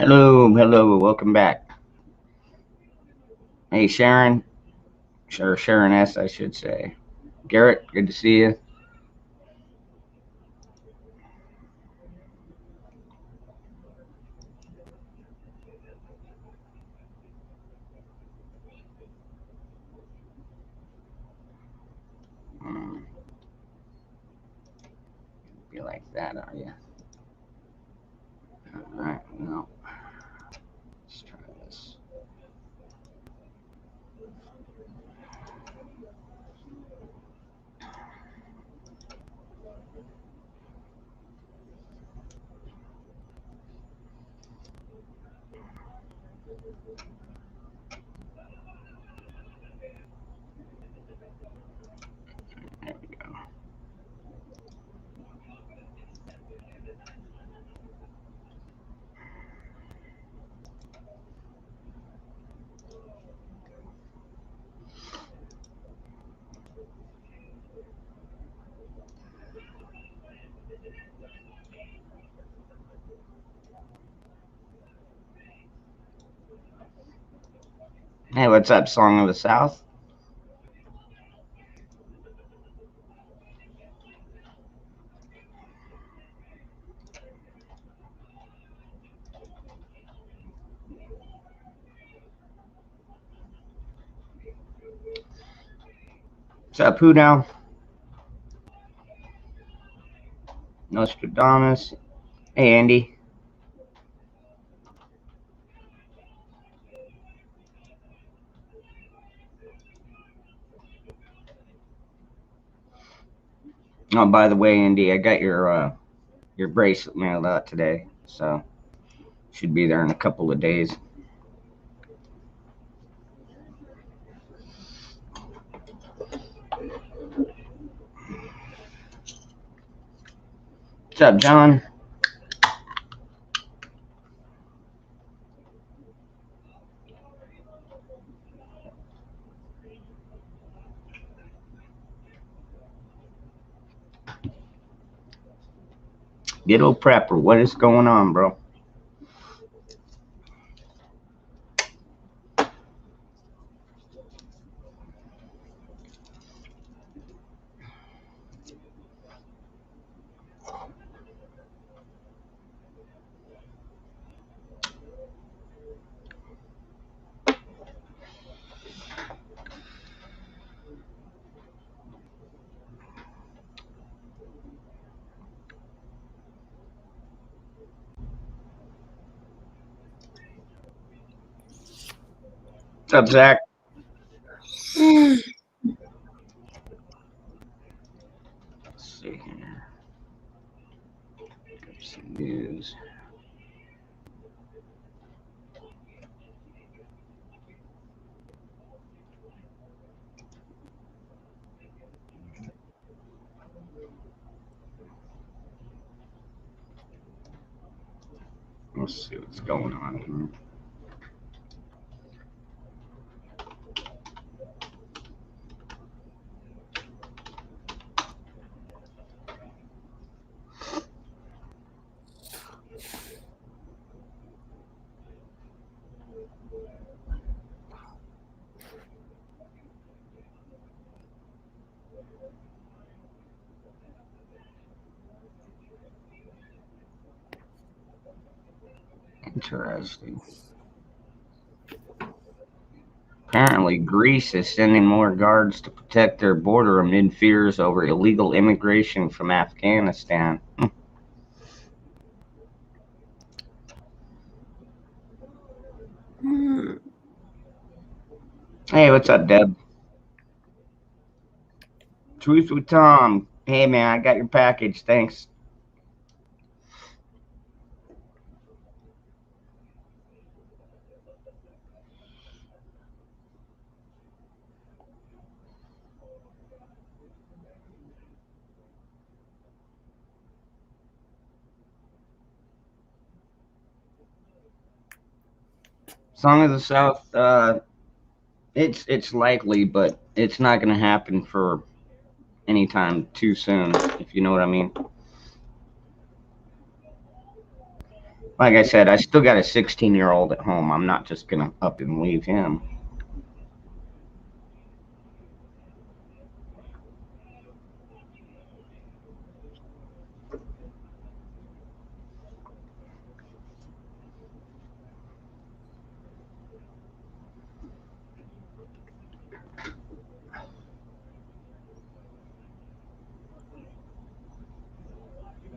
Hello, welcome back. Hey, Sharon, or Sharon S, I should say. Garrett, good to see you. Hmm, be like that, are you? All right, no. Let's try this. There we go. Hey, what's up, Song of the South? What's up, Who Now? Nostradamus. Hey, Andy. Oh, by the way, Andy, I got your bracelet mailed out today, so should be there in a couple of days. What's up, John? Ditto Prepper, what is going on, bro? What's up, Zach? Let's see here. Got some news. Let's see what's going on here. Interesting. Apparently, Greece is sending more guards to protect their border amid fears over illegal immigration from Afghanistan. Hey, what's up, Deb? Truth with Tom. Hey, man, I got your package. Thanks. Song of the South. It's likely, but it's not going to happen for anytime too soon. If you know what I mean. Like I said, I still got a 16-year-old at home. I'm not just going to up and leave him.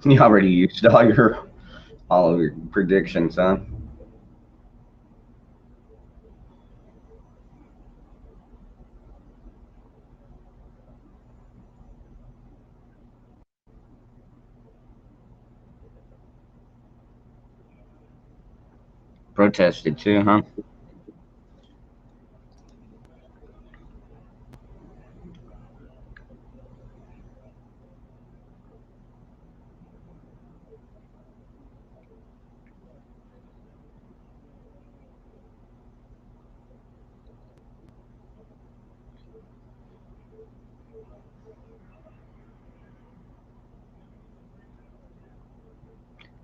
You already used all of your predictions, huh? Protested too, huh?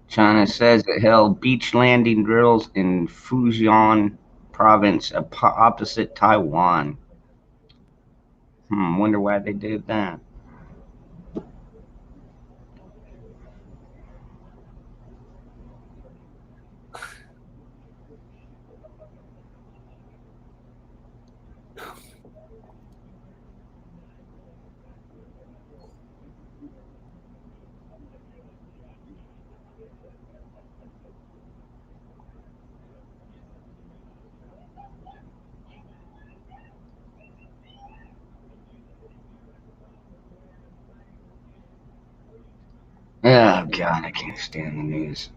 China says it held beach landing drills in Fujian province opposite Taiwan. Wonder why they did that. Oh, God, I can't stand the news.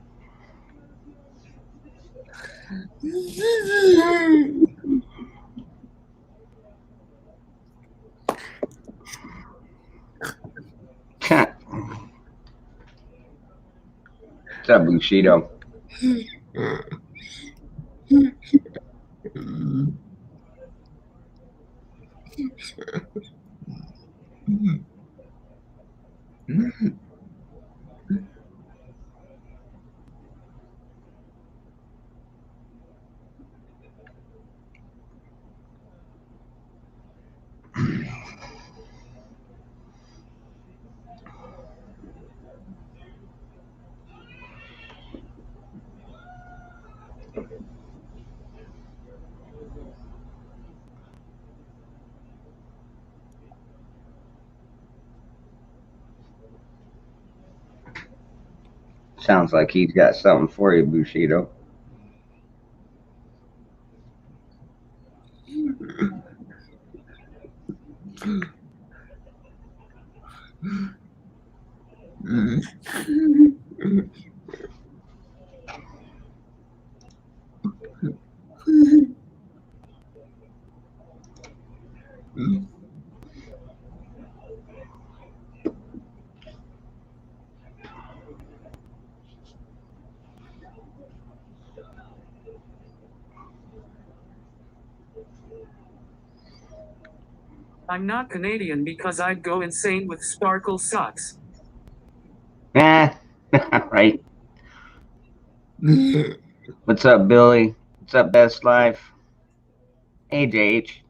What's up, Bushido? Sounds like he's got something for you, Bushido. I'm not Canadian because I'd go insane with sparkle socks. Right. What's up, Billy? What's up, Best Life? Hey, JH.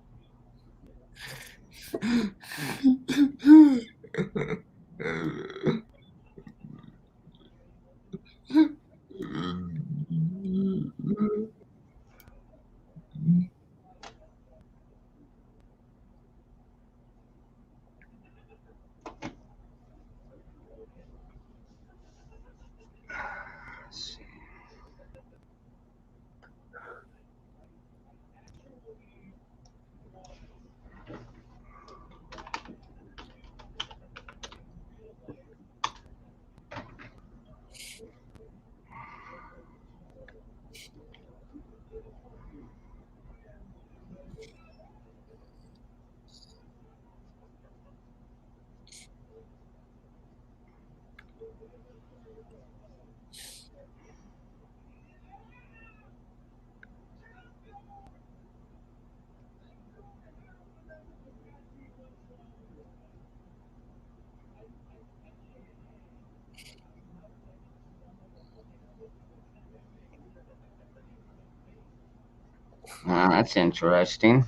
That's interesting.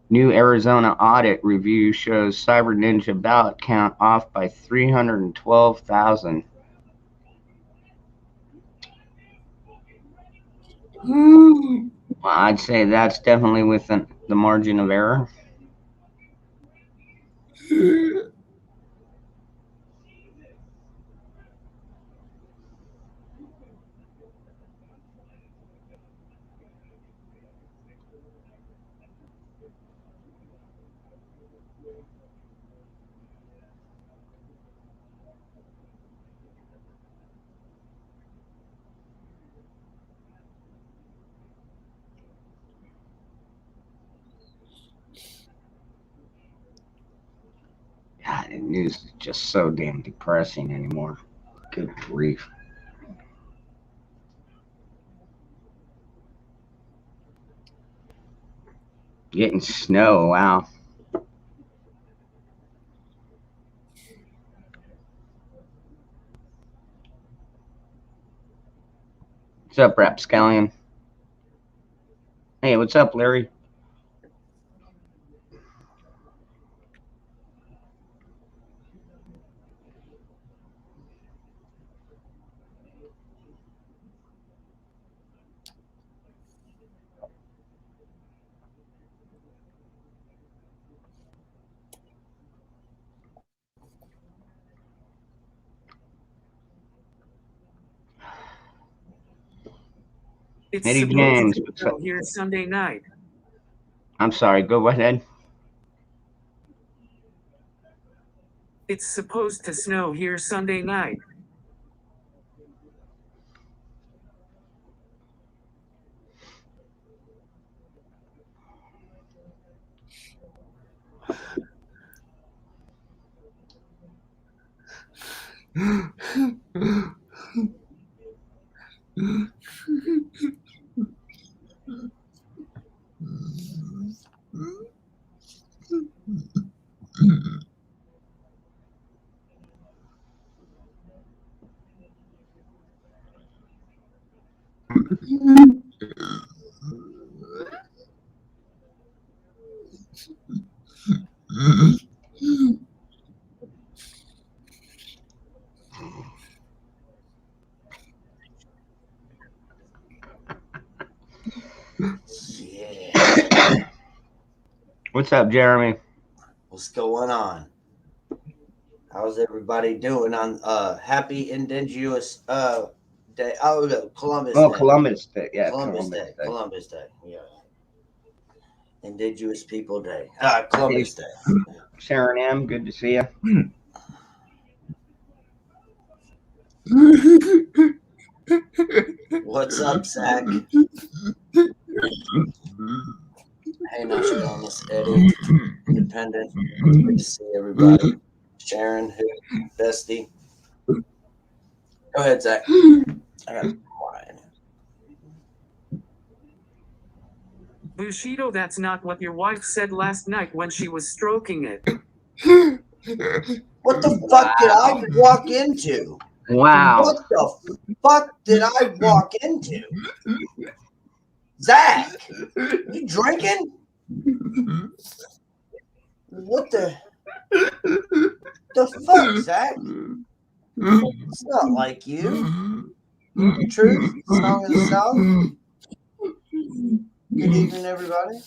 New Arizona audit review shows Cyber Ninja ballot count off by 312,000. Well, I'd say that's definitely within the margin of error. God, the news is just so damn depressing anymore. Good grief. Getting snow, wow. What's up, Rapscallion? Hey, what's up, Larry? It's Eddie supposed James, to what's up? snow here Sunday night. I'm sorry, go ahead. It's supposed to snow here Sunday night. Yeah. What's up, Jeremy? What's going on? How's everybody doing on happy indigenous day? Oh, no, Columbus Oh, Day. Columbus Day. Yeah, Columbus Day. Columbus Day. Yeah. Indigenous People Day. Columbus Day. Sharon M., good to see you. What's up, Zach? Hey, Nostradamus, Eddie, Independent. Good to see everybody. Sharon, Bestie. Go ahead, Zach. I got quiet. Bushido, that's not what your wife said last night when she was stroking it. What the fuck did I walk into? Wow. What the fuck did I walk into? Zach, you drinking? What the fuck, Zach? It's not like you. Truth, Song of the South. Good evening, everybody.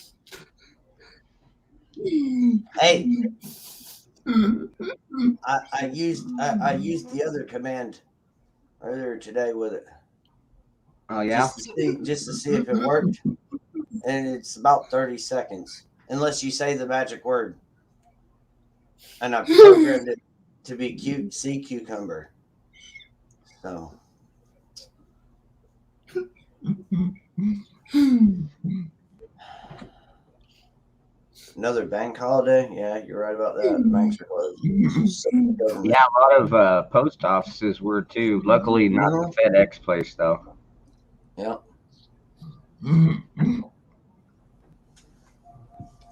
Hey, I used the other command earlier today with it. Oh, yeah? Just to see if it worked. And it's about 30 seconds. Unless you say the magic word. And I programmed it to be sea cucumber. So another bank holiday? Yeah, you're right about that. The banks are closed. Yeah, a lot of post offices were too. Luckily, not the FedEx place, though. Yep.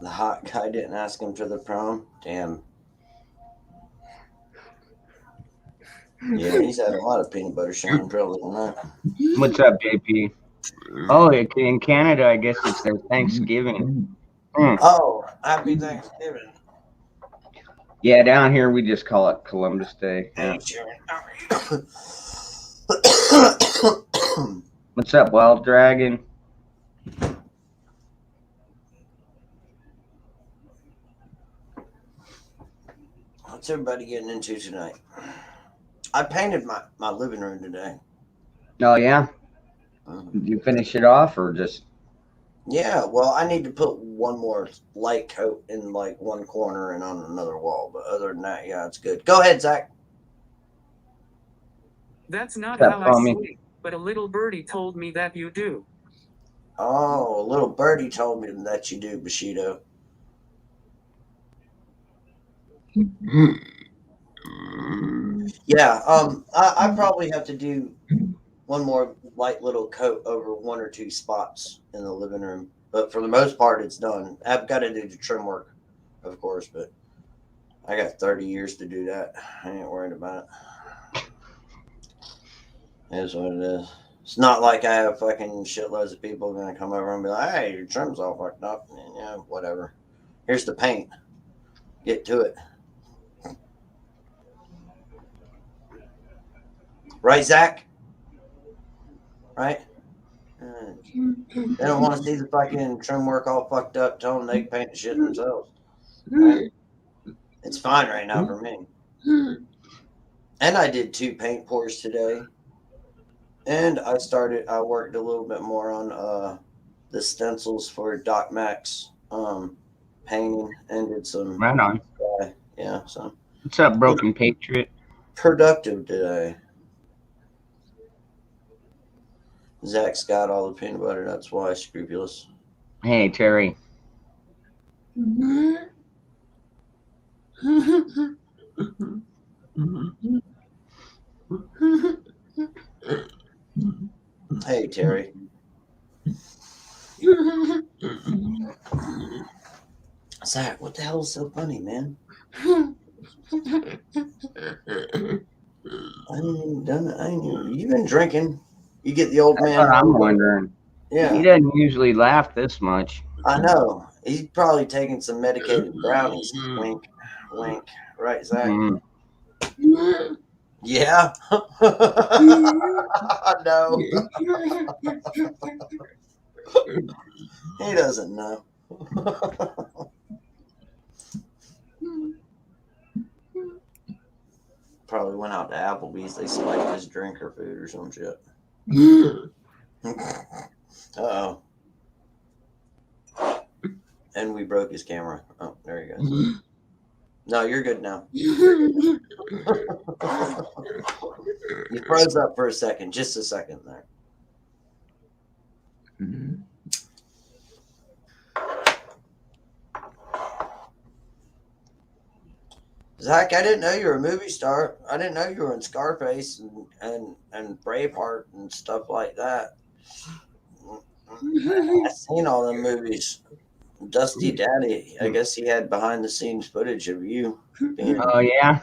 The hot guy didn't ask him to the prom. Damn. Yeah, he's had a lot of peanut butter shine probably on that. What's up, JP? Oh, in Canada, I guess it's their Thanksgiving. Oh, happy Thanksgiving. Yeah, down here we just call it Columbus Day. Yeah. What's up, Wild Dragon? What's everybody getting into tonight? I painted my living room today. Oh, yeah? Did you finish it off or just... Yeah, well, I need to put one more light coat in like one corner and on another wall. But other than that, yeah, it's good. Go ahead, Zach. That's not What's up, how I homie? sleep, but a little birdie told me that you do. Oh, a little birdie told me that you do, Bushido. Yeah, I probably have to do one more light little coat over one or two spots in the living room. But for the most part, it's done. I've got to do the trim work, of course, but I got 30 years to do that. I ain't worried about it. It is what it is. It's not like I have fucking shitloads of people going to come over and be like, hey, your trim's all fucked up. And, yeah, whatever. Here's the paint. Get to it. Right, Zach? Right? They don't want to see the fucking trim work all fucked up. Tell them they can paint the shit themselves. Right? It's fine right now for me. And I did 2 paint pours today. And I worked a little bit more on the stencils for Doc Mac's painting and did some. Right on. Yeah, so. What's up, Broken Patriot? Productive today. Zach's got all the peanut butter. That's why scrupulous. Hey, Terry. Hey, Terry. Zach, what the hell is so funny, man? I ain't even done it. You've been drinking. You get the old That's man. what I'm wondering. Yeah. He doesn't usually laugh this much. I know. He's probably taking some medicated brownies. Wink, wink. Right, Zach? Yeah. No. He doesn't know. Probably went out to Applebee's. They spiked his drink or food or some shit. Uh-oh. And we broke his camera. Oh, there he goes. No, you're good now. You froze up for a second. Just a second there. Zach, I didn't know you were a movie star. I didn't know you were in Scarface and Braveheart and stuff like that. I've seen all them movies. Dusty Daddy. I guess he had behind the scenes footage of you. Oh, yeah?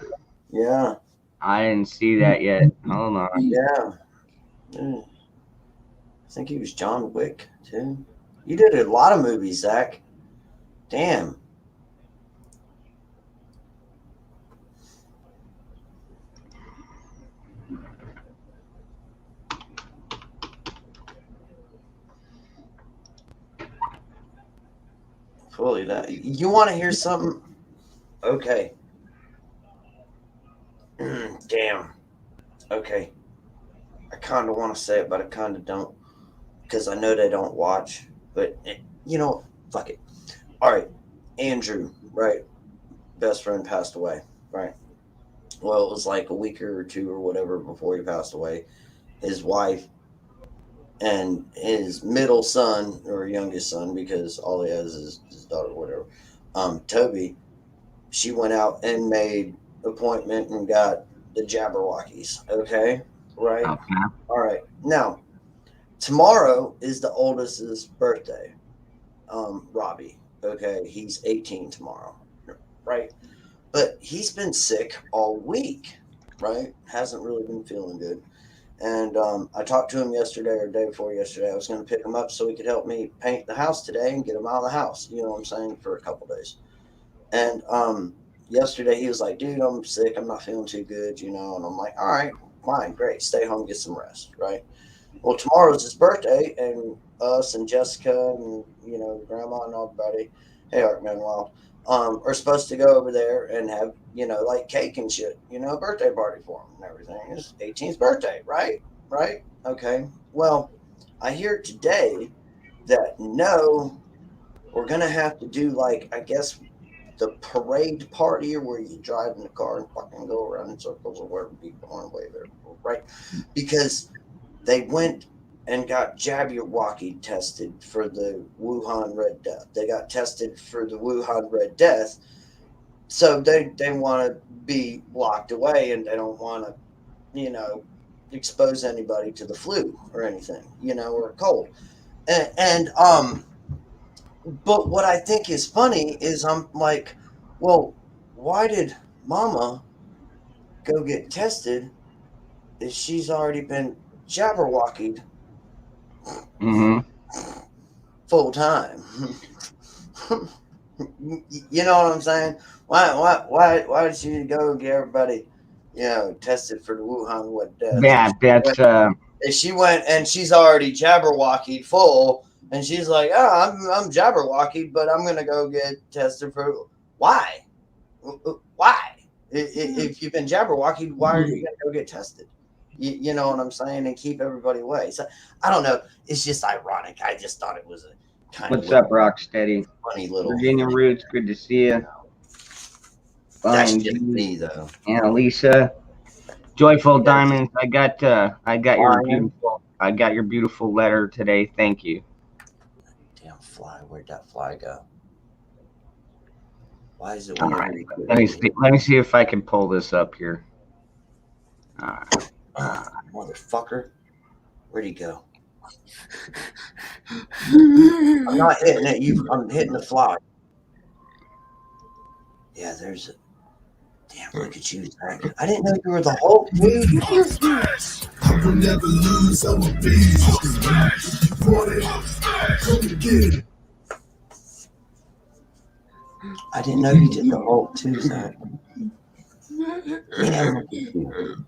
Yeah. I didn't see that yet. Hold on. Yeah. I think he was John Wick, too. You did a lot of movies, Zach. Damn. Fully that. You want to hear something? Okay. Damn. Okay. I kind of want to say it, but I kind of don't. Because I know they don't watch. But, fuck it. All right. Andrew, right? Best friend passed away, right? Well, it was like a week or two or whatever before he passed away. His wife and his middle son, or youngest son, because all he has is his daughter, whatever, Toby, she went out and made appointment and got the Jabberwockies, okay? Right? Okay. All right. Now, tomorrow is the oldest's birthday, Robbie, okay? He's 18 tomorrow, right? But he's been sick all week, right? Hasn't really been feeling good. And I talked to him yesterday or day before yesterday. I was going to pick him up so he could help me paint the house today and get him out of the house. You know what I'm saying? For a couple days. And yesterday he was like, dude, I'm sick. I'm not feeling too good, you know. And I'm like, all right, fine, great. Stay home, get some rest, right? Well, tomorrow's his birthday, and us and Jessica and, you know, Grandma and everybody, hey, Art Manuel, are supposed to go over there and have, you know, like cake and shit, you know, a birthday party for him and everything. It's 18th birthday, right? Right? Okay. Well, I hear today that no, we're going to have to do, like, I guess, the parade party where you drive in the car and fucking go around in circles or wherever people on the way there, right? Because they went and got Jabberwocky tested for the Wuhan Red Death. They got tested for the Wuhan Red Death. So they want to be locked away and they don't want to, you know, expose anybody to the flu or anything, you know, or a cold. But what I think is funny is I'm like, well, why did Mama go get tested if she's already been Jabberwockied full time? You know what I'm saying? Why did she go get everybody, you know, tested for the Wuhan Red Death? Yeah, that's If she went and she's already Jabberwockied full, and she's like, "Oh, I'm Jabberwockied, but I'm gonna go get tested for why? Why? If you've been Jabberwockied, why are you gonna go get tested? You know what I'm saying? And keep everybody away." So I don't know. It's just ironic. I just thought it was a kind what's up, Rocksteady? funny little Virginia Roots, good to see you. That's Fine, just me though. Annalisa, Joyful Diamonds. I got Ryan. your beautiful letter today. Thank you. Damn fly! Where'd that fly go? Why is it? All right, let me see if I can pull this up here. Motherfucker, where'd he go? I'm not hitting it. I'm hitting the fly. Yeah, there's a. Damn, look at you, Zach. I didn't know you were the Hulk, dude. I will never lose. I'm a beast. I didn't know you did the Hulk too, Zach. Damn, look at you.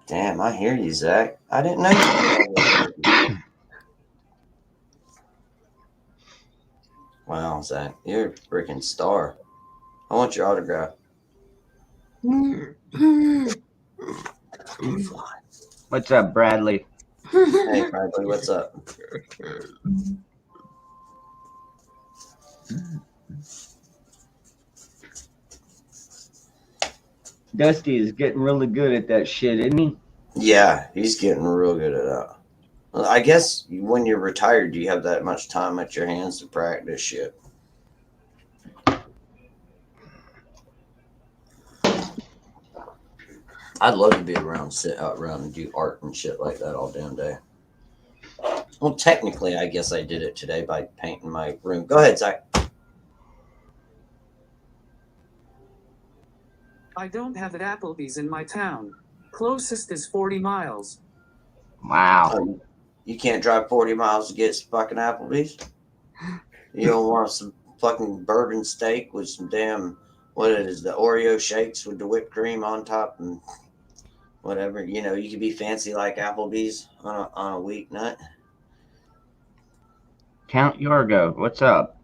Damn, I hear you, Zach. I didn't know you. Wow, Zach, you're a freaking star. I want your autograph. What's up, Bradley? Hey, Bradley, what's up? Dusty is getting really good at that shit, isn't he? Yeah, he's getting real good at that. Well, I guess when you're retired, you have that much time at your hands to practice shit. I'd love to be sit out around and do art and shit like that all damn day. Well, technically, I guess I did it today by painting my room. Go ahead, Zach. I don't have an Applebee's in my town. Closest is 40 miles. Wow. You can't drive 40 miles to get some fucking Applebee's? You don't want some fucking bourbon steak with some damn, what it is, the Oreo shakes with the whipped cream on top and whatever. You know, you could be fancy like Applebee's on a weeknight. Count Yorgo, what's up?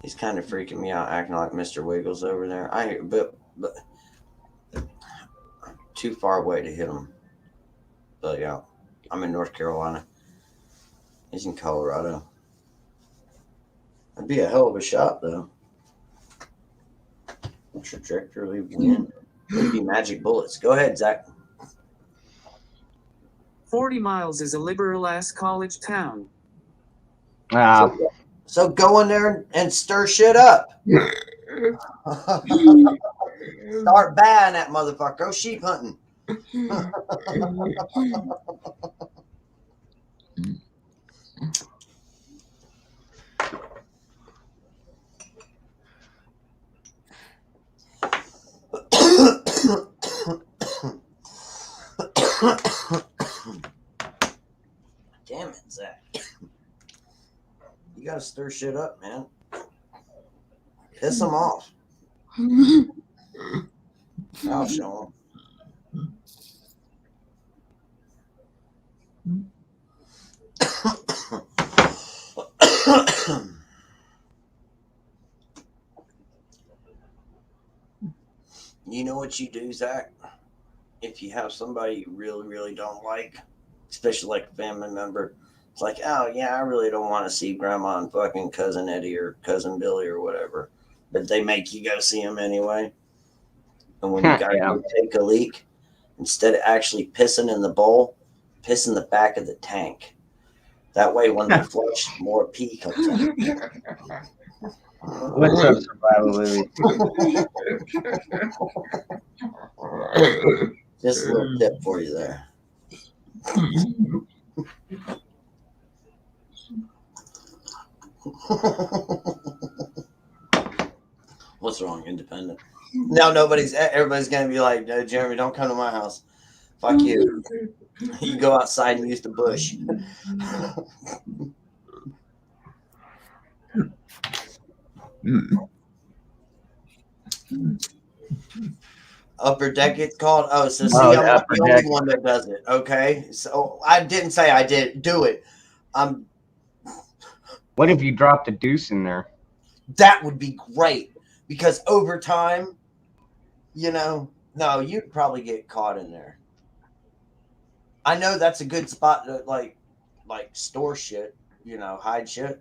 He's kind of freaking me out, acting like Mr. Wiggles over there. But too far away to hit him. But yeah, I'm in North Carolina. He's in Colorado. That'd be a hell of a shot, though. Trajectory win. Maybe magic bullets. Go ahead, Zach. 40 miles is a liberal-ass college town. Wow. So go in there and stir shit up. Start buying that motherfucker. Go sheep hunting. Damn it, Zach. You gotta stir shit up, man. Piss them off. I'll show them. You know what you do, Zach? If you have somebody you really, really don't like, especially like a family member, it's like, oh yeah, I really don't want to see Grandma and fucking cousin Eddie or cousin Billy or whatever, but they make you go see them anyway. And when you gotta go take a leak, instead of actually pissing in the bowl, piss in the back of the tank. That way, when they flush, more pee comes out. What's up, Survival Louie? Just a little tip for you there. What's wrong, independent? Now everybody's gonna be like, no, Jeremy, don't come to my house. Fuck you. You go outside and use the bush. Upper deck it's called. Oh, so see, I'm not the only one that does it. Okay, so I didn't say I did do it. What if you dropped a deuce in there? That would be great because over time, no, you'd probably get caught in there. I know that's a good spot to like store shit, hide shit.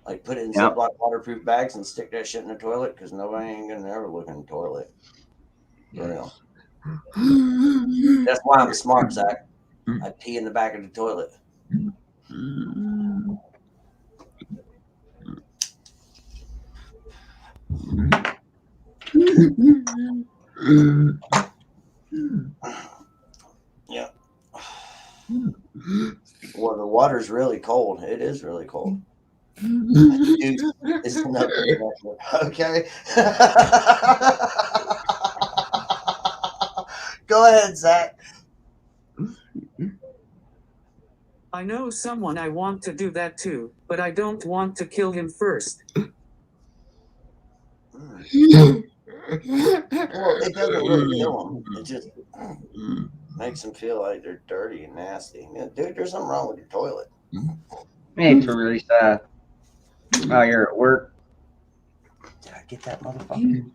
Like put it in Ziploc waterproof bags and stick that shit in the toilet because nobody ain't gonna ever look in the toilet. For real. That's why I'm smart, Zach. I pee in the back of the toilet. Yeah. Well, the water's really cold. It is really cold. It's another okay. Go ahead, Zach. I know someone I want to do that to, but I don't want to kill him first. Well, it doesn't really kill them. It just makes them feel like they're dirty and nasty. Dude, there's something wrong with your toilet. Hey, Teresa. Oh, you're at work. Did I get that motherfucker?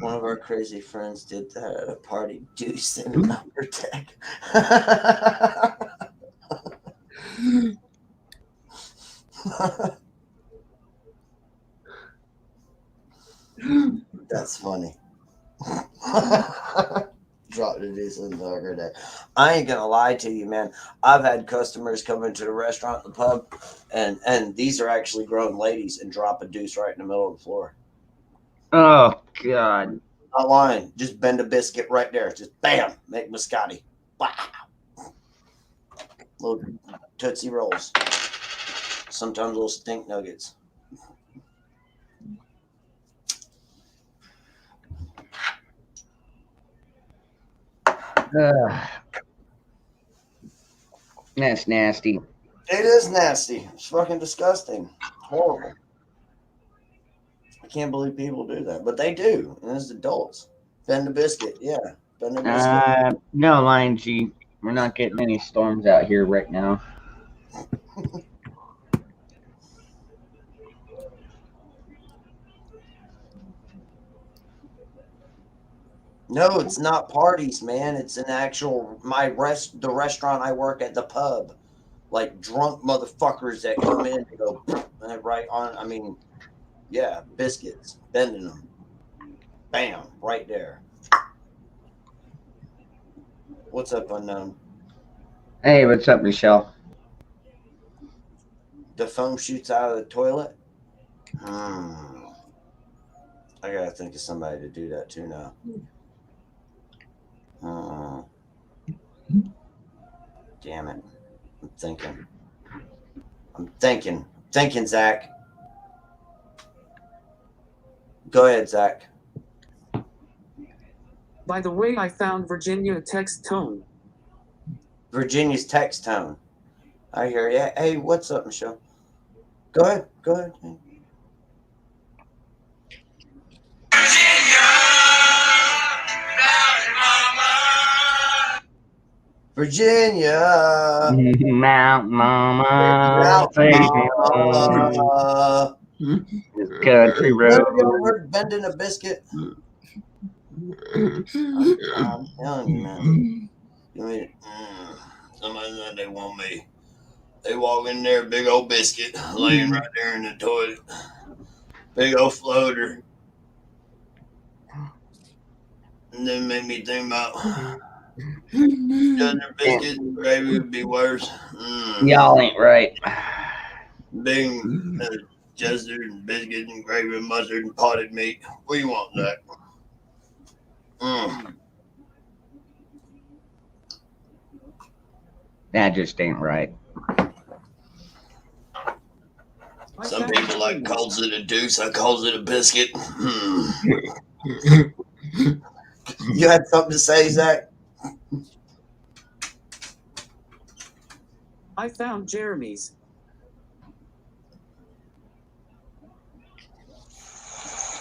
One of our crazy friends did that at a party. Deuce in an upper deck. That's funny. Dropped a deuce in the upper deck. I ain't gonna lie to you, man. I've had customers come into the restaurant, the pub, and these are actually grown ladies and drop a deuce right in the middle of the floor. Oh, God. Not lying. Just bend a biscuit right there. Just bam. Make biscotti. Wow. Little Tootsie Rolls. Sometimes little stink nuggets. That's nasty. It is nasty. It's fucking disgusting. Horrible. I can't believe people do that, but they do, and as adults. Bend a biscuit, yeah. Bend a biscuit. No, Lion G. We're not getting any storms out here right now. No, it's not parties, man. It's an actual the restaurant I work at, the pub. Like drunk motherfuckers that come in and go right on. I mean, yeah, biscuits, bending them. Bam, right there. What's up, Unknown? Hey, what's up, Michelle? The foam shoots out of the toilet? I gotta think of somebody to do that too now. Damn it. I'm thinking. I'm thinking, Zach. Go ahead, Zach. By the way, I found Virginia text tone. Virginia's text tone. I hear you. Hey, what's up, Michelle? Go ahead. Virginia. Mount Mama, take me home. This country None of y'all road. heard bending a biscuit? I'm telling you, man. Somebody said they want me. They walk in there, big old biscuit laying right there in the toilet. Big old floater. And then make me think about other biscuit and gravy would be worse. Y'all ain't right. Big Chester and biscuit and gravy and mustard and potted meat. What do you want, Zach? That just ain't right. Some people like calls it a deuce. I calls it a biscuit. You had something to say, Zach? I found Jeremy's.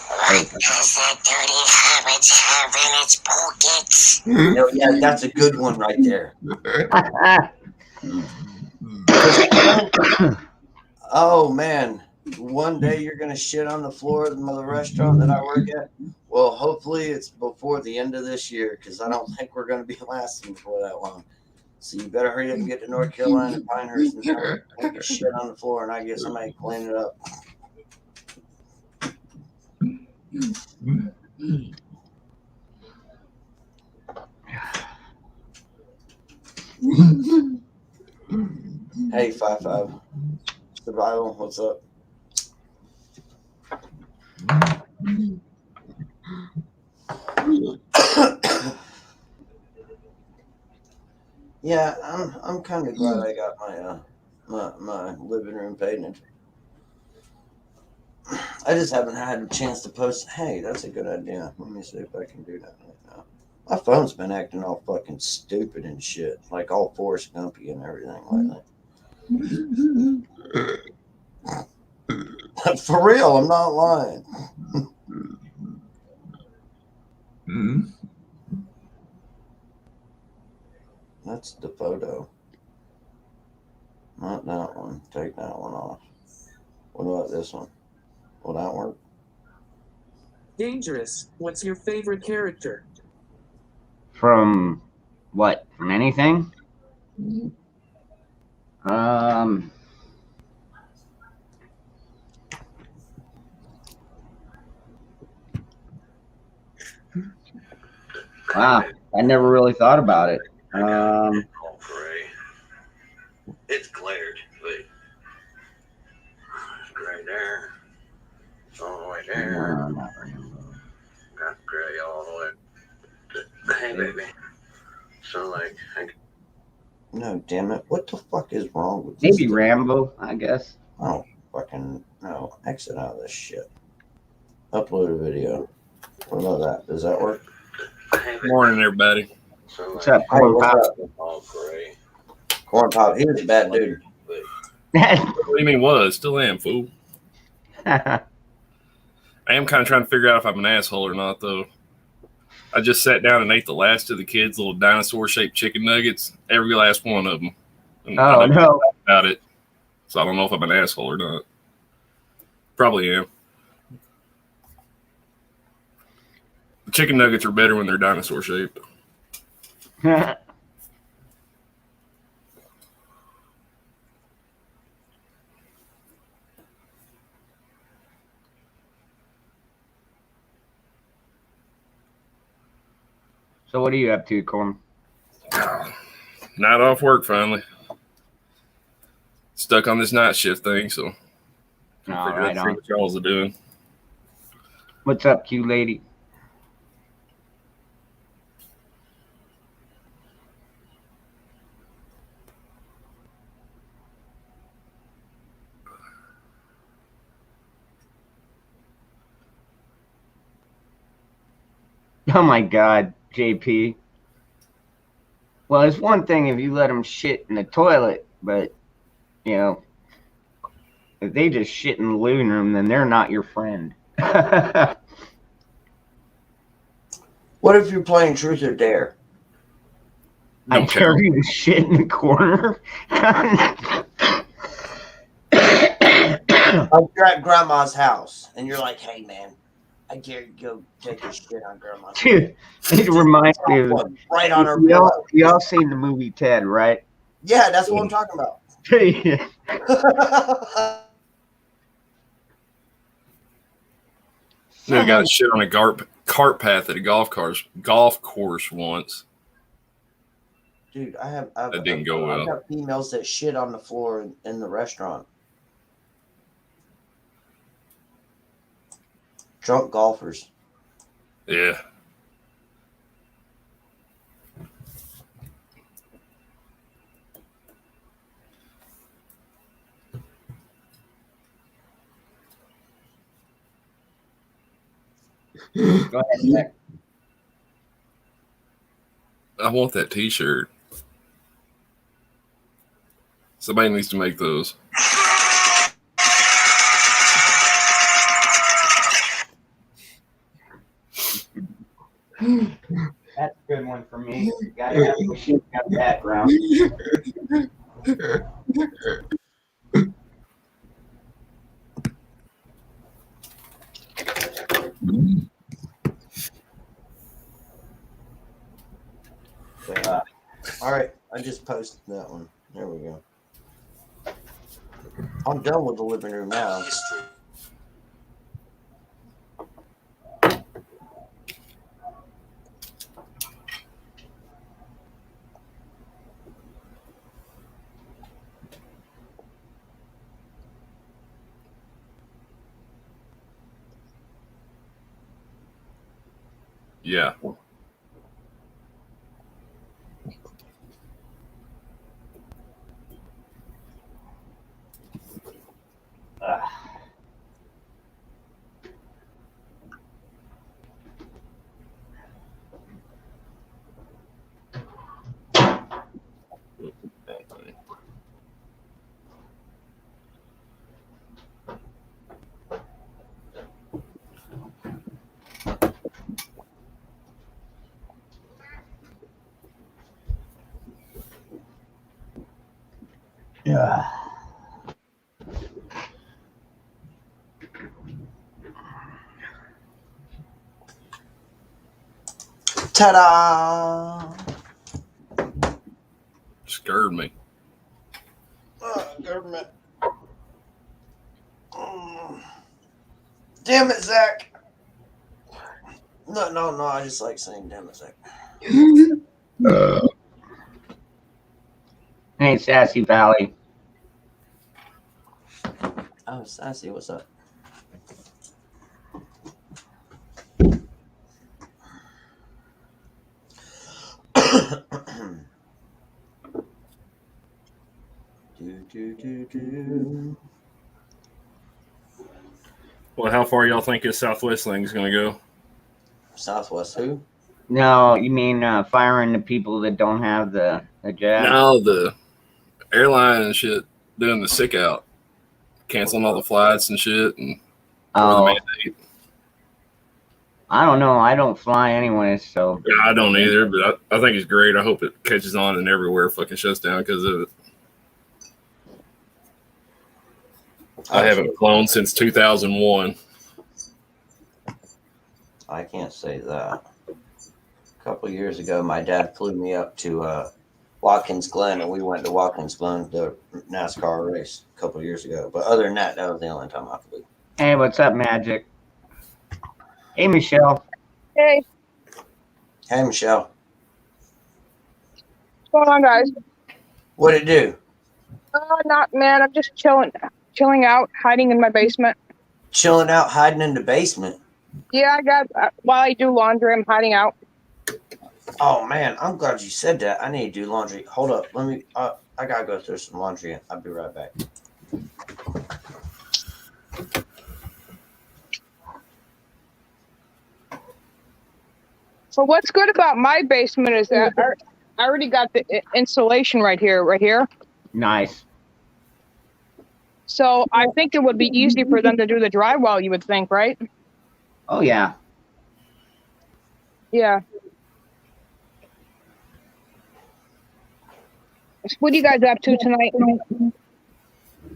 What does that dirty habit have in its pockets? No, yeah, that's a good one right there. Oh man, one day you're gonna shit on the floor of the restaurant that I work at. Well, hopefully it's before the end of this year, because I don't think we're gonna be lasting for that long. So you better hurry up and get to North Carolina, Pinehurst, and take your shit on the floor, and I get somebody to clean it up. Hey, 5-5. Survival, what's up? Yeah, I'm kind of glad I got my living room painted. I just haven't had a chance to post. Hey, that's a good idea. Let me see if I can do that right now. My phone's been acting all fucking stupid and shit, like all Forrest Gumpy and everything lately. For real, I'm not lying. That's the photo. Not that one. Take that one off. What about this one? Will that work? Dangerous. What's your favorite character? From what? From anything? Wow, I never really thought about it. It's glared, but it's gray there. All the way there. Not Rambo. Got gray all the way. Hey, baby. So, like, No, damn it. What the fuck is wrong with this? Maybe Rambo, I guess. Oh, fucking no. Exit out of this shit. Upload a video. What about that? Does that work? hey, baby. Morning, everybody. So, What's like, up, Corn what's Pop? up? all gray. Corn Pop, he was a bad dude. What do you mean was? Still am, fool. I am kind of trying to figure out if I'm an asshole or not, though. I just sat down and ate the last of the kids' little dinosaur-shaped chicken nuggets, every last one of them. And I Oh, know no. about it, so I don't know if I'm an asshole or not. Probably am. The chicken nuggets are better when they're dinosaur-shaped. So what are you up to, Corn? Night off work, finally. Stuck on this night shift thing, so All figure right, out what y'all's are doing. What's up, Q lady? Oh my God, JP. Well, it's one thing if you let them shit in the toilet, but you know, if they just shit in the living room, then they're not your friend. What if you're playing Truth or Dare? I Don't dare count. you to shit in the corner. Like you're at grandma's house and you're like, hey man, I dare you go take a shit on grandma's house. Dude, it reminds me of Right on her pillow. y'all seen the movie Ted, right? Yeah, that's what I'm talking about. Knew a guy that shit on a cart path at a golf course once. Dude, I've That didn't go well. I've got females that shit on the floor in the restaurant. Drunk golfers. Yeah. Go ahead, Nick. I want that T-shirt. Somebody needs to make those. That's a good one for me. You gotta have a shit got background. All right, I just posted that one. There we go. I'm done with the living room now. Yeah. Yeah. Ta-da! Scared me. Government. Damn it, Zach. No, I just like saying damn it, Zach. Hey, Sassy Valley. Oh, Sassy, what's up? do. Well, how far y'all think this Southwest thing's going to go? Southwest who? No, you mean firing the people that don't have the jab? No, the airline and shit doing the sick out, canceling all the flights and shit, and for the mandate. I don't know. I don't fly anyway, so. Yeah, I don't either, but I think it's great. I hope it catches on and everywhere fucking shuts down because of it. I haven't flown since 2001. I can't say that. A couple of years ago, my dad flew me up to Watkins Glen, and we went to Watkins Glen, the NASCAR race, a couple of years ago. But other than that, that was the only time I flew. Hey, what's up, Magic? Hey, Michelle. Hey, Hey, Michelle. what's going on, guys? What'd it do? Not, man. I'm just chilling out, hiding in my basement. Chilling out, hiding in the basement. Yeah, I got. While I do laundry, I'm hiding out. Oh man, I'm glad you said that. I need to do laundry. Hold up, let me. I gotta go through some laundry. I'll be right back. So what's good about my basement is that I already got the insulation right here. Nice. So I think it would be easy for them to do the drywall, you would think, right? Oh yeah. Yeah. What are you guys up to tonight?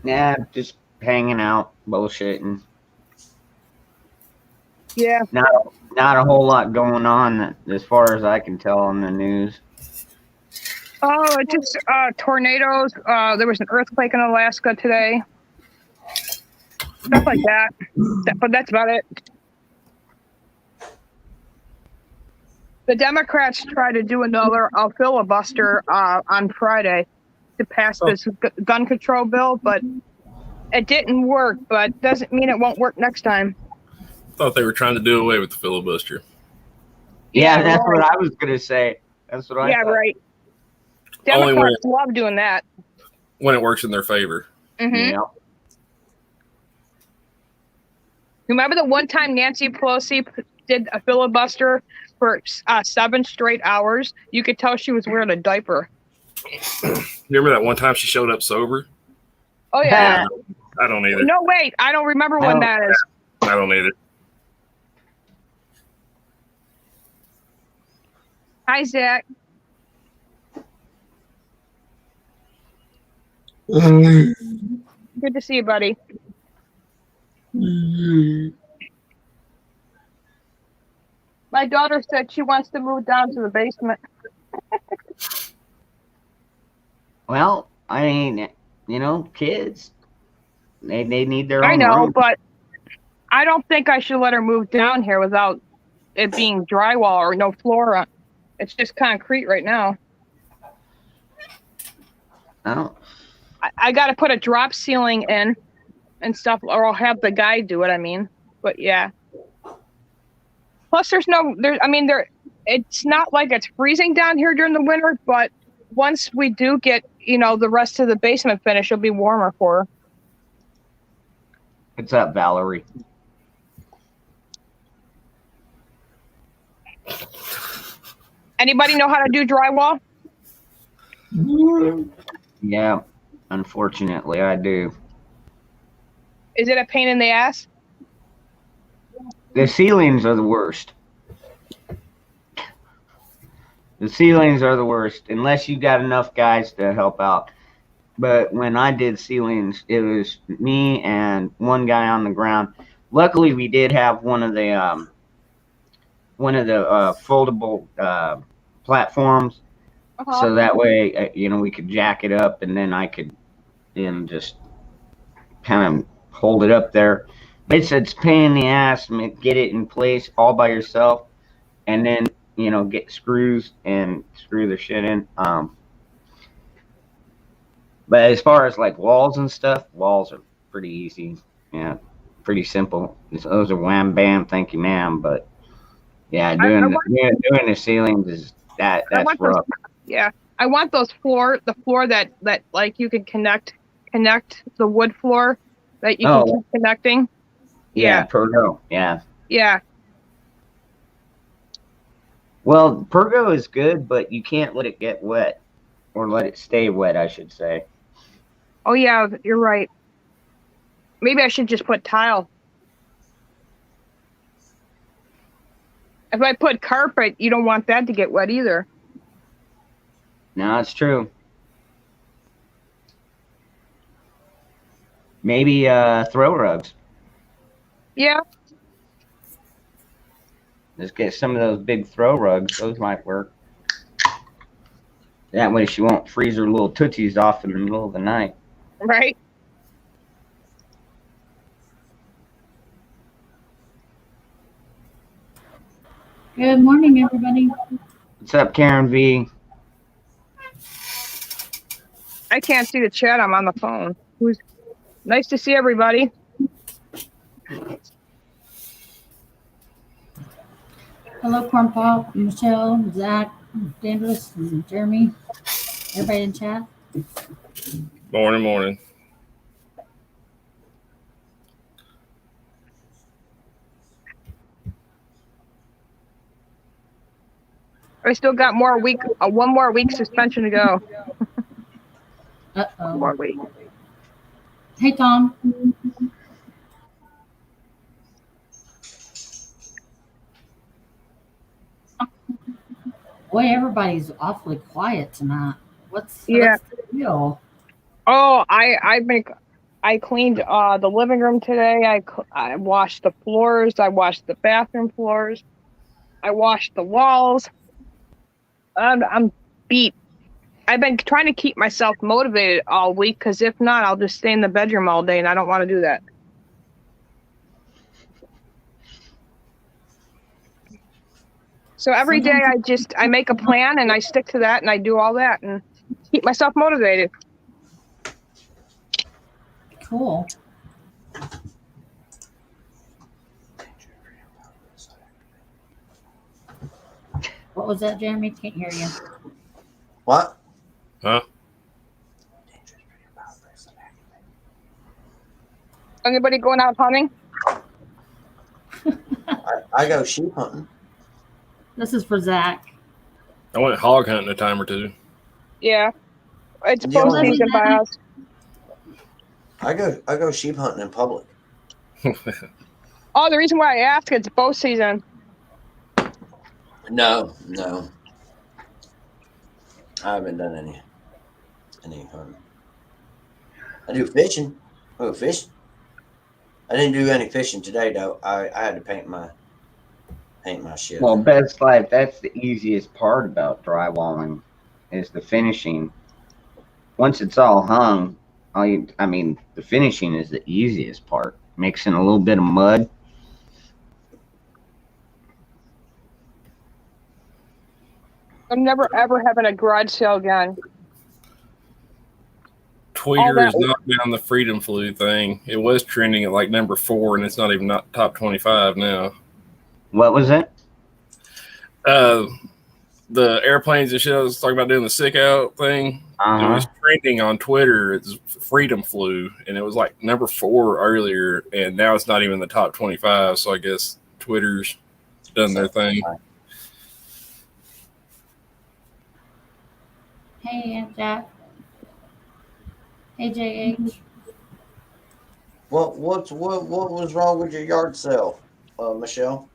Yeah, just hanging out, bullshitting. Yeah. Not a whole lot going on as far as I can tell on the news. Oh, it just tornadoes. There was an earthquake in Alaska today. Stuff like that. But that's about it. The Democrats tried to do another filibuster on Friday to pass this gun control bill, but it didn't work. But doesn't mean it won't work next time. Thought they were trying to do away with the filibuster. Yeah, that's what I was gonna say. That's what I thought. Right. Only Democrats love doing that. When it works in their favor. Mm-hmm. Yeah. Remember the one time Nancy Pelosi did a filibuster for 7 straight hours? You could tell she was wearing a diaper. Remember that one time she showed up sober? Oh, yeah. I don't either. No, wait. I don't remember when that is. I don't either. Hi, Zach. Good to see you, buddy. My daughter said she wants to move down to the basement. Well, I mean, kids, they need their own I know, room. but I don't think I should let her move down here without it being drywall or no floor. It's just concrete right now. Oh, I got to put a drop ceiling in and stuff, or I'll have the guy do it. I mean, but yeah. Plus, it's not like it's freezing down here during the winter, but once we do get, the rest of the basement finished, it'll be warmer for her. what's up, Valerie? Anybody know how to do drywall? Yeah, unfortunately, I do. Is it a pain in the ass? The ceilings are the worst. The ceilings are the worst, unless you got enough guys to help out. But when I did ceilings, it was me and one guy on the ground. Luckily, we did have one of the foldable platforms, so that way, we could jack it up, and then I could just kind of hold it up there. It's a pain in the ass to get it in place all by yourself, and then get screws and screw the shit in. But as far as like walls and stuff, walls are pretty easy. Yeah, pretty simple. Those are wham bam, thank you ma'am. But yeah, doing the ceilings that's rough. Yeah, I want the floor that like you can connect the wood floor that you can keep connecting. Yeah, Pergo. Yeah. Yeah. Well, Pergo is good, but you can't let it get wet, or let it stay wet, I should say. Oh yeah, you're right. Maybe I should just put tile. If I put carpet, you don't want that to get wet either. No, it's true. Maybe throw rugs. Yeah. Just get some of those big throw rugs. Those might work. That way she won't freeze her little tootsies off in the middle of the night. Right. Good morning, everybody. What's up, Karen V? I can't see the chat. I'm on the phone. Nice to see everybody. Hello, Corn Pop, Michelle, Zach, Dandris, and Jeremy. Everybody in chat. Morning. I still got one more week suspension to go. One Uh-oh. more week. Hey, Tom. Boy, everybody's awfully quiet tonight. What's the deal? Oh, I cleaned the living room today. I washed the floors. I washed the bathroom floors. I washed the walls. I'm beat. I've been trying to keep myself motivated all week because if not, I'll just stay in the bedroom all day, and I don't want to do that. So every day I make a plan and I stick to that and I do all that and keep myself motivated. Cool. What was that, Jeremy? Can't hear you. What? Huh? Anybody going out hunting? I go sheep hunting. This is for Zach. I went hog hunting a time or two. Yeah. It's Yeah. bow season by us. I go sheep hunting in public. Oh, the reason why I asked, it's bow season. No. I haven't done any hunting. I do fishing. I go fishing. I didn't do any fishing today though. I had to paint my shit. Well, best life, that's the easiest part about drywalling is the finishing. Once it's all hung, the finishing is the easiest part. Mixing a little bit of mud. I'm never ever having a garage sale again. Tweeter has knocked down the Freedom Flu thing. It was trending at like number 4, and it's not even top 25 now. What was it? The airplanes and shit I was talking about doing the sick out thing. It was trending on Twitter. It's Freedom Flu, and it was like number 4 earlier, and now it's not even the top 25. So I guess Twitter's done their thing. Hey, Aunt Jack. Hey, JH. What was wrong with your yard sale, Michelle?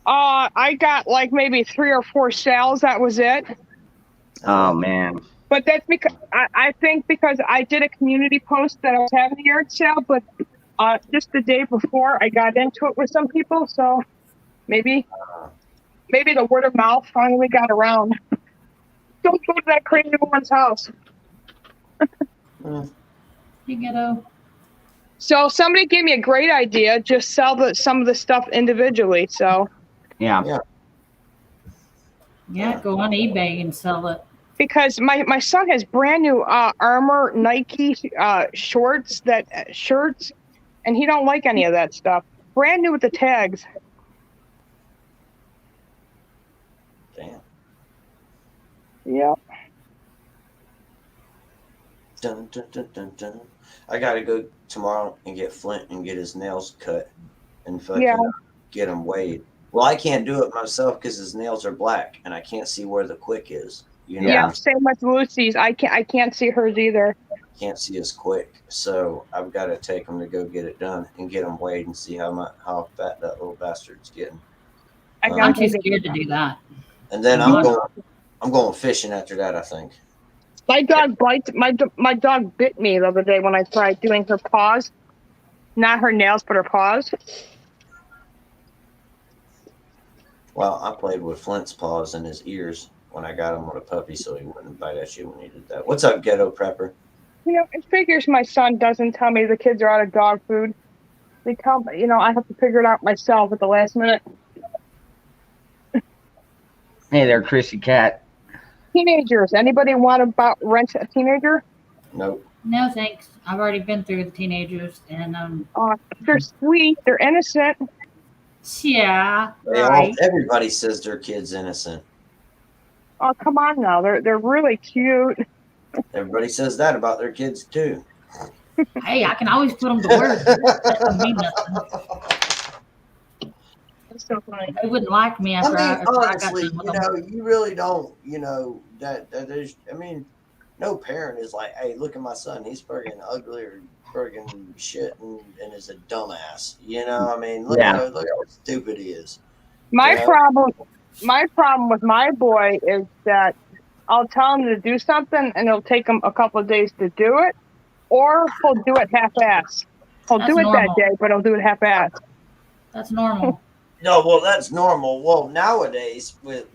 I got like maybe 3 or 4 sales. That was it. Oh man. But that's because I think because I did a community post that I was having a yard sale, but just the day before I got into it with some people, so maybe the word of mouth finally got around. Don't go to that crazy woman's house. Hey, Ghetto. So somebody gave me a great idea. Just sell some of the stuff individually. So Yeah. Yeah, go on eBay and sell it. because my son has brand new Armor Nike shirts, and he don't like any of that stuff. Brand new with the tags. Damn. Yeah. Dun, dun, dun, dun, dun. I gotta go tomorrow and get Flint and get his nails cut and fucking get him weighed. Well, I can't do it myself because his nails are black and I can't see where the quick is. You know, Yeah, same with Lucy's. I can't see hers either. can't see his quick, so I've got to take him to go get it done and get him weighed and see how fat that little bastard's getting. I'm too scared to do that. And then I'm going fishing after that, I think. My dog my dog bit me the other day when I tried doing her paws. Not her nails, but her paws. Well, I played with Flint's paws and his ears when I got him with a puppy, so he wouldn't bite at you when he did that. What's up, Ghetto Prepper? You know, it figures my son doesn't tell me the kids are out of dog food. They tell me, I have to figure it out myself at the last minute. Hey there, Chrissy Cat. Teenagers. Anybody want to rent a teenager? Nope. No, thanks. I've already been through the teenagers, and They're sweet. They're innocent. yeah, They right. everybody says their kid's innocent. Oh, come on now. They're really cute. Everybody says that about their kids too. Hey, I can always put them to work. That don't mean nothing. That's so funny. They wouldn't like me I after mean, after I got honestly, done with you them. know, you really don't, that is, I mean, no parent is like, hey, look at my son. He's friggin' ugly or friggin' shit and is a dumbass. You know, I mean, look Yeah. look how stupid he is. My You know? problem with my boy is that I'll tell him to do something and it'll take him a couple of days to do it, or he'll do it half-ass. He'll That's do it normal. that day, but he'll do it half-ass. That's normal. No, well, that's normal. Well, nowadays with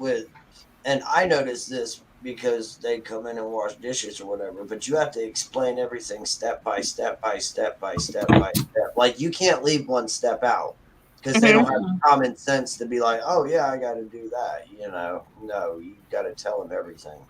and I notice this because they come in and wash dishes or whatever, but you have to explain everything step by step by step by step by step. Like you can't leave one step out because they don't have the common sense to be like, oh yeah, I got to do that. You know, no, you got to tell them everything.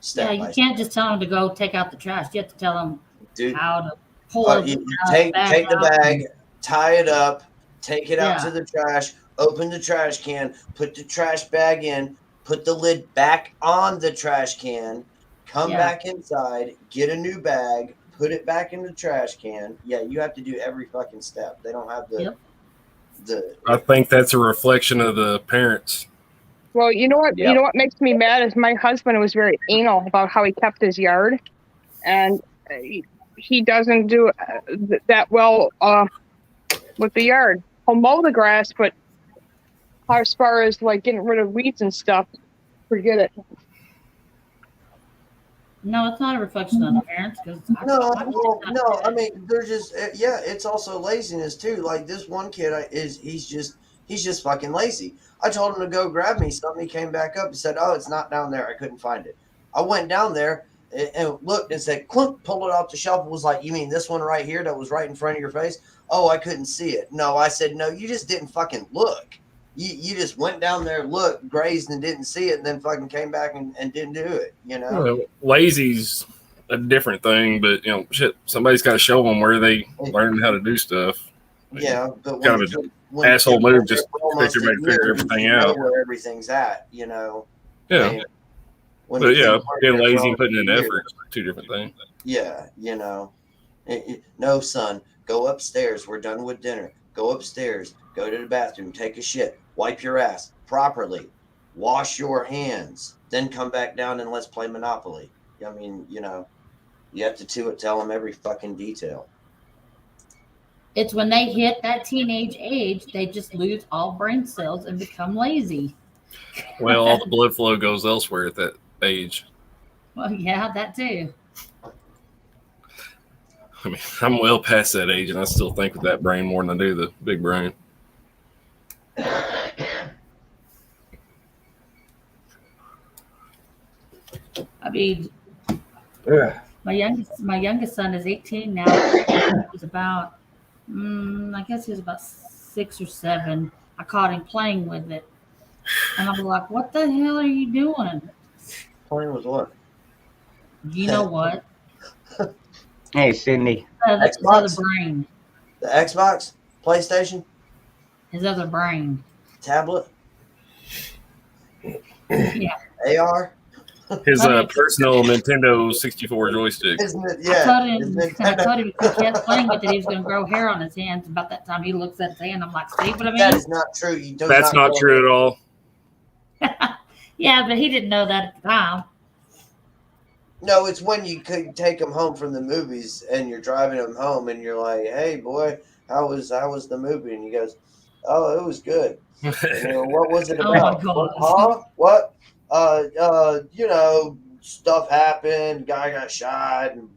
Step Yeah, by you can't just tell them to go take out the trash. You have to tell them Dude, how to pull you the take bag the out. bag, tie it up, take it out Yeah. to the trash, open the trash can, put the trash bag in, put the lid back on the trash can, come Yeah. back inside, get a new bag, put it back in the trash can. Yeah, you have to do every fucking step. They don't have Yep. I think that's a reflection of the parents. Well, you know what? Yeah. You know what makes me mad is my husband was very anal about how he kept his yard, and he doesn't do that well with the yard. He'll mow the grass, but as far as like getting rid of weeds and stuff, forget it. No, it's not a reflection on the parents because No, I mean, they're just it's also laziness too. Like this one kid he's just fucking lazy. I told him to go grab me something. He came back up and said, "Oh, it's not down there. I couldn't find it." I went down there and looked and said, "Clunk!" Pulled it off the shelf and was like, "You mean this one right here that was right in front of your face?" "Oh, I couldn't see it." No, I said, "No, you just didn't fucking look. You just went down there, looked, grazed, and didn't see it, and then fucking came back and didn't do it." You know, Well, lazy's a different thing, but shit, somebody's got to show them where they learn how to do stuff. yeah, but Kind of an asshole move, just expect everybody to figure everything out. Where everything's at, you know. Yeah, And when but the yeah, kids work being there lazy for and putting in years, effort is two different things. Yeah, you know. No, son, go upstairs. We're done with dinner. Go upstairs. Go to the bathroom. Take a shit. Wipe your ass properly. Wash your hands. Then come back down and let's play Monopoly. I mean, you know, you have to tell them every fucking detail. it's when they hit that teenage age, they just lose all brain cells and become lazy. Well, all the blood flow goes elsewhere at that age. Well, yeah, that too. I mean, I'm well past that age, and I still think with that brain more than I do the big brain. I mean, my youngest son is 18 now. He's about, I guess he was about 6 or 7. I caught him playing with it, and I'm like, "What the hell are you doing?" Playing with what? You know what? Hey, Cindy. His Xbox? other brain. The Xbox? PlayStation? His other brain. Tablet? Yeah. AR? His personal Nintendo 64 joystick. Isn't it? I Yeah. told him, His and I Nintendo. told him if he kept playing with it, he was going to grow hair on his hands. About that time, he looks at his hand. I'm like, "See what I That mean?" is not true. You do That's not true at all. Yeah, but he didn't know that at the time. No, it's when you could take them home from the movies and you're driving them home and you're like, "Hey, boy, how was the movie?" And he goes, "Oh, it was good." And you go, "What was it Oh my about?" God. Huh? What? You know, stuff happened. Guy got shot and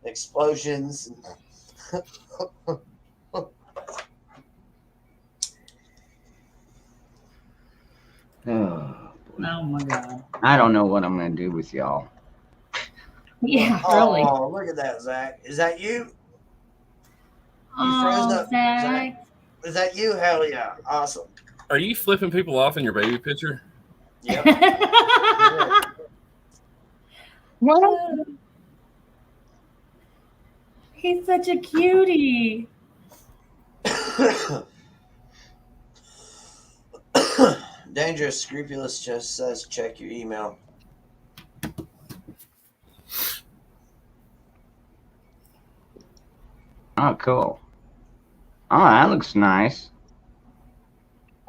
explosions. Oh, Oh my God. I don't know what I'm going to do with y'all. Yeah, really. Oh, look at that, Zach. Is that you? You froze Oh, up, Zach. Is that you? Hell yeah! Awesome. Are you flipping people off in your baby picture? Yep. Well, He's such a cutie. Dangerous Scrupulous just says check your email. Oh, cool. Oh, that looks nice.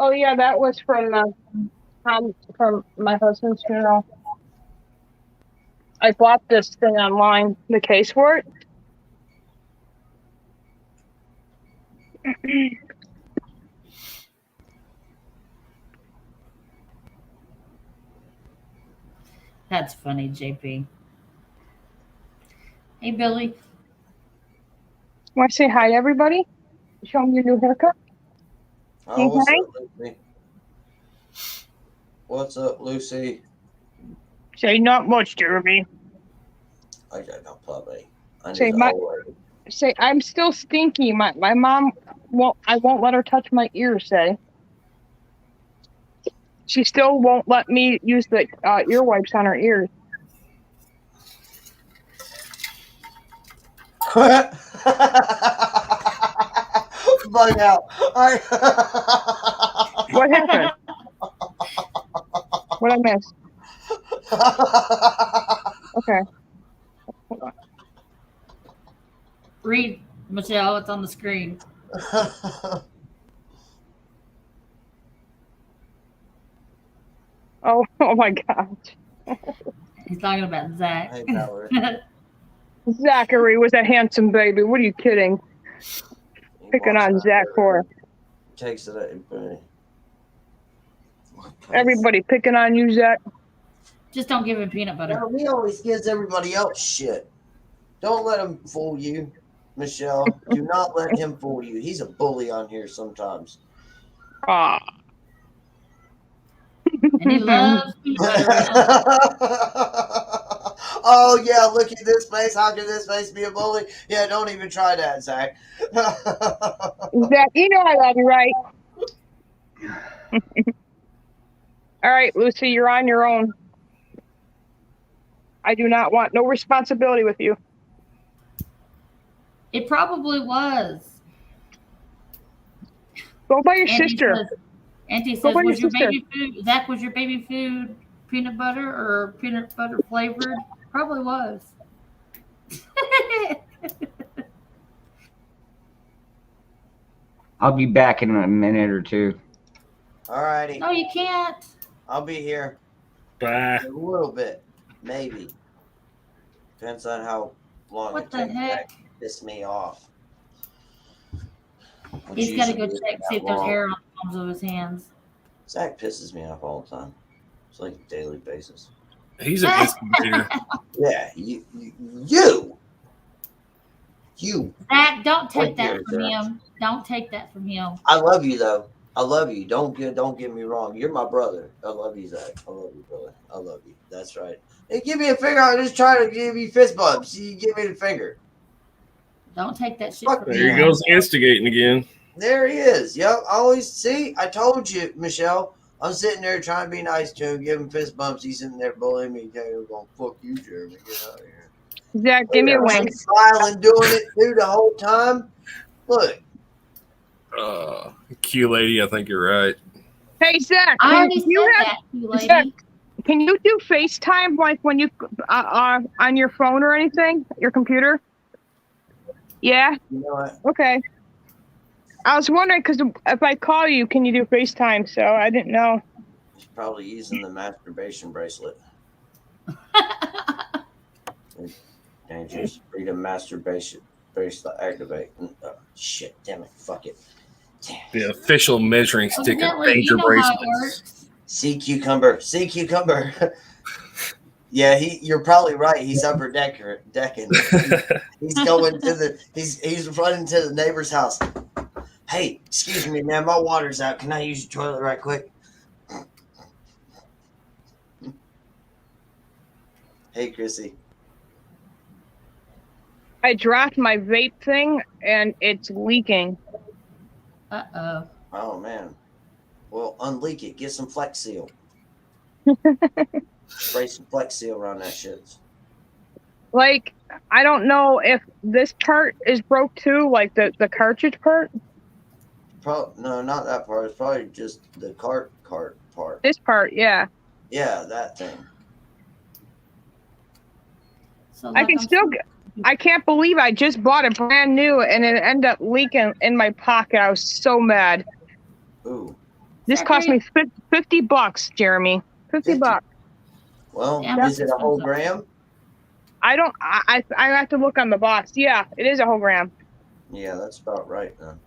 Oh yeah, that was from my husband's funeral. I bought this thing online, the case for it. That's funny, JP. Hey, Billy. Want to say hi to everybody? Show them your new haircut. Oh, what's Okay. up, Lucy? What's up, Lucy? Say not much, Jeremy. I got no puppy. I Say need my- the whole word. Say I'm still stinky. My mom won't. I won't let her touch my ears. Say she still won't let me use the ear wipes on her ears. Bug out. What happened? What I missed? Okay. Hold on. Read, Michelle. It's on the screen. Oh my God. He's talking about Zach. Hey, Valerie. Zachary was a handsome baby. What are you kidding? Picking on Zach for Takes it out. everybody picking on you, Zach. Just don't give him peanut butter. He always gives everybody else shit. Don't let him fool you, Michelle. Do not let him fool you. He's a bully on here sometimes. Ah. And he loves peanut butter. Oh yeah, look at this face. How can this face be a bully? Yeah, don't even try that, Zach. Zach, you know I love you, right? All right, Lucy, you're on your own. I do not want no responsibility with you. It probably was. Go by your Auntie sister. says- Auntie Go says, by your was your sister. baby food, Zach, was your baby food peanut butter or peanut butter flavored? Probably was. I'll be back in a minute or two. Alrighty, No, you can't. I'll be here Bye. in a little bit, maybe. Depends on how long What it the takes heck? Zach to piss me off. Which He's got to go usually isn't check, see if that there's long. hair on the palms of his hands. Zach pisses me off all the time. It's like a daily basis. He's an instigator. Yeah, you. Zach, don't take Right that there, from Zach. him. Don't take that from him. I love you though. I love you. Don't get me wrong. You're my brother. I love you, Zach. I love you, brother. I love you. That's right. Hey, give me a finger. I'm just trying to give you fist bumps. You give me the finger. Don't take that shit Fuck from There he him. goes instigating again. There he is. Yep. Always see. I told you, Michelle. I'm sitting there trying to be nice to him, give him fist bumps. He's sitting there bullying me. Going, fuck you, Jeremy. Get out of here. Zach, give me a Look, wink. I'm smiling, doing it too the whole time. Look. Q lady, I think you're right. Hey, Zach, I can already you said have that, you lady. Zach, can you do FaceTime like when you on your phone or anything? Your computer? Yeah. You know what? Okay. I was wondering because if I call you, can you do FaceTime? So I didn't know. He's probably using the masturbation bracelet. Dangerous. Freedom masturbation bracelet activate. Shit, damn it. Fuck it. Damn. The official measuring stick of Evidently, danger you know how it bracelets. works. Sea cucumber. Sea cucumber. Yeah, you're probably right. He's upper decking. He's going to the he's running to the neighbor's house. Hey, excuse me, man, my water's out. Can I use your toilet right quick? Hey, Chrissy. I dropped my vape thing and it's leaking. Uh-oh. Oh man. Well, unleak it. Get some Flex Seal. Spray some Flex Seal around that shit. Like, I don't know if this part is broke too, like the cartridge part. No, not that part. It's probably just the cart part. This part, yeah. Yeah, that thing. So I like can I'm still get. I can't believe I just bought it brand new and it ended up leaking in my pocket. I was so mad. Ooh. This cost me $50, Jeremy. $50. Well, Yeah, is it a whole gram? I don't. I have to look on the box. Yeah, it is a whole gram. Yeah, that's about right then.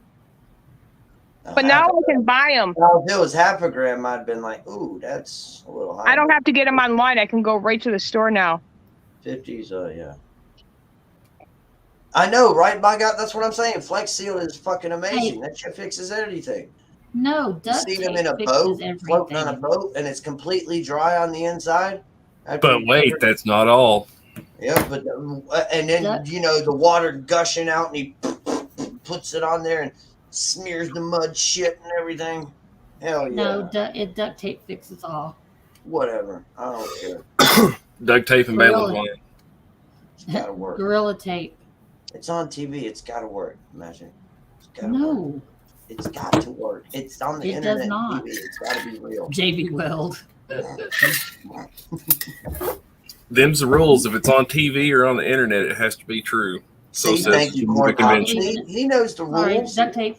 But now I can buy them. Now, if it was half a gram, I'd been like, ooh, that's a little high. I don't have to get them online. I can go right to the store now. 50s, yeah. I know, right? My God, that's what I'm saying. Flex Seal is fucking amazing. That shit fixes anything. No, You duct see tape them in a fixes boat, everything. floating on a boat, and it's completely dry on the inside. But wait, that's not all. Yeah, but and then you know the water gushing out, and he puts it on there and smears the mud shit and everything. Hell yeah. No, duct tape fixes all. Whatever. I don't care. Duct tape and Gorilla. baling wire. It's gotta work. Gorilla tape. It's on TV. It's gotta work. Imagine. It's gotta work. No, It's got to work. It's on the It internet. does not. TV. It's gotta be real. JB Weld. Them's the rules. If it's on TV or on the internet, it has to be true. So See, says thank you, the Corn Pop. convention. He knows the All right, rules. duct tape.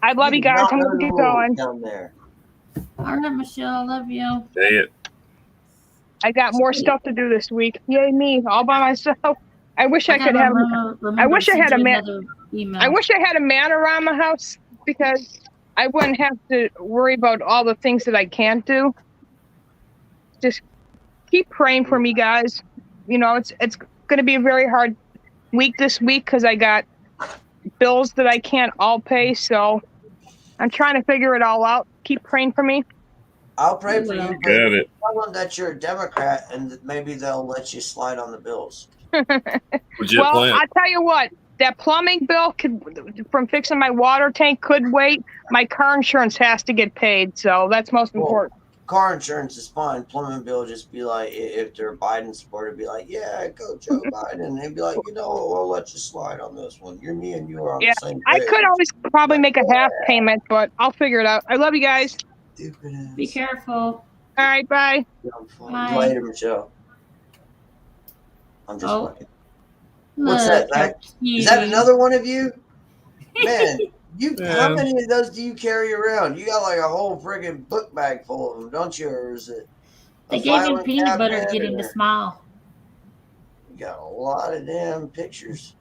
I love you do guys. not I'm know gonna the get rules going. down there. All right, Michelle, love you. Say it. I got more stuff to do this week. Yay me, all by myself. I wish I could have. I wish I had a man. I wish I had a man around the house because I wouldn't have to worry about all the things that I can't do. Just keep praying for me, guys. You know, it's going to be a very hard week this week because I got bills that I can't all pay. So I'm trying to figure it all out. Keep praying for me. I'll pray for you. Got But it. tell them that you're a Democrat and that maybe they'll let you slide on the bills. Legit Well, plan. I tell you what, that plumbing bill from fixing my water tank could wait. My car insurance has to get paid, so that's most important. Car insurance is fine. Plumbing bill just be like, if they're Biden supporter, be like, yeah, go Joe Biden. They'd be like, you know, we'll let you slide on this one. You're me and you are on Yeah, the same I page. could always probably make a half payment, but I'll figure it out. I love you guys. Stupid ass. Be careful. All right, bye. Bye. Later, Michelle. I'm just Oh. fucking. What's that, Look how Zach? Is that cute. another one of you? Man, how Yeah. many of those do you carry around? You got like a whole friggin' book bag full of them, don't you? Or is it? They a gave him filing peanut butter to cabinet, get him to or- smile. You got a lot of damn pictures.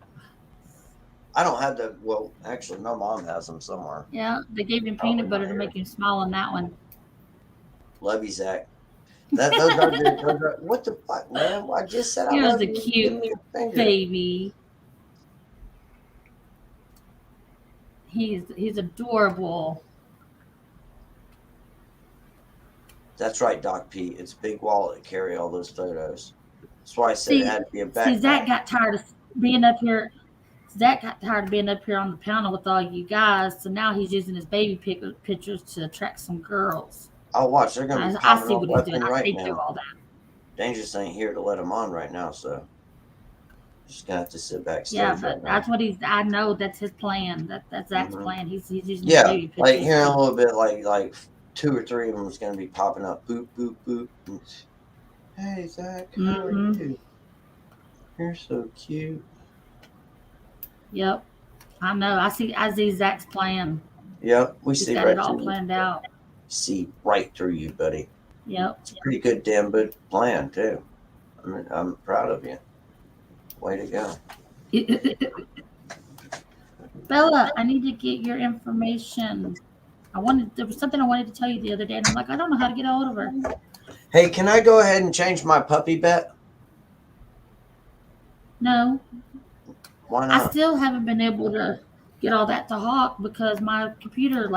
I don't have the. Well, actually, my mom has them somewhere. Yeah, they gave him peanut butter to make him smile on that one. Love you, Zach. Those are, what the fuck, man? I just said I He was love a you. cute Give me your finger. Baby. He's adorable. That's right, Doc Pete. It's a big wallet to carry all those photos. That's why I said See- it had to be a See, backpack. Zach got tired of being up here. Zach got tired of being up here on the panel with all you guys, so now he's using his baby pictures to attract some girls. I'll watch. They're gonna be I popping see off what he's left doing. and I right see through now. all that. Dangerous ain't here to let him on right now, so just gonna have to sit backstage. Yeah, right but now. that's what he's. I know that's his plan. That's Zach's Mhm. plan. He's using Yeah, his baby pictures. like here in a little bit, like 2 or 3 of them is gonna be popping up. Boop boop boop. Hey Zach, how are Mhm. you? You're so cute. Yep, I know. I see Zach's plan. Yep, we He's see got right it all through you. planned out. See right through you, buddy. Yep. It's a pretty good, damn good plan too. I mean, I'm proud of you. Way to go. Bella, I need to get your information. There was something I wanted to tell you the other day, and I'm like, I don't know how to get a hold of her. Hey, can I go ahead and change my puppy bet? No, Why I not? still haven't been able to get all that to Hawk because my computer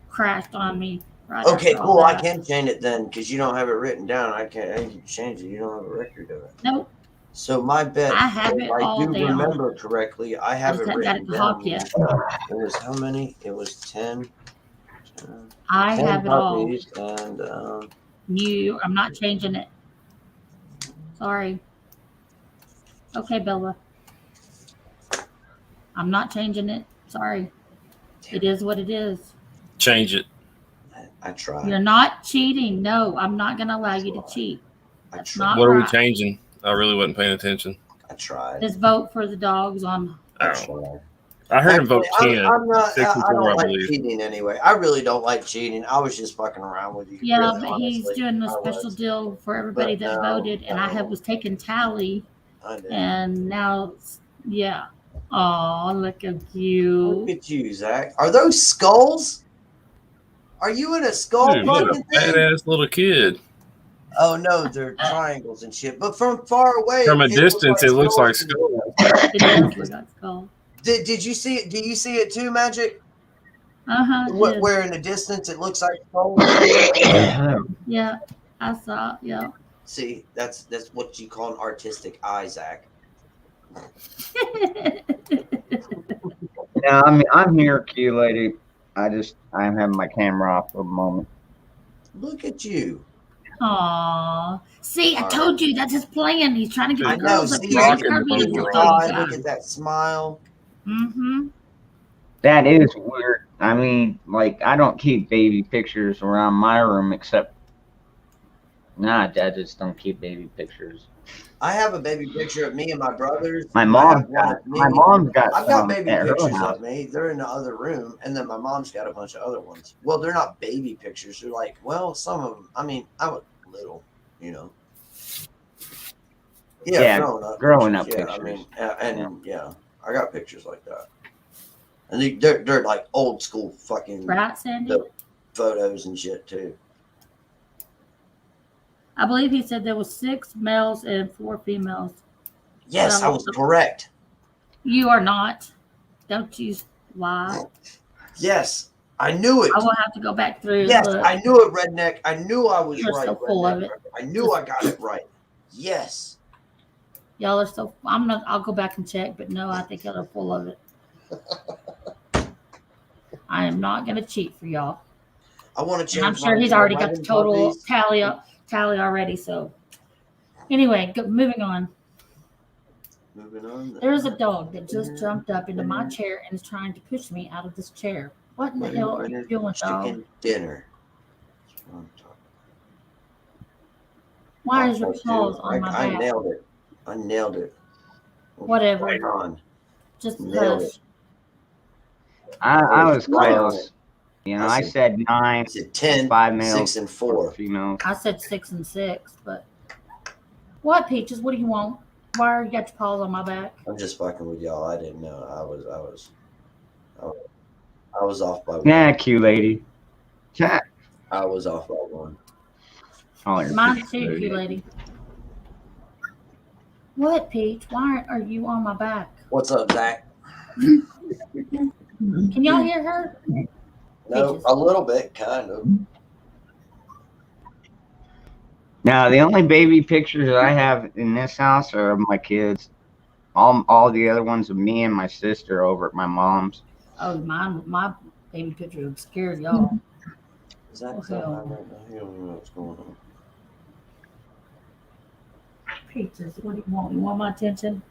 crashed on me. Right Okay, after all cool. I that. can change it then because you don't have it written down. I can change it. You don't have a record of it. Nope, So my bet, I have if it I all do down. remember correctly, I have just it haven't got written it to Hawk down. yet. It was how many? It was 10. I 10 have it all. puppies and I'm not changing it. Sorry. Okay, Bella. I'm not changing it. Sorry. It is what it is. Change it. I tried. You're not cheating. No, I'm not going to allow you to cheat. I That's tried. not What are we right. changing? I really wasn't paying attention. I tried. Just vote for the dogs on. I Oh. tried. I heard him Actually, vote 10. I'm not. 6 and I 4, don't I like believe. cheating anyway. I really don't like cheating. I was just fucking around with you. Yeah, really, but he's honestly. doing a I special was. deal for everybody But that no, voted, and I no. was taking tally, I did. and now, yeah. Oh, look at Look you. at you, Zach. Are those skulls? Are you in a skull Dude, what a fucking thing? badass little kid. Oh no, they're triangles and shit. But from far away, From a it distance, it looks like skulls. It does look like skull. Did you see it? Do you see it too, Magic? Yeah. Where in the distance it looks like skulls? Yeah, I saw. Yeah. See, that's what you call an artistic eye, Zach. No, I'm here, Q lady. I'm having my camera off for a moment. Look at you. Aw. See, I told you that's his plan. He's trying to get I the know. girls up See, here. Rocking He's the being boat. so eye, look bad. at that smile. Mm-hmm. That is weird. I mean, like, I don't keep baby pictures around my room except. Nah, I just don't keep baby pictures. I have a baby picture of me and my brothers. My I mom's have one got. of me. My mom's got. I've got some baby at her pictures house. of me. They're in the other room, and then my mom's got a bunch of other ones. Well, they're not baby pictures. They're like, well, some of them. I mean, I was little, you know. Yeah, growing up Yeah, I pictures. mean, yeah, I got pictures like that, and they're like old school fucking Right, Sandy? the photos and shit too. I believe he said there was 6 males and 4 females. Yes, I was correct. You are not. Don't you lie. Yes, I knew it. I will have to go back through. Yes, Look. I knew it, redneck. I knew I was You're right. so full of redneck. it. I knew I got it right. Yes. Y'all are so. I'll go back and check, but no, I think y'all are full of it. I am not going to cheat for y'all. I want to change. And I'm sure mine he's to already got 11 the total puppies. tally already. So, anyway, moving on. Moving on. There's a dog that just jumped up into my chair and is trying to push me out of this chair. What in the hell are you doing, dog? Chicken dinner. That's what I'm talking Why about. is your paws on my I back? nailed it. I nailed it. Whatever. Right on. Just Nailed hush. it. I was Right on close. it. You know, I said 9, I said 10, 5 males, 6, and 4. females. I said 6 and 6, but what, Peaches? What do you want? Why are you got your paws on my back? I'm just fucking with y'all. I didn't know. I was off by one. Yeah, Q lady. Chat. I was off by one. Oh, you're Mine pretty too, good. you lady. What, Peach? Why are you on my back? What's up, Zach? Can y'all hear her? No, Peaches. a little bit, kind of. Now, the only baby pictures that I have in this house are of my kids. All the other ones of me and my sister over at my mom's. Oh, my baby picture scared y'all. Is that Oh, so? hell. I don't know what's going on. Peaches, what do you want? You want my attention?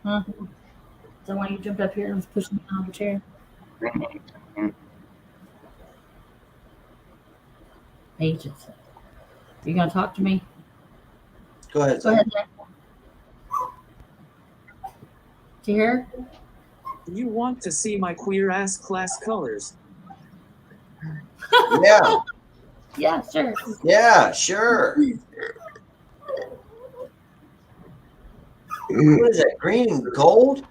Huh? Is that why you jumped up here and was pushing me out of the chair? Peaches. You gonna talk to me? Go ahead, Go Zach. ahead, Zach. Do you hear? You want to see my queer ass class colors? Yeah, Yeah, sure. yeah, sure. What is that? Green and gold?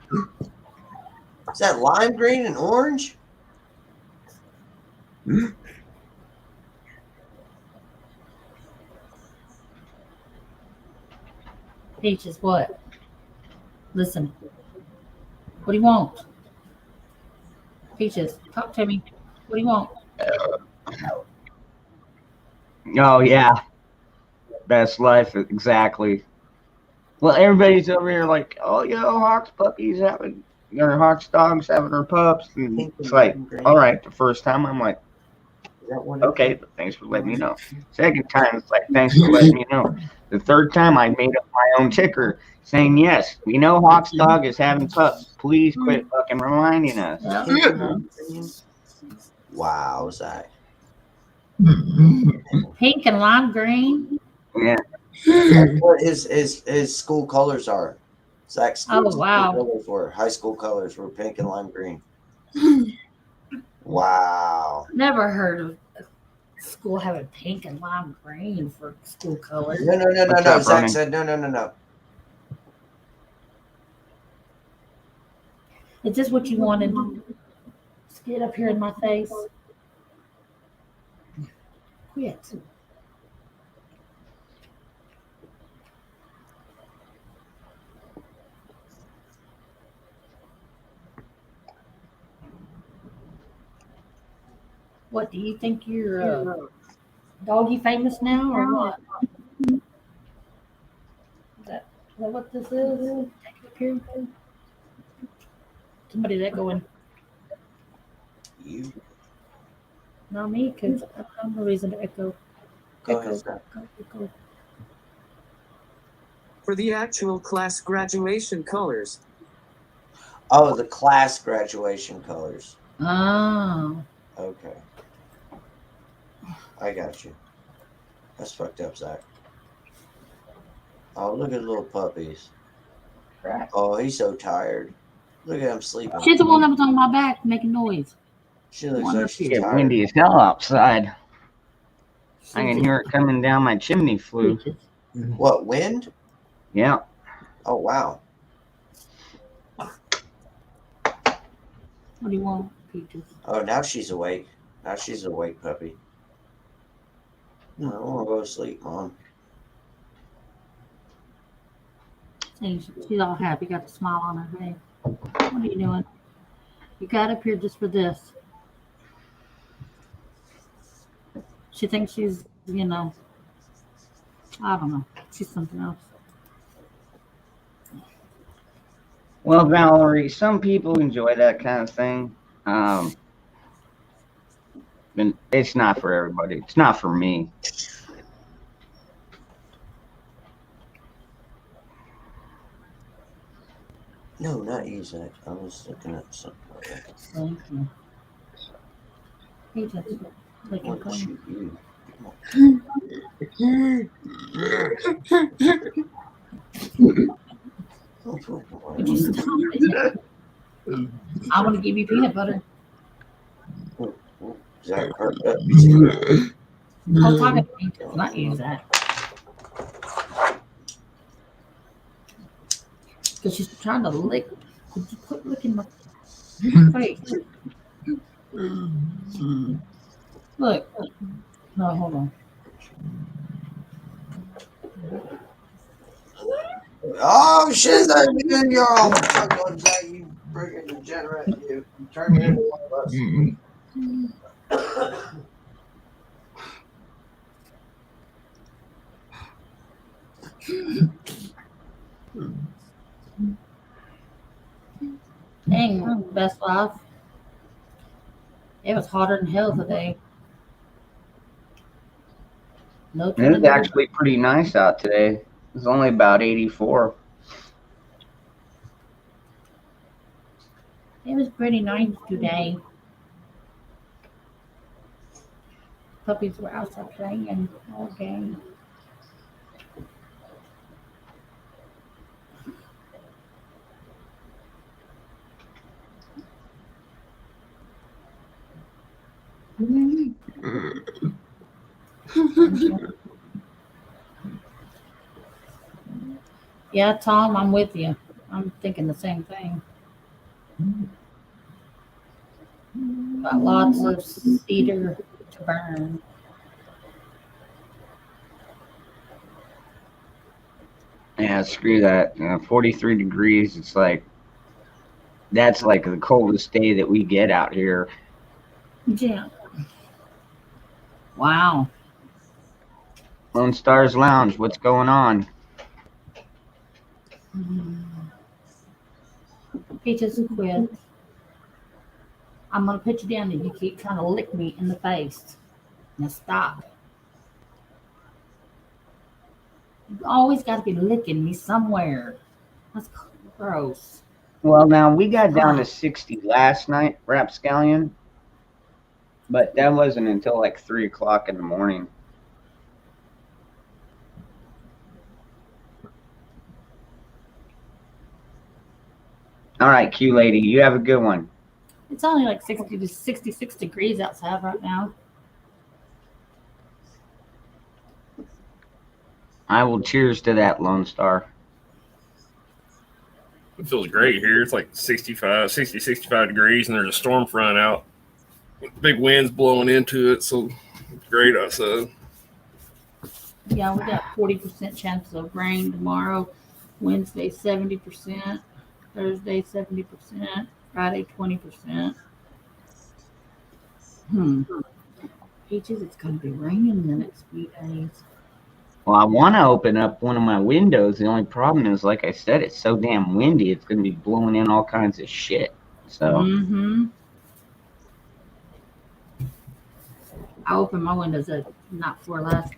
Is that lime green and orange? Peaches, what? Listen. What do you want? Peaches, talk to me. What do you want? Oh, yeah. Best life, exactly. Well, everybody's over here like, oh, yo, Hawk's puppies having, or Hawk's dogs having her pups. And it's like, all right, the first time I'm like, Is that one? okay, but thanks for letting me know. Second time, it's like, thanks for letting me know. The third time, I made up my own ticker saying, yes, we know Hawk's dog is having pups. Please quit fucking reminding us. Yeah. Wow, Zach. Pink and lime green. Yeah. That's what his school colors are. Zach's Oh, wow. colors were high school colors were pink and lime green. Wow. Never heard of a school having pink and lime green for school colors. No. What's up, Zach Roman? said no. Is this what you wanted? Just get up here in my face. Quit. What do you think you're doggy famous now or what? Is that what this is? Take it up here. Somebody that going, You not me, because I'm the reason to echo. go ahead, Zach. Echo. For the actual class graduation colors, Oh, the class graduation colors. Oh. Okay. I got you. That's fucked up, Zach. Oh, look at the little puppies. Crap. Oh, he's so tired. Look at him sleeping. She's the one that was on my back making noise. She looks like she's Get tired. windy as hell outside. I can hear it coming down my chimney flue. What, wind? Yeah. Oh, wow. What do you want, Peaches? Oh, now she's awake. Now she's awake, puppy. I want to go to sleep, Mom. She's all happy, got a smile on her face. What are you doing? You got up here just for this. She thinks she's, I don't know. She's something else. Well, Valerie, some people enjoy that kind of thing. And it's not for everybody. It's not for me. No, not you, Zach. I was looking at something. Thank you. Peaches, I like you want to come. shoot you. Would you stop it? I want to give you peanut butter. Zach hurt up. I'm talking to Peaches, not you, Zach. Because she's trying to lick. Could you quit licking my face? Look. No, hold on. Oh, shit, that dude, you're all fucking on Zach, you freaking degenerate, you. You turned me into one of us. Dang, best life. It was hotter than hell today. No It was actually pretty nice out today. It was only about 84. It was pretty nice today. Puppies were outside playing all day. Yeah, Tom, I'm with you. I'm thinking the same thing. Got lots of cedar to burn. Yeah, screw that. 43 degrees. It's like, that's like the coldest day that we get out here. Yeah. Wow. Lone Stars Lounge, what's going on? Peaches, quit. I'm gonna put you down and you keep trying to lick me in the face. Now stop. You always got to be licking me somewhere. That's gross. Well, now we got down to 60 last night, Rapscallion, but that wasn't until like 3 o'clock in the morning. All right, Q lady, you have a good one. It's only like 60 to 66 degrees outside right now. I will cheers to that, Lone Star. It feels great here. It's like 65 degrees, and there's a storm front out. Big winds blowing into it, so it's great outside. Yeah, we got 40% chance of rain tomorrow. Wednesday, 70%. Thursday, 70%. Friday, 20%. Peaches, it's going to be raining in the next few days. Well, I want to open up one of my windows. The only problem is, like I said, it's so damn windy. It's going to be blowing in all kinds of shit. So, I opened my windows at not for last.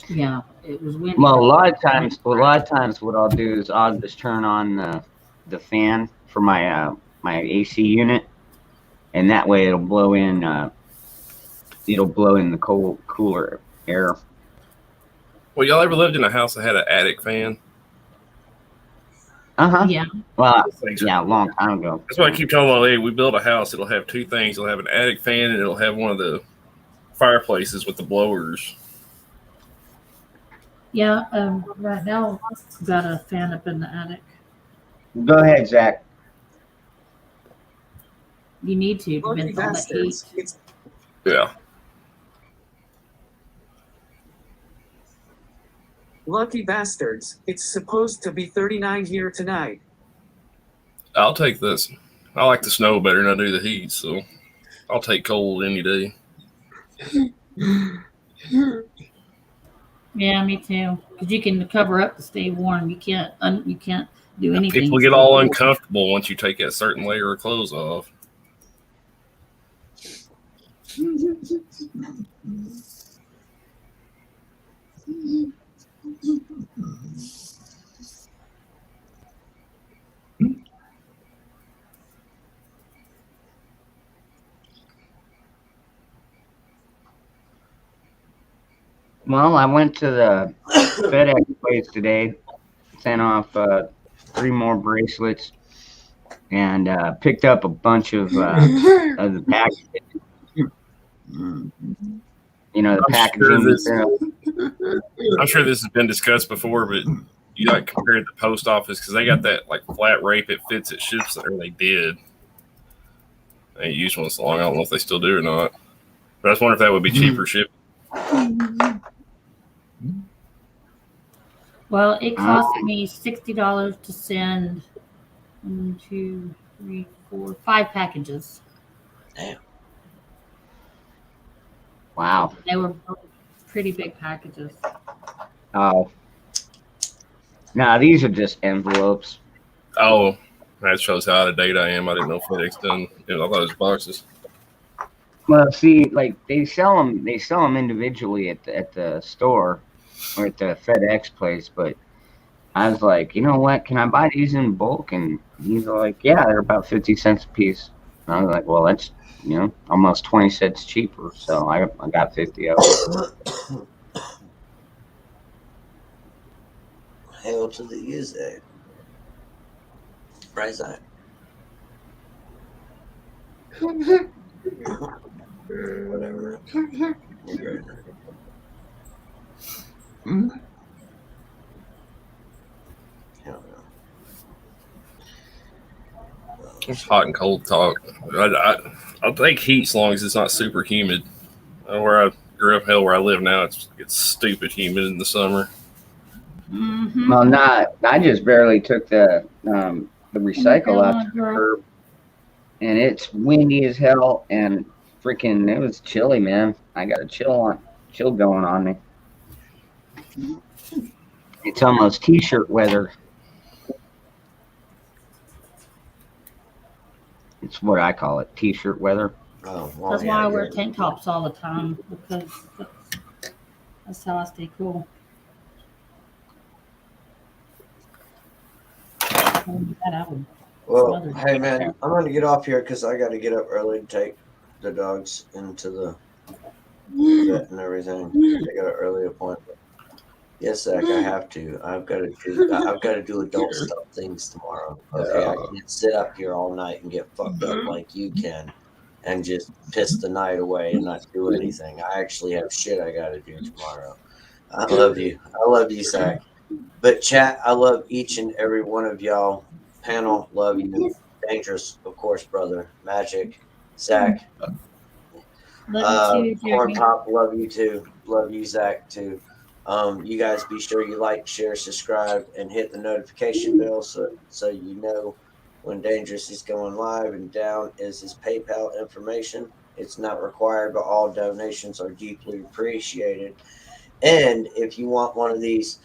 Yeah, it was windy. well, a lot of times, what I'll do is I'll just turn on the fan for my my AC unit, and that way it'll blow in the cooler air. Well, y'all ever lived in a house that had an attic fan? Yeah. Well, yeah, a long time ago. That's why I keep telling my lady, we build a house, it'll have two things. It'll have an attic fan, and it'll have one of the fireplaces with the blowers. Yeah, right now I've got a fan up in the attic. Go ahead, Zach. You need to Lucky prevent all that heat. bastards. It's Yeah. lucky bastards. It's supposed to be 39 here tonight. I'll take this. I like the snow better than I do the heat, so I'll take cold any day. Yeah, me too. Because you can cover up to stay warm. You can't do anything. People get all uncomfortable once you take that certain layer of clothes off. Well, I went to the FedEx place today, sent off 3 more bracelets, and picked up a bunch of the packaging. You know, the packaging. I'm sure this has been discussed before, but you like compare it to the post office because they got that like flat rate it fits, it ships, or they did. They ain't used one so long. I don't know if they still do or not. But I just wonder if that would be cheaper shipping. Well, it cost me $60 to send 1, 2, 3, 4, 5 packages. Damn. Wow. They were both pretty big packages. Oh. No, these are just envelopes. Oh, that shows how out of date I am. I didn't know FedEx done. I thought it was boxes. Well, see, like they sell them individually at the store or at the FedEx place, but I was like, you know what? Can I buy these in bulk? And he's like, yeah, they're about 50 cents a piece. And I was like, well, that's almost 20 cents cheaper. So I got 50 of them. Hail to the USA. Right side. Whatever. It's hot and cold talk. I'll take heat as long as it's not super humid. Where I grew up, where I live now, it's stupid humid in the summer. Mm-hmm. Well, I just barely took the recycle out to the curb, and it's windy as hell, and freaking it was chilly, man. I got a chill going on me. It's almost t-shirt weather. It's what I call it, t-shirt weather. Oh, well, That's yeah, why I wear good. tank tops all the time, because that's how I stay cool. Well, hey man, I'm gonna get off here because I got to get up early to take the dogs into the vet and everything. I got an early appointment. Yes, Zach, I have to. I've got to do adult stuff things tomorrow. Okay, I can't sit up here all night and get fucked up like you can, and just piss the night away and not do anything. I actually have shit I got to do tomorrow. I love you. I love you, Zach. But chat, I love each and every one of y'all. Panel, love you. Dangerous, of course, brother. Magic, Zach. Love you too, Corn Jeremy. Pop, love you too. Love you, Zach, too. You guys be sure you like, share, subscribe, and hit the notification bell so you know when Dangerous is going live. And down is his PayPal information. It's not required, but all donations are deeply appreciated. And if you want one of these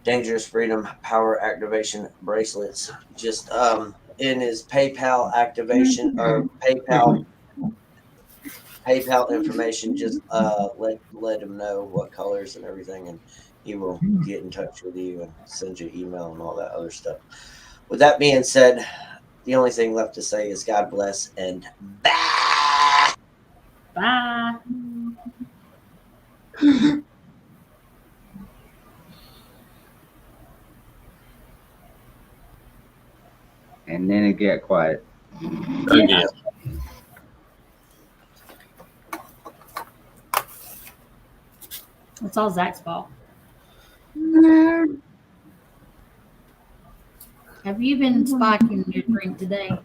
Dangerous Freedom Power Activation bracelets, just in his PayPal activation or PayPal information, just let him know what colors and everything, and he will get in touch with you and send you email and all that other stuff. With that being said, the only thing left to say is God bless and bye. Bye. And then it get quiet. Again. It's all Zach's fault. Have you been spiking your drink today?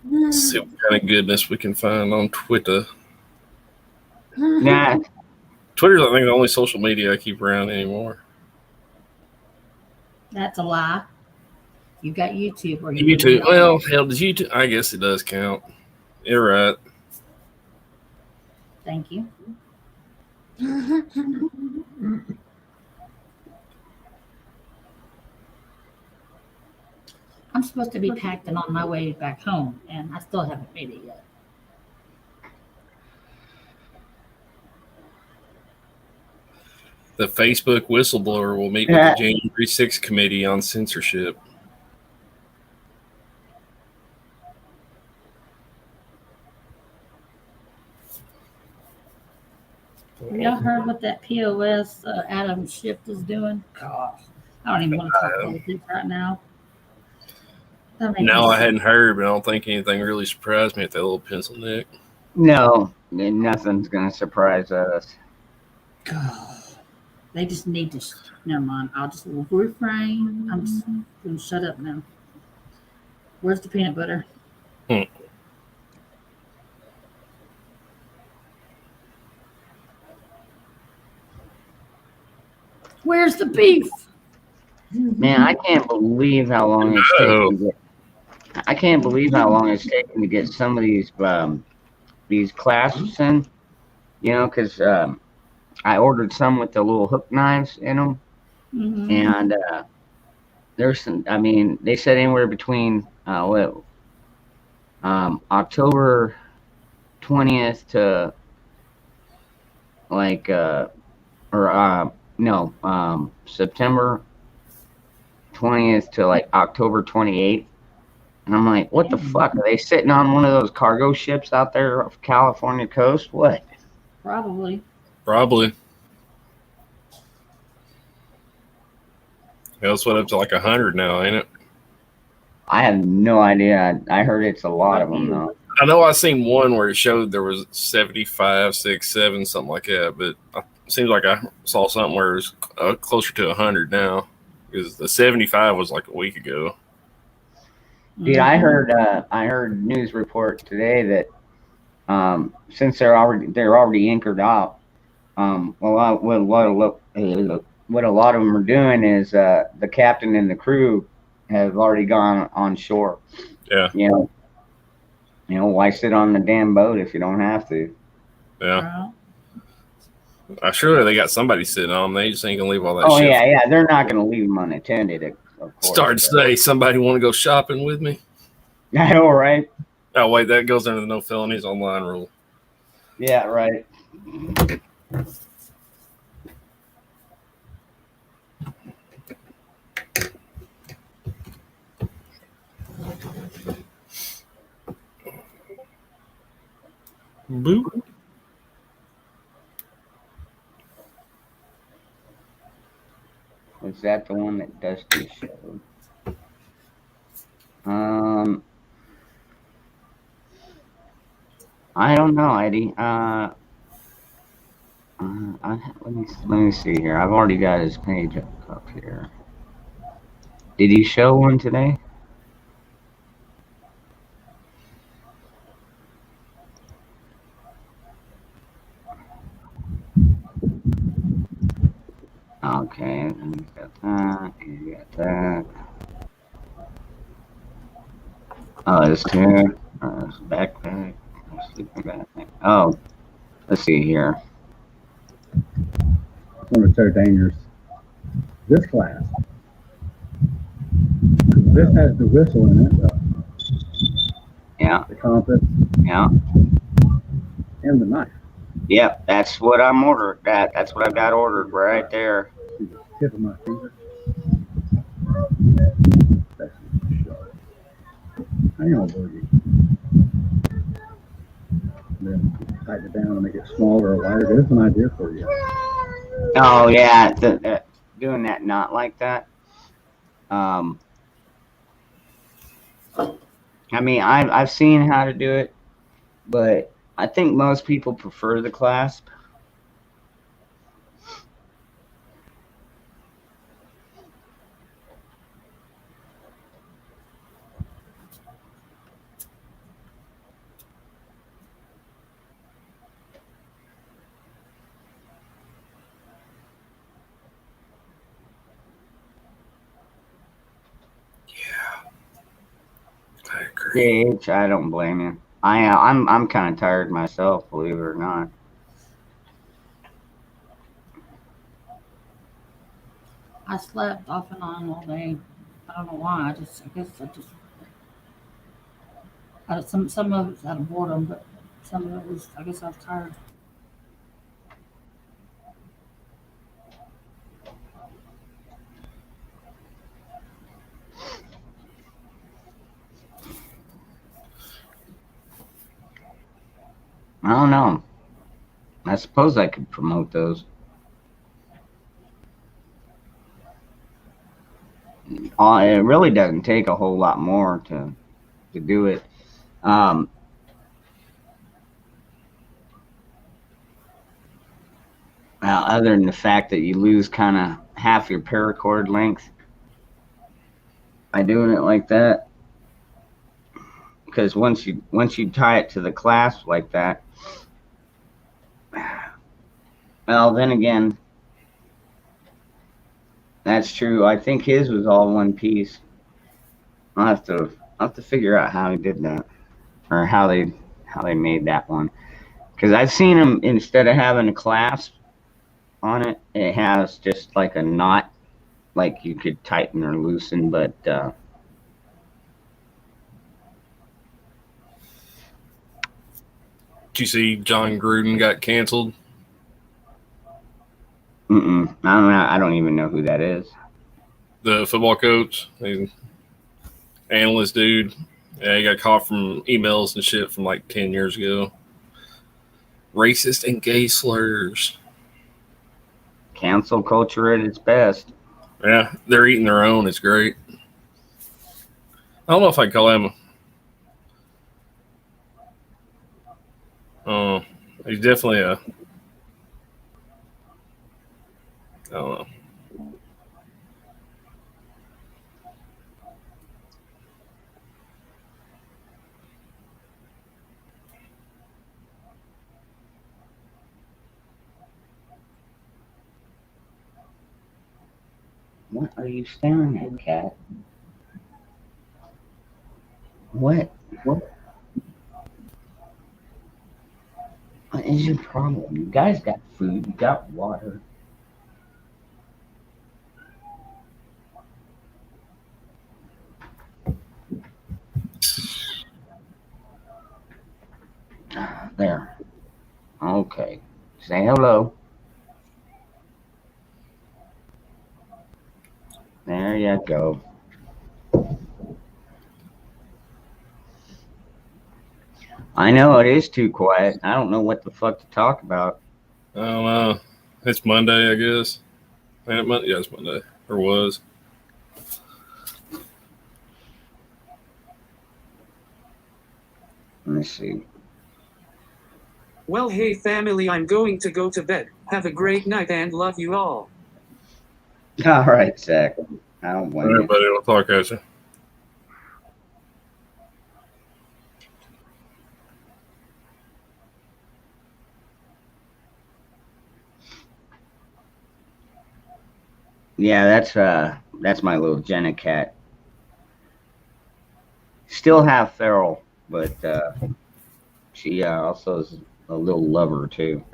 Let's see what kind of goodness we can find on Twitter. Nah, Twitter's, I think, the only social media I keep around anymore. That's a lie. You got YouTube or YouTube. Well, hell, does YouTube? I guess it does count. You're right. Thank you. I'm supposed to be packed and on my way back home, and I still haven't made it yet. The Facebook whistleblower will meet with the January 6th committee on censorship. Have y'all heard what that POS Adam Schiff is doing? Gosh, I don't even want to talk politics right now. No, I hadn't heard, but I don't think anything really surprised me at that little pencil neck. no, nothing's gonna surprise us. They just need to. Never mind. I'll just refrain. I'm just going to shut up now. Where's the peanut butter? Where's the beef? Man, I can't believe how long it's taken to get. I can't believe how long it's taken to get some of these clasps in. You know, because I ordered some with the little hook knives in them, and there's some. I mean, they said anywhere between October 20th to like September 20th to like October 28th. And I'm like, what the fuck? Are they sitting on one of those cargo ships out there off California coast? What? Probably. Yeah, it's went up to like 100 now, ain't it? I have no idea. I heard it's a lot of them, though. I know I seen one where it showed there was 75, 6, 7, something like that, but it seems like I saw something where it's closer to 100 now, because the 75 was like a week ago. Dude, I heard news report today that since they're already anchored out, what a lot of them are doing is the captain and the crew have already gone on shore. Yeah. You know, why sit on the damn boat if you don't have to? Yeah. I'm sure they got somebody sitting on them. They just ain't gonna leave all that shit. Oh yeah, they're not gonna leave them unattended. Of course. Start to say, somebody want to go shopping with me? I know, right? Oh wait, that goes under the no felonies online rule. Yeah, right. Boop. Is that the one that Dusty showed? I don't know, Eddie. Let me see here. I've already got his page up here. Did he show one today? Okay, and you got that, and you got that. Oh, this here. This backpack. Sleeping backpack. Oh, let's see here. One of so dangerous. This class. This has the whistle in it. Yeah. The compass. Yeah. And the knife. Yep, that's what I'm ordered. That's what I've got ordered right there. Tip of my finger. That's sharp. Hang on, Boogie. Then tighten it down and make it smaller or lighter. There's an idea for you. Oh yeah, doing that knot like that. I mean, I've seen how to do it, but I think most people prefer the clasp. I agree. I don't blame you. I'm kind of tired myself, believe it or not. I slept off and on all day. I don't know why. Some of it's out of boredom, but some of it was, I guess I was tired. I don't know. I suppose I could promote those. It really doesn't take a whole lot more to do it. Now, other than the fact that you lose kind of half your paracord length by doing it like that, because once you tie it to the clasp like that, well, then again, that's true. I think his was all one piece. I'll have to figure out how he did that, or how they made that one. Because I've seen him, instead of having a clasp on it, it has just like a knot, like you could tighten or loosen. But Did you see John Gruden got canceled? I don't even know who that is. The football coach, analyst dude. Yeah, he got caught from emails and shit from like 10 years ago. Racist and gay slurs. Cancel culture at its best. Yeah, they're eating their own. It's great. I don't know if I'd call him. He's definitely a. I don't know. What are you staring at, cat? What? What is your problem? You guys got food, you got water. There. Okay. Say hello. There you go. I know it is too quiet. I don't know what the fuck to talk about. I don't know. It's Monday, I guess. Yeah, it's Monday. or was. Let me see. Well, hey family, I'm going to go to bed. Have a great night and love you all. All right, Zach. I don't All blame right, you. buddy. We'll talk at you. Yeah, that's my little Jenna cat. Still half feral, but she also is a little lover too.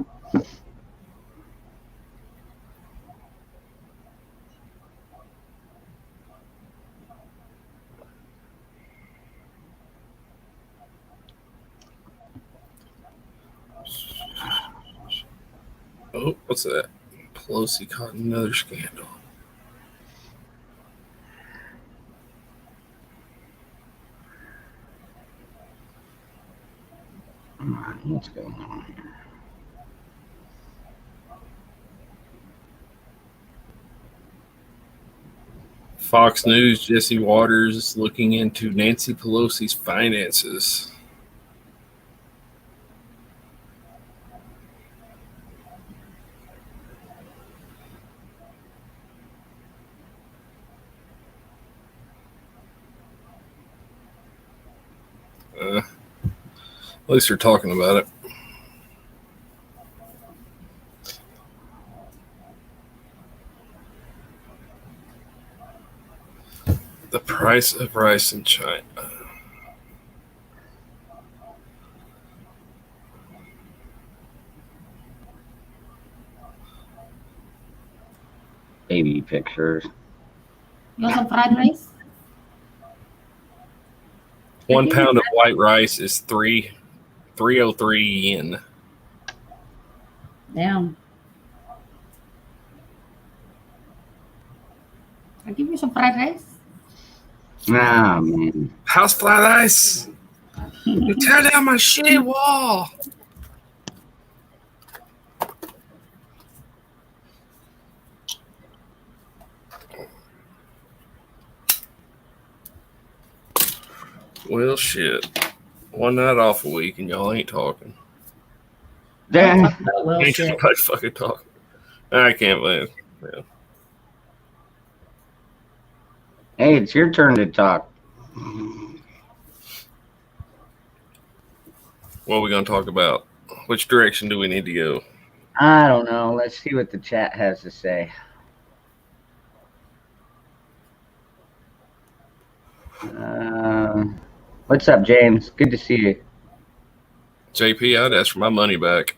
Oh, what's that? Pelosi caught another scandal. All right, what's going on here? Fox News, Jesse Waters looking into Nancy Pelosi's finances. At least they're talking about it. The price of rice in China. Baby pictures. You want some fried rice? 1 pound of white rice is 303 yen. Damn. I'll give you some fried rice. Ah, man. House flat ice. You tear down my shit wall. Well, shit. One night off a week and y'all ain't talking. Damn. Well, Ain't shit. nobody fucking talking. I can't believe. Yeah. Hey, it's your turn to talk. What are we going to talk about? Which direction do we need to go? I don't know. Let's see what the chat has to say. What's up, James? Good to see you. JP, I'd ask for my money back.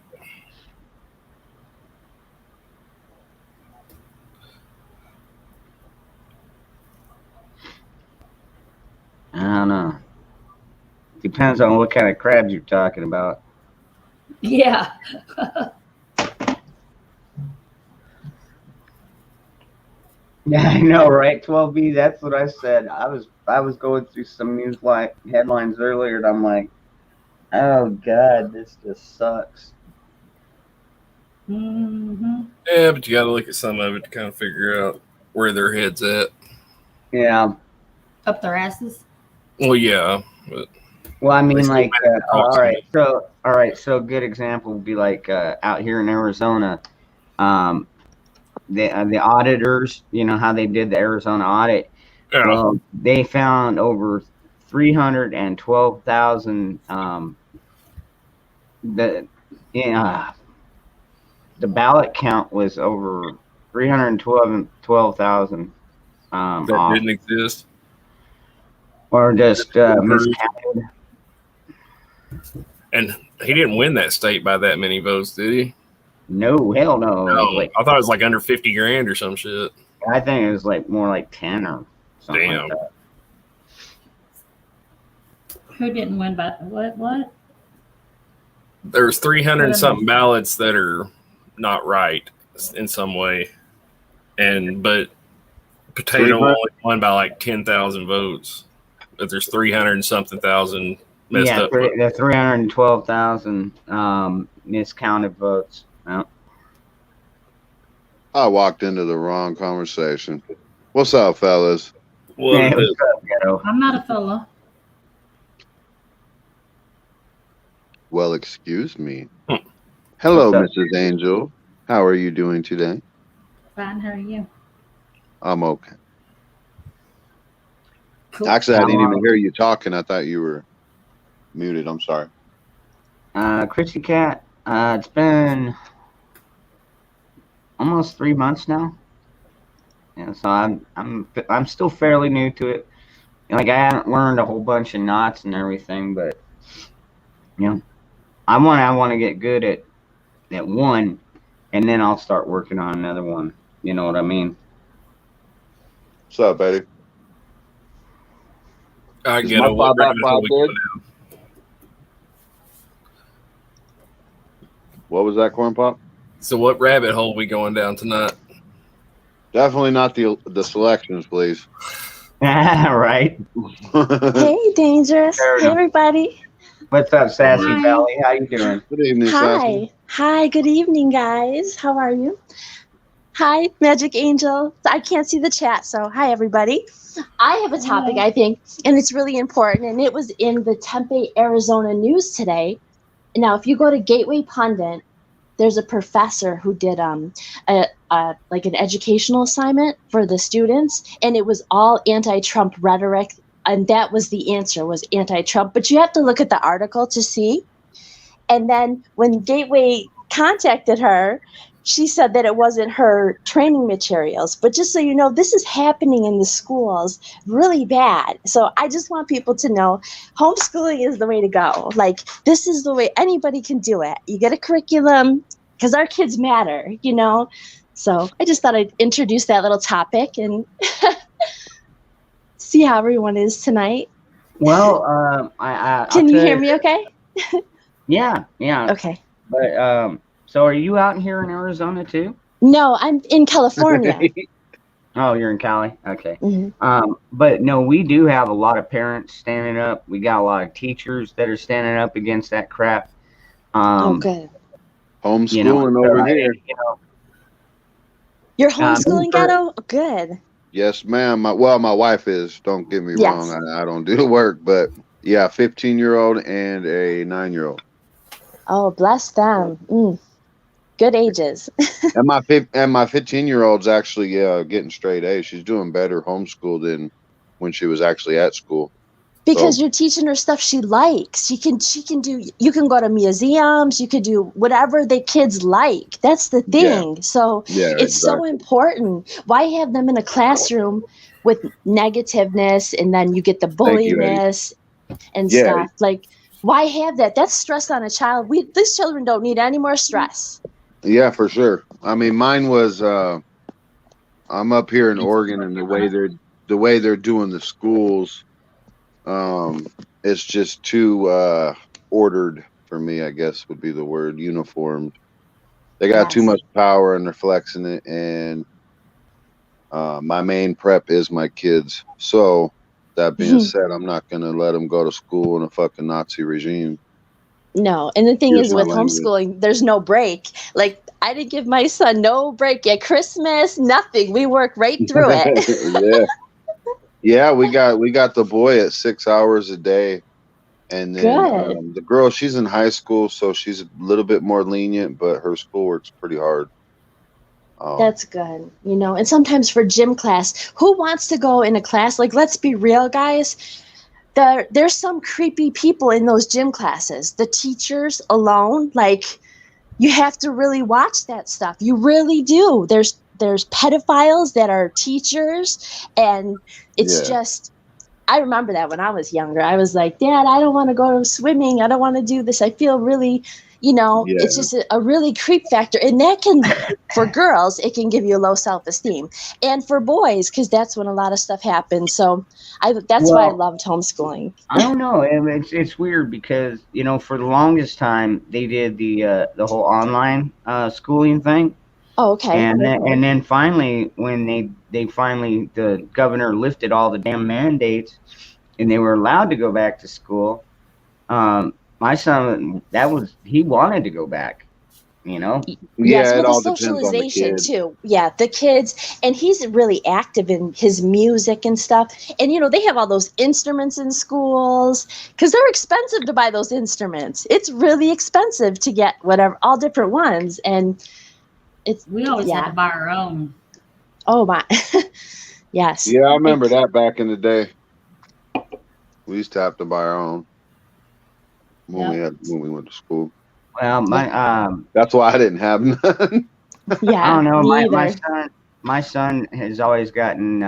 I don't know. Depends on what kind of crabs you're talking about. Yeah. Yeah, I know, right? 12B. That's what I said. I was going through some news headlines earlier, and I'm like, oh god, this just sucks. Mm-hmm. Yeah, but you got to look at some of it to kind of figure out where their head's at. Yeah. Up their asses. Well, yeah, but Well, I mean, Let's like, go back to all Austin. right. So a good example would be like out here in Arizona, the auditors. You know how they did the Arizona audit. yeah. Well, they found over 312,000. The ballot count was over 312,000 that off, didn't exist. or just miscounted. And he didn't win that state by that many votes, did he? No, hell no. No, Like, I thought it was like under 50 grand or some shit. I think it was like more like 10 or something Damn. like that. Who didn't win by what? There's 300 and something ballots that are not right in some way, but Potato only won by like 10,000 votes. But there's 300 and something thousand messed up. The 312,000 miscounted votes. Oh. I walked into the wrong conversation. What's up, fellas? What Hey, it what's is. up, Ghetto? I'm not a fella. Well, excuse me. Hello, What's up? Mrs. Angel. How are you doing today? Fine, how are you? I'm okay. Cool. Actually, I didn't even hear you talking. I thought you were muted. I'm sorry. Chrissy Cat, it's been almost 3 months now. Yeah, so I'm still fairly new to it. Like I haven't learned a whole bunch of knots and everything, but you know, I want to get good at one, and then I'll start working on another one. You know what I mean? What's up, Betty? I Is get my it. What 5x5 rabbit hole we good? going down? What was that, Corn Pop? So what rabbit hole we going down tonight? Definitely not the selections, please. Right. Hey, Dangerous. Fair Hey, enough. everybody. What's up, Sassy Hi. Valley? How you doing? Good evening, Sassy. Hi. Good evening, guys. How are you? Hi, Magic Angel. I can't see the chat, so hi, everybody. I have a topic, I think, and it's really important, and it was in the Tempe, Arizona news today. Now, if you go to Gateway Pundit, there's a professor who did like an educational assignment for the students, and it was all anti-Trump rhetoric, and that was the answer, was anti-Trump. But you have to look at the article to see. And then when Gateway contacted her, she said that it wasn't her training materials. But just so you know, this is happening in the schools really bad. So I just want people to know homeschooling is the way to go. Like, this is the way anybody can do it. You get a curriculum because our kids matter, you know? So I just thought I'd introduce that little topic and see how everyone is tonight. Well, Can you hear me okay? Yeah. Okay. But so are you out here in Arizona too? No, I'm in California. Oh, you're in Cali? Okay. Mm-hmm. But no, we do have a lot of parents standing up. We got a lot of teachers that are standing up against that crap. Oh, good. Homeschooling over here. You know, You're homeschooling, Ghetto? Oh, good. Yes, ma'am. My wife is. Don't get me Yes. wrong. I don't do the work, but yeah, 15-year-old and a 9-year-old. Oh, bless them. Good ages. And my 15-year-old's actually getting straight A's. She's doing better homeschool than when she was actually at school. Because you're teaching her stuff she likes. You can go to museums, you could do whatever the kids like. That's the thing. Yeah. So it's so important. Why have them in a classroom with negativeness and then you get the bulliness and stuff? Like, why have that? That's stress on a child. These children don't need any more stress. Yeah, for sure. I mean, mine was I'm up here in Oregon, and the way they're doing the schools, it's just too ordered for me, I guess would be the word, uniformed. They got too much power and they're flexing it, and my main prep is my kids. So that being said, I'm not gonna let them go to school in a fucking Nazi regime. No, and the thing Here's is my with language. homeschooling, there's no break. Like, I didn't give my son no break at Christmas, nothing. We work right through it. Yeah, we got the boy at 6 hours a day, and then the girl, she's in high school, so she's a little bit more lenient, but her schoolwork's pretty hard. That's good, you know. And sometimes for gym class, who wants to go in a class? Like, let's be real, guys. There's some creepy people in those gym classes. The teachers alone, like, you have to really watch that stuff. You really do. There's pedophiles that are teachers, and it's just, I remember that when I was younger. I was like, Dad, I don't want to go swimming. I don't want to do this. I feel really, it's just a really creep factor. And that can, for girls, it can give you a low self-esteem. And for boys, because that's when a lot of stuff happens. So that's why I loved homeschooling. I don't know. It's weird because, for the longest time, they did the whole online schooling thing. Oh, okay. And then finally, when the governor lifted all the damn mandates and they were allowed to go back to school, my son, he wanted to go back. you know? Yes, Yeah, it well, all the depends on the socialization kid. too. Yeah, the kids, and he's really active in his music and stuff. And they have all those instruments in schools because they're expensive to buy those instruments. It's really expensive to get all different ones, and we always had to buy our own. Oh my, yes. Yeah, I remember that back in the day. We used to have to buy our own when we went to school. Well, that's why I didn't have none. Yeah, I don't know. me My son has always gotten.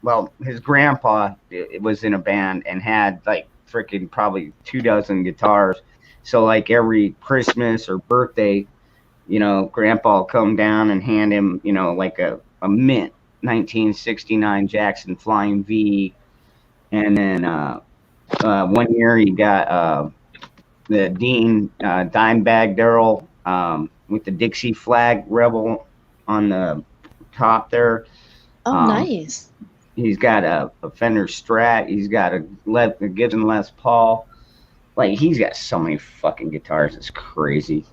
Well, his grandpa was in a band and had like freaking probably 24 guitars. So like every Christmas or birthday, Grandpa will come down and hand him, like a mint 1969 Jackson Flying V, and then 1 year he got the Dean Dimebag Darrell with the Dixie flag rebel on the top there. Oh, nice. He's got a Fender Strat. He's got a Gibson Les Paul. Like, he's got so many fucking guitars. It's crazy.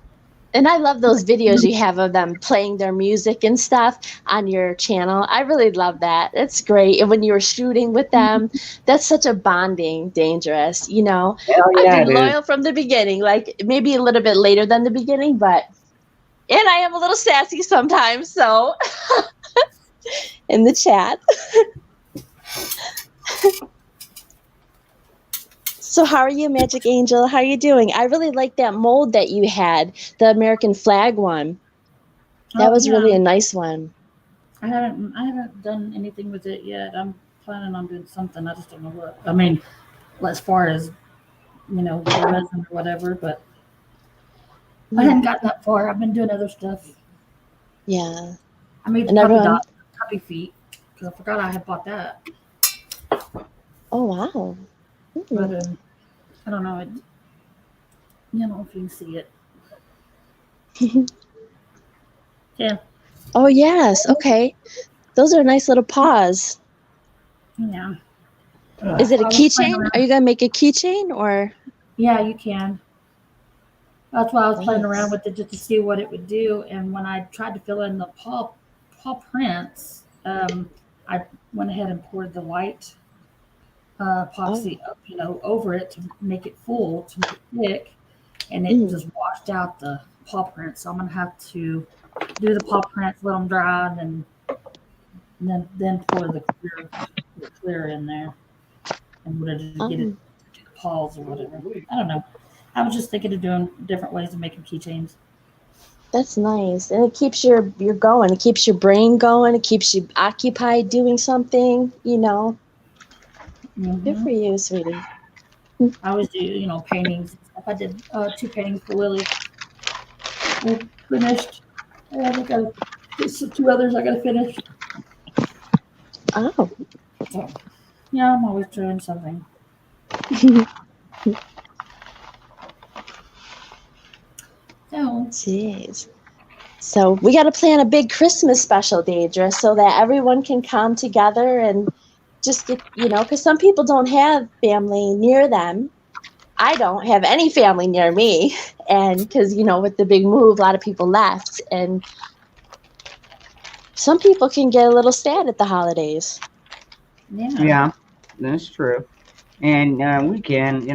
And I love those videos you have of them playing their music and stuff on your channel. I really love that. It's great. And when you were shooting with them, that's such a bonding, Dangerous. Hell yeah, I've been loyal from the beginning, like maybe a little bit later than the beginning, and I am a little sassy sometimes, so in the chat. So how are you, Magic Angel? How are you doing? I really like that mold that you had, the American flag one. That was really a nice one. I haven't done anything with it yet. I'm planning on doing something. I just don't know what. I mean, as far as the resin or whatever, but I hadn't gotten that far. I've been doing other stuff. Yeah. I made the puppy feet because I forgot I had bought that. Oh wow. But I don't know. I don't know if you can see it. Yeah. Oh yes. Okay. Those are nice little paws. Yeah. Is it a keychain? Are you gonna make a keychain or? Yeah, you can. That's why I was playing around with it just to see what it would do. And when I tried to fill in the paw prints, I went ahead and poured the white epoxy over it to make it full, to make it thick, and it just washed out the paw prints. So I'm gonna have to do the paw prints, let them dry, and then pour the clear in there, and whatever to get it to the paws or whatever. I don't know. I was just thinking of doing different ways of making keychains. That's nice, and it keeps you're going. It keeps your brain going. It keeps you occupied doing something. Good for you, sweetie. I always do, paintings. I did 2 paintings for Lily. I finished. I think there's 2 others I got to finish. Oh. So, yeah, I'm always doing something. Oh, jeez. So we got to plan a big Christmas special, Dangerous, so that everyone can come together and just get, because some people don't have family near them. I don't have any family near me. And because, with the big move, a lot of people left. And some people can get a little sad at the holidays. Yeah, that's true. And we can,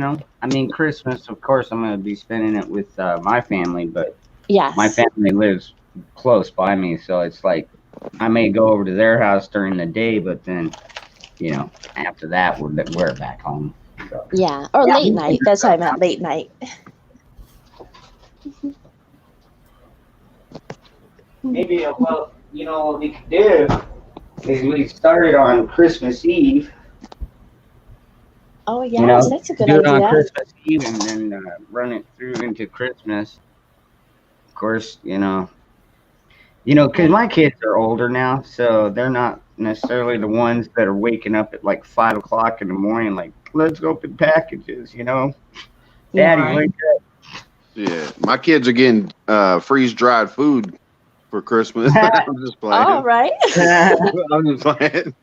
Christmas, of course, I'm going to be spending it with my family, but my family lives close by me. So it's like I may go over to their house during the day, but then, after that, we're back home. So. Yeah, or late night. That's why I meant late night. Maybe, what we could do is we started on Christmas Eve. Oh, yeah, that's a good idea. Do it on Christmas Eve and then run it through into Christmas. Of course, because my kids are older now, so they're not necessarily the ones that are waking up at like 5 o'clock in the morning, like, let's open packages, Daddy, wake up. Yeah, my kids are getting freeze-dried food for Christmas. I'm just playing. All right. I'm just playing.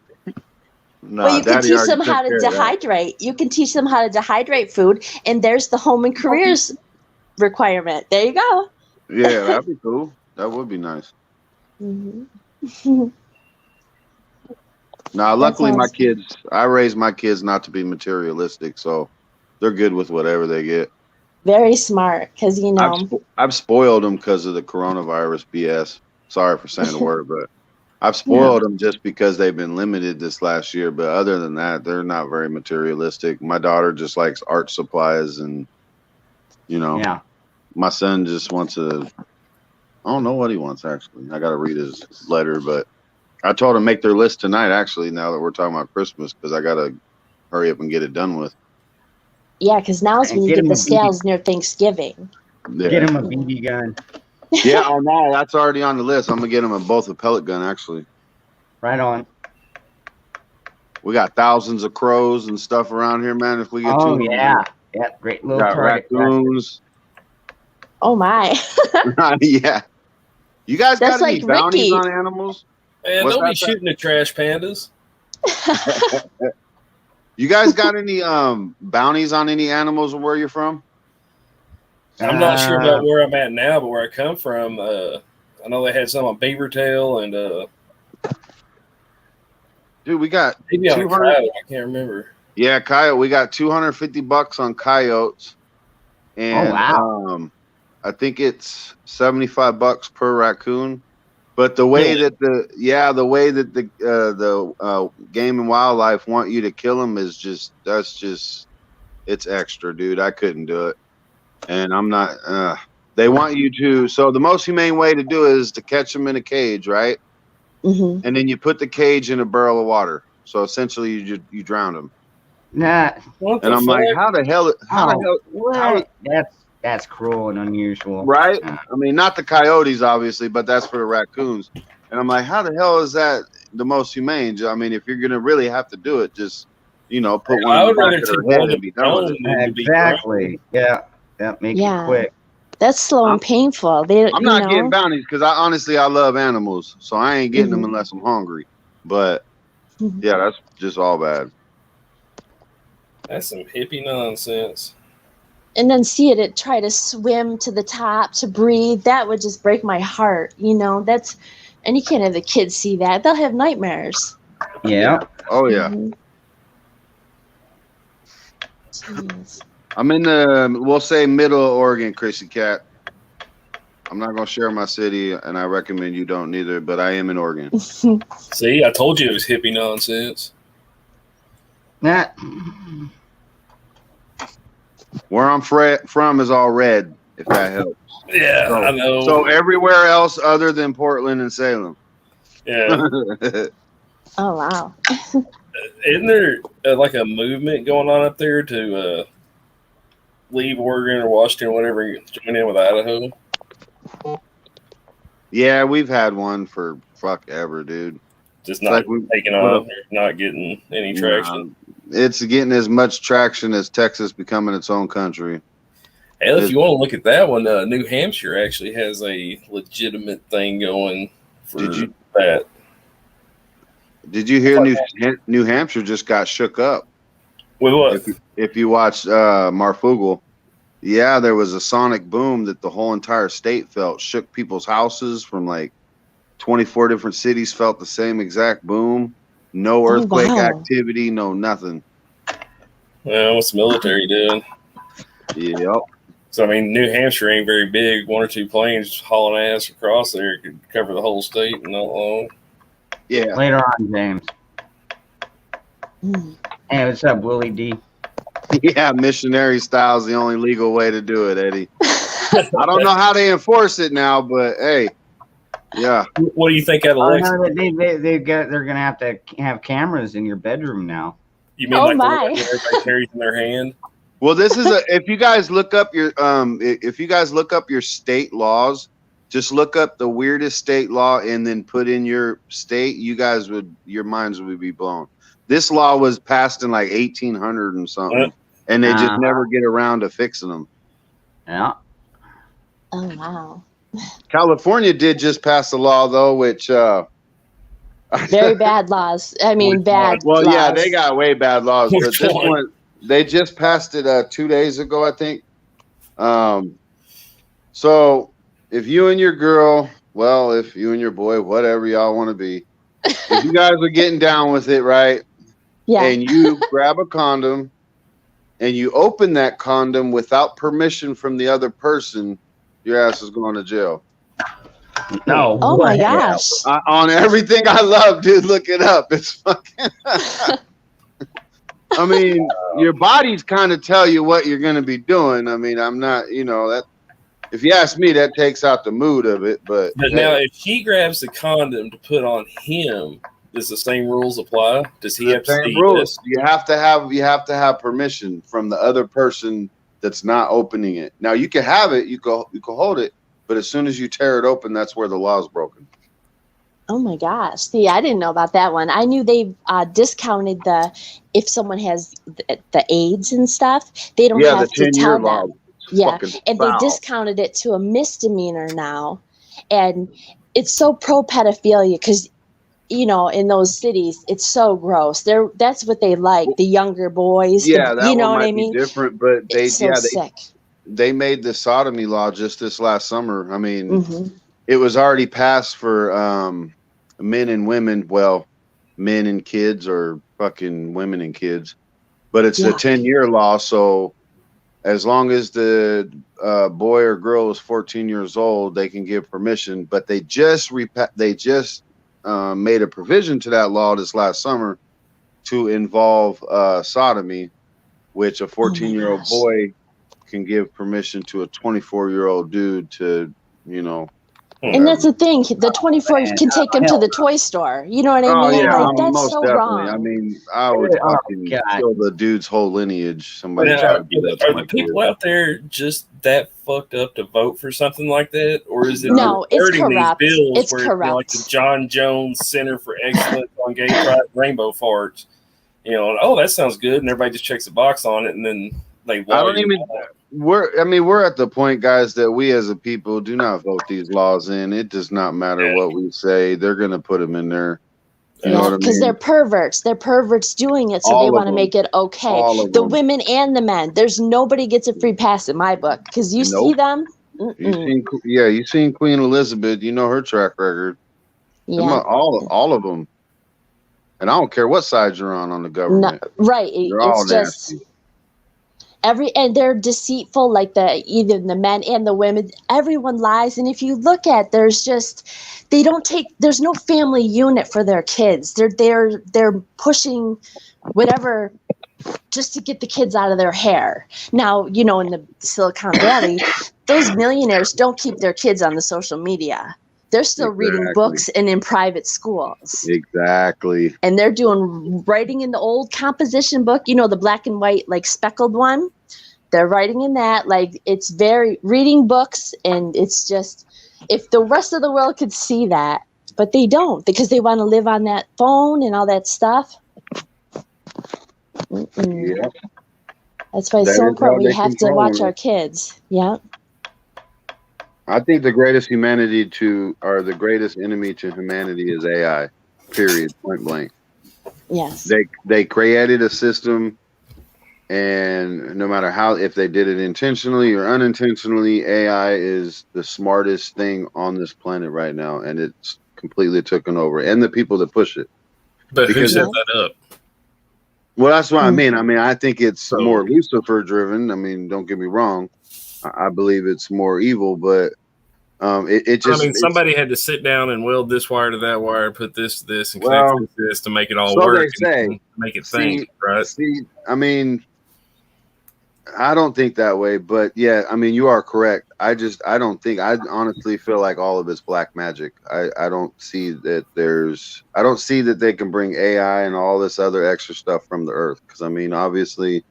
No, well, you can teach them how to dehydrate. You can teach them how to dehydrate food, and there's the home and careers requirement. There you go. Yeah, that'd be cool. That would be nice. Mm-hmm. Now, luckily, my sounds good. kids, I raised my kids not to be materialistic, so they're good with whatever they get. Very smart, because you know. I've spoiled them because of the coronavirus BS. Sorry for saying the word, but I've spoiled them just because they've been limited this last year. But other than that, they're not very materialistic. My daughter just likes art supplies, and my son just wants I don't know what he wants actually. I got to read his letter, but I told him make their list tonight. Actually, now that we're talking about Christmas, because I got to hurry up and get it done with. Yeah, because now is when you get the sales near Thanksgiving. Yeah. Get him a BB gun. Yeah, oh no, that's already on the list. I'm gonna get him both a pellet gun, actually. Right on. We got thousands of crows and stuff around here, man. If we get Oh yeah, great little target. Raccoons. Oh my. Yeah. You guys That's got any like bounties Ricky. on animals? Man, What's don't be that? shooting the trash pandas. You guys got any bounties on any animals where you're from? I'm not sure about where I'm at now, but where I come from, I know they had some on beaver tail and Dude, we got maybe on 200 coyote. I can't remember. Yeah, coyote. We got $250 on coyotes. And wow. I think it's $75 per raccoon. But the way that the Game and Wildlife want you to kill them is it's extra, dude. I couldn't do it. And I'm not, they want you to, so the most humane way to do it is to catch them in a cage, right? Mm-hmm. And then you put the cage in a barrel of water. So essentially you drown them. Nah. And I'm like, how the hell, what? That's cruel and unusual. Right? I mean, not the coyotes, obviously, but that's for the raccoons. And I'm like, how the hell is that the most humane? I mean, if you're going to really have to do it, just, put one in the back of their head and be done with it. Exactly. Yeah. Make it quick. That's slow and painful. I'm not getting bounties because I love animals. So I ain't getting them unless I'm hungry. But, yeah, that's just all bad. That's some hippie nonsense. And then see it try to swim to the top to breathe. That would just break my heart. And you can't have the kids see that. They'll have nightmares. Yeah. Oh, yeah. Jeez. I'm in we'll say middle Oregon, Chrissy Cat. I'm not going to share my city, and I recommend you don't neither, but I am in Oregon. See, I told you it was hippie nonsense. Nah. Where I'm from is all red, if that helps. Yeah, I know. So everywhere else other than Portland and Salem. Yeah. Oh, wow. Isn't there like a movement going on up there to leave Oregon or Washington or whatever, join in with Idaho? Yeah, we've had one for ever, dude. Just not taking off, not getting any traction. It's getting as much traction as Texas becoming its own country. Hell, if you want to look at that one, New Hampshire actually has a legitimate thing going for that. Did you hear New Hampshire just got shook up? With what? If you watched Marfugel, yeah, there was a sonic boom that the whole entire state felt. Shook people's houses from like 24 different cities felt the same exact boom. No earthquake activity, no nothing. Well, what's the military doing? Yep. So, I mean, New Hampshire ain't very big. 1 or 2 planes hauling ass across there could cover the whole state in not long. Yeah. Later on, James. Hey, what's up, Willie D? Yeah, missionary style is the only legal way to do it, Eddie. I don't know how they enforce it now, but hey, yeah. What do you think of Alexa? Oh, no, they're gonna have to have cameras in your bedroom now. You mean everybody carries in their hand? Well, this is if you guys look up your state laws, just look up the weirdest state law and then put in your state, your minds would be blown. This law was passed in like 1800 and something, and they just never get around to fixing them. Yeah. Oh, wow. California did just pass a law though, which very bad laws. I mean, bad. Well, laws. yeah, they got way bad laws, but this one they just passed it 2 days ago, I think. So if you and your girl, well, if you and your boy, whatever y'all want to be, if you guys are getting down with it, right? Yeah. And you grab a condom and you open that condom without permission from the other person, your ass is going to jail. No. Oh my way. gosh. On everything I love, dude, look it up. It's fucking. I mean, your bodies kind of tell you what you're going to be doing. I mean, I'm not, that. If you ask me, that takes out the mood of it. But now, if she grabs the condom to put on him, does the same rules apply? Does he have to see rules? this? You have to have permission from the other person that's not opening it. Now you can have it, you can hold it, but as soon as you tear it open, that's where the law's broken. Oh my gosh. See, I didn't know about that one. I knew they discounted if someone has the AIDS and stuff, they don't have to tell them. Yeah, and they discounted it to a misdemeanor now. And it's so pro pedophilia because, in those cities, it's so gross. That's what they like, the younger boys. Yeah, that you know one what might I mean? be different, but sick. They made the sodomy law just this last summer. I mean, it was already passed for men and women. Well, men and kids or fucking women and kids. But it's a 10-year law, so as long as the boy or girl is 14 years old, they can give permission. But they just made a provision to that law this last summer to involve sodomy, which a 14-year-old boy can give permission to a 24-year-old dude to, And that's the thing. The 24 can take him to the toy store. You know what I mean? Yeah, like, that's most so definitely. wrong. I mean, I would fucking kill the dude's whole lineage. Somebody Now, are the people out there just that fucked up to vote for something like that, or is it no? It's hurting corrupt. these bills It's where corrupt. like the John Jones Center for Excellence on Gay Pride, Rainbow Farts? Oh, that sounds good, and everybody just checks a box on it, and then they. I don't even. We're at the point, guys, that we as a people do not vote these laws in. It does not matter what we say; they're going to put them in there. You know what I mean? Because they're perverts. They're perverts doing it, so they want to make it okay. The women and the men. There's nobody gets a free pass in my book because you see them. You've seen Queen Elizabeth. You know her track record. Yeah, all of them. And I don't care what side you're on the government. No, right. They're all it's just nasty. and they're deceitful, like either the men and the women. Everyone lies, and if you look at, there's no family unit for their kids. They're pushing whatever just to get the kids out of their hair. Now, in the Silicon Valley, those millionaires don't keep their kids on the social media. They're still reading books and in private schools. Exactly. And they're writing in the old composition book, the black and white, like speckled one. They're writing in that, like it's reading books. And it's just, if the rest of the world could see that, but they don't because they want to live on that phone and all that stuff. Yeah. That's why it's so important. We have to watch our kids. Yeah. I think the greatest enemy to humanity is AI. Period. Point blank. Yes. They created a system, and no matter if they did it intentionally or unintentionally, AI is the smartest thing on this planet right now, and it's completely taken over. And the people that push it. But who set that up? Well, that's what I mean. I mean, I think it's more Lucifer driven. I mean, don't get me wrong. I believe it's more evil, but it just. I mean, somebody had to sit down and weld this wire to that wire, put this to this, and connect this to make it all work. They say, and make it think, right? I mean, I don't think that way, but yeah, I mean, you are correct. I honestly feel like all of it's black magic. I don't see that they can bring AI and all this other extra stuff from the earth. Because I mean, obviously,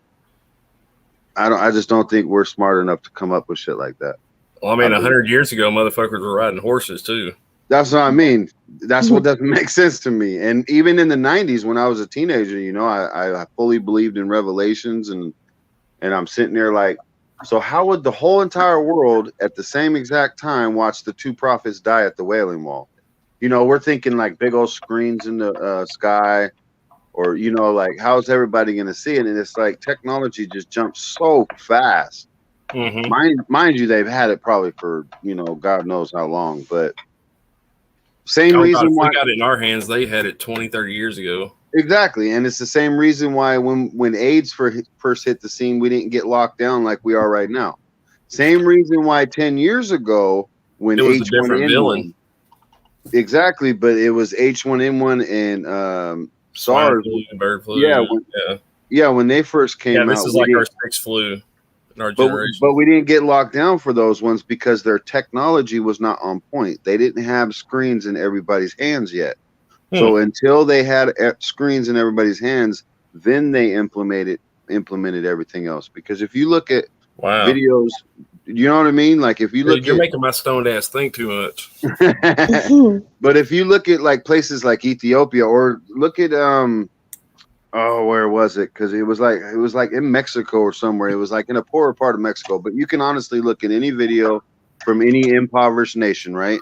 I just don't think we're smart enough to come up with shit like that. Well, I mean, 100 years ago, motherfuckers were riding horses too. That's what I mean. That's what doesn't make sense to me. And even in the 90s, when I was a teenager, I fully believed in revelations, and I'm sitting there like, so how would the whole entire world at the same exact time watch the two prophets die at the Wailing Wall? We're thinking like big old screens in the sky, or, like, how's everybody going to see it? And it's like technology just jumps so fast Mind you, they've had it probably for God knows how long, but same reason if why we got it in our hands, they had it 20, 30 years ago. Exactly, and it's the same reason why when AIDS first hit the scene, we didn't get locked down like we are right now. Same reason why 10 years ago when it was a different villain. Exactly, but it was H1N1 and SARS, bird flu. When they first came out. This is like our sixth flu in our generation. But we didn't get locked down for those ones because their technology was not on point. They didn't have screens in everybody's hands yet. So until they had screens in everybody's hands, then they implemented everything else. Because if you look at videos, you know what I mean? Like if you look, you're making my stoned ass think too much. But if you look at like places like Ethiopia, or look at where was it? Because it was like in Mexico or somewhere. It was like in a poorer part of Mexico. But you can honestly look at any video from any impoverished nation, right?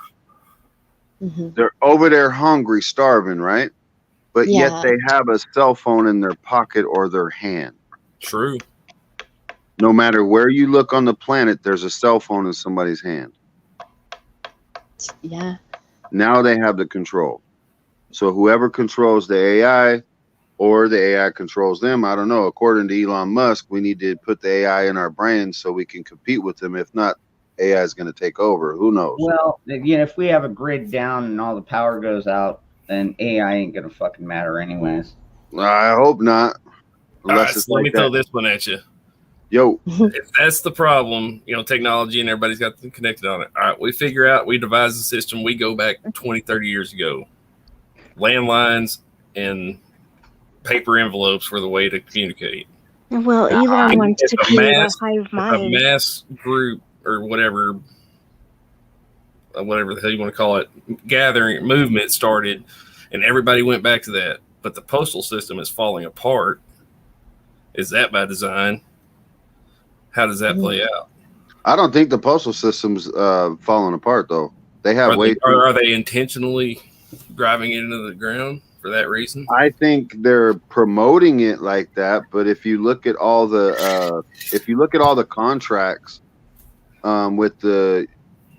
They're over there hungry, starving, right? But yet they have a cell phone in their pocket or their hand. True. No matter where you look on the planet, there's a cell phone in somebody's hand. Yeah. Now they have the control. So whoever controls the AI or the AI controls them, I don't know. According to Elon Musk, we need to put the AI in our brains so we can compete with them. If not, AI is going to take over. Who knows? Well, if we have a grid down and all the power goes out, then AI ain't going to fucking matter anyways. I hope not. All right, so let me throw this one at you. Yo. If that's the problem, technology and everybody's got them connected on it. All right, we devise a system. We go back 20, 30 years ago. Landlines and paper envelopes were the way to communicate. Well, Elon wants to create a hive mind. A mass group or whatever the hell you want to call it, gathering movement started, and everybody went back to that. But the postal system is falling apart. Is that by design? How does that play out? I don't think the postal system's falling apart though. They have are they intentionally driving it into the ground for that reason? I think they're promoting it like that, but if you look at all the contracts with the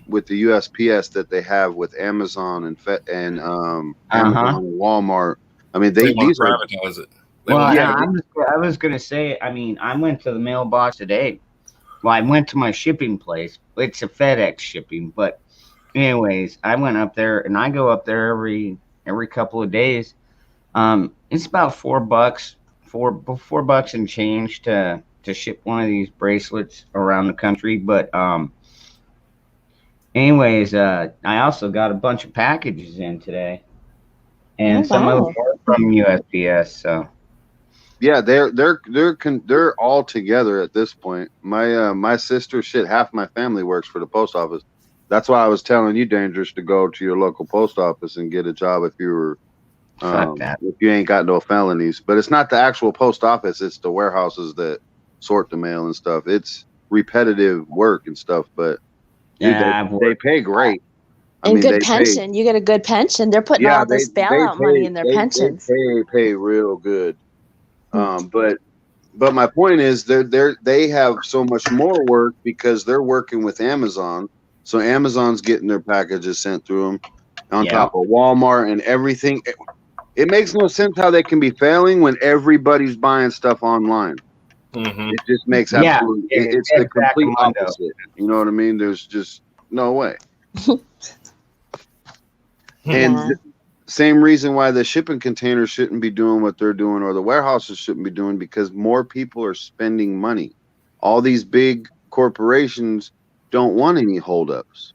USPS that they have with Amazon and Amazon and Walmart, I mean they want to privatize it. I was gonna say, I went to the mailbox today. Well, I went to my shipping place. It's a FedEx shipping, but anyways, I went up there, and I go up there every couple of days. It's about $4 and change to ship one of these bracelets around the country. But anyways, I also got a bunch of packages in today, and some of them were from USPS. So yeah, they're all together at this point. My sister, half my family works for the post office. That's why I was telling you, Dangerous, to go to your local post office and get a job if you were if you ain't got no felonies. But it's not the actual post office; it's the warehouses that sort the mail and stuff. It's repetitive work and stuff, but they pay great. Good pension. You get a good pension. They're putting all this bailout money in their pensions. They pay real good. But my point is they have so much more work because they're working with Amazon. So Amazon's getting their packages sent through them on top of Walmart and everything. It makes no sense how they can be failing when everybody's buying stuff online. It just makes absolutely it's the complete opposite. You know what I mean? There's just no way. And same reason why the shipping containers shouldn't be doing what they're doing, or the warehouses shouldn't be doing, because more people are spending money. All these big corporations don't want any holdups.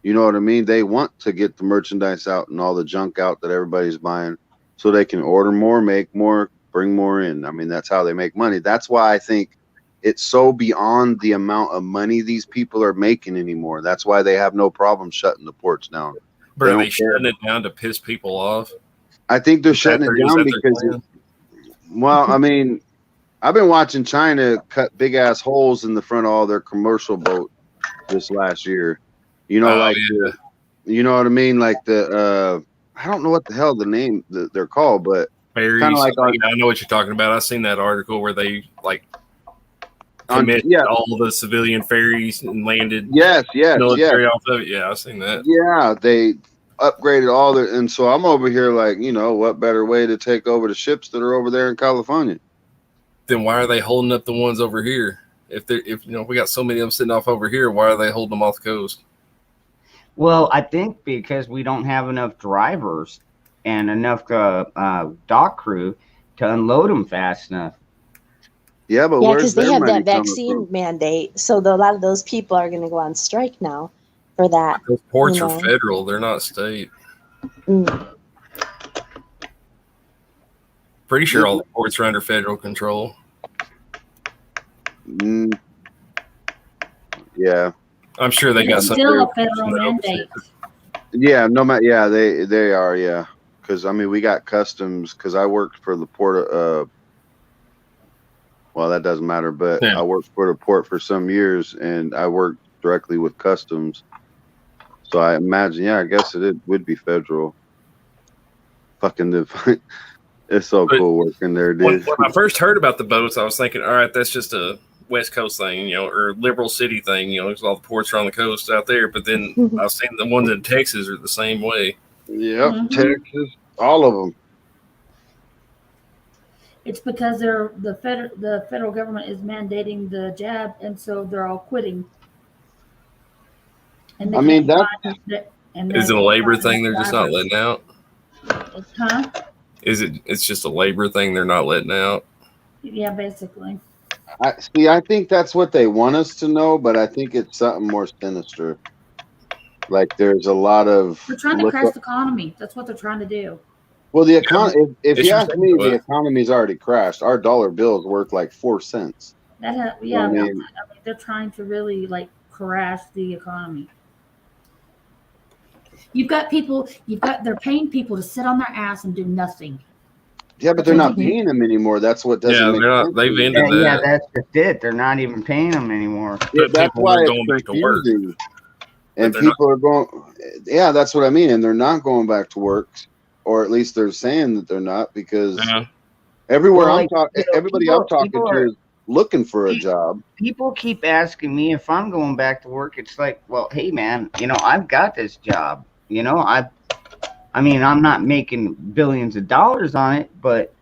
You know what I mean? They want to get the merchandise out and all the junk out that everybody's buying so they can order more, make more, bring more in. I mean, that's how they make money. That's why I think it's so beyond the amount of money these people are making anymore. That's why they have no problem shutting the ports down. But are they shutting it down to piss people off? I think they're shutting it down because, I mean, I've been watching China cut big ass holes in the front of all their commercial boat this last year. You know, you know what I mean? Like I don't know what the hell the name they're called, but kind of like I know what you're talking about. I've seen that article where they committed all the civilian ferries and landed Yes. military off of it. Yeah, I've seen that. Yeah, they upgraded all their, and so I'm over here like, what better way to take over the ships that are over there in California? Then why are they holding up the ones over here? If we got so many of them sitting off over here, why are they holding them off the coast? Well, I think because we don't have enough drivers and enough dock crew to unload them fast enough. Yeah, but because they have that vaccine mandate, so a lot of those people are going to go on strike now for that. Those ports are federal; they're not state. Pretty sure all the ports are under federal control. Yeah, I'm sure they got It's some. still a federal mandate. Yeah, they are. Yeah, because we got customs. Because I worked for the port of. Well, that doesn't matter, but I worked for the port for some years, and I worked directly with customs. So I imagine, I guess it would be federal. It's so cool working there, dude. When I first heard about the boats, I was thinking, all right, that's just a West Coast thing, or liberal city thing, because all the ports are on the coast out there. But then I've seen the ones in Texas are the same way. Yep, Texas, all of them. It's because the federal government is mandating the jab, and so they're all quitting. And is it a labor thing? They're just not letting out. Huh? It's just a labor thing they're not letting out? Yeah, basically. I think that's what they want us to know, but I think it's something more sinister. Like there's a lot of. They're trying to crash the economy. That's what they're trying to do. Well, the economy. If you ask me, the economy's already crashed. Our dollar bill is worth like 4 cents. They're trying to really crash the economy. They're paying people to sit on their ass and do nothing. Yeah, but they're not paying them anymore. That's what doesn't make sense. They've ended that. Yeah, that's just it. They're not even paying them anymore. Yeah, that's why it's going back to work. And people are going, that's what I mean. And they're not going back to work, or at least they're saying that they're not, because everybody I'm talking to is looking for a job. People keep asking me if I'm going back to work. It's like, well, hey man, I've got this job. I'm not making billions of dollars on it, but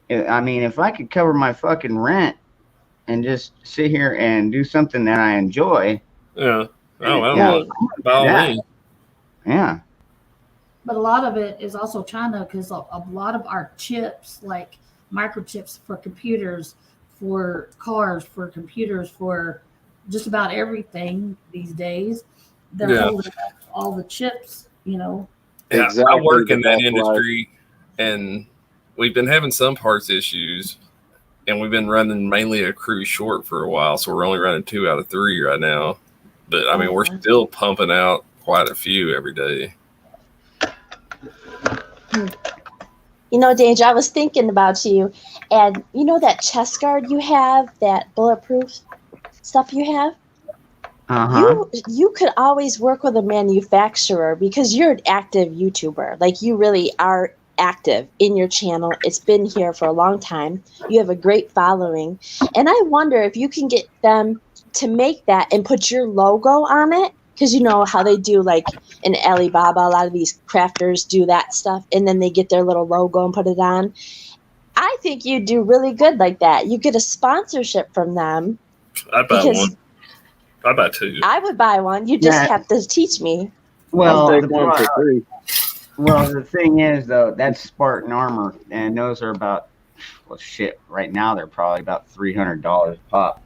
if I could cover my fucking rent and just sit here and do something that I enjoy. Yeah. Oh, well, yeah. But a lot of it is also China, because a lot of our chips, like microchips for computers, for cars, for computers, for just about everything these days, they're holding up all the chips, Yeah, exactly. I work in that industry, and we've been having some parts issues, and we've been running mainly a crew short for a while, so we're only running 2 out of 3 right now. But we're still pumping out quite a few every day. Danger, I was thinking about you, and that chest guard you have, that bulletproof stuff you have. You could always work with a manufacturer, because you're an active YouTuber. Like, you really are active in your channel. It's been here for a long time. You have a great following, and I wonder if you can get them to make that and put your logo on it, because you know how they do, like in Alibaba, a lot of these crafters do that stuff, and then they get their little logo and put it on. I think you do really good like that. You get a sponsorship from them. I'd buy one. I'd buy 2. I would buy one. You just have to teach me. Well, the thing is, though, that's Spartan armor, and those are about, right now they're probably about $300 a pop.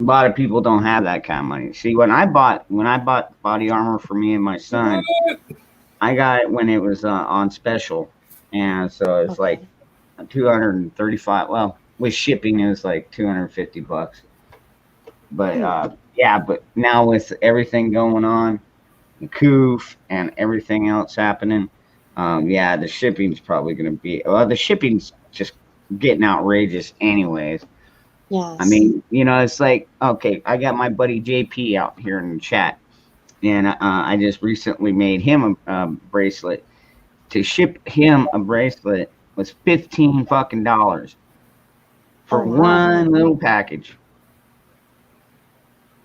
A lot of people don't have that kind of money. See, when I bought body armor for me and my son, I got it when it was on special, and so it's like $235. Well, with shipping, it was like $250. But but now with everything going on, the COOF and everything else happening, the shipping's probably going to be. Well, the shipping's just getting outrageous, anyways. Yes. It's like, okay, I got my buddy JP out here in the chat, and I just recently made him a bracelet. To ship him a bracelet was $15 fucking. for Oh, wow. one little package.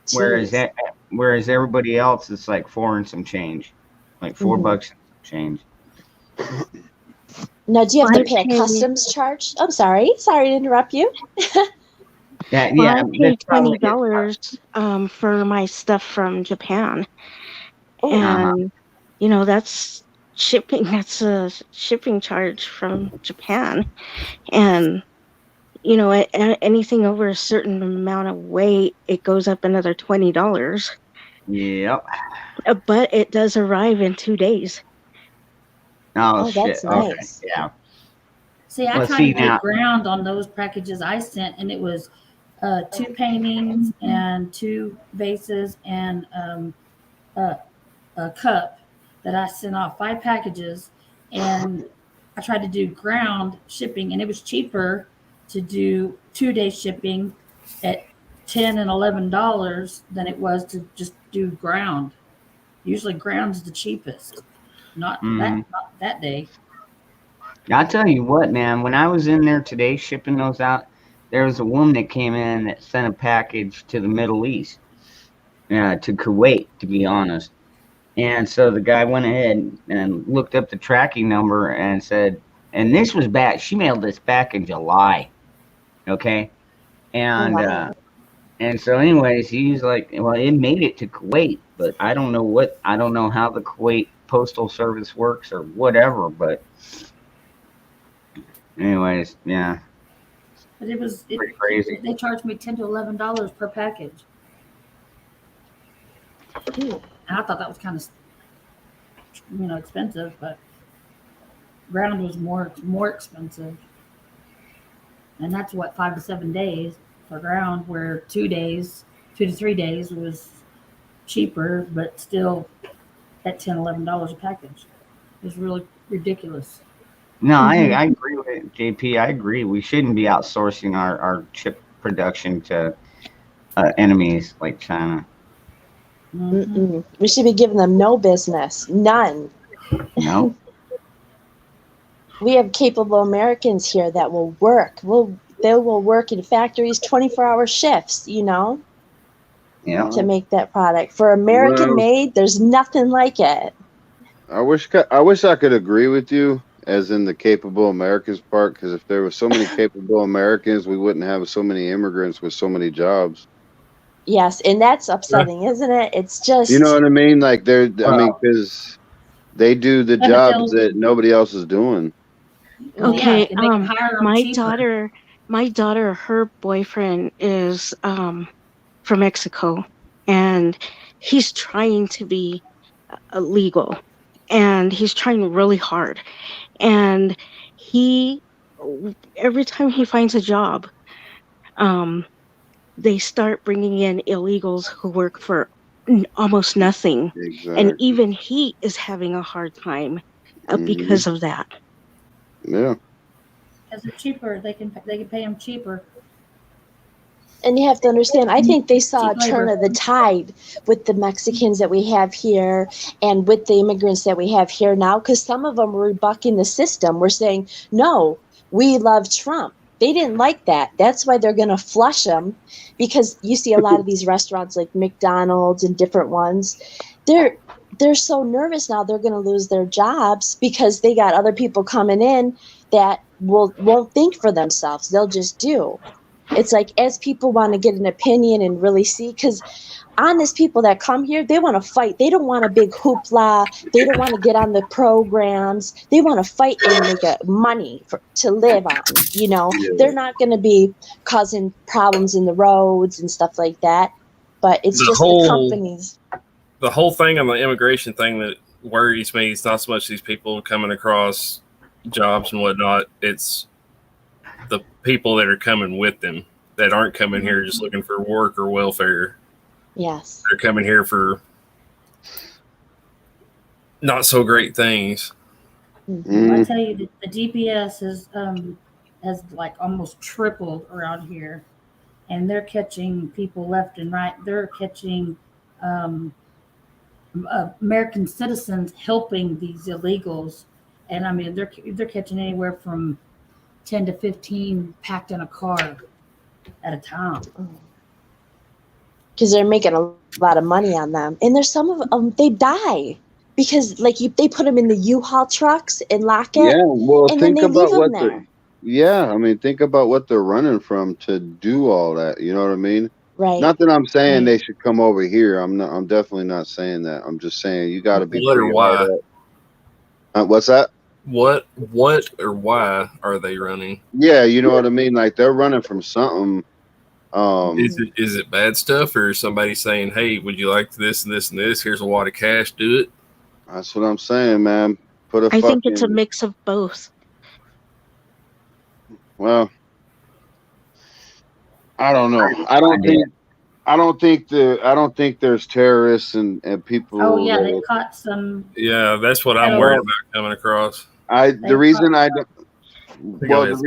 Jeez. Whereas everybody else is like 4 and some change, like $4 Mhm. and some change. Now, do you have Well, to pay a I customs charge? I'm sorry. Sorry to interrupt you. Yeah, Well, I yeah, paid that's probably $20 for my stuff from Japan, Oh, and you know that's shipping. That's a shipping charge from Japan, and you know anything over a certain amount of weight, it goes up another $20. Yep. But it does arrive in 2 days. Oh, oh, shit. that's Okay. nice. Yeah. See, I Well, tried see to do now. ground on those packages I sent, and it was 2 paintings and 2 vases and a cup that I sent off 5 packages, and I tried to do ground shipping, and it was cheaper to do 2-day shipping at $10 and $11 than it was to just do ground. Usually ground's the cheapest, not that day. I'll tell you what, man. When I was in there today shipping those out, there was a woman that came in that sent a package to the Middle East, to Kuwait, to be honest. And so the guy went ahead and looked up the tracking number and said, and this was back. She mailed this back in July. Okay, and wow. and so anyways, he's like, well, it made it to Kuwait, but I don't know how the Kuwait postal service works or whatever, but. Anyways, yeah. But Pretty crazy. They charged me $10 to $11 per package. And I thought that was kind of, expensive, but ground was more expensive. And that's what 5 to 7 days for ground, where 2 to 3 days was cheaper, but still at $10, $11 a package. It was really ridiculous. No, I agree with it, JP. I agree. We shouldn't be outsourcing our chip production to enemies like China. Mm-mm. We should be giving them no business. None. No. We have capable Americans here that will work. They will work in factories 24-hour shifts, Yeah. to make that product. For American made, there's nothing like it. I wish I could agree with you, as in the capable Americans part, because if there were so many capable Americans, we wouldn't have so many immigrants with so many jobs. Yes, and that's upsetting, isn't it? It's just, You know what I mean? Like because they do the jobs that nobody else is doing. Okay, Yeah, they can hire them my cheaper. daughter, her boyfriend is from Mexico, and he's trying to be legal, and he's trying really hard, and every time he finds a job, they start bringing in illegals who work for almost nothing, and even he is having a hard time because of that. Yeah. Because they're cheaper, they can pay them cheaper. and you have to understand, I think they saw a Cheap turn labor. of the tide with the Mexicans that we have here and with the immigrants that we have here now, because some of them were bucking the system. We're saying, no, we love Trump. They didn't like that. That's why they're going to flush them, because you see a lot of these restaurants like McDonald's and different ones. They're so nervous now they're going to lose their jobs because they got other people coming in that won't think for themselves. They'll just do. It's like, as people want to get an opinion and really see, because honest people that come here, they want to fight. They don't want a big hoopla. They don't want to get on the programs. They want to fight and make money to live on. They're not going to be causing problems in the roads and stuff like that. But it's just the companies. The whole thing on the immigration thing that worries me is not so much these people coming across jobs and whatnot. It's the people that are coming with them that aren't coming here just looking for work or welfare. Yes. They're coming here for not so great things. I tell you, the DPS has like almost tripled around here, and they're catching people left and right. They're catching American citizens helping these illegals, and I mean they're catching anywhere from 10 to 15 packed in a car at a time. Because they're making a lot of money on them, and there's some of them they die because like they put them in the U-Haul trucks and lock it. Yeah, well, and then think they leave about them what there. they're. Yeah, I mean, think about what they're running from to do all that. You know what I mean? Right. Not that I'm saying Right. they should come over here. I'm not. I'm definitely not saying that. I'm just saying you got to be What or pretty why? hard up. What's that? What or why are they running? Yeah, you know what I mean. Like they're running from something. Is it bad stuff, or is somebody saying, "Hey, would you like this and this and this? Here's a wad of cash. Do it." That's what I'm saying, man. Put a I think it's a fucking- mix of both. Well, I don't know. I don't think there's terrorists and people. Oh yeah, they that- caught some. Yeah, that's what I'm Hello. worried about coming across. The reason I don't. Go Well, ahead.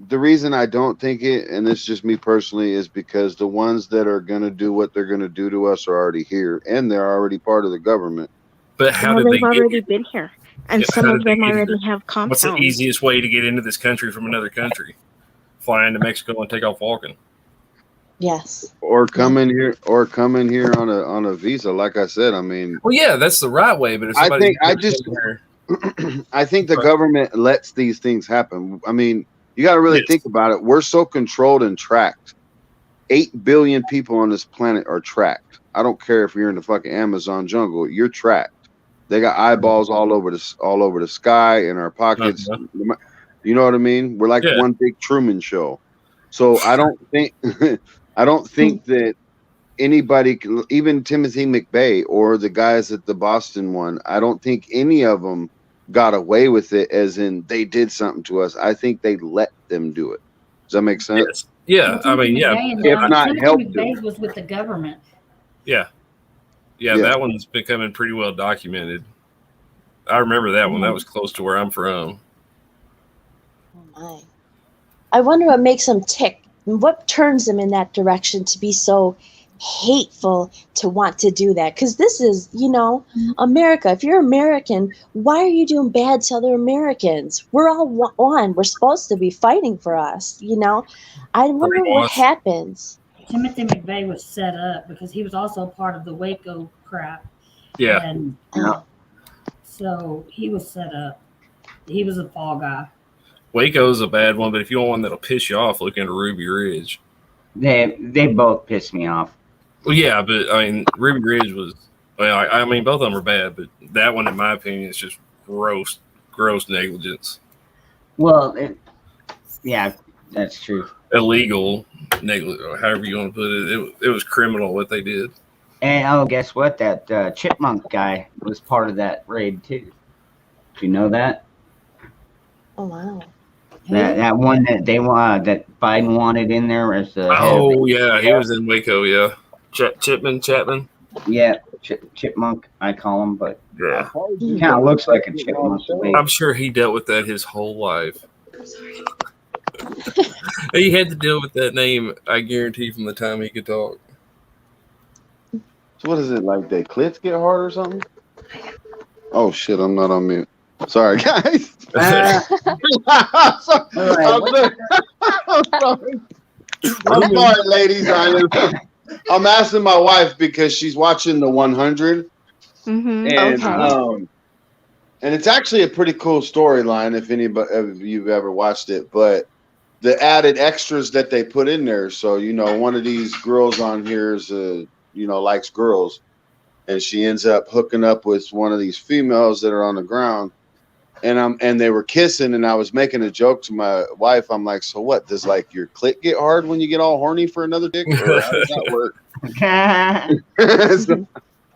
the reason I don't think it, and it's just me personally, is because the ones that are gonna do what they're gonna do to us are already here, and they're already part of the government. But how Well, did they they've get already here? been here, and Yeah, some how of did they them get already here? have compounds. What's the easiest way to get into this country from another country? Fly into Mexico and take off walking. Yes. Or come in here, on a visa. Like I said, I mean, Well, yeah, that's the right way. But if I somebody think I think the government lets these things happen. I mean, you got to really think about it. We're so controlled and tracked. 8 billion people on this planet are tracked. I don't care if you're in the fucking Amazon jungle. You're tracked. They got eyeballs all over the sky in our pockets. You know what I mean? We're like one big Truman Show. So I don't think that anybody, even Timothy McVeigh or the guys at the Boston one, I don't think any of them got away with it as in they did something to us. I think they let them do it. Does that make sense? Yeah, I mean, yeah. If not help Timothy them. McVeigh was with the government. Yeah, that one's becoming pretty well documented. I remember that one. That was close to where I'm from. Oh my. I wonder what makes them tick. What turns them in that direction to be so hateful to want to do that? Because this is, America. If you're American, why are you doing bad to other Americans? We're all one. We're supposed to be fighting for us, I wonder what happens. Timothy McVeigh was set up because he was also part of the Waco crap. Yeah. And so he was set up. He was a fall guy. Waco's a bad one, but if you want one that'll piss you off, look into Ruby Ridge. They both piss me off. Well, yeah, but I mean, Ruby Ridge was. Well, I mean, both of them are bad, but that one, in my opinion, is just gross negligence. Well, yeah, that's true. Illegal negligence, however you want to put it. It was criminal what they did. And guess what? That chipmunk guy was part of that raid too. Do you know that? Oh wow. That one that that Biden wanted in there as the yeah, he was in Waco. Yeah, Chapman. Yeah, chipmunk. I call him, but yeah, he kind of looks like a chipmunk to me. I'm sure he dealt with that his whole life. He had to deal with that name, I guarantee, from the time he could talk. So what is it like? Their clits get hard or something? Oh shit! I'm not on mute. Sorry, guys. I'm sorry, ladies. I'm asking my wife because she's watching the 100, and and it's actually a pretty cool storyline if if you've ever watched it. But the added extras that they put in there, so one of these girls on here is likes girls, and she ends up hooking up with one of these females that are on the ground. And they were kissing, and I was making a joke to my wife. I'm like, so what? Does your clit get hard when you get all horny for another dick? Or how does that work? So,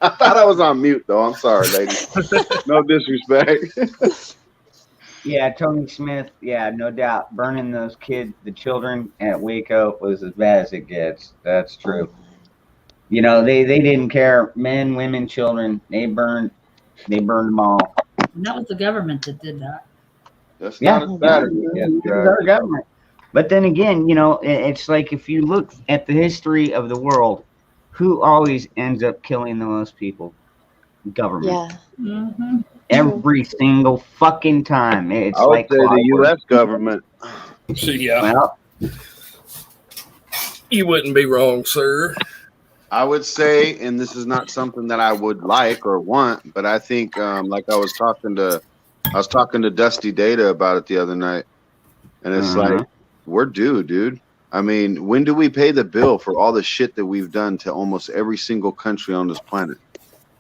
I thought I was on mute though. I'm sorry, ladies. No disrespect. Yeah, Tony Smith. Yeah, no doubt. Burning those the children at Waco was as bad as it gets. That's true. They didn't care. Men, women, children. They burned them all. And that was the government that did that. That's Yeah, not as bad as it's our government. But then again, it's like if you look at the history of the world, who always ends up killing the most people? Government. Yeah. Mm-hmm. Every single fucking time. It's I would like say the U.S. government. Yeah. Well, You wouldn't be wrong, sir. I would say, and this is not something that I would like or want, but I think, like I was talking to Dusty Data about it the other night, and it's like, we're due, dude. I mean, when do we pay the bill for all the shit that we've done to almost every single country on this planet?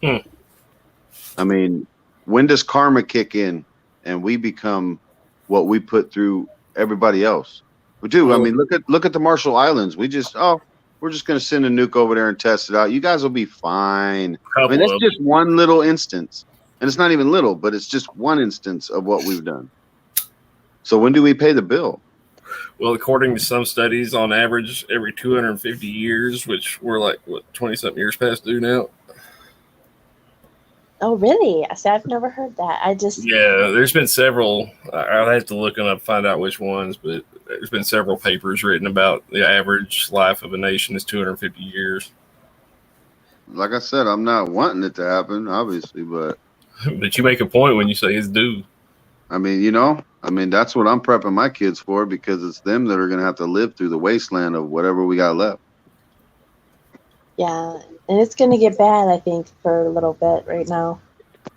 I mean, when does karma kick in and we become what we put through everybody else? We do. I mean, look at the Marshall Islands. We're just going to send a nuke over there and test it out. You guys will be fine. I mean, that's just one little instance. And it's not even little, but it's just one instance of what we've done. So when do we pay the bill? Well, according to some studies, on average, every 250 years, which we're like, 20-something years past due now. Oh, really? I said I've never heard that. Yeah, there's been several. I'll have to look them up, find out which ones, but there's been several papers written about the average life of a nation is 250 years. Like I said, I'm not wanting it to happen, obviously, but you make a point when you say it's due. I mean, that's what I'm prepping my kids for, because it's them that are going to have to live through the wasteland of whatever we got left. Yeah, and it's going to get bad, I think, for a little bit right now.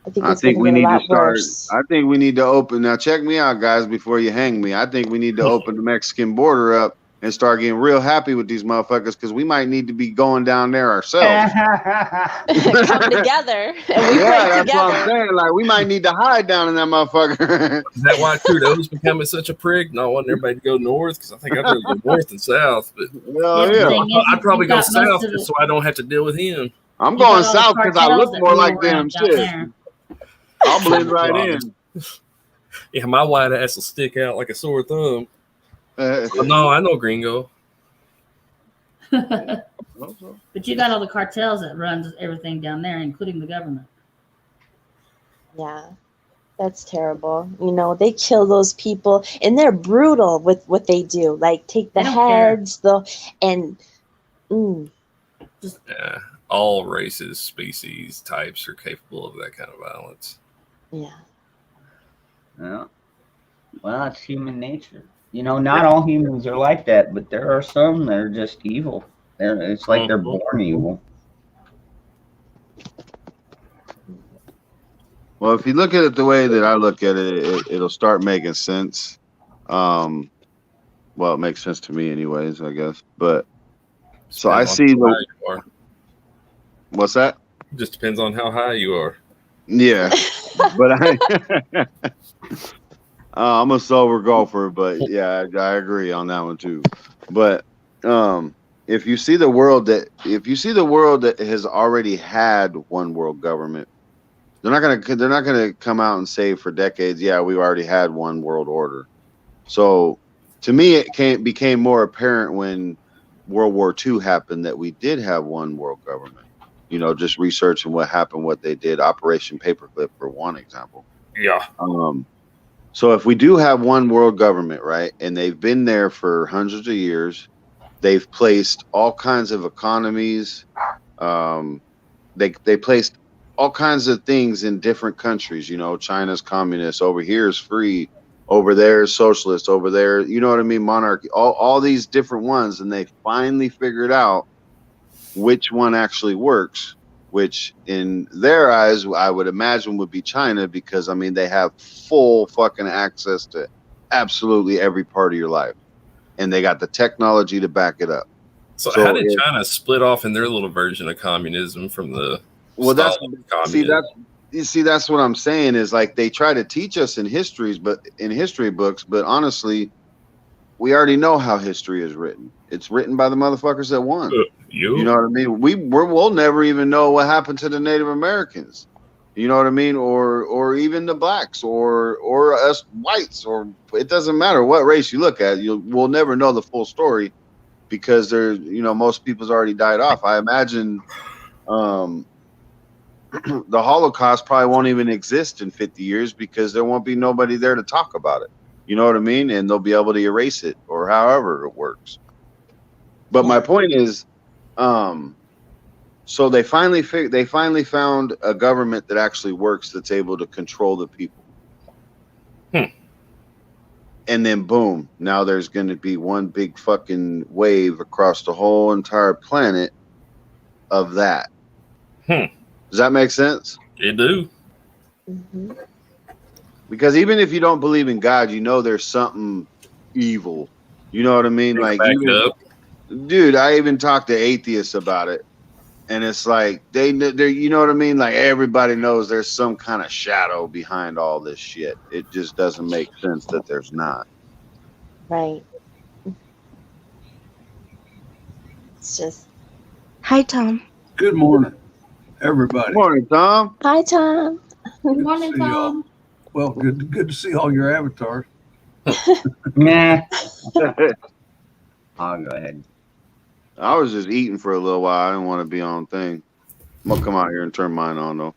I think we need to start. I think we need to open. Now, check me out, guys, before you hang me. I think we need to open the Mexican border up and start getting real happy with these motherfuckers, because we might need to be going down there ourselves. Come together. And that's what I'm saying. Like, we might need to hide down in that motherfucker. Is that why Trudeau's becoming such a prick? Not wanting everybody to go north? Because I think I'd rather go north than south. But I'd probably go south just so I don't have to deal with him. I'm going south because I look more like them. Shit. I'll blend right in. Yeah, my white ass will stick out like a sore thumb. No, I know Gringo. But you got all the cartels that runs everything down there, including the government. Yeah, that's terrible. You know, they kill those people, and they're brutal with what they do. Like, take the heads, Yeah, all races, species, types are capable of that kind of violence. Yeah. Yeah. Well, it's human nature. You know, not all humans are like that, but there are some that are just evil. It's like they're born evil. Well, if you look at it the way that I look at it, it'll start making sense. Well, it makes sense to me anyways, I guess. But so I see what's that? Just depends on how high you are. Yeah. But I'm a sober golfer, but yeah, I agree on that one too. But if you see the world that has already had one world government, they're not gonna come out and say for decades, yeah, we've already had one world order. So to me, it became more apparent when World War II happened that we did have one world government. You know, just researching what happened, what they did, Operation Paperclip for one example. Yeah. So if we do have one world government, right, and they've been there for hundreds of years, they've placed all kinds of economies, they placed all kinds of things in different countries. You know, China's communist, over here is free, over there is socialist, over there, you know what I mean, monarchy, all these different ones, and they finally figured out which one actually works, which in their eyes, I would imagine would be China, because I mean, they have full fucking access to absolutely every part of your life, and they got the technology to back it up. So how did China split off in their little version of communism from the? Well, that's what I'm saying is, like, they try to teach us in history books, but honestly, we already know how history is written. It's written by the motherfuckers that won. You know what I mean? We'll never even know what happened to the Native Americans. You know what I mean? Or even the blacks or us whites, or it doesn't matter what race you look at. We'll never know the full story, because most people's already died off. I imagine the Holocaust probably won't even exist in 50 years because there won't be nobody there to talk about it. You know what I mean? And they'll be able to erase it, or however it works. But my point is, so they finally found a government that actually works, that's able to control the people. and then boom, now there's going to be one big fucking wave across the whole entire planet of that. Does that make sense? It do. Mm-hmm. Because even if you don't believe in God, you know there's something evil. You know what I mean? Like, dude, I even talked to atheists about it, and it's like they, you know what I mean? Like everybody knows there's some kind of shadow behind all this shit. It just doesn't make sense that there's not. Right. It's just. Hi, Tom. Good morning, everybody. Good morning, Tom. Hi, Tom. Good morning, See y'all. Tom. Well, good to see all your avatars. Nah. I'll go ahead. I was just eating for a little while. I didn't want to be on thing. I'm gonna come out here and turn mine on though.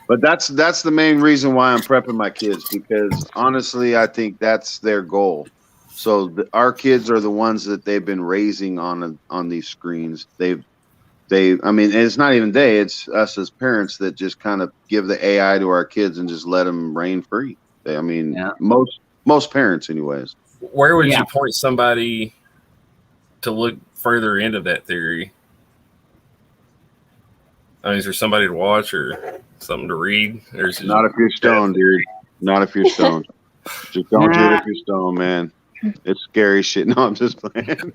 But that's the main reason why I'm prepping my kids, because honestly, I think that's their goal. So our kids are the ones that they've been raising on these screens. I mean, it's not even it's us as parents that just kind of give the AI to our kids and just let them reign free. Most parents, anyways. Where would you point somebody to look further into that theory? I mean, is there somebody to watch or something to read? Or is it Not if you're stoned, dude. Not if you're stoned. Just don't do it if you're stoned, man. It's scary shit. No, I'm just playing.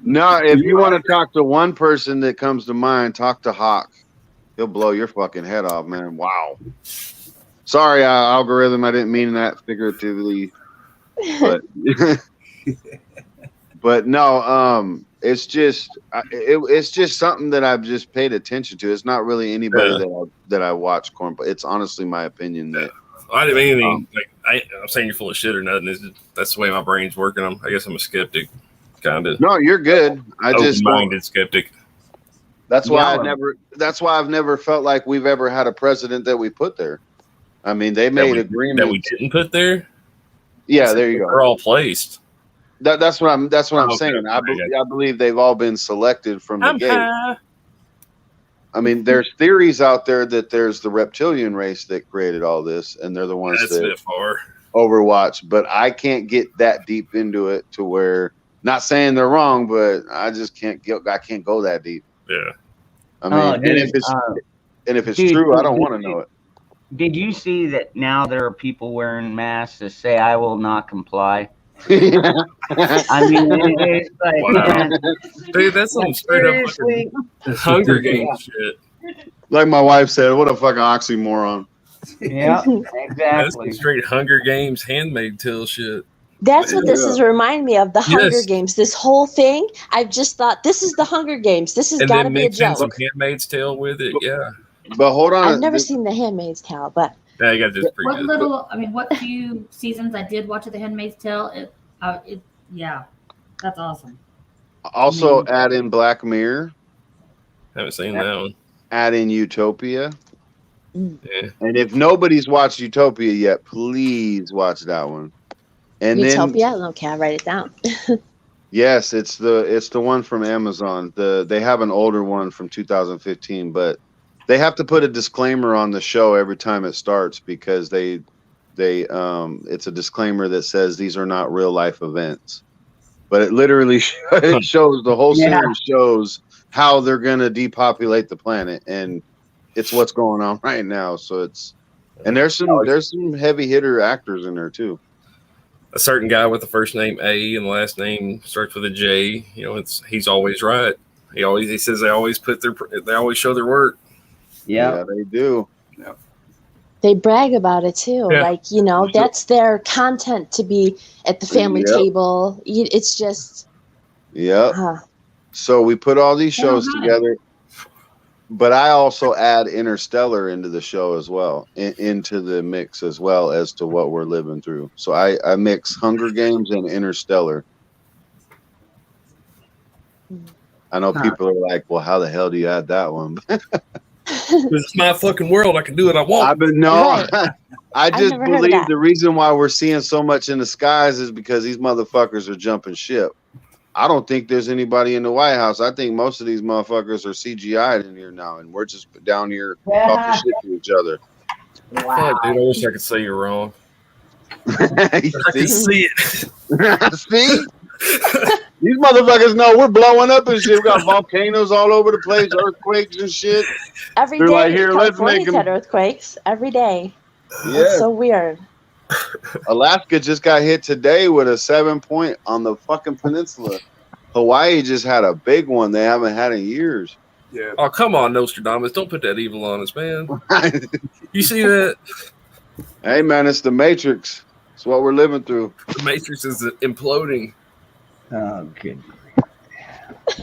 No, if you want to talk to one person that comes to mind, talk to Hawk. He'll blow your fucking head off, man. Wow. Sorry, algorithm. I didn't mean that figuratively. But no, it's just it's just something that I've just paid attention to. It's not really anybody that I watch corn, but it's honestly my opinion that I didn't mean anything. I'm saying you're full of shit or nothing. That's the way my brain's working. I guess I'm a skeptic, kind of. No, you're good. I just open-minded skeptic. That's why I've never felt like we've ever had a president that we put there. I mean, they made agreements that we didn't put there. Yeah, there you go. They're all placed. That's what I'm saying. I believe they've all been selected from the gate. I mean, there's theories out there that there's the reptilian race that created all this, and they're the ones that Overwatch. But I can't get that deep into it to where, not saying they're wrong, but I just can't go that deep. Yeah. I mean, and if it's true, I don't want to know it. Did you see that now there are people wearing masks that say "I will not comply"? I mean, it's like, dude, that's some straight up Hunger Games shit. Like my wife said, what a fucking oxymoron. Yeah, exactly. That's some straight Hunger Games Handmaid's Tale shit. That's what this is reminding me of, the Hunger Games. This whole thing, I've just thought, this is the Hunger Games. This has got to be a joke. Some Handmaid's Tale with it, yeah. But hold on. I've never seen The Handmaid's Tale, but... Yeah, you got this pretty good. What few seasons I did watch of The Handmaid's Tale, that's awesome. Also, add in Black Mirror. Haven't seen that one. Add in Utopia. Yeah. And if nobody's watched Utopia yet, please watch that one. And Utopia? Okay, I'll write it down. Yes, it's the one from Amazon. They have an older one from 2015, but they have to put a disclaimer on the show every time it starts because it's a disclaimer that says these are not real life events. But it literally shows the whole series shows how they're gonna depopulate the planet, and it's what's going on right now. So there's some heavy hitter actors in there too. A certain guy with the first name A and the last name starts with a J. You know, he's always right. He says they always show their work. Yeah, they do. Yeah. They brag about it too. Yeah. Like, that's their content to be at the family table. It's just. Yeah. So we put all these shows together, but I also add Interstellar into the show as well, into the mix as well as to what we're living through. So I mix Hunger Games and Interstellar. I know people are like, well, how the hell do you add that one? It's my fucking world. I can do what I want. I just believe the reason why we're seeing so much in the skies is because these motherfuckers are jumping ship. I don't think there's anybody in the White House. I think most of these motherfuckers are CGI'd in here now, and we're just down here talking shit to each other. Fuck, dude, I wish I could say you're wrong. I can see it. See? These motherfuckers know we're blowing up and shit. We got volcanoes all over the place, earthquakes and shit. Every They're day, like, here, let's California make 'em- had earthquakes every day. Yeah. It's so weird. Alaska just got hit today with a 7-point on the fucking peninsula. Hawaii just had a big one they haven't had in years. Yeah. Oh, come on, Nostradamus. Don't put that evil on us, man. You see that? Hey, man, it's the Matrix. It's what we're living through. The Matrix is imploding. Oh, good.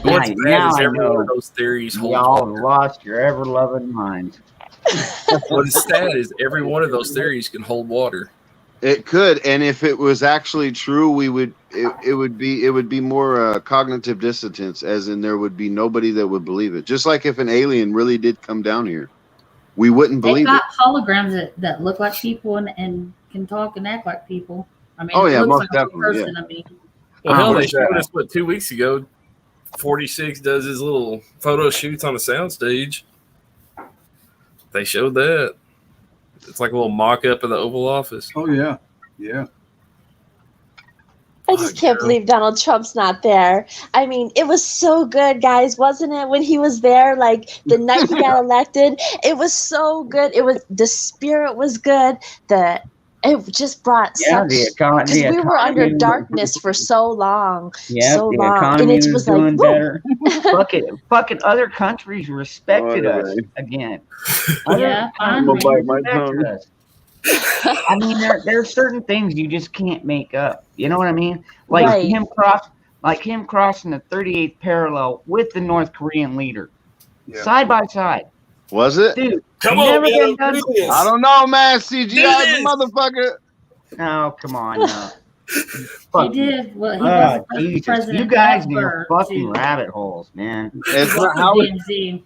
What's Now- bad now is I every one know of those theories holds Y'all water. lost your ever-loving minds. What is sad is every one of those theories can hold water. It could, and if it was actually true, we would. It would be more cognitive dissonance, as in there would be nobody that would believe it. Just like if an alien really did come down here, we wouldn't They've believe got it. holograms that look like people and can talk and act like people. I mean, Oh, it yeah, looks most like a real definitely, person. I mean, Well, hell, they what's showed that? us, 2 weeks ago? 46 does his little photo shoots on a soundstage. They showed that. It's like a little mock-up of the Oval Office. Oh yeah, yeah. I just can't believe Donald Trump's not there. I mean, it was so good, guys, wasn't it? When he was there, like the night he got elected, it was so good. It was the spirit was good. It just brought Yeah, the economy. because we were under darkness for so long, Yeah, so the long, and economy it was like, doing woo. better. fucking other countries respected Oh, us right. again. Yeah, Other finally. countries My respected tongue. us. I mean, there are certain things you just can't make up. You know what I mean? Like Right. him crossing the 38th parallel with the North Korean leader, Yeah. side by side. Was it? Dude, Come you on, never man, been done- do this. I don't know, man. CGI Do is this. a motherfucker. No, come on now. he Fuck. did. Well, he Oh, was the first Jesus. president You guys and your ever fucking to rabbit holes, man. It's walk not how the it,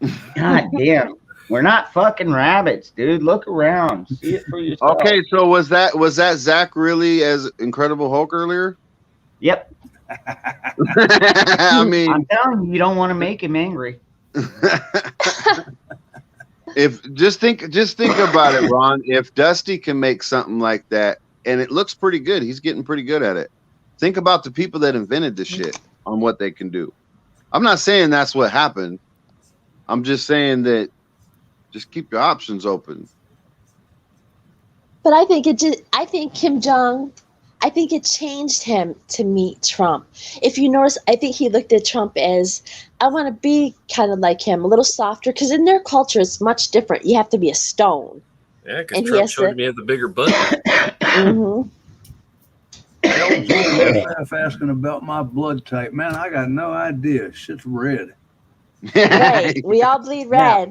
DMZ. God damn. We're not fucking rabbits, dude. Look around. See it for yourself. okay, so was that Zach really as Incredible Hulk earlier? Yep. I mean, I'm telling you, you don't want to make him angry. if just think about it, Ron. If Dusty can make something like that, and it looks pretty good, he's getting pretty good at it. Think about the people that invented this shit on what they can do. I'm not saying that's what happened. I'm just saying that just keep your options open. But I think Kim Jong, I think it changed him to meet Trump. If you notice, I think he looked at Trump as, I want to be kind of like him, a little softer, because in their culture it's much different. You have to be a stone. Yeah, because And he Trump has showed to- me had the bigger butt. Hmm. Half asking about my blood type, man. I got no idea. Shit's red. Right. We all bleed red.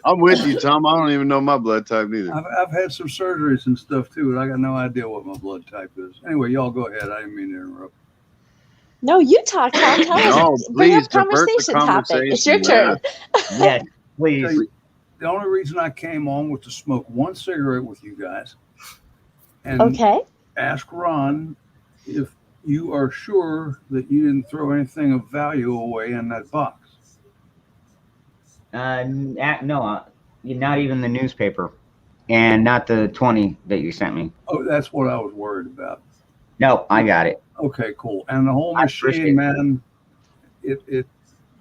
I'm with you, Tom. I don't even know my blood type neither. I've had some surgeries and stuff too, and I got no idea what my blood type is. Anyway, y'all go ahead. I didn't mean to interrupt. No, you talk. Tell No, us. Bring up please, divert the conversation topic. It's your conversation, turn. Yes, Tell please. you, the only reason I came on was to smoke one cigarette with you guys, and Okay. ask Ron if you are sure that you didn't throw anything of value away in that box. No, not even the newspaper, and not the 20 that you sent me. Oh, that's what I was worried about. No, I got it. Okay, cool. And the whole I appreciate machine, man, it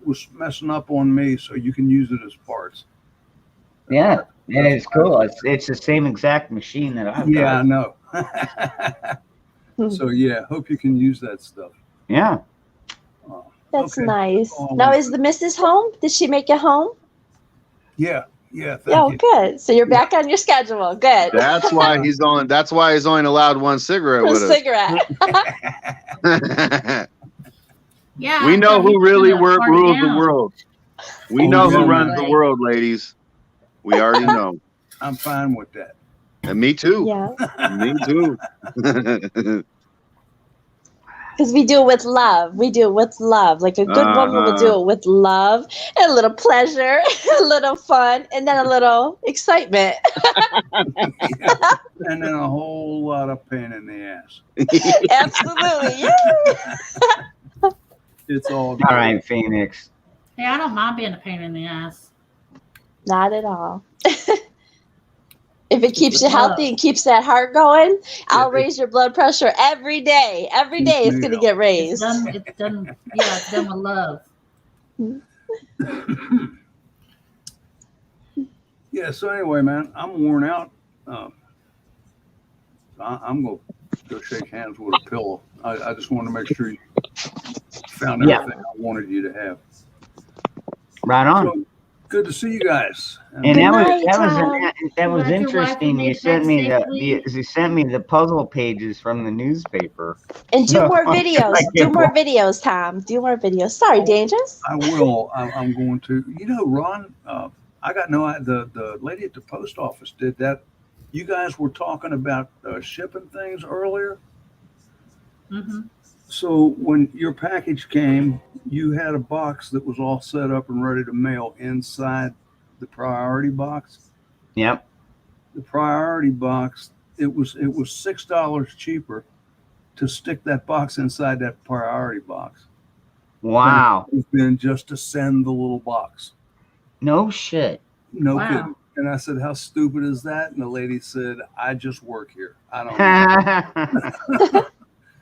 was messing up on me, so you can use it as parts. Yeah, and it's cool. It's the same exact machine that I've Yeah, I got. know. So yeah, hope you can use that stuff. Yeah. That's Okay. nice. Oh, Now, man. is the missus home? Did she make it home? Yeah, thank Oh, you. good. So you're back on your schedule. Good. That's why he's only. That's why he's only allowed one cigarette For a with cigarette. us. Yeah, We I know thought he who was really gonna party rules the down. world. We Oh, know who yeah. runs the world, ladies. We already know. I'm fine with that. And me too. Yeah. Me too. Because we do it with love. We do it with love. Like a good woman would do it with love and a little pleasure, a little fun, and then a little excitement. And then a whole lot of pain in the ass. Absolutely. Yeah. It's all All right, Phoenix. Hey, I don't mind being a pain in the ass. Not at all. If it keeps you healthy and keeps that heart going, I'll raise your blood pressure every day. Every day it's going to get raised. It's done. Yeah, it's done with love. Yeah. So anyway, man, I'm worn out. I'm gonna go shake hands with a pillow. I just wanted to make sure you found everything I wanted you to have. Right on. So, good to see you guys. And that was interesting. You sent me the puzzle pages from the newspaper. And do more videos. Do more videos, Tom. Do more videos. Sorry, Dangerous. I will. I'm going to. You know, Ron. I got no idea. The lady at the post office did that. You guys were talking about shipping things earlier. Mm-hmm. So when your package came, you had a box that was all set up and ready to mail inside the priority box. Yep. The priority box, it was $6 cheaper to stick that box inside that priority box. Wow. Than just to send the little box. No shit. No kidding. And I said, how stupid is that? And the lady said, I just work here. I don't know.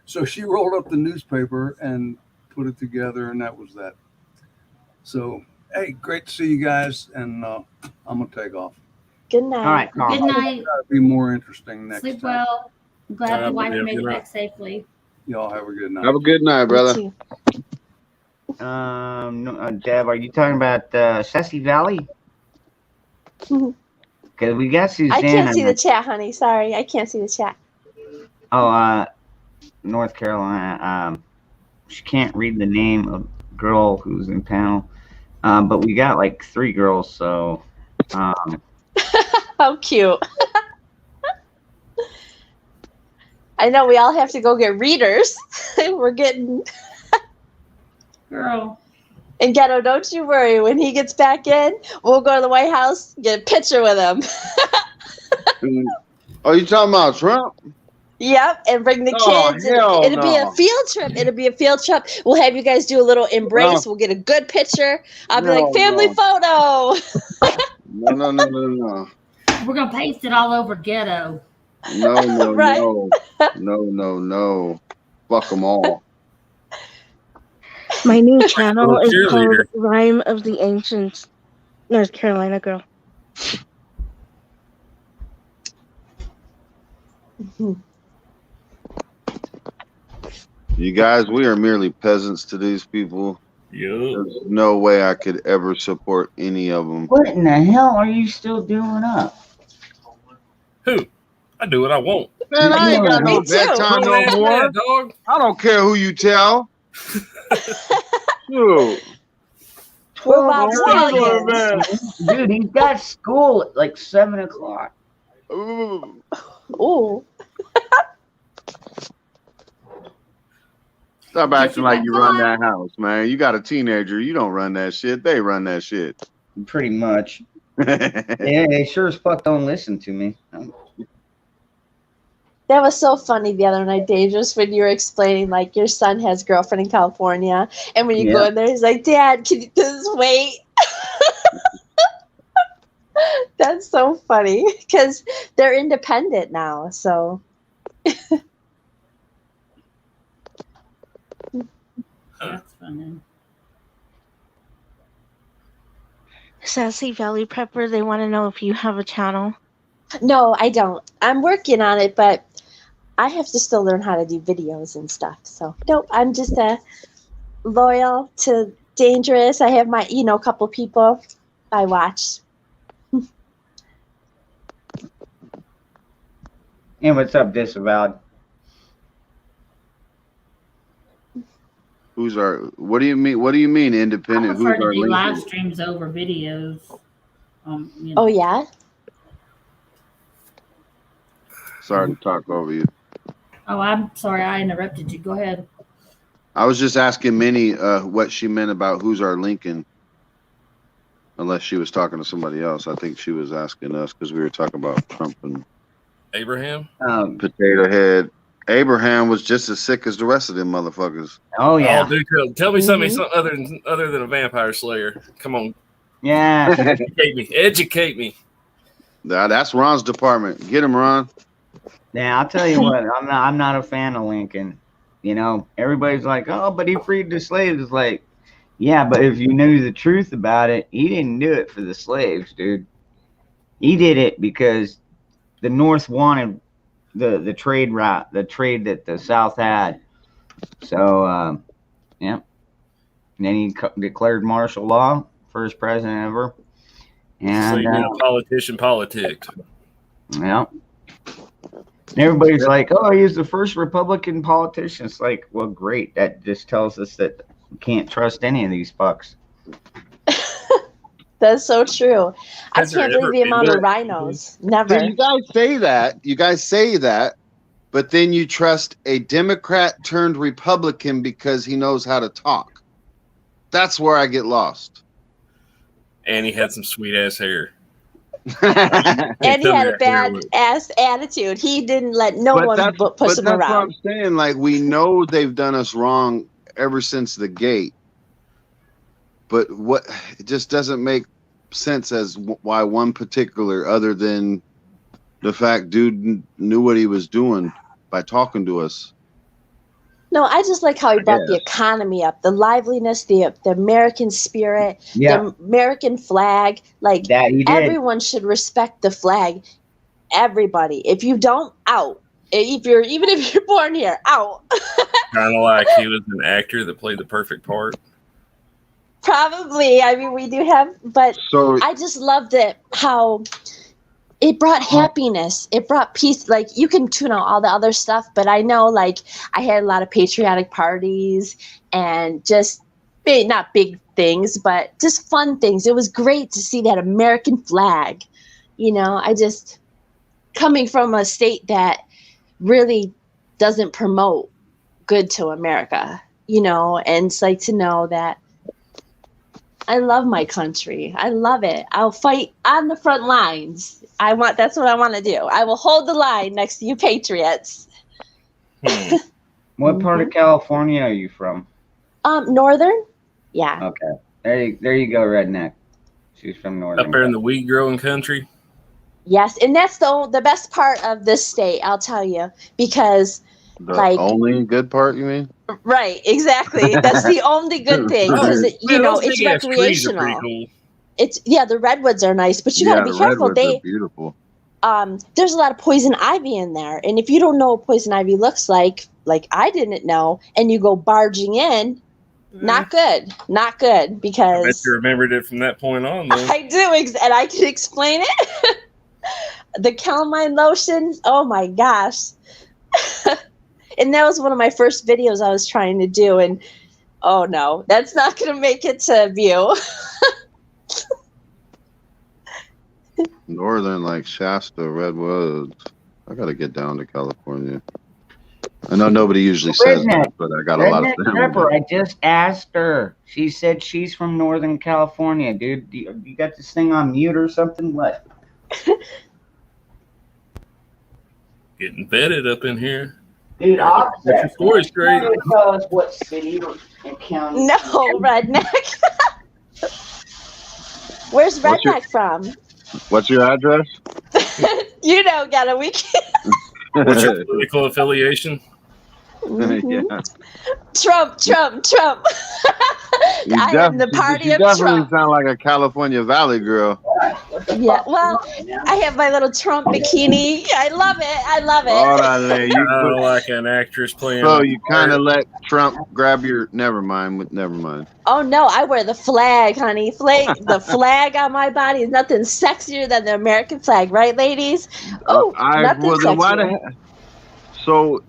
So she rolled up the newspaper and put it together, and that was that. So, hey, great to see you guys, and I'm going to take off. Good night. All right, Carl. Good night. It'll be more interesting next Sleep time. well. I'm glad your wife made it back safely. Y'all have a good night. Have a good night, brother. Deb, are you talking about Sessi Valley? Because we got Susanna. I can't see the chat, honey. Sorry, I can't see the chat. Oh, North Carolina. She can't read the name of the girl who's in panel. But we got like 3 girls, so. How cute. I know we all have to go get readers. We're getting. Girl. And Ghetto, don't you worry. When he gets back in, we'll go to the White House, get a picture with him. Oh, you talking about Trump? Yep, and bring the kids. Hell It'll be a field trip. It'll be a field trip. We'll have you guys do a little embrace. No. We'll get a good picture. I'll be No, like, family photo. No. We're going to paste it all over Ghetto. No, Right. no. Fuck them all. My new channel Little is called cheerleader. Rhyme of the Ancients, North Carolina girl. You guys, we are merely peasants to these people. There's no way I could ever support any of them. What in the hell are you still doing up? Who? I do what I want. Man, I ain't got no Me too. bedtime no more. Dog. I don't care who you tell. Dude. 12 hours. Dude, he's got school at like 7 o'clock. Ooh. Ooh. Stop acting like you run that house, man. You got a teenager. You don't run that shit. They run that shit. Pretty much. Yeah, they sure as fuck don't listen to me. That was so funny the other night, Dangerous, when you were explaining, like, your son has a girlfriend in California. And when you go in there, he's like, Dad, can you just wait? That's so funny because they're independent now. So. That's funny. Sassy Valley Prepper, they want to know if you have a channel. No, I don't. I'm working on it, but I have to still learn how to do videos and stuff. So, nope, I'm just loyal to Dangerous. I have my, couple people I watch. And what's up, Disavowed? What do you mean? What do you mean I independent? prefer Who's to our do live leader? streams over videos. Oh, yeah? Sorry to talk over you. Oh, I'm sorry. I interrupted you. Go ahead. I was just asking Minnie what she meant about who's our Lincoln. Unless she was talking to somebody else. I think she was asking us because we were talking about Trump and Abraham? Potato Head. Abraham was just as sick as the rest of them motherfuckers. Oh, yeah. Oh, dude, tell me something other than a vampire slayer. Come on. Yeah. Educate me. That's Ron's department. Get him, Ron. Yeah, I'll tell you what. I'm not a fan of Lincoln. You know, everybody's like, oh, but he freed the slaves. It's like, yeah, but if you knew the truth about it, he didn't do it for the slaves, dude. He did it because the North wanted the trade route, the trade that the South had. So, yeah. And then he declared martial law, first president ever. And So you're a politician politics. yeah. And everybody's like, oh, he was the first Republican politician. It's like, well, great. That just tells us that we can't trust any of these fucks. That's so true. Has I there can't believe ever the been amount of that? rhinos. Never. See, you guys say that, but then you trust a Democrat turned Republican because he knows how to talk. That's where I get lost. And he had some sweet ass hair. And he had a bad ass attitude. He didn't let no one push him that's what around. I'm saying. Like, we know they've done us wrong ever since the gate. But what it just doesn't make sense as why one particular, other than the fact dude knew what he was doing by talking to us. No, I just like how he brought the economy up, the liveliness, the American spirit, the American flag. Like that he did. Everyone should respect the flag. Everybody. If you don't, out. Even if you're born here, out. Kind of like he was an actor that played the perfect part. Probably. I mean, we do have, but So- I just loved it how it brought happiness. It brought peace. Like, you can tune out all the other stuff, but I know, like, I had a lot of patriotic parties and just not big things, but just fun things. It was great to see that American flag. You know, I just, coming from a state that really doesn't promote good to America, you know, and it's like to know that I love my country. I love it. I'll fight on the front lines. That's what I want to do. I will hold the line next to you patriots. What part of California are you from? Northern? Yeah. Okay. There you go, redneck. She's from Northern. Up there in the weed growing country. Yes, and that's the best part of this state, I'll tell you, because The like only good part, you mean? right, exactly. That's the only good thing because you know those it's big-ass trees are pretty recreational. cool. It's the redwoods are nice, but you got to be the careful. redwoods are beautiful. There's a lot of poison ivy in there, and if you don't know what poison ivy looks like I didn't know, and you go barging in, not good I bet because you remembered it from that point on, though. I do, and I can explain it. The calamine lotion, oh my gosh. And that was one of my first videos I was trying to do, and oh no, that's not going to make it to view. Northern, like Shasta, Redwoods. I gotta get down to California. I know nobody usually says that, but I got a lot of Redneck family. Prepper, I just asked her. She said she's from Northern California, dude. You got this thing on mute or something? What? Getting vetted up in here. Dude, That's your story straight. Tell us what city and county. No, redneck. Where's What's your- redneck from? What's your address? You know, got a week. What's your political affiliation? Yeah. Trump. You I am the party you of definitely Trump. sound like a California Valley girl. Yeah, well, I have my little Trump bikini. I love it. Orale, you Kind of put- like an actress playing. so a you part. kind of let Trump grab your. Never mind. Oh no, I wear the flag, honey. The flag on my body is nothing sexier than the American flag, right, ladies? Oh, nothing sexier. So,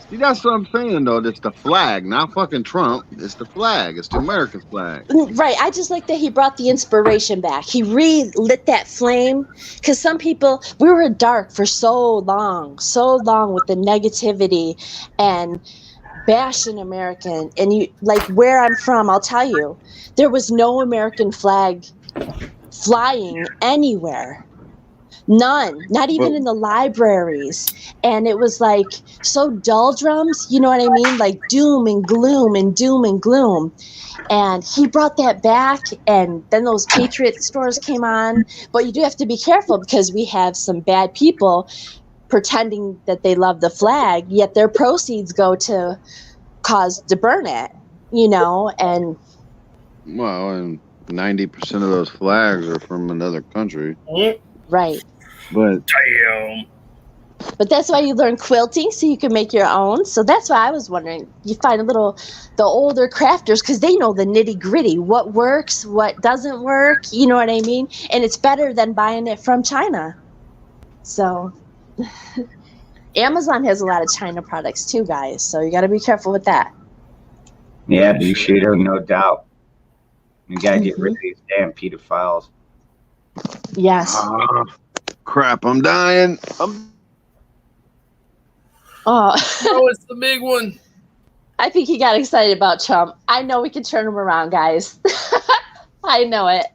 see, that's what I'm saying though. It's the flag, not fucking Trump. It's the flag. It's the American flag. Right. I just like that he brought the inspiration back. He relit that flame because some people, we were dark for so long with the negativity and bashing American. And you, like where I'm from, I'll tell you, there was no American flag flying anywhere. None, not even Well- in the libraries. And it was like so doldrums, you know what I mean? Like doom and gloom and doom and gloom. And he brought that back, and then those Patriot stores came on. But you do have to be careful because we have some bad people pretending that they love the flag, yet their proceeds go to burn it, you know, and Well, and 90% of those flags are from another country. right. But Damn. But that's why you learn quilting so you can make your own. So that's why I was wondering. You find the older crafters because they know the nitty gritty, what works, what doesn't work. You know what I mean? And it's better than buying it from China. So Amazon has a lot of China products too, guys. So you got to be careful with that. Yeah, Bushido, no doubt. You gotta get rid of these damn pedophiles. Yes. crap, I'm dying. Oh, it's the big one. I think he got excited about Trump. I know we can turn him around, guys. I know it.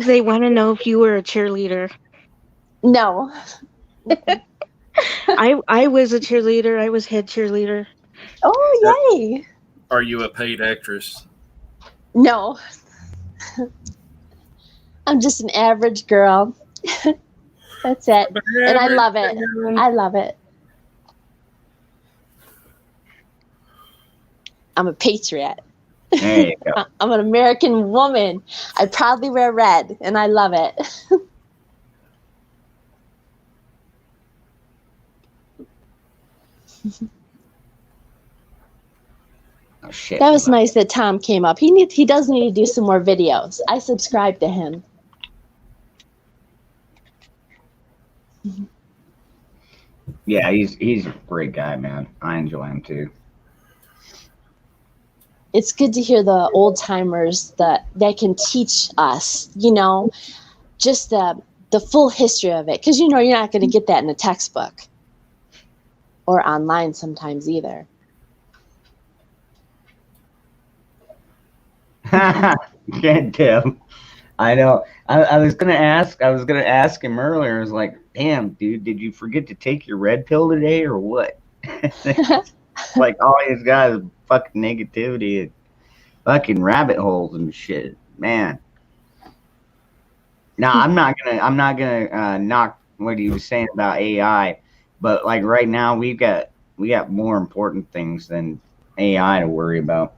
They want to know if you were a cheerleader. No. I was a cheerleader. I was head cheerleader. Oh, yay. Are you a paid actress? No. I'm just an average girl. That's it. And I love it. I love it. I'm a patriot. There you go. I'm an American woman. I proudly wear red, and I love it. Oh, shit. That was nice that Tom came up. He does need to do some more videos. I subscribe to him. Yeah, he's a great guy, man. I enjoy him too. It's good to hear the old timers that can teach us, you know, just the full history of it. Because, you know, you're not going to get that in a textbook or online sometimes either. Can't tell. I know. I was gonna ask him earlier. I was like, damn, dude, did you forget to take your red pill today or what? Like all he's got is fucking negativity and fucking rabbit holes and shit. Man. Now I'm not gonna knock what he was saying about AI, but like right now we got more important things than AI to worry about.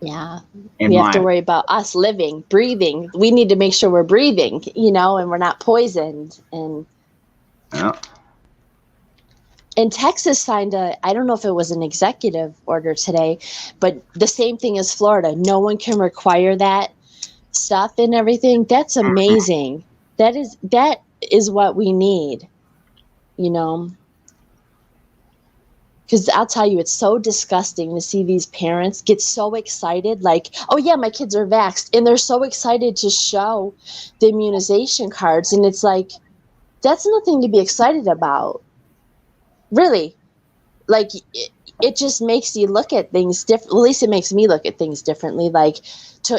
Yeah. We have to worry about us living, breathing. We need to make sure we're breathing, you know, and we're not poisoned. And Texas signed I don't know if it was an executive order today, but the same thing as Florida. No one can require that stuff and everything. That's amazing. That is what we need, you know. Because I'll tell you, it's so disgusting to see these parents get so excited, like, oh, yeah, my kids are vaxxed. And they're so excited to show the immunization cards. And it's like, that's nothing to be excited about. Really. Like, it just makes you look at things different. Well, at least it makes me look at things differently. Like,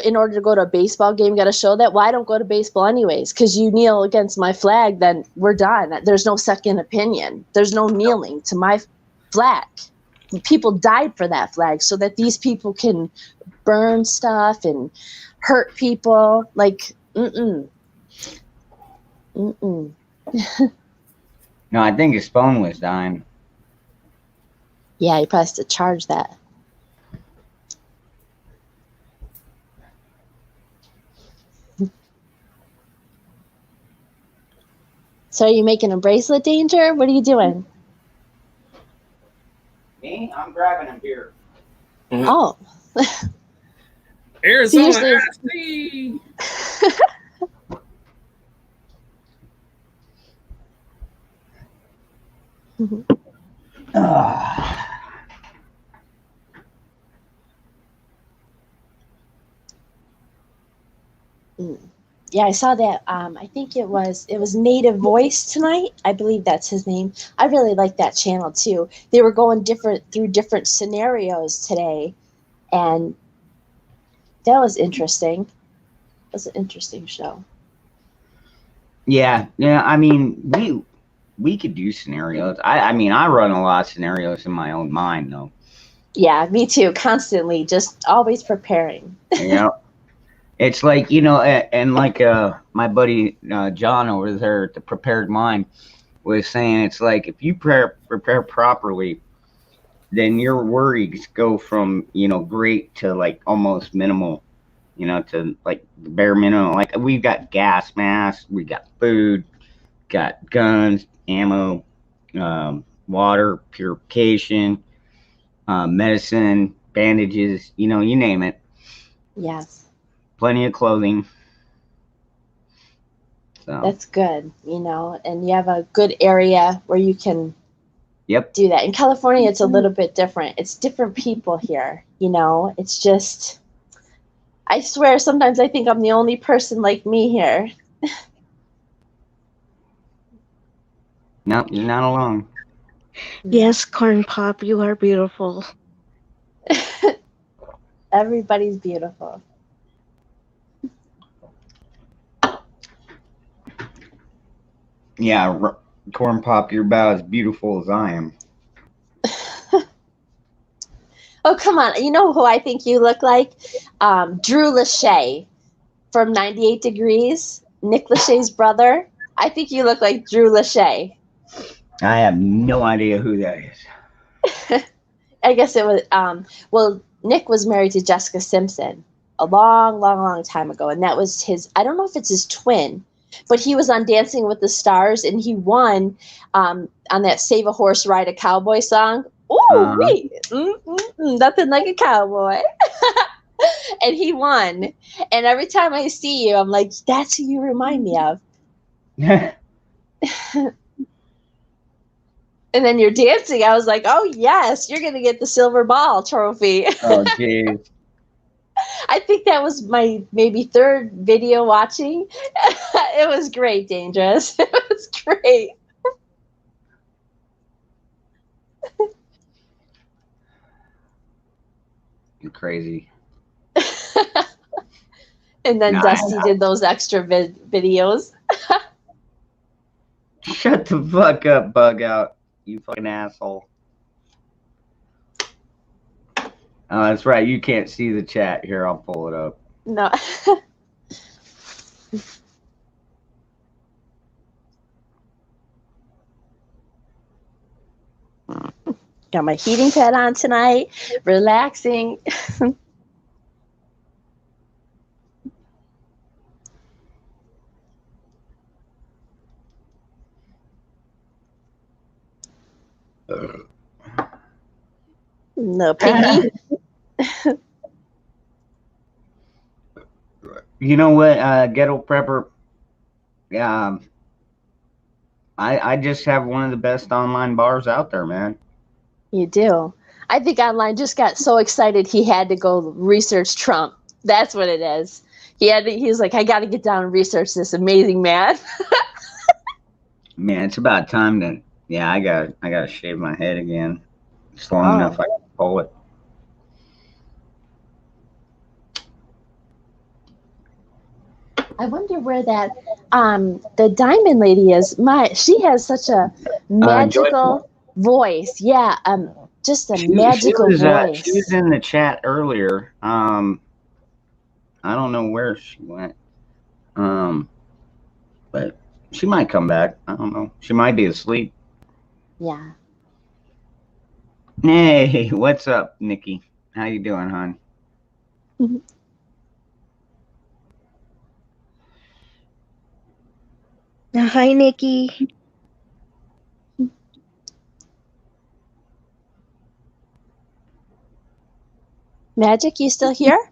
in order to go to a baseball game, got to show that. Well, I don't go to baseball anyways. Because you kneel against my flag, then we're done. There's no second opinion. There's no kneeling to my flag. People died for that flag so that these people can burn stuff and hurt people. Like, No, I think his phone was dying. Yeah, he probably has to charge that. So are you making a bracelet, Danger? What are you doing? Me? I'm grabbing a beer. Oh. Arizona Seriously. IC. Yeah, I saw that. I think it was Native Voice tonight. I believe that's his name. I really like that channel too. They were going through different scenarios today, and that was interesting. It was an interesting show. Yeah. I mean, we could do scenarios. I mean, I run a lot of scenarios in my own mind, though. Yeah, me too. Constantly, just always preparing. Yeah. It's like, and like my buddy John over there at the Prepared Mind was saying, it's like if you prepare properly, then your worries go from great to like almost minimal, to like the bare minimum. Like we've got gas masks, we got food, got guns, ammo, water, purification, medicine, bandages, you name it. Yes. Plenty of clothing. So That's good, and you have a good area where you can do that. In California, it's a little bit different. It's different people here, It's just, I swear, sometimes I think I'm the only person like me here. No, you're not alone. Yes, Corn Pop, you are beautiful. Everybody's beautiful. Yeah, Corn Pop, you're about as beautiful as I am. Oh, come on. You know who I think you look like? Drew Lachey from 98 Degrees, Nick Lachey's brother. I think you look like Drew Lachey. I have no idea who that is. I guess it was, well, Nick was married to Jessica Simpson a long, long, long time ago. And that was his, I don't know if it's his twin, but he was on Dancing with the Stars and he won on that Save a Horse, Ride a Cowboy song. Ooh, wait, nothing like a cowboy. And he won. And every time I see you, I'm like, that's who you remind me of. And then you're dancing. I was like, oh, yes, you're going to get the silver ball trophy. Oh, jeez. I think that was my maybe third video watching. It was great, Dangerous. It was great. You're crazy. And then Dusty did those extra videos. Shut the fuck up, Bug Out. You fucking asshole. Oh, that's right. You can't see the chat. Here, I'll pull it up. No. Got my heating pad on tonight. Relaxing. No, Piggy. You know what, Ghetto Prepper? I just have one of the best online bars out there, man. You do. I think Online just got so excited he had to go research Trump. That's what it is. He was like, I got to get down and research this amazing man. Man, it's about time to. Yeah, I gotta shave my head again. It's long enough I can pull it. I wonder where that the Diamond Lady is. She has such a magical voice. Yeah, just a magical voice. She was in the chat earlier. I don't know where she went. But she might come back. I don't know. She might be asleep. Yeah. Hey, what's up, Nikki? How you doing, hon? Hi, Nikki. Magic, you still here?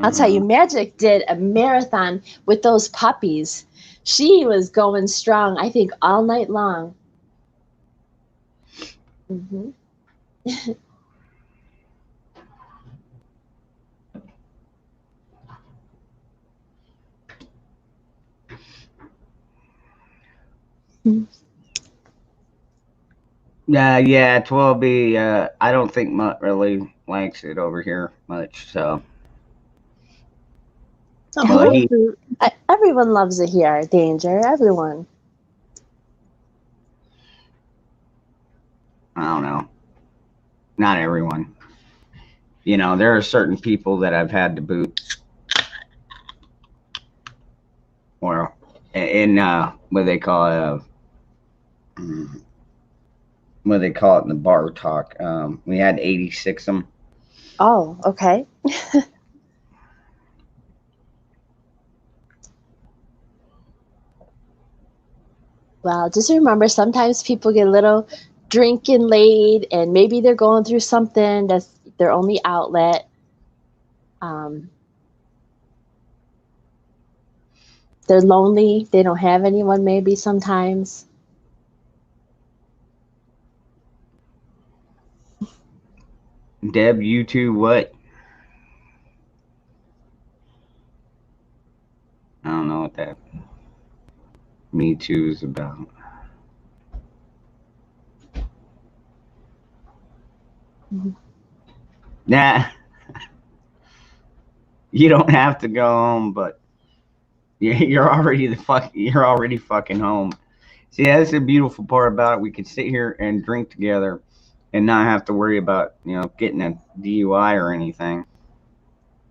I'll tell you, Magic did a marathon with those puppies. She was going strong, I think, all night long. Mm-hmm. Yeah, 12B. I don't think Mutt really likes it over here much. So, well, he, Everyone loves it here. Danger. Everyone. I don't know. Not everyone. You know, there are certain people that I've had to boot, or in what they call what they call it in the bar talk. We had 86 of them. Oh, okay. Well, just remember, sometimes people get a little drinking late, and maybe they're going through something that's their only outlet. They're lonely. They don't have anyone. Maybe sometimes. Deb, you two, what? I don't know what that Me Too is about. Nah, you don't have to go home, but you're already fucking home. See, that's the beautiful part about it. We could sit here and drink together and not have to worry about, getting a DUI or anything.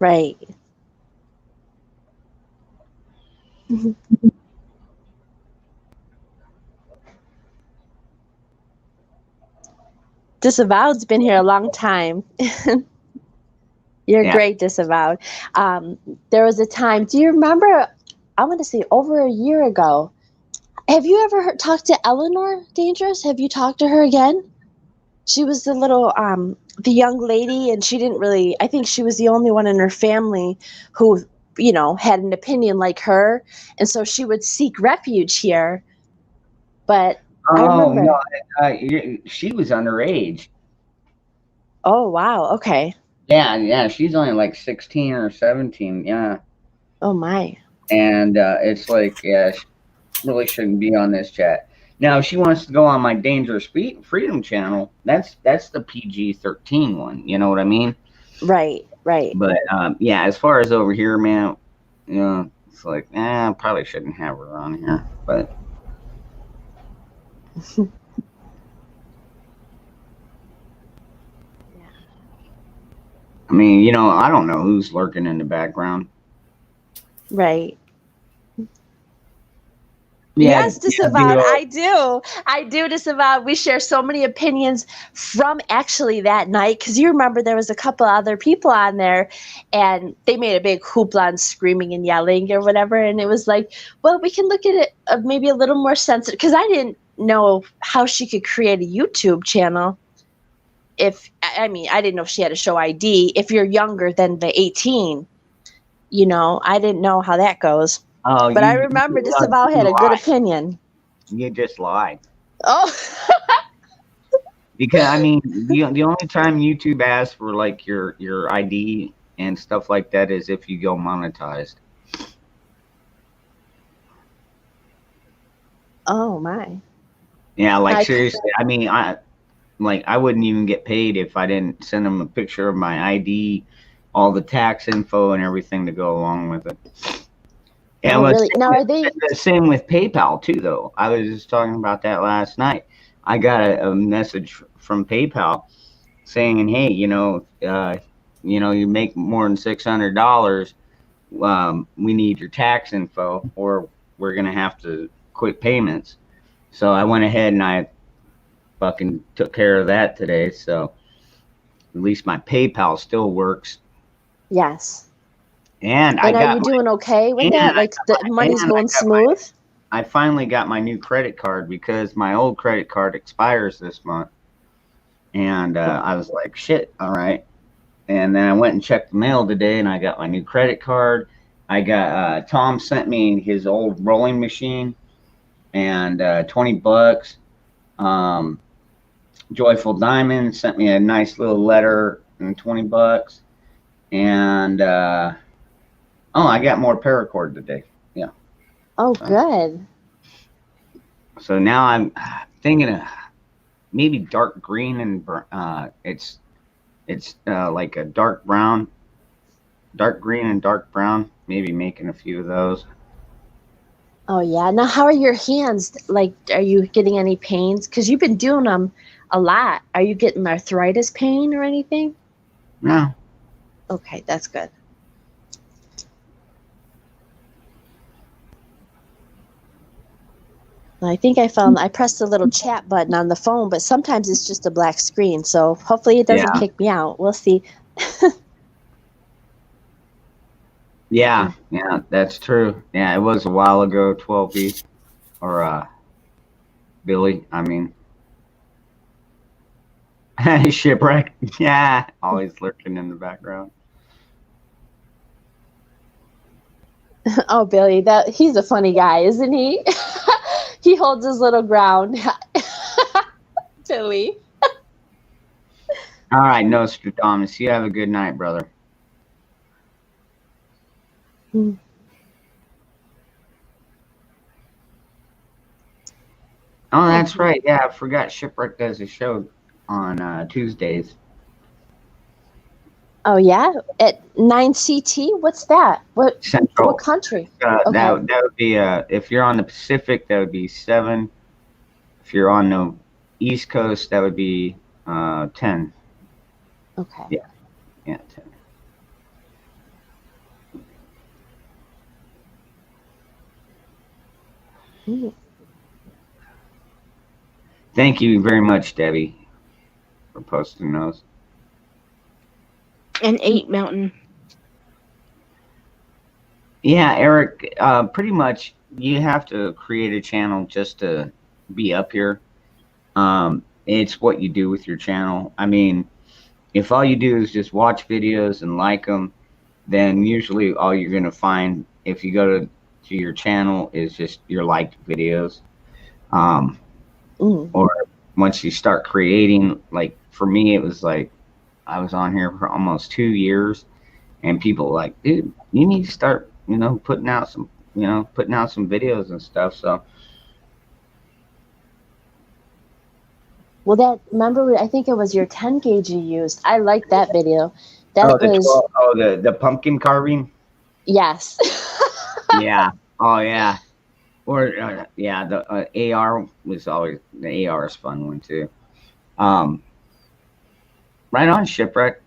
Right. Disavowed's been here a long time. You're great, Disavowed. There was a time, do you remember, I want to say over a year ago, have you ever talked to Eleanor Dangerous? Have you talked to her again? She was the little, the young lady, and she didn't really, I think she was the only one in her family who, had an opinion like her. And so she would seek refuge here. But I remember. No, she was underage. Oh, wow. Okay. Yeah, she's only like 16 or 17, yeah. Oh, my. And it's like, yeah, she really shouldn't be on this chat. Now, if she wants to go on my Dangerous Freedom channel, that's the PG-13 one, you know what I mean? Right. But, yeah, as far as over here, man, it's like, I probably shouldn't have her on here, but... I mean, I don't know who's lurking in the background. Right. Yeah, yes, Disavowed. I do, Disavowed. We share so many opinions from actually that night, because you remember there was a couple other people on there, and they made a big hoopla and screaming and yelling or whatever, and it was like, well, we can look at it maybe a little more sensitive, because I didn't know how she could create a YouTube channel. I didn't know if she had a show ID. If you're younger than the 18, I didn't know how that goes. Oh, but I remember Disavowed had a good opinion. You just lied. Oh. Because the only time YouTube asks for like your ID and stuff like that is if you go monetized. Oh my. Yeah, like seriously. I wouldn't even get paid if I didn't send them a picture of my ID, all the tax info and everything to go along with it. Oh, really? Now, are they the same with PayPal too, though? I was just talking about that last night. I got a message from PayPal saying, "Hey, you make more than $600. We need your tax info, or we're gonna have to quit payments." So I went ahead and I fucking took care of that today. So at least my PayPal still works. Yes. And are you doing okay with that? Like the money's going smooth? I finally got my new credit card because my old credit card expires this month. And I was like, shit, all right. And then I went and checked the mail today and I got my new credit card. I got, Tom sent me his old rolling machine and $20. Joyful Diamond sent me a nice little letter and $20. And, I got more paracord today. Yeah. Oh, good. So now I'm thinking of maybe dark green and it's like a dark brown, dark green and dark brown. Maybe making a few of those. Oh yeah. Now, how are your hands? Like, are you getting any pains? Because you've been doing them a lot. Are you getting arthritis pain or anything? No. Okay, that's good. I think I pressed the little chat button on the phone, but sometimes it's just a black screen. So hopefully it doesn't Yeah. kick me out. We'll see. Yeah, that's true. Yeah, it was a while ago, 12B or Billy. I mean, shipwreck. Yeah, always lurking in the background. Oh, Billy, he's a funny guy, isn't he? He holds his little ground. Billy. All right, Nostradamus, you have a good night, brother. Oh, that's right. Yeah, I forgot Shipwreck does a show on Tuesdays. Oh yeah, at 9 CT. What's that? Central. What country? That would be if you're on the Pacific, that would be 7. If you're on the East Coast, that would be 10. Okay. Yeah, 10. Thank you very much, Debbie, for posting those. And 8 Mountain. Yeah, Eric, pretty much you have to create a channel just to be up here. It's what you do with your channel. I mean, if all you do is just watch videos and like them, then usually all you're going to find if you go to your channel is just your liked videos. Or once you start creating, like for me, it was like I was on here for almost 2 years, and people were like, dude, you need to start, putting out some videos and stuff. So, well, remember, I think it was your 10 gauge you used. I liked that video. The pumpkin carving. Yes. Yeah. Oh yeah. Or the AR was always, the AR is a fun one too. Right on, Shipwreck.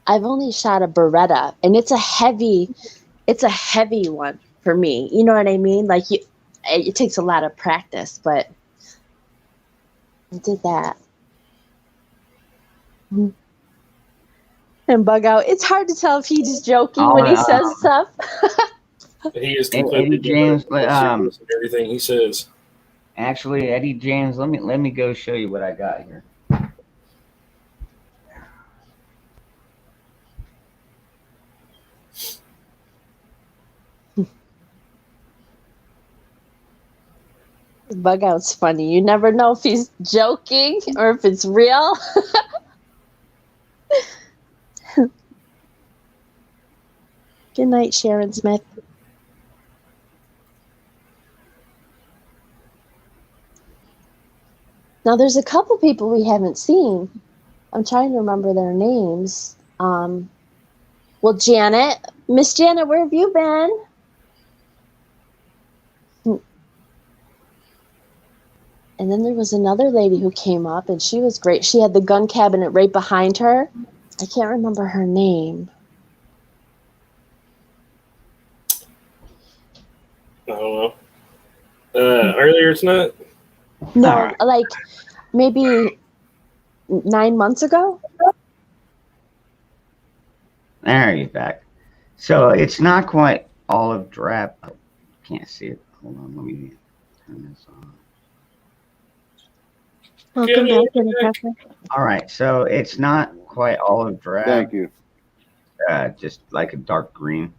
I've only shot a Beretta, and it's a heavy one for me. You know what I mean? Like it takes a lot of practice, but I did that. And Bug Out. It's hard to tell if he's just joking when he says stuff. He is completely Eddie James, everything he says. Actually, Eddie James, let me go show you what I got here. Bug Out's funny. You never know if he's joking or if it's real. Good night, Sharon Smith. Now, there's a couple people we haven't seen. I'm trying to remember their names. Well, Janet. Miss Janet, where have you been? And then there was another lady who came up, and she was great. She had the gun cabinet right behind her. I can't remember her name. I don't know. Earlier tonight? No, like maybe 9 months ago. There you're back. So it's not quite olive drab. Oh, can't see it. Hold on, let me turn this on. Welcome back to the cafe. All right, so it's not quite olive drab. Thank you. Just like a dark green.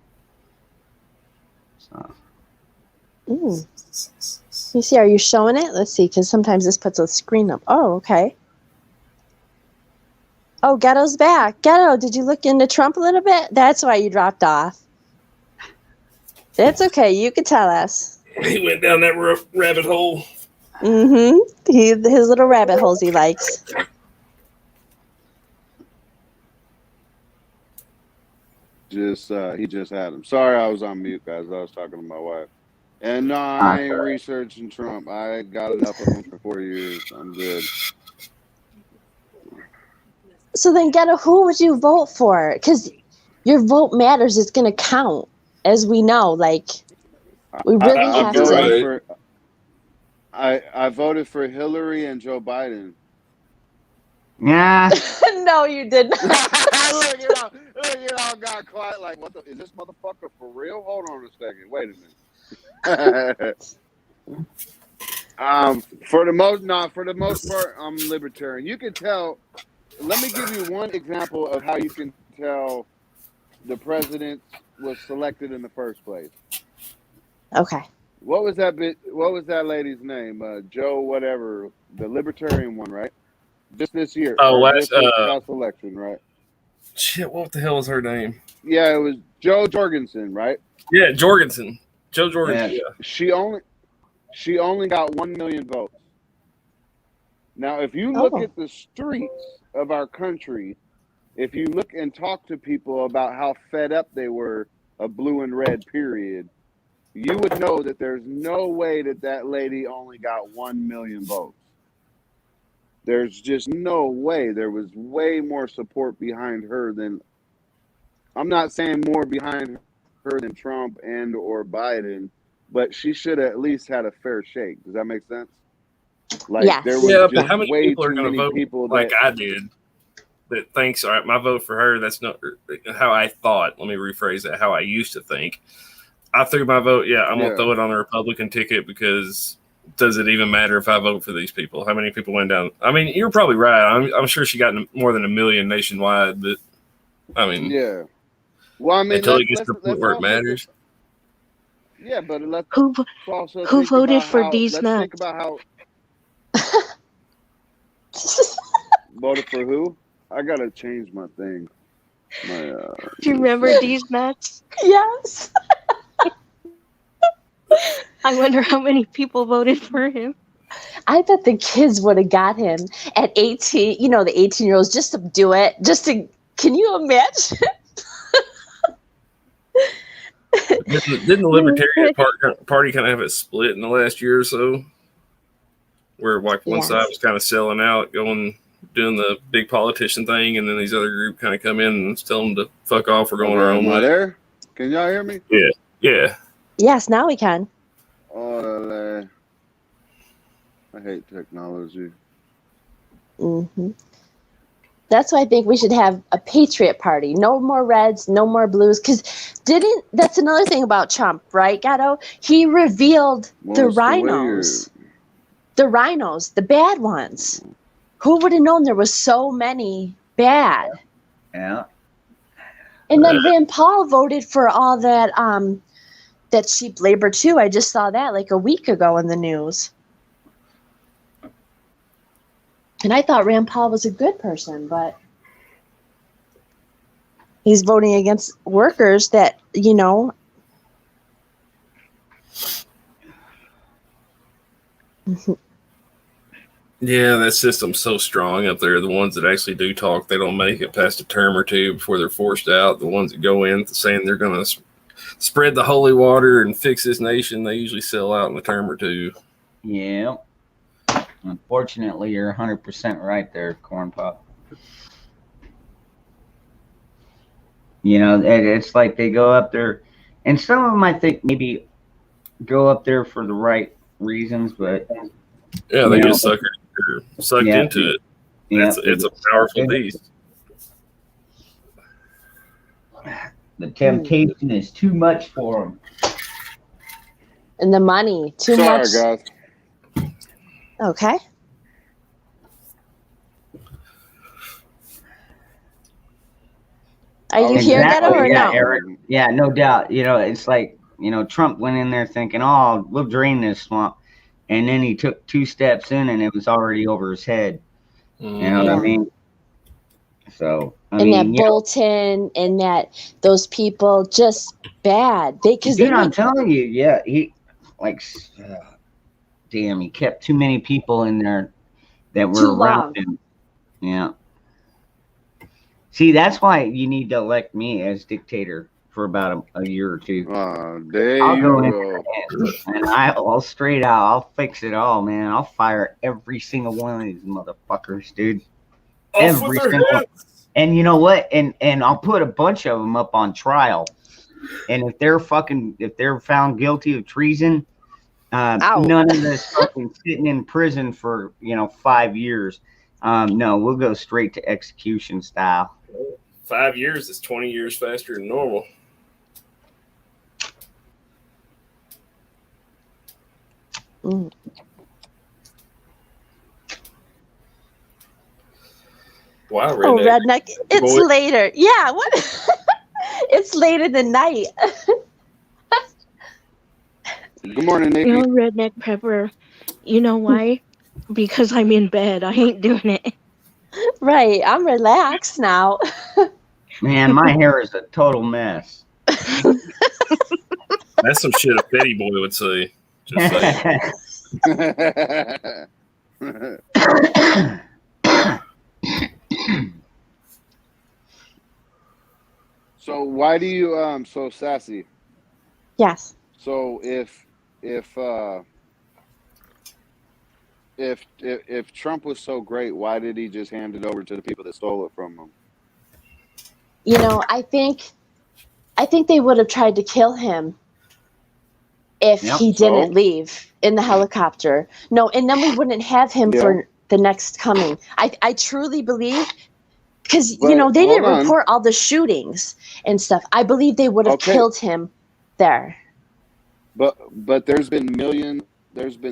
So. Ooh. You see, are you showing it? Let's see, because sometimes this puts a screen up. Oh, okay. Oh, Ghetto's back. Ghetto, did you look into Trump a little bit? That's why you dropped off. It's okay. You could tell us. He went down that rabbit hole. His little rabbit holes he likes. He just had him. Sorry, I was on mute, guys. I was talking to my wife. And no, I ain't researching Trump. I got enough of him for 4 years. I'm good. So then, Ghetto, who would you vote for? Because your vote matters. It's going to count, as we know. Like, we really have to. I voted for Hillary and Joe Biden. Yeah. No, you did not. Look, you all got quiet. Like, what is this motherfucker for real? Hold on a second. Wait a minute. For the most part, I'm libertarian. You can tell. Let me give you one example of how you can tell the president was selected in the first place. Okay. What was that lady's name? Joe, whatever, the libertarian one, right? Just this year. Oh, last House election, right? Shit, what the hell is her name? Yeah, it was Joe Jorgensen, right? Yeah, Jorgensen. Joe Jorgensen. Yeah. She only got 1 million votes. Now, if you look at the streets of our country, if you look and talk to people about how fed up they were of blue and red, period, you would know that there's no way that lady only got 1 million votes. There's just no way. There was way more support behind her than, I'm not saying more behind her than Trump and or Biden, but she should have at least had a fair shake. Does that make sense? Like, there was but how many way people are too going to many vote people like I did that thinks, all right, my vote for her, that's not how I thought. Let me rephrase that, how I used to think. I threw my vote, I'm going to throw it on the Republican ticket because does it even matter if I vote for these people? How many people went down? I mean, you're probably right. I'm sure she got more than 1 million nationwide, but I mean, yeah. Well, I mean, until it gets to the point where it matters. Yeah, but let's Who voted for these let's nuts? think about how voted for who? I gotta change my thing. My Do you remember these nuts? Yes. I wonder how many people voted for him. I bet the kids would have got him at 18, the 18-year-olds, just to do it. Can you imagine? Didn't the Libertarian Party kind of have it split in the last year or so? Where like one side was kind of selling out, doing the big politician thing, and then these other group kind of come in and tell them to fuck off or go on our own way. There? Can y'all hear me? Yeah. Yes, now we can. Oh, I hate technology. That's why I think we should have a patriot party. No more reds, no more blues. Because that's another thing about Trump, right, Gatto? He revealed the rhinos. The rhinos, the bad ones. Who would have known there was so many bad? Yeah. And then Rand Paul voted for all that that cheap labor too. I just saw that like a week ago in the news. And I thought Rand Paul was a good person, but he's voting against workers that, Yeah, that system's so strong up there. The ones that actually do talk, they don't make it past a term or two before they're forced out. The ones that go in saying they're going to spread the holy water and fix this nation, they usually sell out in a term or two. Yeah. Unfortunately, you're 100% right there, Corn Pop. It's like they go up there, and some of them I think maybe go up there for the right reasons, but yeah, they get sucked into it. Yeah. It's a powerful beast. The temptation is too much for them. And the money, too much. Sorry, guys. Okay. Are you here, Ghetto, or no? Eric. Yeah, no doubt. It's like, Trump went in there thinking, oh, we'll drain this swamp. And then he took 2 steps in and it was already over his head. You know what I mean? So, that Bolton and those people just bad. I'm telling you, he damn, he kept too many people in there that were Too around long. him. Yeah. See, that's why you need to elect me as dictator for about a year or two. There I'll you go in go. and I'll straight out. I'll fix it all, man. I'll fire every single one of these motherfuckers, dude. Off Every with their single one. heads. And you know what? And I'll put a bunch of them up on trial. And if they're found guilty of treason, none of this fucking sitting in prison for 5 years. No, we'll go straight to execution style. 5 years is 20 years faster than normal. Mm. Wow, Oh, redneck. It's Boy. later. Yeah, what? It's later than night. Good morning, Nikki. You know, redneck pepper. You know why? Because I'm in bed. I ain't doing it. Right. I'm relaxed now. Man, my hair is a total mess. That's some shit a petty boy would say. Just saying. So why do you so sassy? Yes. So if Trump was so great, why did he just hand it over to the people that stole it from him? You know, I think they would have tried to kill him if he didn't leave in the helicopter. No, and then we wouldn't have him for the next coming. I truly believe, because they didn't report all the shootings and stuff. I believe they would have killed him there. But there's been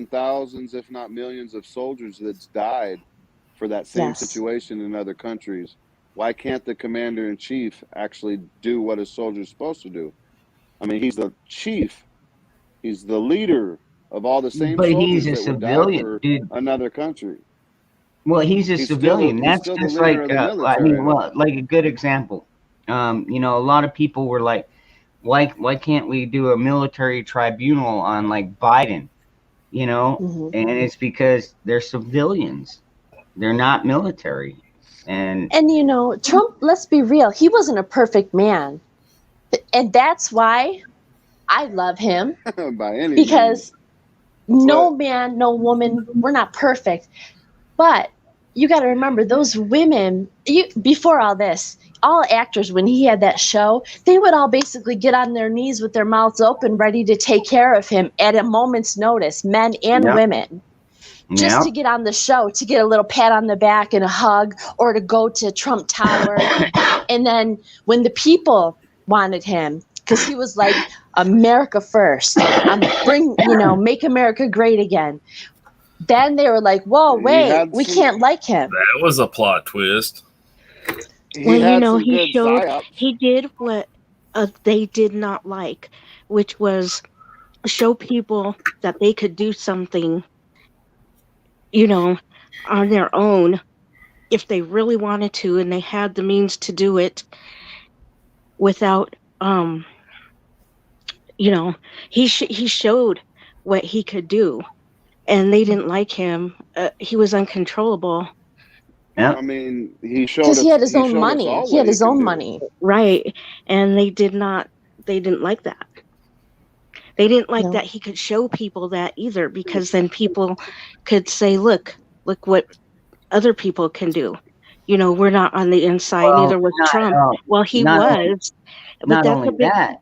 thousands, if not millions, of soldiers that's died for that same situation in other countries. Why can't the commander in chief actually do what a soldier's supposed to do? I mean, he's the chief. He's the leader of all the same But soldiers he's a that civilian, would die for dude. Another country. Well, he's a civilian. He's That's still the just leader like, of the I military. mean, well, like a good example. A lot of people were like, why can't we do a military tribunal on like Biden? And it's because they're civilians. They're not military. And Trump, let's be real, he wasn't a perfect man. And that's why I love him. By any because no man, no woman, we're not perfect. But you got to remember, those women, before all this, all actors, when he had that show, they would all basically get on their knees with their mouths open, ready to take care of him at a moment's notice, men and women. Just to get on the show, to get a little pat on the back and a hug, or to go to Trump Tower. And then when the people wanted him, because he was like, America first, make America great again. Then they were like, whoa, wait, we can't like him. That was a plot twist. Well, he did what they did not like, which was show people that they could do something, on their own if they really wanted to, and they had the means to do it without, he showed what he could do, and they didn't like him. He was uncontrollable. Yeah. I mean, he showed because he had his he own showed us money. all He what had his own could do. money. Right. And they didn't like that. They didn't like that he could show people that either, because then people could say, look what other people can do. We're not on the inside, neither was Trump. Well, he was. Not only that,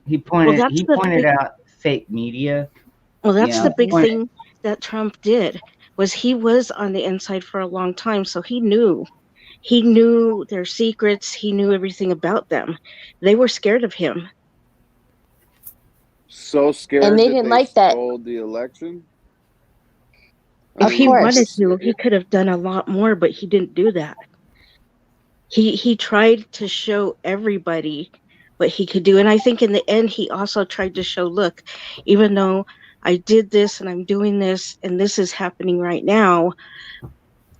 he pointed out fake media. Well, that's the big thing that Trump did, was he was on the inside for a long time, so he knew their secrets. He knew everything about them. They were scared of him. So scared, and they didn't like that. Stole the election. If he wanted to, he could have done a lot more, but he didn't do that. He tried to show everybody what he could do, and I think in the end, he also tried to show, look, even though I did this and I'm doing this and this is happening right now,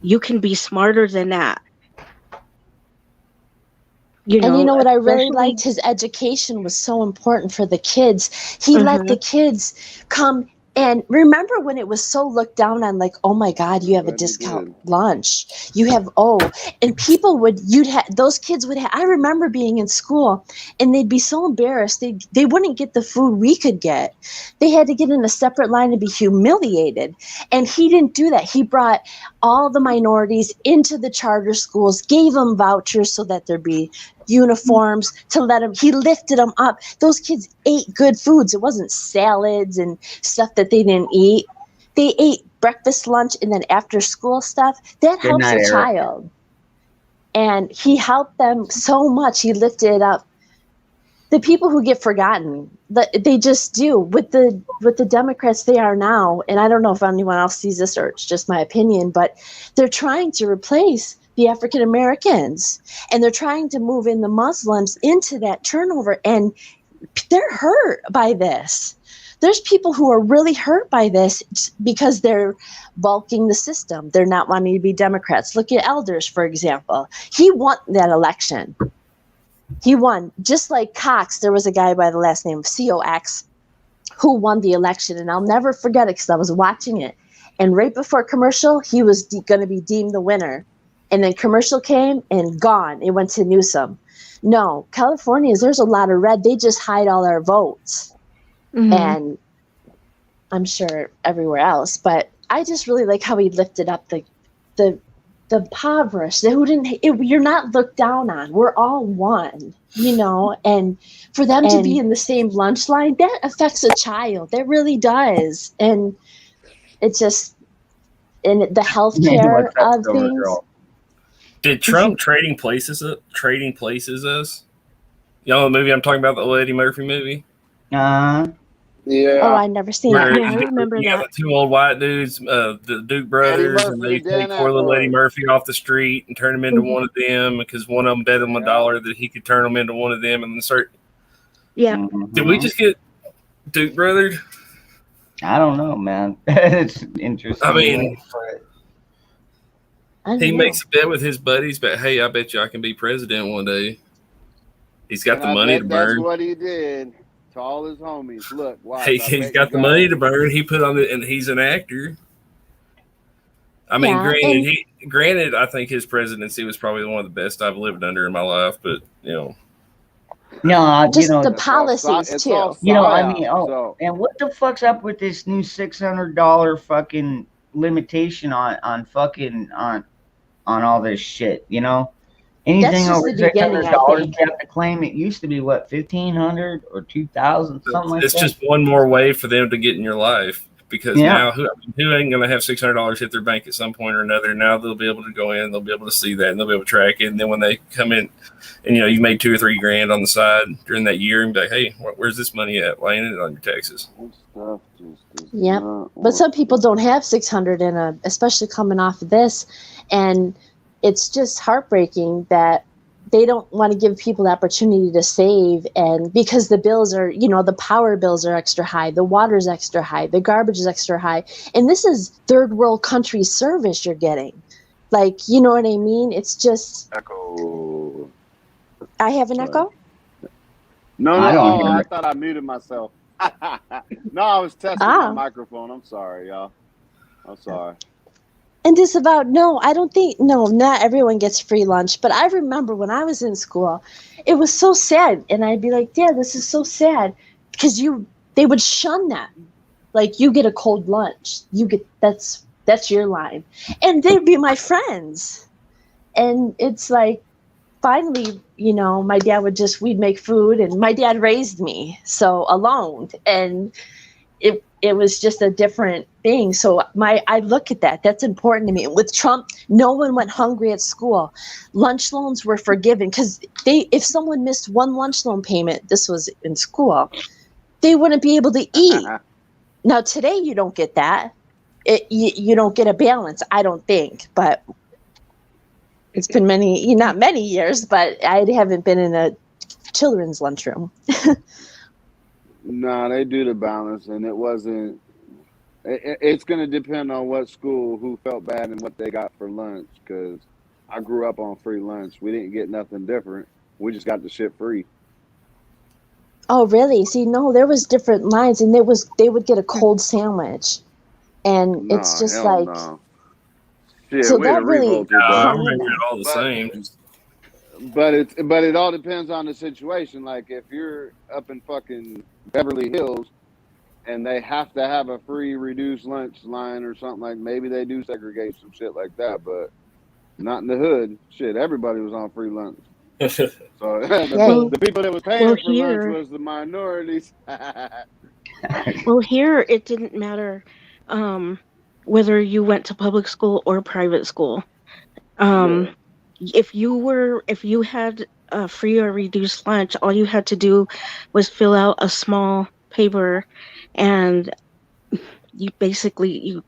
you can be smarter than that. And you know what I really liked? His education was so important for the kids. He let the kids come And remember when it was so looked down on, like, oh my God, you have a discount lunch. You have, and people those kids would have, I remember being in school and they'd be so embarrassed. They wouldn't get the food we could get. They had to get in a separate line and be humiliated. And he didn't do that. He brought all the minorities into the charter schools, gave them vouchers so that there'd be uniforms to let them, he lifted them up. Those kids ate good foods. It wasn't salads and stuff that they didn't eat. They ate breakfast, lunch, and then after school stuff. That helps a child. And he helped them so much. He lifted it up. The people who get forgotten, they just do. With the Democrats they are now, and I don't know if anyone else sees this or it's just my opinion, but they're trying to replace the African Americans, and they're trying to move in the Muslims into that turnover, and they're hurt by this. There's people who are really hurt by this because they're bulking the system. They're not wanting to be Democrats. Look at Elders, for example. He won that election. He won. Just like Cox, there was a guy by the last name of COX who won the election, and I'll never forget it because I was watching it. And right before commercial, he was going to be deemed the winner. And then commercial came and gone. It went to Newsom. No, Californians, there's a lot of red. They just hide all our votes. Mm-hmm. And I'm sure everywhere else. But I just really like how he lifted up the impoverished, who didn't. You're not looked down on. We're all one, And for them to be in the same lunch line, that affects a child. That really does. And it just, and the healthcare of things. Did Trump trading places us? Y'all know the movie I'm talking about, the old Eddie Murphy movie? Yeah. Oh, I never seen that. Yeah, I remember that. The two old white dudes, the Duke brothers, and they take poor little Eddie Murphy off the street and turn him into one of them because one of them bet him $1 that he could turn him into one of them. And yeah. Did we just get Duke brothered? I don't know, man. It's interesting. I mean, he makes a bet with his buddies, but hey, I bet you I can be president one day. He's got the money to burn. That's what he did to all his homies. Look, watch, he's got the money to burn. He put on it, and he's an actor. I mean, granted, I think his presidency was probably one of the best I've lived under in my life. But no, just the policies too. And what the fuck's up with this new $600 fucking limitation on all this shit? Anything over $600 you have to claim. It used to be what, $1,500 or $2,000, something like that. It's just one more way for them to get in your life, because now who ain't gonna have $600 hit their bank at some point or another? Now they'll be able to go in, they'll be able to see that, and they'll be able to track it. And then when they come in, and you made $2 or $3 grand on the side during that year, and be like, hey, where's this money at? Why ain't it on your taxes? Yep. But some people don't have 600 especially coming off of this, and it's just heartbreaking that they don't want to give people the opportunity to save. And because the bills are, the power bills are extra high, the water's extra high, the garbage is extra high. And this is third world country service you're getting. Like, you know what I mean? It's just. Echo. I have an echo? No, I thought I muted myself. No, I was testing my microphone. I'm sorry, y'all. I'm sorry. And not everyone gets free lunch. But I remember when I was in school, it was so sad. And I'd be like, Dad, this is so sad. Because they would shun that. Like, you get a cold lunch. That's your line. And they'd be my friends. And it's like, finally, my dad we'd make food, and my dad raised me so alone. And it was just a different thing. So I look at that. That's important to me. With Trump, no one went hungry at school. Lunch loans were forgiven because if someone missed one lunch loan payment, this was in school, they wouldn't be able to eat. Now today you don't get that. You don't get a balance, I don't think. But it's been not many years, but I haven't been in a children's lunchroom. No, they do the balance, and it wasn't. It's going to depend on what school, who felt bad, and what they got for lunch. Because I grew up on free lunch. We didn't get nothing different. We just got the shit free. Oh, really? See, no, there was different lines, and they would get a cold sandwich, and it's Nah, just hell like no. Shit, so we'd have that really revolted I though. remember it all the same. But it all depends on the situation. Like if you're up in fucking Beverly Hills and they have to have a free reduced lunch line or something, like maybe they do segregate some shit like that, but not in the hood. Shit, everybody was on free lunch. So the people that was paying for lunch was the minorities. Well, here it didn't matter whether you went to public school or private school. If you had a free or reduced lunch, all you had to do was fill out a small paper, and you basically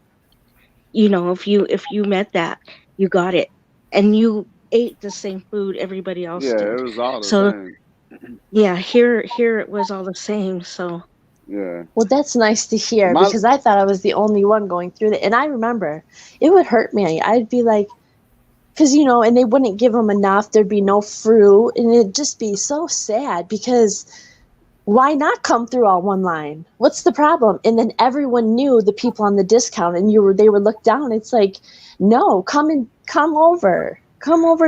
you know if you met that, you got it, and you ate the same food everybody else Yeah, did. it was all the So same. yeah, here it was all the same. So Yeah. well, that's nice to hear My- because I thought I was the only one going through it, and I remember it would hurt me. I'd be like, because and they wouldn't give them enough. There'd be no fruit, and it'd just be so sad because why not come through on one line? What's the problem? And then everyone knew the people on the discount, and they were looked down. It's like, no, come over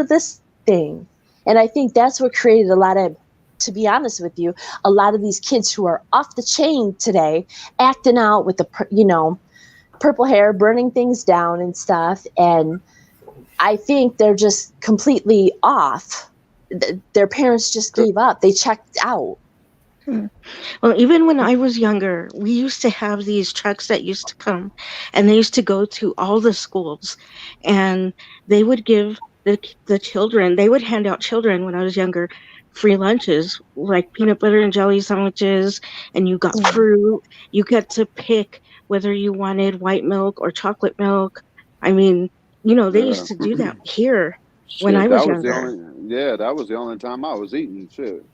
this thing. And I think that's what created a lot of, to be honest with you, a lot of these kids who are off the chain today, acting out with the purple hair, burning things down and stuff. And I think they're just completely off. Their parents just gave up. They checked out. Well, even when I was younger, we used to have these trucks that used to come, and they used to go to all the schools, and they would give the children, they would hand out children when I was younger free lunches, like peanut butter and jelly sandwiches, and you got fruit. You get to pick whether you wanted white milk or chocolate milk. I mean, they used to do that here when I was younger. That was the only time I was eating shit.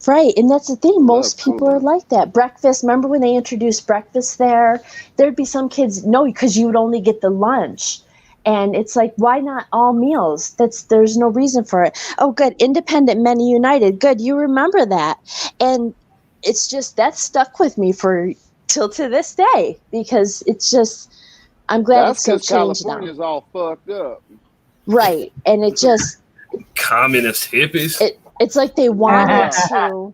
Right, and that's the thing. Most people are like that. Breakfast, remember when they introduced breakfast there? There'd be some kids, no, because you would only get the lunch. And it's like, why not all meals? There's no reason for it. Oh, good, Independent Men United. Good, you remember that. And it's just, that stuck with me till to this day, because it's just, I'm glad it's so changed now. California's all fucked up. Right, and it just... Communist hippies. It's like they wanted to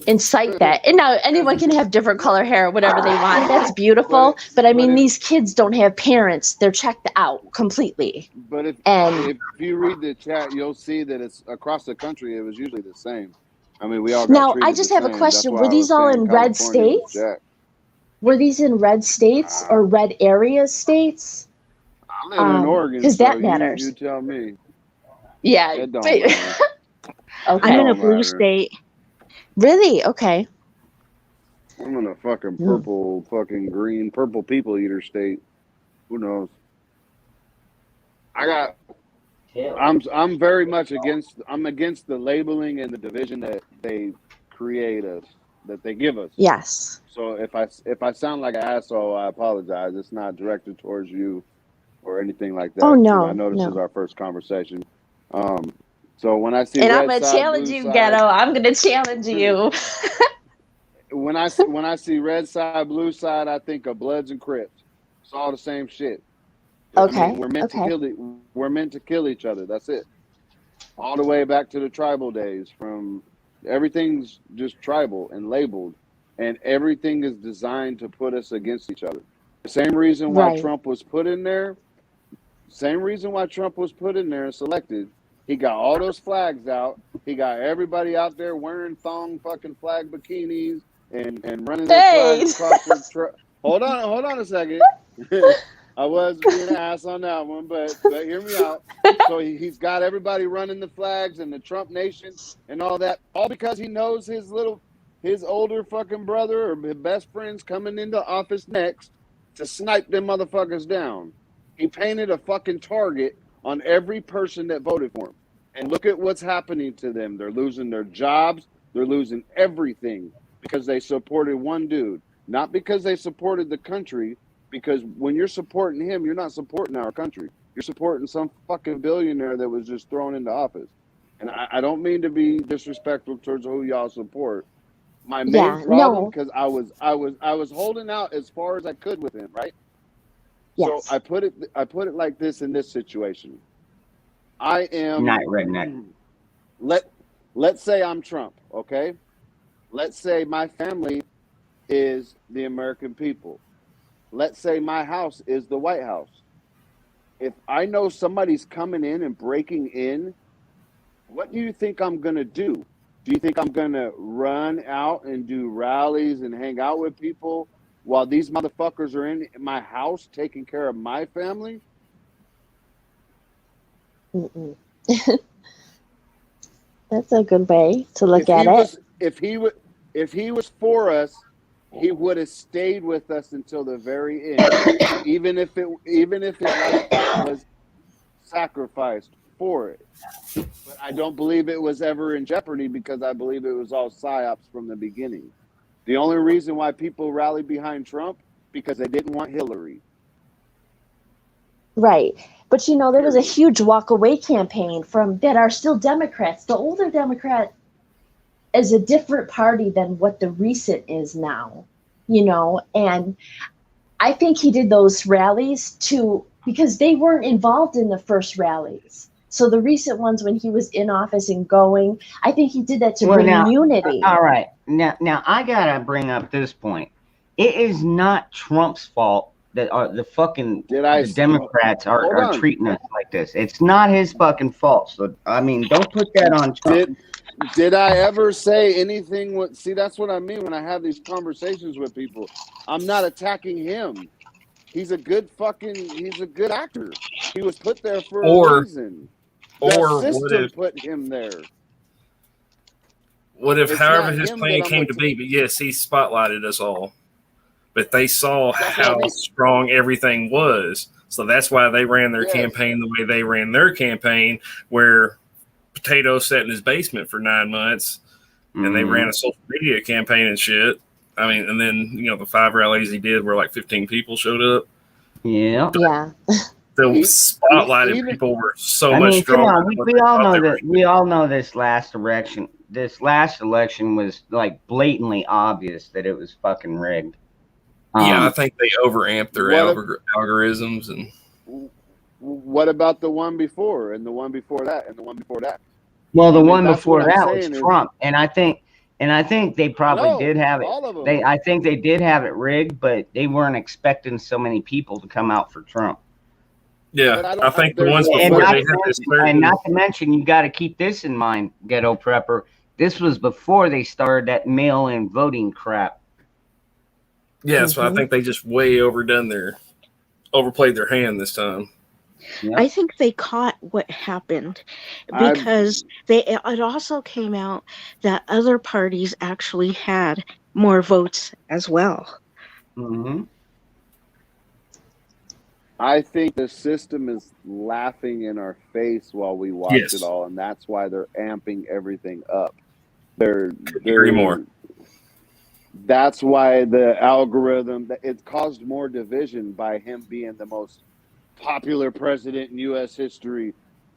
incite that. And now anyone can have different color hair, whatever they want. That's beautiful. But I mean, these kids don't have parents. They're checked out completely. But if you read the chat, you'll see that it's across the country. It was usually the same. I mean, we all got now. treated I just the have a same. question. That's Were why I these was all saying in red California was states? jacked. Were these in red states or red areas states? I live in Oregon, because so that matters. You tell me. Yeah. It don't but- matter. Okay. I'm in a blue state. Really? Okay. I'm in a fucking purple, fucking green, purple people eater state. Who knows? I'm very much against the labeling and the division that they create us, that they give us. Yes. So if I sound like an asshole, I apologize. It's not directed towards you or anything like that. Oh, no, I know this no. is our first conversation. So when I see And red I'm gonna side, challenge blue you, side, Ghetto. I'm gonna challenge you. when I see red side, blue side, I think of Bloods and Crips. It's all the same shit. Okay. We're meant to kill each other. That's it. All the way back to the tribal days. From everything's just tribal and labeled, and everything is designed to put us against each other. The same reason why Trump was put in there. Same reason why Trump was put in there and selected. He got all those flags out. He got everybody out there wearing thong fucking flag bikinis and running their flags across the Hold on a second. I was being an ass on that one, but hear me out. So he's got everybody running the flags and the Trump Nation and all that, all because he knows his older fucking brother or his best friend's coming into office next to snipe them motherfuckers down. He painted a fucking target on every person that voted for him. And look at what's happening to them. They're losing their jobs. They're losing everything because they supported one dude. Not because they supported the country, because when you're supporting him, you're not supporting our country. You're supporting some fucking billionaire that was just thrown into office. And I don't mean to be disrespectful towards who y'all support, My main Yeah, problem, no. because I was holding out as far as I could with him, right? Yes. So I put it like this in this situation. I am Not redneck. let's say I'm Trump, okay? Let's say my family is the American people. Let's say my house is the White House. If I know somebody's coming in and breaking in, what do you think I'm going to do? Do you think I'm going to run out and do rallies and hang out with people while these motherfuckers are in my house taking care of my family? Mm-mm. That's a good way to look at it. If he was for us, he would have stayed with us until the very end, even if it was sacrificed for it. But I don't believe it was ever in jeopardy, because I believe it was all psyops from the beginning. The only reason why people rallied behind Trump, because they didn't want Hillary. Right. But there was a huge walk away campaign from that are still Democrats. The older Democrat is a different party than what the recent is now, and I think he did those rallies because they weren't involved in the first rallies. So the recent ones when he was in office and going, I think he did that to bring unity. All right. Now I gotta bring up this point. It is not Trump's fault that the fucking the Democrats are treating us like this. It's not his fucking fault. So I mean, don't put that on Trump. Did I ever say anything? See, that's what I mean when I have these conversations with people. I'm not attacking him. He's a good actor. He was put there for a reason. The system put him there. What if, however his plan came to be, but yes, he spotlighted us all. But they saw how strong everything was. So that's why they ran their campaign the way they ran their campaign, where Potato sat in his basement for 9 months and they ran a social media campaign and shit. I mean, and then, the 5 rallies he did where like 15 people showed up. Yeah. Yeah. The spotlighted people were so much stronger. We all know this last election. This last election was like blatantly obvious that it was fucking rigged. Yeah, I think they overamped their algorithms. And what about the one before, and the one before that, and the one before that? Well, the one before that was Trump, and I think they probably did have it. I think they did have it rigged, but they weren't expecting so many people to come out for Trump. Yeah, I think the ones before they had this. And not to mention, you got to keep this in mind, Ghetto Prepper. This was before they started that mail-in voting crap. Yeah, so I think they just overplayed their hand this time. Yeah. I think they caught what happened because it also came out that other parties actually had more votes as well. Mm-hmm. I think the system is laughing in our face while we watch it all, and that's why they're amping everything up. They're more. That's why the algorithm, it caused more division by him being the most popular president in U.S. history.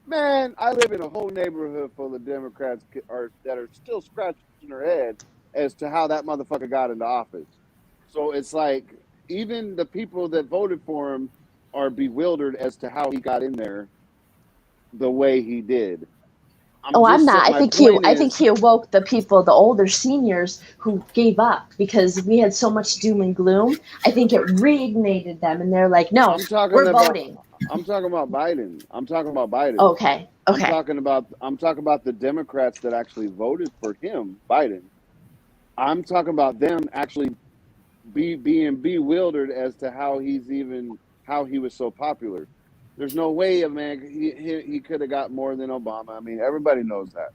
Man, I live in a whole neighborhood full of Democrats that are still scratching their head as to how that motherfucker got into office. So it's like even the people that voted for him are bewildered as to how he got in there the way he did. I'm not. I think he awoke the people, the older seniors who gave up because we had so much doom and gloom. I think it reignited them, and they're like, "No, we're voting." I'm talking about Biden. Okay. I'm talking about the Democrats that actually voted for him, Biden. I'm talking about them actually being bewildered as to how he was so popular. There's no way, man, he could have got more than Obama. I mean, everybody knows that.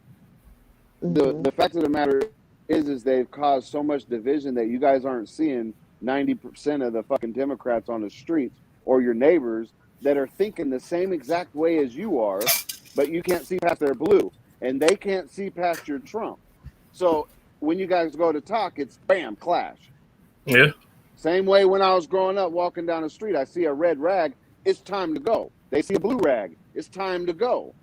The fact of the matter is they've caused so much division that you guys aren't seeing 90% of the fucking Democrats on the streets or your neighbors that are thinking the same exact way as you are, but you can't see past their blue, and they can't see past your Trump. So when you guys go to talk, it's bam, clash. Yeah. Same way when I was growing up, walking down the street, I see a red rag. It's time to go. They see a blue rag. It's time to go.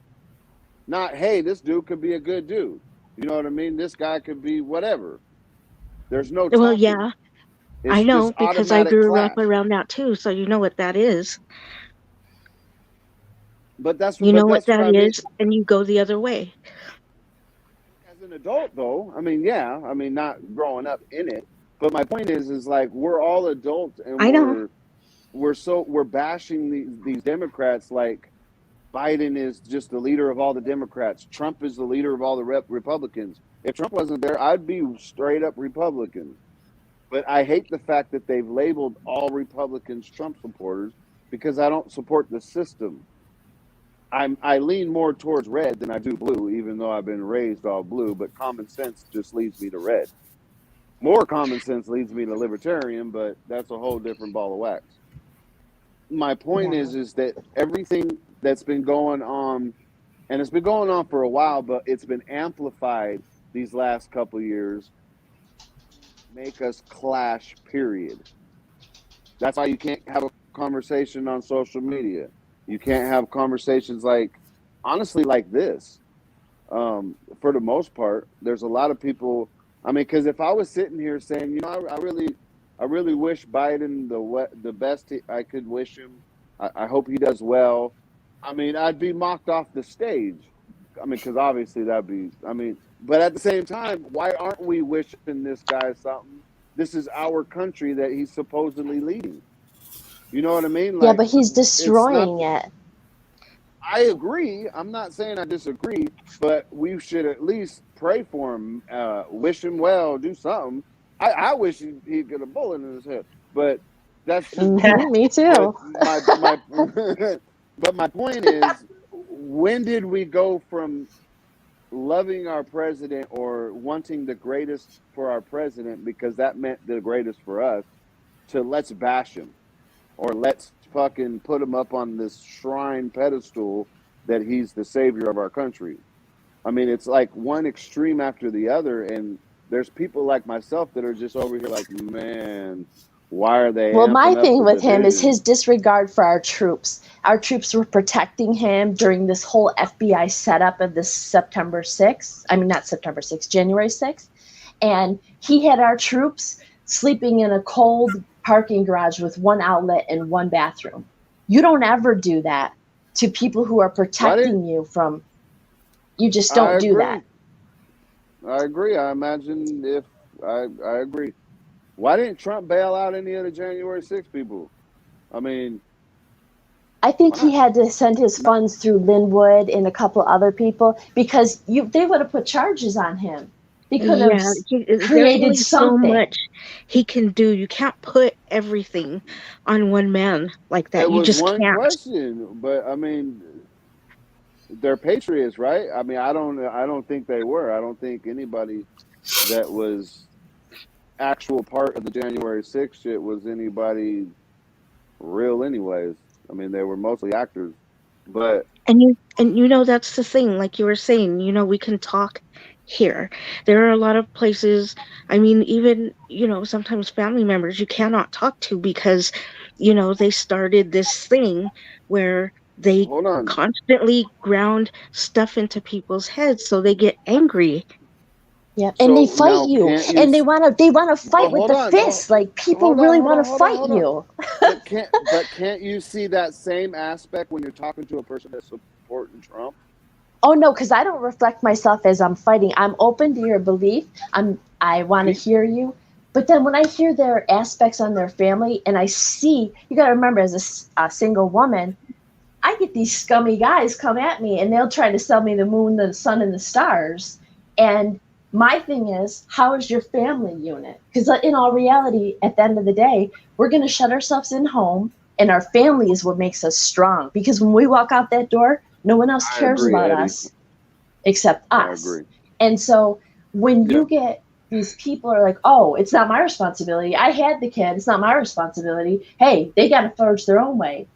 Not, hey, this dude could be a good dude. You know what I mean? This guy could be whatever. There's no Well, talking. yeah, It's I know just because I automatic grew up clash. around that too, so you know what that is. But that's You know what that's what that I mean. is, and you go the other way. As an adult, though, I mean, yeah, I mean, not growing up in it, but my point is like we're all adults, and I know. we're bashing these Democrats like Biden is just the leader of all the Democrats. Trump is the leader of all the Republicans. If Trump wasn't there, I'd be straight up Republican. But I hate the fact that they've labeled all Republicans Trump supporters because I don't support the system. I lean more towards red than I do blue, even though I've been raised all blue, but common sense just leads me to red. More common sense leads me to libertarian, but that's a whole different ball of wax. My point is that everything that's been going on, and it's been going on for a while, but it's been amplified these last couple of years, make us clash, period. That's why you can't have a conversation on social media. You can't have conversations like, honestly, like this. For the most part, there's a lot of people. I mean, because if I was sitting here saying, you know, I really wish Biden the best I could wish him. I hope he does well. I mean, I'd be mocked off the stage. I mean, because obviously that'd be. I mean, but at the same time, why aren't we wishing this guy something? This is our country that he's supposedly leading. You know what I mean? Like, yeah, but he's destroying it. I agree. I'm not saying I disagree, but we should at least pray for him, wish him well, do something. I wish he'd get a bullet in his head, but that's just me too. But my point is, when did we go from loving our president or wanting the greatest for our president because that meant the greatest for us to let's bash him or let's fucking put him up on this shrine pedestal that he's the savior of our country? I mean, it's like one extreme after the other, and there's people like myself that are just over here like, man, why are they? Well, my amping up thing the with him is division? his disregard for our troops. Our troops were protecting him during this whole FBI setup of this September 6th. I mean, not September 6th, January 6th. And he had our troops sleeping in a cold parking garage with one outlet and one bathroom. You don't ever do that to people who are protecting you from. You just don't do that. I agree. I imagine if I agree. Why didn't Trump bail out any of the January 6th people? I mean, I think he had to send his funds through Linwood and a couple other people because they would have put charges on him. They could have there's created only something. so much he can do. You can't put everything on one man like that. it You was just one can't. question, but I mean, they're patriots, right? I mean, I don't think they were. I don't think anybody that was actual part of the January 6th shit was anybody real anyways. I mean, they were mostly actors, but And you know that's the thing, like you were saying, you know, we can talk here. There are a lot of places, I mean, even, you know, sometimes family members you cannot talk to because, you know, they started this thing where they constantly ground stuff into people's heads so they get angry. Yeah, and they So fight now you, can't you and they want to fight with hold the on, fists. Like people hold on, really hold want on, to hold on, fight hold on. you. But can't you see that same aspect when you're talking to a person that's supporting Trump? Oh no, because I don't reflect myself as I'm fighting. I'm open to your belief. I want to hear you, but then when I hear their aspects on their family, and I see, you got to remember, as a single woman, I get these scummy guys come at me, and they'll try to sell me the moon, the sun, and the stars. And my thing is, how is your family unit? Because in all reality, at the end of the day, we're going to shut ourselves in home, and our family is what makes us strong. Because when we walk out that door, no one else cares about us except us. I agree. And so when you get these people are like, oh, it's not my responsibility. I had the kid. It's not my responsibility. Hey, they got to forge their own way.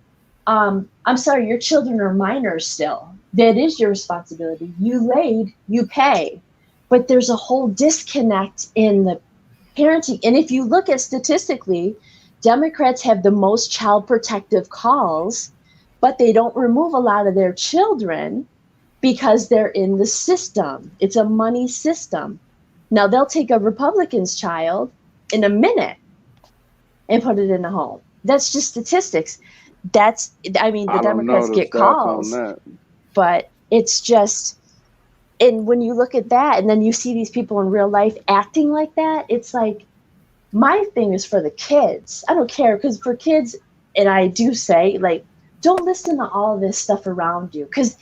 I'm sorry, your children are minors still. That is your responsibility. You laid, you pay. But there's a whole disconnect in the parenting. And if you look at statistically, Democrats have the most child protective calls, but they don't remove a lot of their children because they're in the system. It's a money system. Now they'll take a Republican's child in a minute and put it in a home. That's just statistics. I mean, the I don't know Democrats the get stats on calls, that. but it's just, and when you look at that and then you see these people in real life acting like that, it's like, my thing is for the kids. I don't care, because for kids, and I do say, like, don't listen to all this stuff around you, because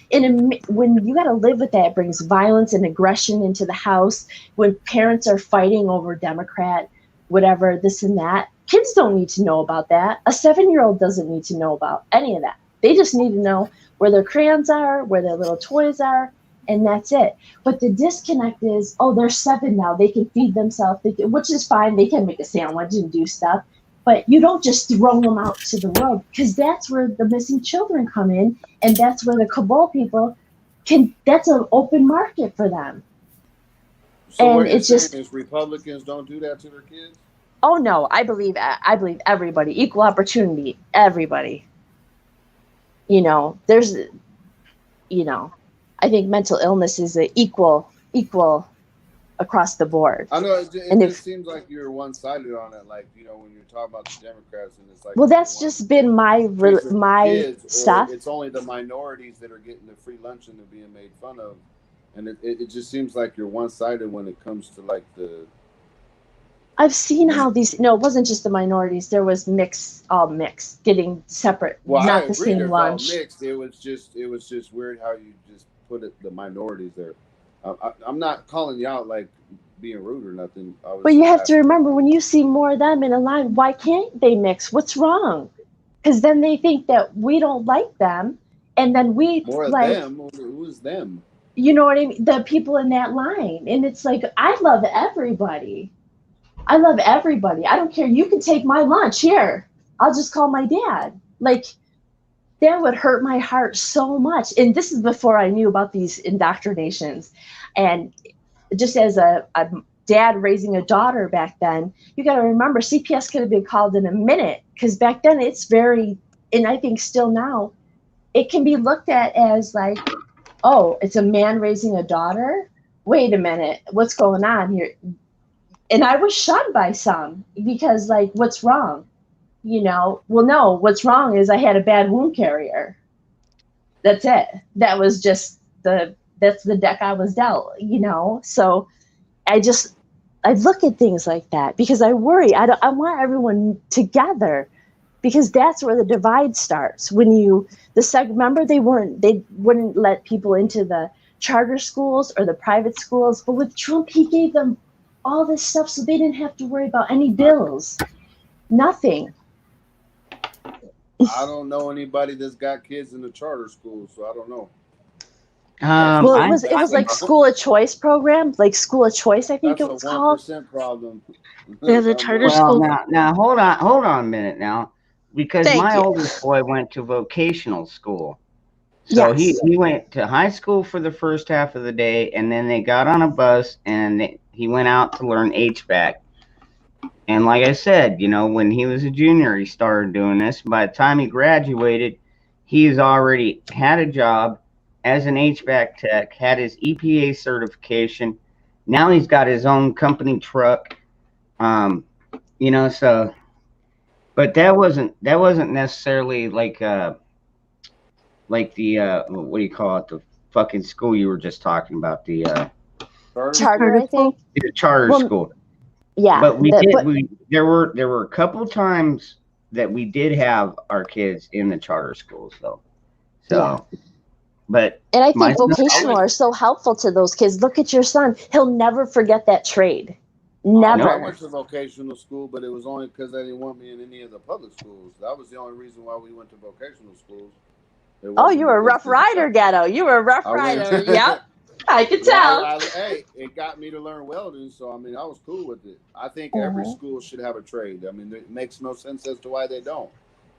when you got to live with that, it brings violence and aggression into the house. When parents are fighting over Democrat, whatever, this and that, kids don't need to know about that. A 7-year-old doesn't need to know about any of that. They just need to know where their crayons are, where their little toys are, and that's it. But the disconnect is, oh, they're 7 now. They can feed themselves, which is fine. They can make a sandwich and do stuff. But you don't just throw them out to the world, because that's where the missing children come in, and that's where the cabal people that's an open market for them. So And what you're it's saying just, is Republicans don't do that to their kids? oh no, I believe everybody, equal opportunity, everybody. There's, I think mental illness is equal across the board. I know it And just seems like you're one-sided on it. Like, when you're talking about the Democrats, and it's like, well, that's just been my kids, stuff. or it's only the minorities that are getting the free lunch and they're being made fun of, and it just seems like you're one-sided when it comes to like the. I've seen how it wasn't just the minorities. There was all mixed, getting separate, Well, not I the agree. same They're lunch. all mixed. It was just weird how you just put the minorities there. I'm not calling you out like being rude or nothing. But you have to remember, when you see more of them in a line, why can't they mix? What's wrong? Because then they think that we don't like them, and then we more of like them. Who's them? You know what I mean? The people in that line, and it's like, I love everybody. I don't care. You can take my lunch here. I'll just call my dad. Like, that would hurt my heart so much. And this is before I knew about these indoctrinations. And just as a dad raising a daughter back then, you got to remember, CPS could have been called in a minute, because back then it's very, and I think still now, it can be looked at as like, oh, it's a man raising a daughter? Wait a minute, what's going on here? And I was shunned by some, because, like, what's wrong? Well, no, what's wrong is I had a bad wound carrier. That's it. That was just that's the deck I was dealt, So I look at things like that, because I worry. I want everyone together, because that's where the divide starts. When remember, they wouldn't let people into the charter schools or the private schools, but with Trump, he gave them all this stuff so they didn't have to worry about any bills. Nothing. I don't know anybody that's got kids in the charter schools, so I don't know. Well, it was like school of choice program, like school of choice, I think That's it was a called. 1% problem. Yeah, the charter school. Now hold on a minute now, because Thank my you. oldest boy went to vocational school. So Yes. he went to high school for the first half of the day, and then they got on a bus and he went out to learn HVAC. And like I said, when he was a junior, he started doing this. By the time he graduated, he's already had a job as an HVAC tech, had his EPA certification. Now he's got his own company truck. So, but that wasn't necessarily like the what do you call it? The fucking school you were just talking about, the Charter, I think. the charter school. Yeah. But there were a couple times that we did have our kids in the charter schools, though. So, but And I my think son- vocational are so helpful to those kids. Look at your son. He'll never forget that trade. Never. I went to vocational school, but it was only because they didn't want me in any of the public schools. That was the only reason why we went to vocational schools. Oh, you were a Rough Rider, Ghetto. You were a Rough Rider. Yep. I could tell. Hey, it got me to learn welding, so I was cool with it. I think every school should have a trade. It makes no sense as to why they don't.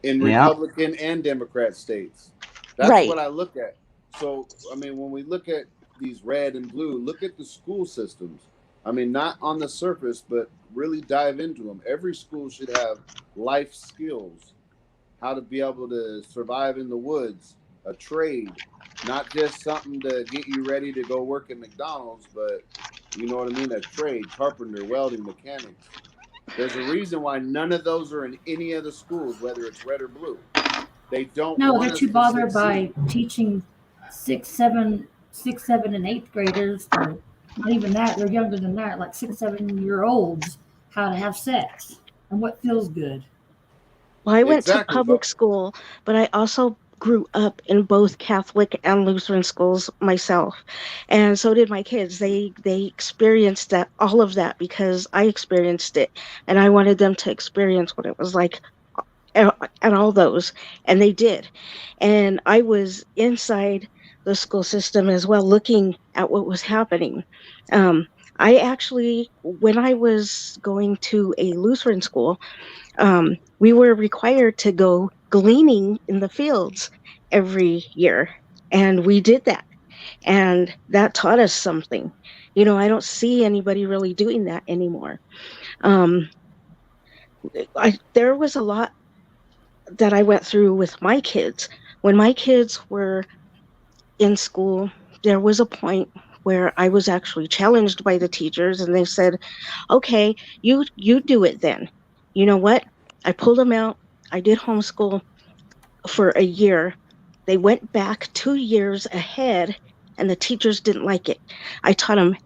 In Republican and Democrat states. That's Right. what I look at. So, when we look at these red and blue, look at the school systems. Not on the surface, but really dive into them. Every school should have life skills, how to be able to survive in the woods, a trade, not just something to get you ready to go work at McDonald's, but You know what I mean? A trade, carpenter, welding, mechanics. There's a reason why none of those are in any of the schools, whether it's red or blue. They don't. No, want they're us too to bothered succeed. by teaching 6, 7, and 8th graders, or not even that, they're younger than that, like 6, 7-year-olds, how to have sex and what feels good. Well, I went to Exactly, public but school, but I also grew up in both Catholic and Lutheran schools myself, and so did my kids. They experienced that, all of that, because I experienced it, and I wanted them to experience what it was like at all those, and they did. And I was inside the school system as well, looking at what was happening. I actually, when I was going to a Lutheran school, we were required to go gleaning in the fields every year, and we did that, and that taught us something. You know, I don't see anybody really doing that anymore. There was a lot that I went through with my kids. When my kids were in school, there was a point where I was actually challenged by the teachers, and they said, okay, you do it then. You know what? I pulled them out. I did homeschool for a year. They went back 2 years ahead, and the teachers didn't like it. I taught them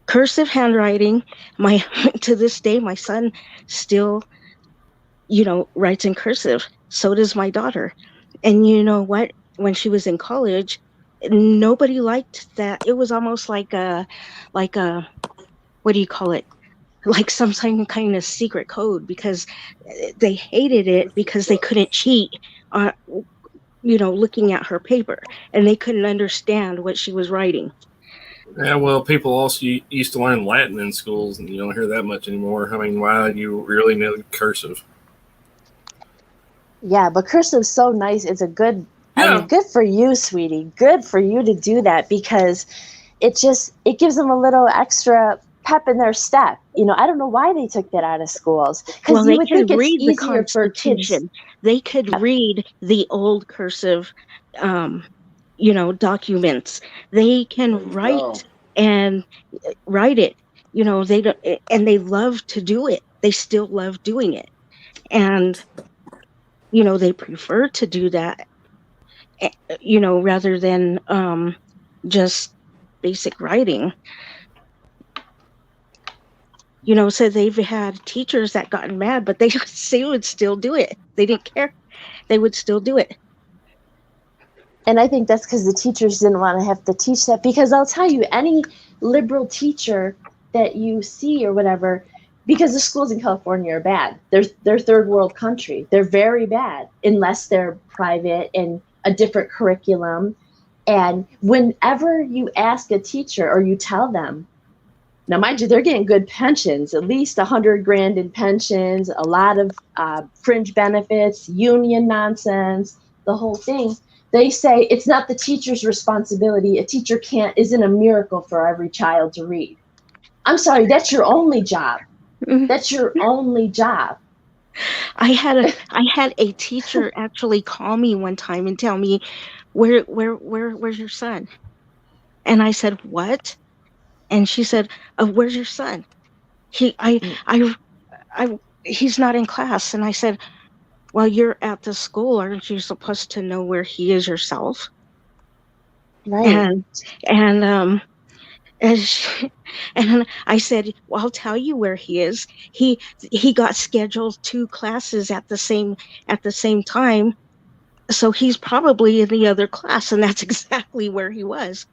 cursive handwriting. To this day, my son still, writes in cursive. So does my daughter. And you know what? When she was in college, nobody liked that. It was almost like a, what do you call it? Like some kind of secret code, because they hated it because they couldn't cheat, looking at her paper, and they couldn't understand what she was writing. Yeah, well, people also used to learn Latin in schools, and you don't hear that much anymore. I mean, why you really need cursive? Yeah, but cursive's so nice. It's a good, Yeah. good for you, sweetie. Good for you to do that, because it gives them a little extra pep in their step. I don't know why they took that out of schools. Well, Because you they would could think it's read the easier for kids. Constitution. They could read the old cursive, documents. They can write and write it. They don't, and they love to do it. They still love doing it, and they prefer to do that, rather than just basic writing. So they've had teachers that gotten mad, but they would still do it. They didn't care. They would still do it. And I think that's because the teachers didn't want to have to teach that. Because I'll tell you, any liberal teacher that you see or whatever, because the schools in California are bad. They're third world country. They're very bad, unless they're private and a different curriculum. And whenever you ask a teacher or you tell them, now mind you, they're getting good pensions, at least $100,000 in pensions, a lot of fringe benefits, union nonsense, the whole thing. They say it's not the teacher's responsibility. A teacher isn't a miracle for every child to read. I'm sorry, that's your only job. That's your only job. I had a teacher actually call me one time and tell me, where's your son? And I said, what? And she said, where's your son? He's not in class. And I said, well, you're at the school. Aren't you supposed to know where he is yourself? Right. And I said, well, I'll tell you where he is. He got scheduled 2 classes at the same time. So he's probably in the other class, and that's exactly where he was.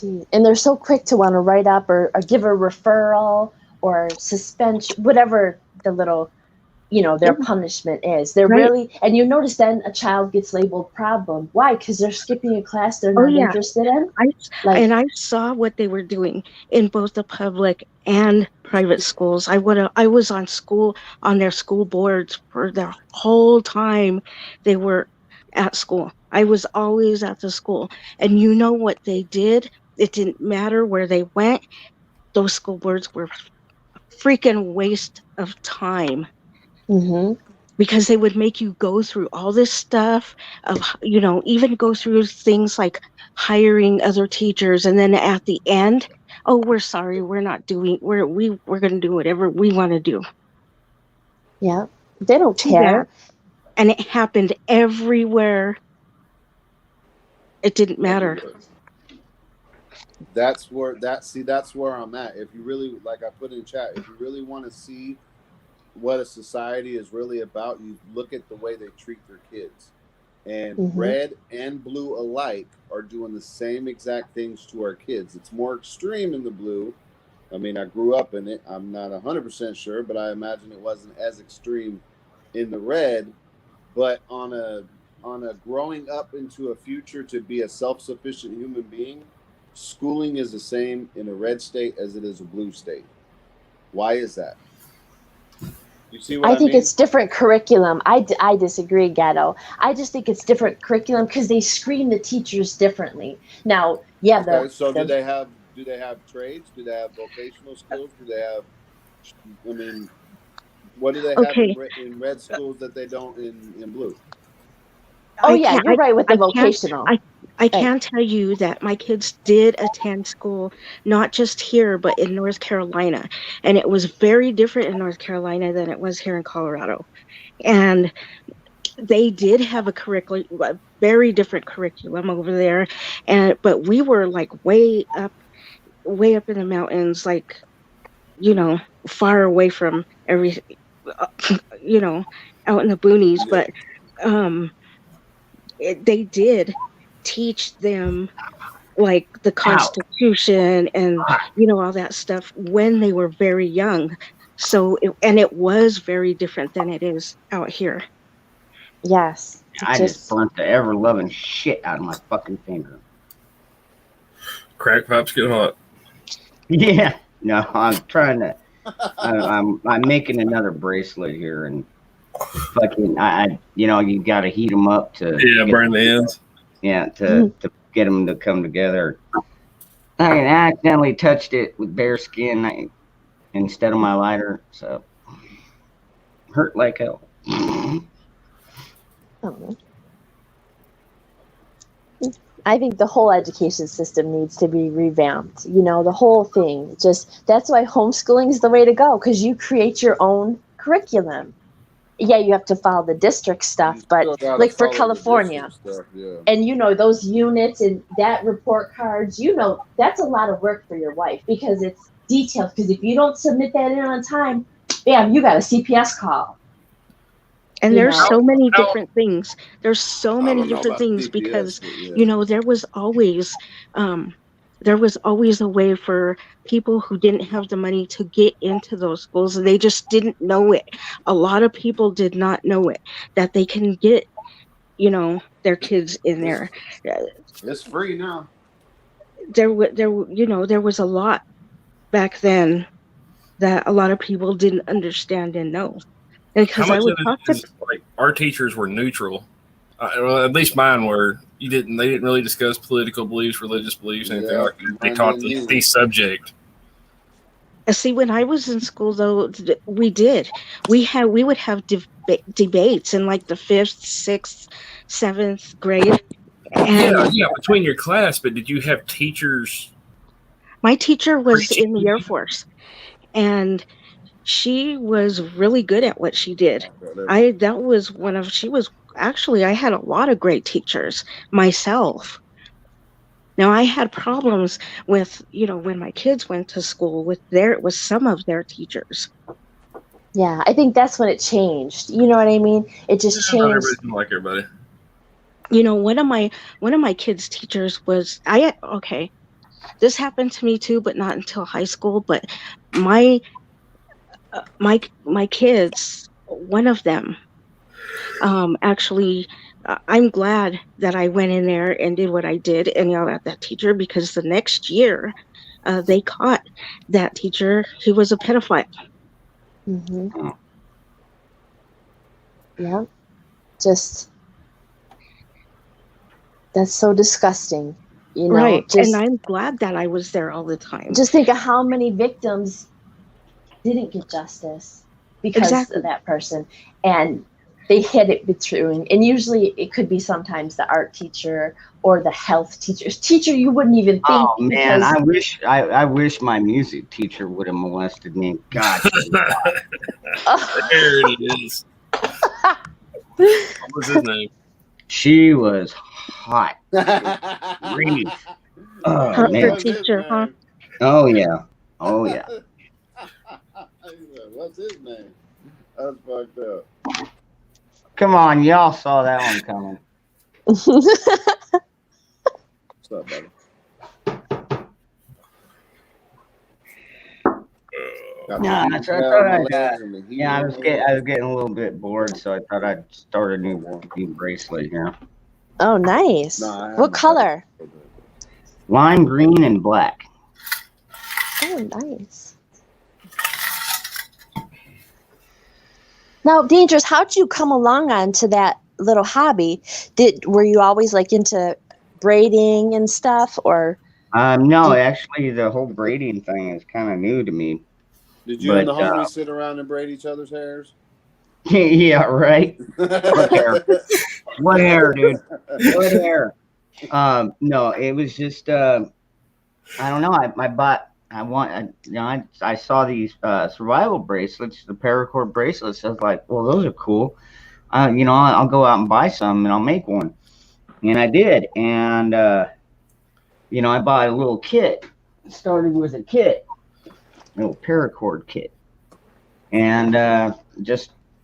And they're so quick to want to write up or give a referral or suspension, whatever the little, their punishment is. They're Right. really, and you notice then a child gets labeled problem. Why? Because they're skipping a class they're not interested in. I saw what they were doing in both the public and private schools. I was on their school boards for the whole time they were at school. I was always at the school, and you know what they did? It didn't matter where they went. Those school boards were a freaking waste of time. Mm-hmm. Because they would make you go through all this stuff of, even go through things like hiring other teachers. And then at the end, oh, we're sorry, we're going to do whatever we want to do. Yeah, they don't Too care. bad. And it happened everywhere. It didn't matter. That's where that's where I'm at. If you really, like I put in chat, if you really want to see what a society is really about, you look at the way they treat their kids. And red and blue alike are doing the same exact things to our kids. It's more extreme in the blue. I mean, I grew up in it. I'm not 100% sure, but I imagine it wasn't as extreme in the red. But on a growing up into a future to be a self-sufficient human being, schooling is the same in a red state as it is a blue state. Why is that? You see what I think mean? it's different curriculum. I disagree, Gatto. I just think it's different curriculum because they screen the teachers differently. Now, yeah. Okay, so do they have trades? Do they have vocational skills? Do they have? I mean, what do they have in red schools that they don't in blue? Oh yeah, you're right with the vocational. I can tell you that my kids did attend school, not just here, but in North Carolina. And it was very different in North Carolina than it was here in Colorado. And they did have a very different curriculum over there. But we were like way up in the mountains, like, far away from everything, out in the boonies. But they did teach them like the Constitution and all that stuff when they were very young. So it was very different than it is out here. Yes. I just burnt the ever loving shit out of my fucking finger. Crack pipes get hot. Yeah. No, I'm trying to. I'm making another bracelet here, and fucking you got to heat them up to burn the ends. Yeah, to get them to come together. I accidentally touched it with bare skin instead of my lighter, so hurt like hell. I think the whole education system needs to be revamped. The whole thing. That's why homeschooling is the way to go, because you create your own curriculum. Yeah, you have to follow the district stuff, but like for California, and those units and that report cards, that's a lot of work for your wife because it's detailed. Because if you don't submit that in on time, bam, you got a CPS call. And there's so many different things. There's so many different things because there was always a way for people who didn't have the money to get into those schools. They just didn't know it. A lot of people did not know it, that they can get, their kids in there. It's free now. There was a lot back then that a lot of people didn't understand and know. Because how much like our teachers were neutral. Well, at least mine were. They didn't really discuss political beliefs, religious beliefs, anything like that. They taught the subject. See, when I was in school, though, we did. We would have debates in like the 5th, 6th, 7th grade. And yeah, between your class. But did you have teachers? My teacher was in the Air Force, and she was really good at what she did. Actually, I had a lot of great teachers myself. Now, I had problems with, when my kids went to school with some of their teachers. Yeah, I think that's when it changed. You know what I mean? It just changed. Everybody didn't like everybody. One of my kids' teachers was this happened to me too, but not until high school. But my kids, one of them, actually, I'm glad that I went in there and did what I did and yelled at that teacher, because the next year they caught that teacher. He was a pedophile. Mm-hmm. Yeah. That's so disgusting. Right. And I'm glad that I was there all the time. Just think of how many victims didn't get justice because of that person. And they hit it through, and usually it could be sometimes the art teacher or the health teacher you wouldn't even think. Oh man, because I wish my music teacher would have molested me. God. There it is. What was his name? She was hot. Grief. Oh Her man. teacher, huh? Oh yeah. Oh yeah. What's his name? That's fucked up. Come on, y'all saw that one coming. What's up, buddy? Yeah, I was getting a little bit bored, so I thought I'd start a new bracelet here. Oh, nice. What color? Lime green and black. Oh, nice. Now, Dangerous, how'd you come along onto that little hobby? Were you always like into braiding and stuff, or? No, actually, the whole braiding thing is kind of new to me. Did you and the homies sit around and braid each other's hairs? Yeah, right. What hair? What hair, dude? What hair? No, it was just I don't know. I saw these survival bracelets, the paracord bracelets. I was like, well, those are cool. I'll go out and buy some and I'll make one. And I did. And I bought a little kit. It started with a kit, a little paracord kit. And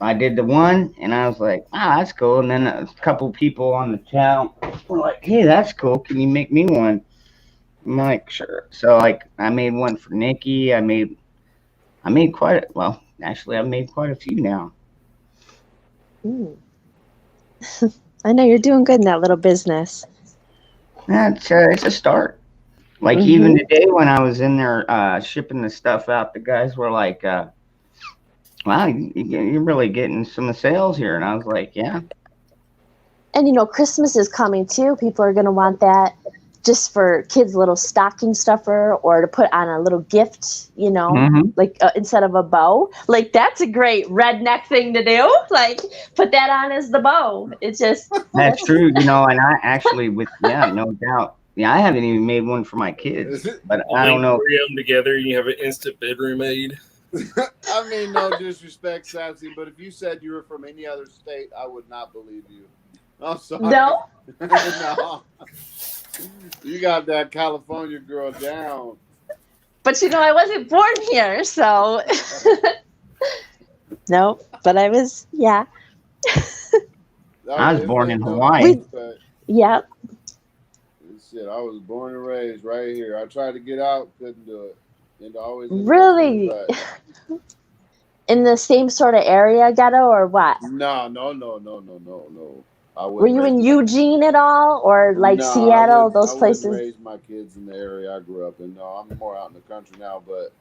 I did the one, and I was like, that's cool. And then a couple people on the channel were like, hey, that's cool. Can you make me one? I'm like, sure. So I made one for Nikki. I made quite a few now. Ooh. I know you're doing good in that little business. It's a start. Like even today when I was in there shipping the stuff out, the guys were like, wow, you're really getting some sales here. And I was like, yeah. And Christmas is coming too. People are going to want that just for kids' little stocking stuffer or to put on a little gift, like instead of a bow. Like that's a great redneck thing to do. Like put that on as the bow. It's just. That's true. And I actually no doubt. Yeah, I haven't even made one for my kids, but I don't know. Three of them together, and you have an instant bedroom aid. I mean, no disrespect, Sassy, but if you said you were from any other state, I would not believe you. I'm sorry. No? No. You got that California girl down. But I wasn't born here, so. No, but I was, yeah. I was born in Hawaii. Yeah. Shit, I was born and raised right here. I tried to get out, couldn't do it. And always really? In the same sort of area, ghetto, or what? No. Were you in Eugene at all, or like Seattle, those places? I wouldn't raise my kids in the area I grew up in. No, I'm more out in the country now, but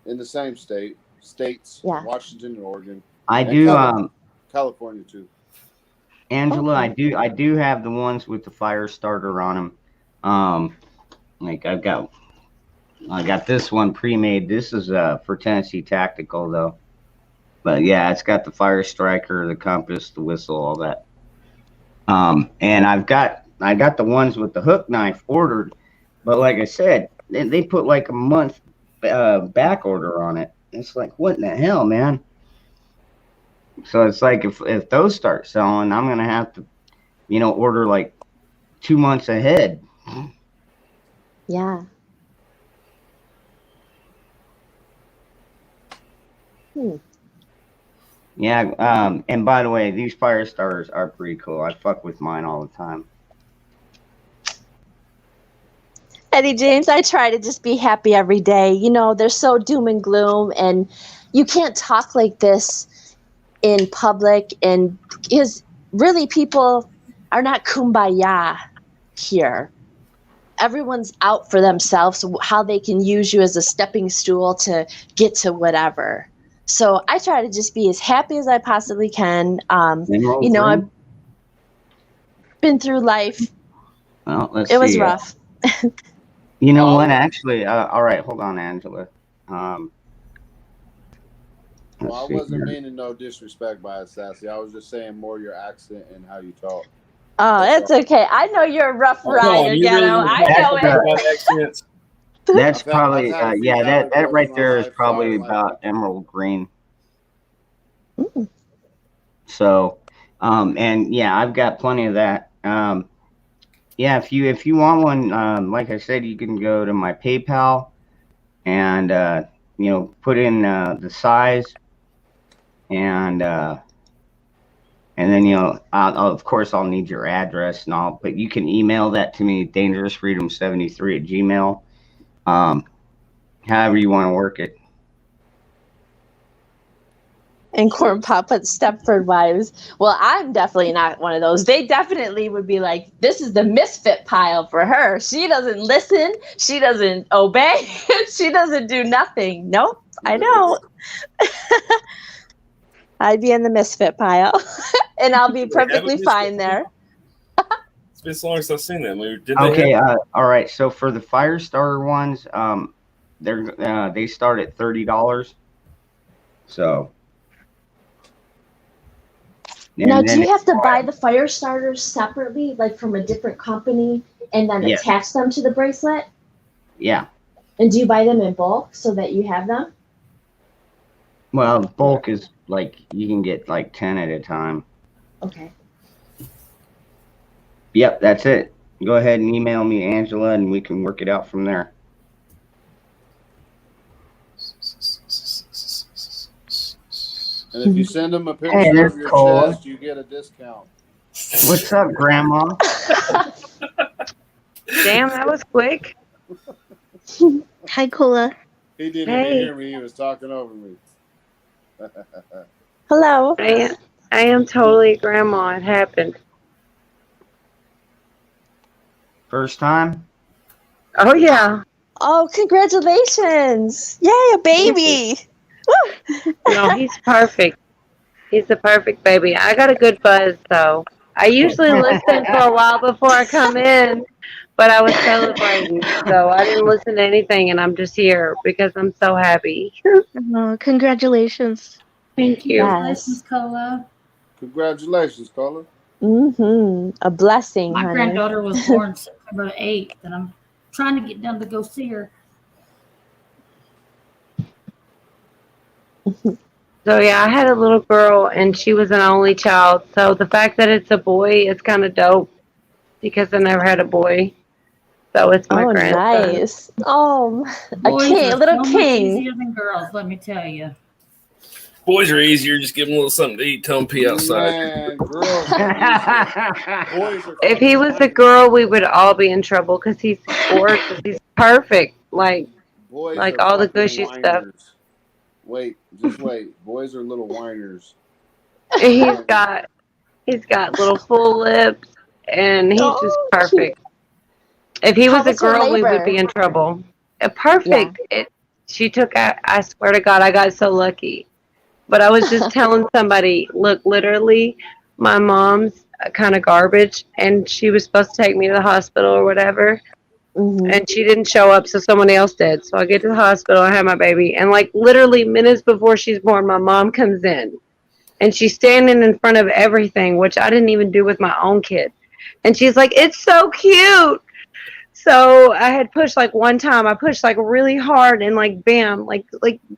in the same states, yeah. Washington and Oregon. I do. California too. Angela, okay. I do have the ones with the fire starter on them. Like I got this one pre-made. This is for Tennessee Tactical though. But yeah, it's got the fire striker, the compass, the whistle, all that. And I got the ones with the hook knife ordered, but like I said, they put like a month back order on it. It's like, what in the hell, man? So it's like if those start selling, I'm gonna have to, order like 2 months ahead. Yeah. Yeah. And by the way, these fire starters are pretty cool. I fuck with mine all the time. Eddie James, I try to just be happy every day. They're so doom and gloom, and you can't talk like this in public, and because really people are not kumbaya here. Everyone's out for themselves, how they can use you as a stepping stool to get to whatever. So I try to just be as happy as I possibly can. I've been through life. Well, let's see. It was rough. You know what? Actually, all right. Hold on, Angela. Well, I Let's see wasn't here. meaning no disrespect by it, Sassy. I was just saying more your accent and how you talk. Oh, That's it's okay. I know you're a Rough Oh, come on, Rider, you Ghetto. really want I to know talk it. about my accents? That's I've probably had a few yeah. Valley That Boys right in my there is life, so I probably don't like about them. emerald green. So, and yeah, I've got plenty of that. Yeah, if you want one, like I said, you can go to my PayPal and put in the size and then of course I'll need your address and all, but you can email that to me, dangerousfreedom73@gmail. However you want to work it. And Corn Pop put Stepford Wives. Well, I'm definitely not one of those. They definitely would be like, this is the misfit pile for her. She doesn't listen. She doesn't obey. She doesn't do nothing. Nope, I don't. I'd be in the misfit pile. And I'll be perfectly fine there. It's been so long since I've seen them. Okay, all right. So for the fire starter ones, they start at $30. So. Now, do you have to buy the fire starters separately, like from a different company, and then Yes. attach them to the bracelet? Yeah. And do you buy them in bulk so that you have them? Well, bulk is like you can get like 10 at a time. Okay. Yep, that's it. Go ahead and email me, Angela, and we can work it out from there. And if you send them a Hey, picture there's of your Cole. chest, you get a discount. What's up, Grandma? Damn, that was quick. Hi, Cola. He didn't even hear me. He was talking over me. Hello. I am totally grandma. It happened. First time? Oh, yeah. Oh, congratulations. Yay, a baby. No, he's perfect. He's the perfect baby. I got a good buzz, though. I usually listen for a while before I come in, but I was celebrating, so I didn't listen to anything, and I'm just here because I'm so happy. Oh, congratulations. Thank you. Congratulations, Cola. Congratulations, Cola. A blessing, My honey. granddaughter was born September 8th, and I'm trying to get down to go see her. So, yeah, I had a little girl, and she was an only child, so the fact that it's a boy is kind of dope because I never had a boy. So it's my grandson. Nice. Oh, Boys a are little so much king. easier than girls, let me tell you. Boys are easier. Just give them a little something to eat. Tell them pee outside. Man, girls are easy. Boys are If he was a girl, we would all be in trouble because he's gorgeous. He's perfect. Like Boys like are all the fucking gushy stuff. whiners. Wait, just wait. Boys are little whiners. And he's got little full lips, and he's just perfect. If he How was a was her girl, we would labor? be in trouble. Perfect. She took. I swear to God, I got so lucky. But I was just telling somebody, look, literally, my mom's kind of garbage, and she was supposed to take me to the hospital or whatever, and she didn't show up, so somebody else did. So I get to the hospital, I have my baby, and like literally minutes before she's born, my mom comes in, and she's standing in front of everything, which I didn't even do with my own kid, and she's like, "It's so cute." So I had pushed like one time, I pushed like really hard, and like bam, like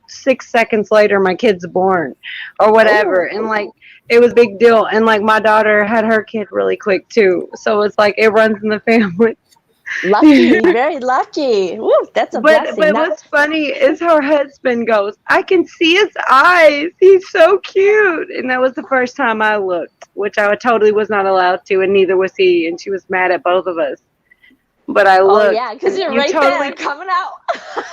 6 seconds later, my kid's born, or whatever, and like it was a big deal. And like my daughter had her kid really quick too, so it's like it runs in the family. Lucky, very lucky. Woo, that's a blessing. But Now- what's funny is her husband goes, "I can see his eyes. He's so cute," and that was the first time I looked, which I totally was not allowed to, and neither was he, and she was mad at both of us. But I looked. Oh yeah, because you're you right totally, there coming out.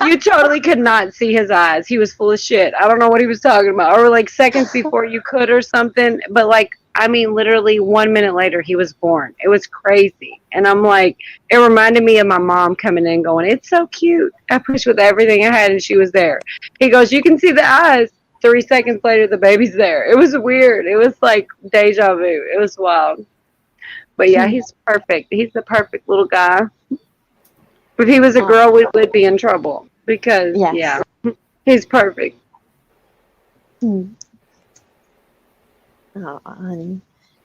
You totally could not see his eyes. He was full of shit. I don't know what he was talking about. Or like seconds before you could or something. But like, I mean, literally 1 minute later, he was born. It was crazy. And I'm like, it reminded me of my mom coming in going, "It's so cute." I pushed with everything I had and she was there. He goes, "You can see the eyes." 3 seconds later, the baby's there. It was weird. It was like deja vu. It was wild. But yeah, he's perfect. He's the perfect little guy. If he was a girl, we would be in trouble because, yeah, he's perfect. Oh, honey.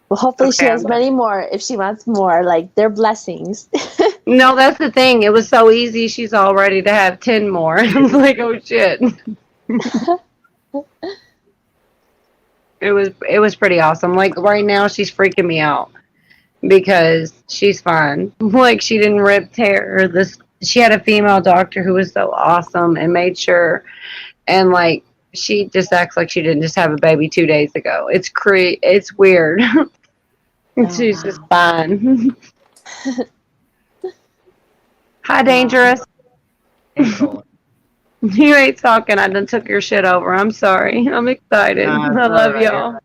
Well, hopefully she has many more if she wants more. Like, they're blessings. No, that's the thing. It was so easy. She's all ready to have 10 more. I'm like, oh shit. It was pretty awesome. Like right now, she's freaking me out because she's fine. Like she didn't tear this. She had a female doctor who was so awesome and made sure, and like she just acts like she didn't just have a baby 2 days ago. It's weird. She's just fine. Hi, Dangerous. You ain't talking. I done took your shit over. I'm sorry. I'm excited. I love y'all.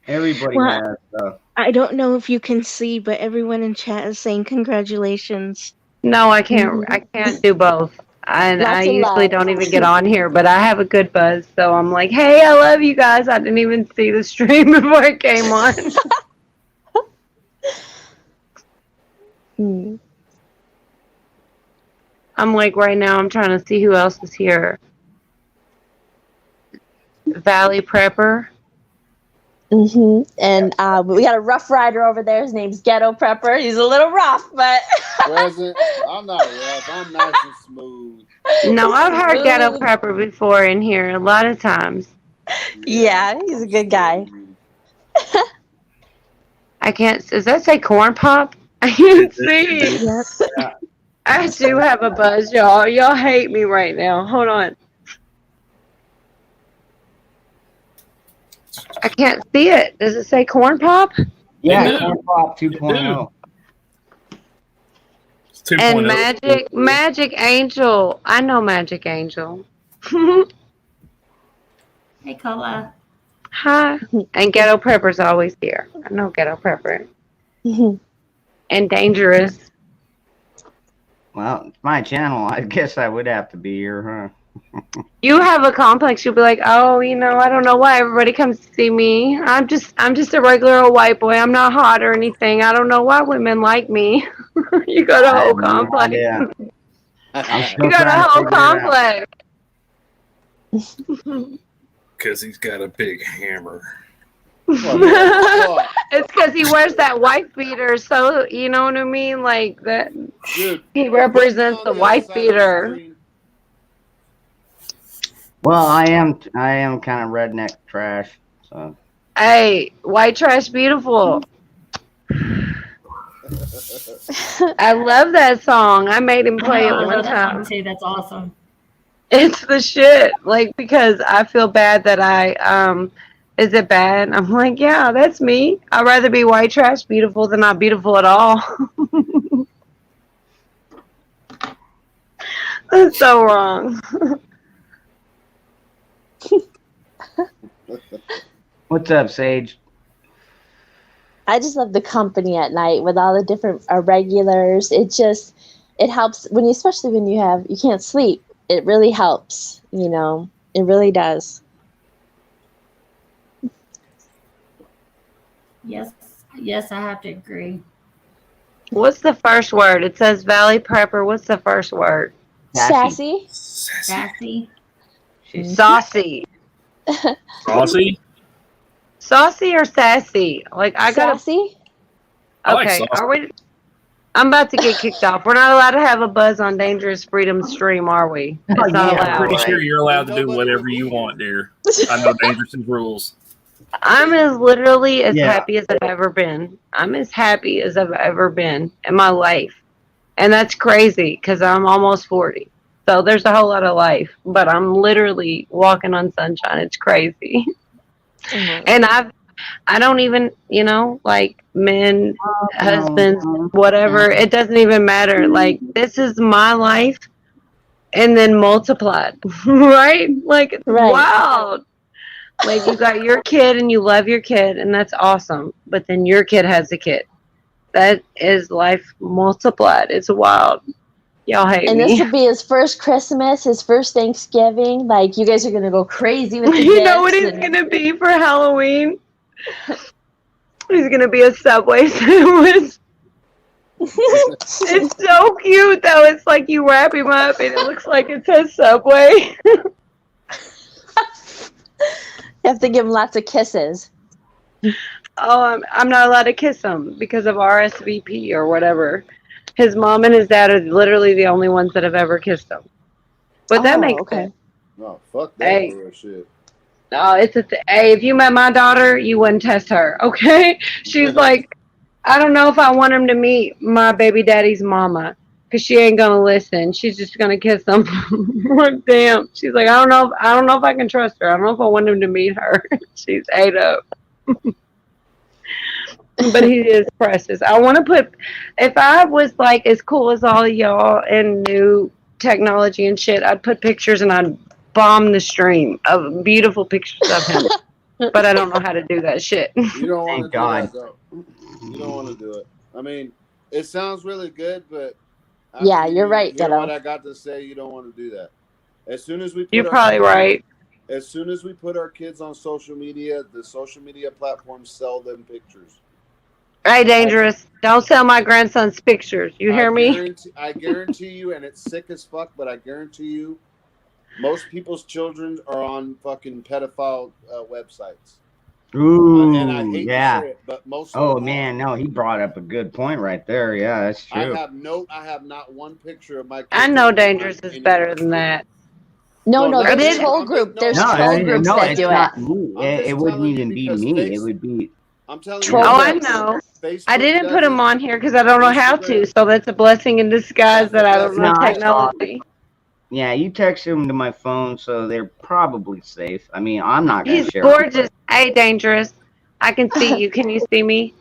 Everybody Well, has stuff. I don't know if you can see, but everyone in chat is saying congratulations. No, I can't. I can't do both. And I usually don't even get on here, but I have a good buzz, so I'm like, hey, I love you guys. I didn't even see the stream before it came on. I'm like, right now, I'm trying to see who else is here. Valley Prepper. And we got a Rough Rider over there. His name's Ghetto Prepper. He's a little rough, but Present. I'm not rough. I'm nice and smooth. No, I've heard Ghetto Prepper before in here a lot of times. Yeah, he's a good guy. I can't. Does that say Corn Pop? I can't see. I do have a buzz, y'all. Y'all hate me right now. Hold on. I can't see it. Does it say Corn Pop? Yeah, Corn Pop 2.0. And Magic Angel. I know Magic Angel. Hey, Cola. Hi. And Ghetto Prepper's always here. I know Ghetto Prepper. And Dangerous. Well, it's my channel. I guess I would have to be here, huh? You have a complex. You'll be like, oh, you know, I don't know why everybody comes to see me. I'm just a regular old white boy. I'm not hot or anything. I don't know why women like me. You got a whole complex. You got a whole complex. Because he's got a big hammer. It's because he wears that wife beater, so you know what I mean. Like that, he represents the wife beater. Well, I am kind of redneck trash. So. Hey, white trash, beautiful. I love that song. I made him play it one time. Too. That's awesome. It's the shit. Like because I feel bad that I Is it bad? I'm like, yeah, that's me. I'd rather be white trash beautiful than not beautiful at all. That's so wrong. What's up, Sage? I just love the company at night with all the different regulars. It helps especially when you can't sleep. It really helps, you know. It really does. Yes, I have to agree. What's the first word? It says Valley Prepper. What's the first word? Sassy. Sassy. She's saucy. Saucy? Saucy or sassy? Like I got sassy. I like Okay, saucy. are we? I'm about to get kicked off. We're not allowed to have a buzz on Dangerous Freedom stream, are we? It's not I'm allowed. pretty sure you're allowed to do whatever you want, dear. I know Dangerous's rules. I'm literally as Yeah. happy as I've ever been. I'm as happy as I've ever been in my life. And that's crazy because I'm almost 40. So there's a whole lot of life. But I'm literally walking on sunshine. It's crazy. And I don't even, like men, husbands, whatever. It doesn't even matter. Like, this is my life and then multiplied. Right? Like, it's wild. Like, you got your kid and you love your kid, and that's awesome. But then your kid has a kid. That is life multiplied. It's wild. Y'all hate And me. this will be his first Christmas, his first Thanksgiving. Like, you guys are going to go crazy with the You know what gifts he's and- going to be for Halloween? He's going to be a Subway sandwich. It's so cute, though. It's like you wrap him up, and it looks like it says Subway. You have to give him lots of kisses. Oh, I'm not allowed to kiss him because of RSVP or whatever. His mom and his dad are literally the only ones that have ever kissed him. But that makes sense. No, fuck that Hey. real shit. No, it's hey, if you met my daughter, you wouldn't test her, okay? She's like, I don't know if I want him to meet my baby daddy's mama because she ain't gonna listen. She's just gonna kiss him. Damn. She's like, I don't know if I can trust her. I don't know if I want him to meet her. She's ate up. But he is precious. I want to put, if I was like as cool as all of y'all and knew technology and shit, I'd put pictures and I'd bomb the stream of beautiful pictures of him. But I don't know how to do that shit. You don't want to do God. that, though. You don't want to do it. I mean, it sounds really good, but Yeah, after you're you right, hear Ditto. what I got to say, you don't want to do that. As soon as we put You're our probably kids- right. As soon as we put our kids on social media, the social media platforms sell them pictures. Hey, Dangerous. Don't sell my grandson's pictures. You hear me? I guarantee you, and it's sick as fuck, but I guarantee you, most people's children are on fucking pedophile websites. Ooh, and I hate yeah. to say it, but most of Oh them man, no, he brought up a good point right there. Yeah, that's I true. have not one picture of my kids. I know on Dangerous is any better than that. No, No, there's not- troll group. There's No, troll groups that it's do not it. me. I'm It, just it wouldn't telling you even be because me. It would be. I'm telling Troll you. Oh, I groups. know. Facebook I didn't put does him it. on here because I don't know how to, so that's a blessing in disguise that I don't know No, I saw technology. Yeah, you text them to my phone, so they're probably safe. I mean, I'm not gonna He's share. gorgeous. Hey, Dangerous. I can see you. Can you see me?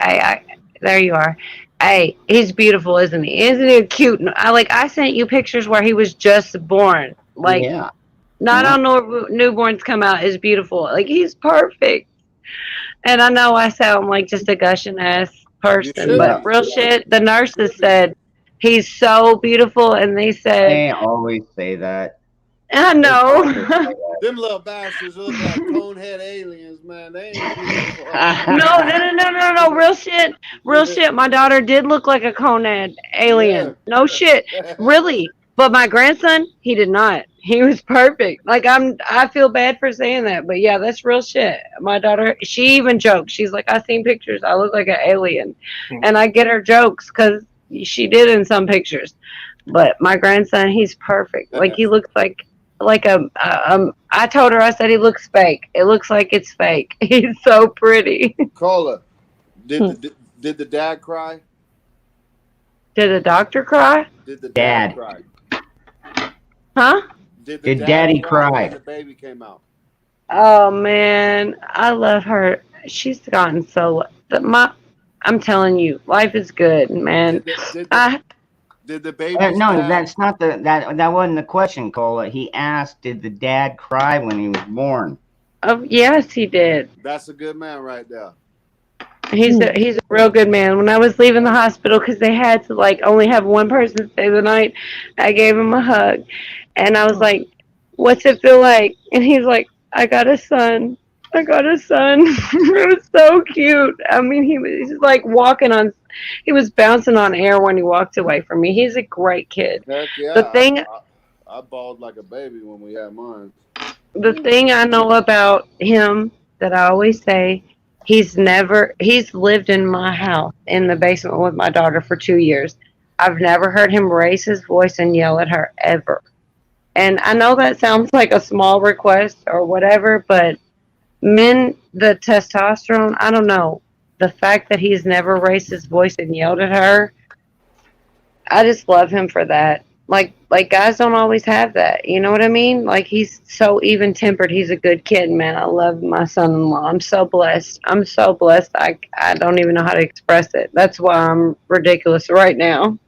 Hey, there you are. Hey, he's beautiful, isn't he? Isn't he cute? I sent you pictures where he was just born. Like, Yeah. not Yeah. all newborns come out as beautiful. Like, he's perfect. And I know I sound like just a gushing ass person, should but be. real shit, the nurses said he's so beautiful, and they said, They always say that. I know. Them little bastards look like conehead aliens, man. They ain't beautiful. No, real shit. Real shit. My daughter did look like a conehead alien. No shit. Really. But my grandson, he did not. He was perfect. I feel bad for saying that, but yeah, that's real shit. My daughter, she even joked. She's like, I seen pictures. I look like an alien. And I get her jokes because she did in some pictures. But my grandson, he's perfect. Like, he looks like I told her, I said, he looks fake. It looks like it's fake. He's so pretty. Cola, did the dad cry? Did the doctor cry? Did the Dad. cry? Huh? Did Did Daddy cry? when the baby came out? Oh man, I love her. She's gotten so. I'm telling you, life is good, man. Did the baby? No, that's not that wasn't the question, Cola. He asked, did the dad cry when he was born? Oh yes, he did. That's a good man right there. He's a real good man. When I was leaving the hospital, because they had to only have one person stay the night, I gave him a hug, and I was like, "What's it feel like?" And he's like, "I got a son. I got a son." It was so cute. I mean, he was like walking on. He was bouncing on air when he walked away from me. He's a great kid. Heck yeah. The thing. I bawled like a baby when we had mine. The thing I know about him that I always say, he's lived in my house in the basement with my daughter for 2 years. I've never heard him raise his voice and yell at her ever. And I know that sounds like a small request or whatever, but the testosterone, I don't know. The fact that he's never raised his voice and yelled at her, I just love him for that. Like guys don't always have that. You know what I mean? Like, he's so even tempered. He's a good kid, man. I love my son-in-law. I'm so blessed. I'm so blessed. I don't even know how to express it. That's why I'm ridiculous right now.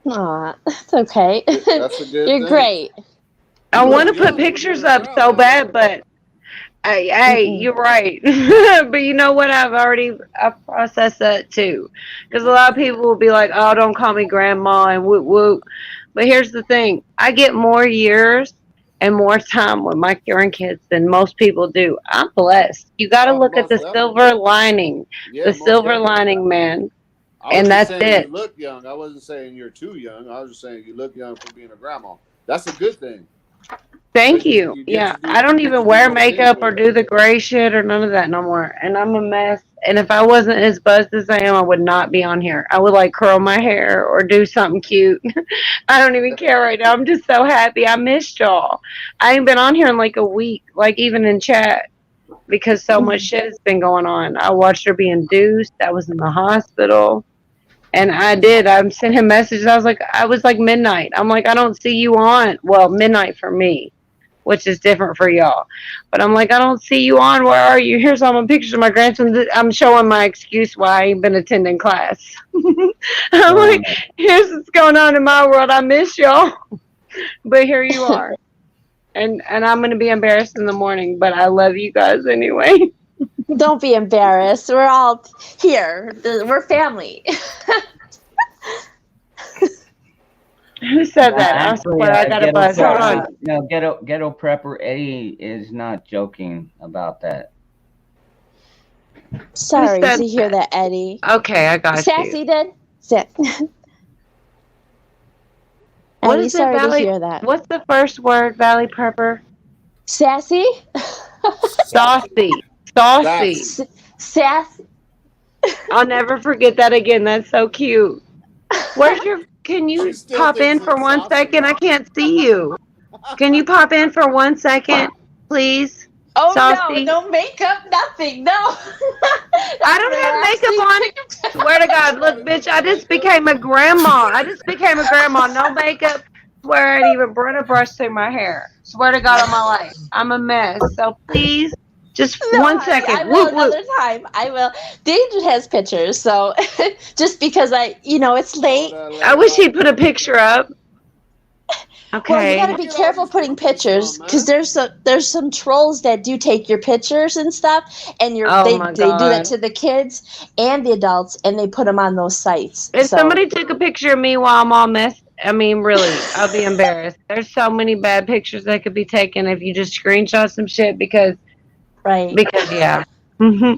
Aw, that's okay. That's a good You're thing. great. I want to put pictures up so bad, but hey, you're right. But you know what? I've processed that too. Because a lot of people will be like, oh, don't call me grandma and whoop whoop. But here's the thing. I get more years and more time with my grandkids than most people do. I'm blessed. You got to look at the silver lining. Yeah, The most silver definitely. lining, man. I was And just that's saying it. You look young. I wasn't saying you're too young. I was just saying you look young for being a grandma. That's a good thing. Thank you. Yeah, I don't even wear makeup or do the gray shit or none of that no more. And I'm a mess. And if I wasn't as buzzed as I am, I would not be on here. I would like curl my hair or do something cute. I don't even care right now. I'm just so happy. I missed y'all. I ain't been on here in like a week, like even in chat, because so much shit has been going on. I watched her be induced. I was in the hospital. And I'm sending messages. I was like midnight. I'm like, I don't see you on. Well, midnight for me, which is different for y'all. But I'm like, I don't see you on. Where are you? Here's all my pictures of my grandson. I'm showing my excuse why I ain't been attending class. I'm like, here's what's going on in my world. I miss y'all. But here you are. And I'm going to be embarrassed in the morning, but I love you guys anyway. Don't be embarrassed. We're all here. We're family. Who said that? I swear I got a buzz. Hold on. No, ghetto prepper Eddie is not joking about that. Sorry to hear that, Eddie. Okay, I got Sassy you. did. What Eddie, is it, sorry to Valley? hear that. What's the first word, Valley Prepper? Sassy? Saucy. Saucy. Sassy. I'll never forget that again. That's so cute. Can you pop in for 1 second? I can't see you. Can you pop in for 1 second, please? Oh, Saucy? no makeup, nothing. No. I don't have makeup on. Swear to God, look, bitch, I just became a grandma. No makeup. Swear I didn't even bring a brush through my hair. Swear to God on my life. I'm a mess. So please, just 1 second. I will another time. I will. Danger has pictures, so just because it's late. I wish he'd put a picture up. Okay. Well, you got to be careful putting pictures because there's some trolls that do take your pictures and stuff, and they do that to the kids and the adults, and they put them on those sites. If somebody took a picture of me while I'm all messed, I mean, really, I'll be embarrassed. There's so many bad pictures that could be taken if you just screenshot some shit because, yeah.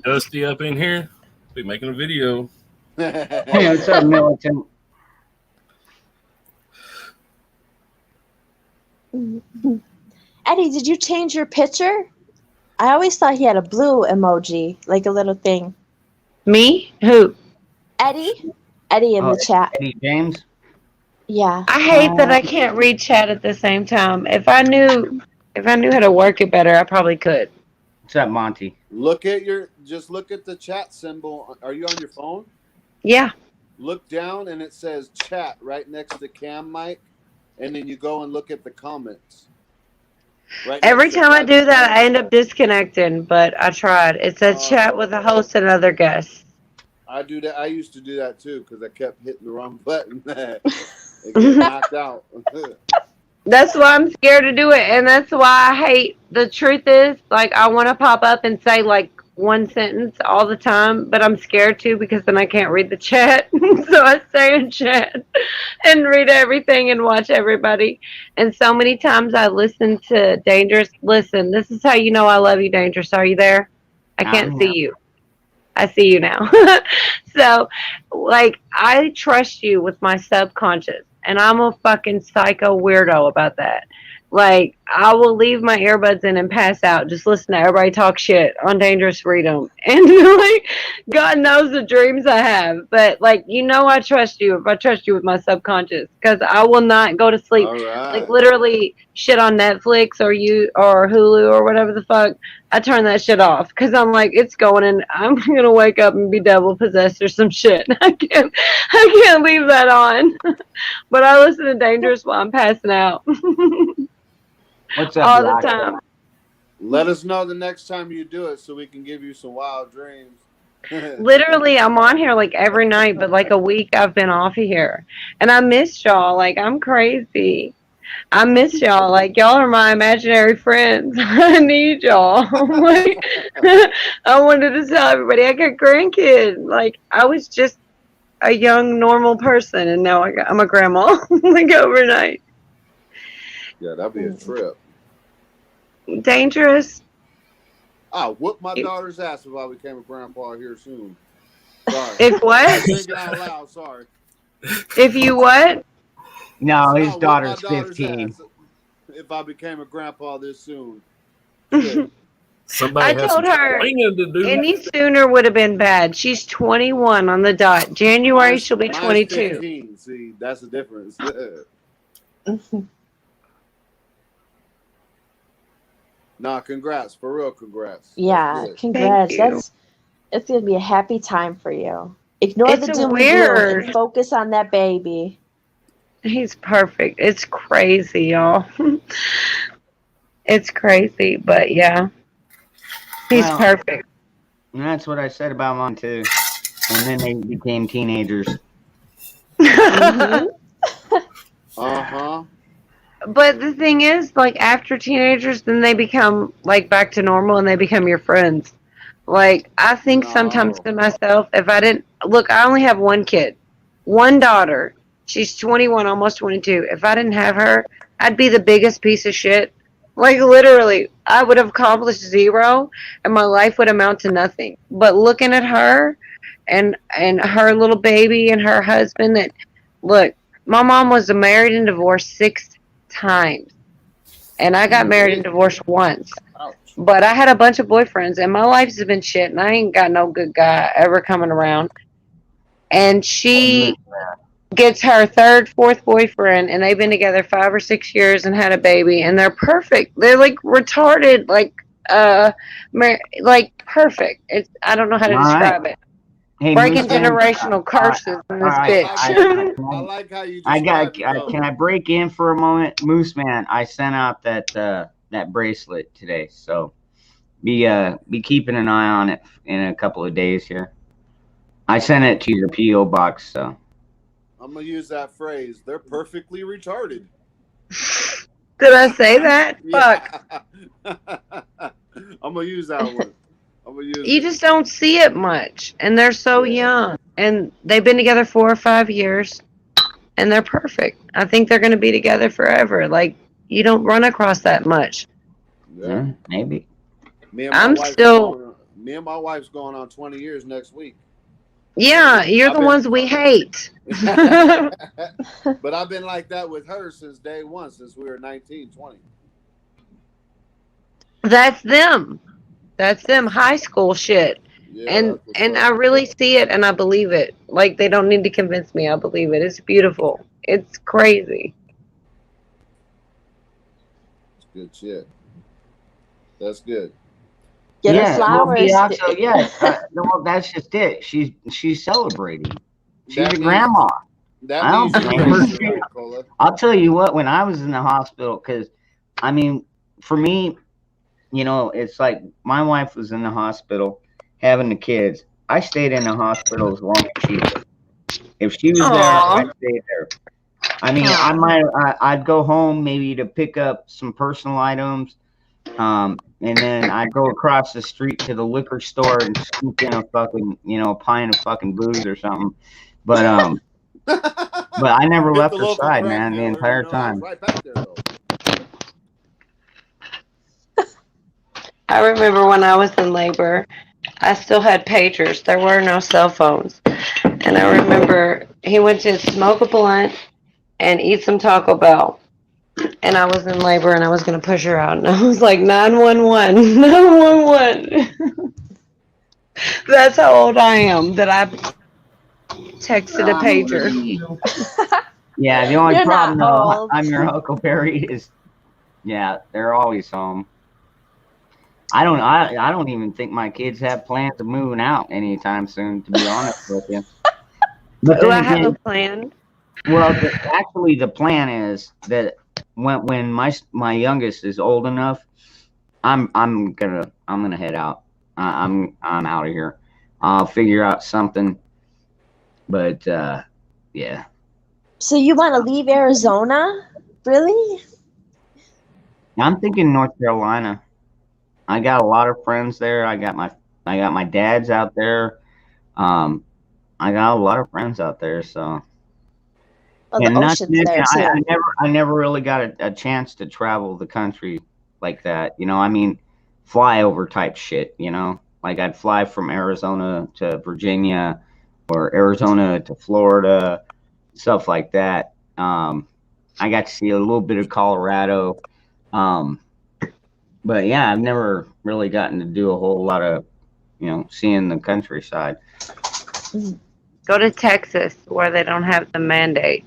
Dusty up in here. Be making a video. Hey, what's up, Militant? Eddie, did you change your picture? I always thought he had a blue emoji, like a little thing. Me? Who? Eddie? Eddie in the chat. Eddie James? Yeah. I hate that I can't read chat at the same time. If I knew how to work it better, I probably could. What's up, Monty? Look at the chat symbol. Are you on your phone? Yeah. Look down and it says chat right next to cam mic, and then you go and look at the comments. Right. Every time I do that, I end up disconnecting, but I tried. It said chat with a host and other guests. I do that. I used to do that too because I kept hitting the wrong button. It gets knocked out. That's why I'm scared to do it, and that's why I hate. The truth is, like, I want to pop up and say like one sentence all the time, but I'm scared to because then I can't read the chat. So I stay in chat and read everything and watch everybody. And so many times I listen to Dangerous. Listen, this is how you know I love you, Dangerous. Are you there? I can't see you. I see you now. So, like, I trust you with my subconscious, and I'm a fucking psycho weirdo about that. Like, I will leave my earbuds in and pass out. Just listen to everybody talk shit on Dangerous Freedom. And, like, God knows the dreams I have. But, like, I trust you if I trust you with my subconscious. Because I will not go to sleep. Like, literally shit on Netflix or Hulu or whatever the fuck. I turn that shit off. Because I'm like, it's going and I'm going to wake up and be devil possessed or some shit. I can't leave that on. But I listen to Dangerous while I'm passing out. What's up, all the time. Let us know the next time you do it so we can give you some wild dreams. Literally, I'm on here like every night, but like a week I've been off of here. And I miss y'all. Like, I'm crazy. I miss y'all. Like, y'all are my imaginary friends. I need y'all. Like, I wanted to tell everybody I got grandkids. Like, I was just a young, normal person, and now I'm a grandma. Like, overnight. Yeah, that'd be a trip. Dangerous. I'll whoop my daughter's ass if I became a grandpa here soon. Sorry. If what? I'm thinking out loud, sorry. If you what? No, his daughter's 15. if I became a grandpa this soon. Somebody I has told some her explaining to do. any sooner would have been bad. She's 21 on the dot. January she'll be Mine's 22. 15. See, that's the difference. Nah, congrats. For real, congrats. Yeah, That's congrats. Thank you. It's gonna be a happy time for you. Ignore It's the doom and gloom weird. and focus on that baby. He's perfect. It's crazy, y'all. It's crazy, but yeah. He's Well, perfect. And that's what I said about mine too. And then they became teenagers. Mhm. Uh-huh. But the thing is, like, after teenagers, then they become, like, back to normal and they become your friends. Like, I think sometimes to myself, if I didn't, look, I only have one kid, one daughter. She's 21, almost 22. If I didn't have her, I'd be the biggest piece of shit. Like, literally, I would have accomplished zero and my life would amount to nothing. But looking at her and her little baby and her husband, that, look, my mom was married and divorced 6 times. And I got married and divorced once. But I had a bunch of boyfriends and my life's been shit and I ain't got no good guy ever coming around. And she gets her 3rd, 4th boyfriend and they've been together 5 or 6 years and had a baby and they're perfect. They're like retarded, like perfect. It's, I don't know how to All right. describe it. Hey, Breaking Moose Man, generational curses in this bitch. I like how you I got. described it, though. Can I break in for a moment, Moose Man? I sent out that bracelet today, so be keeping an eye on it in a couple of days here. I sent it to your PO box, so. I'm gonna use that phrase. They're perfectly retarded. Did I say that? Fuck. I'm gonna use that one. I'm gonna use You just don't see it much. And they're so young. And they've been together 4 or 5 years. And they're perfect. I think they're going to be together forever. Like, you don't run across that much. Yeah. Maybe. Me and my wife's going on 20 years next week. Yeah, you're the ones we hate. But I've been like that with her since day one, since we were 19, 20. That's them. That's them high school shit. Yeah, and I really see it and I believe it. Like, they don't need to convince me. I believe it. It's beautiful. It's crazy. It's good shit. That's good. Get her Well, flowers. we also, well, that's just it. She's celebrating. She's That a means- grandma. That I don't means blame her. you're right, Cola. I'll tell you what, when I was in the hospital, because, I mean, for me, you know, it's like my wife was in the hospital having the kids. I stayed in the hospital as long as she was. If she was there, I stayed there. I mean, I'd go home maybe to pick up some personal items, and then I'd go across the street to the liquor store and scoop in a fucking, pint of fucking booze or something. But but I never Hit left the her local side, crack man, the dealer, entire I was time. right back there, though. I remember when I was in labor, I still had pagers. There were no cell phones. And I remember he went to smoke a blunt and eat some Taco Bell. And I was in labor and I was going to push her out. And I was like, 911, 911. That's how old I am, that I texted a pager. Yeah, the only You're problem not though, old. I'm your Huckleberry is, yeah, they're always home. I don't even think my kids have plans of moving out anytime soon, to be honest with you. But Do then I have a again, plan? well, actually, the plan is that when my youngest is old enough, I'm gonna head out. I'm out of here. I'll figure out something. But yeah. So you want to leave Arizona? Really? I'm thinking North Carolina. I got a lot of friends there. I got my dad's out there. I got a lot of friends out there. So, Well, the and not to ocean's mention, there too. I never really got a chance to travel the country like that. I mean, flyover type shit. Like I'd fly from Arizona to Virginia, or Arizona to Florida, stuff like that. I got to see a little bit of Colorado. But yeah, I've never really gotten to do a whole lot of, seeing the countryside. Go to Texas where they don't have the mandate.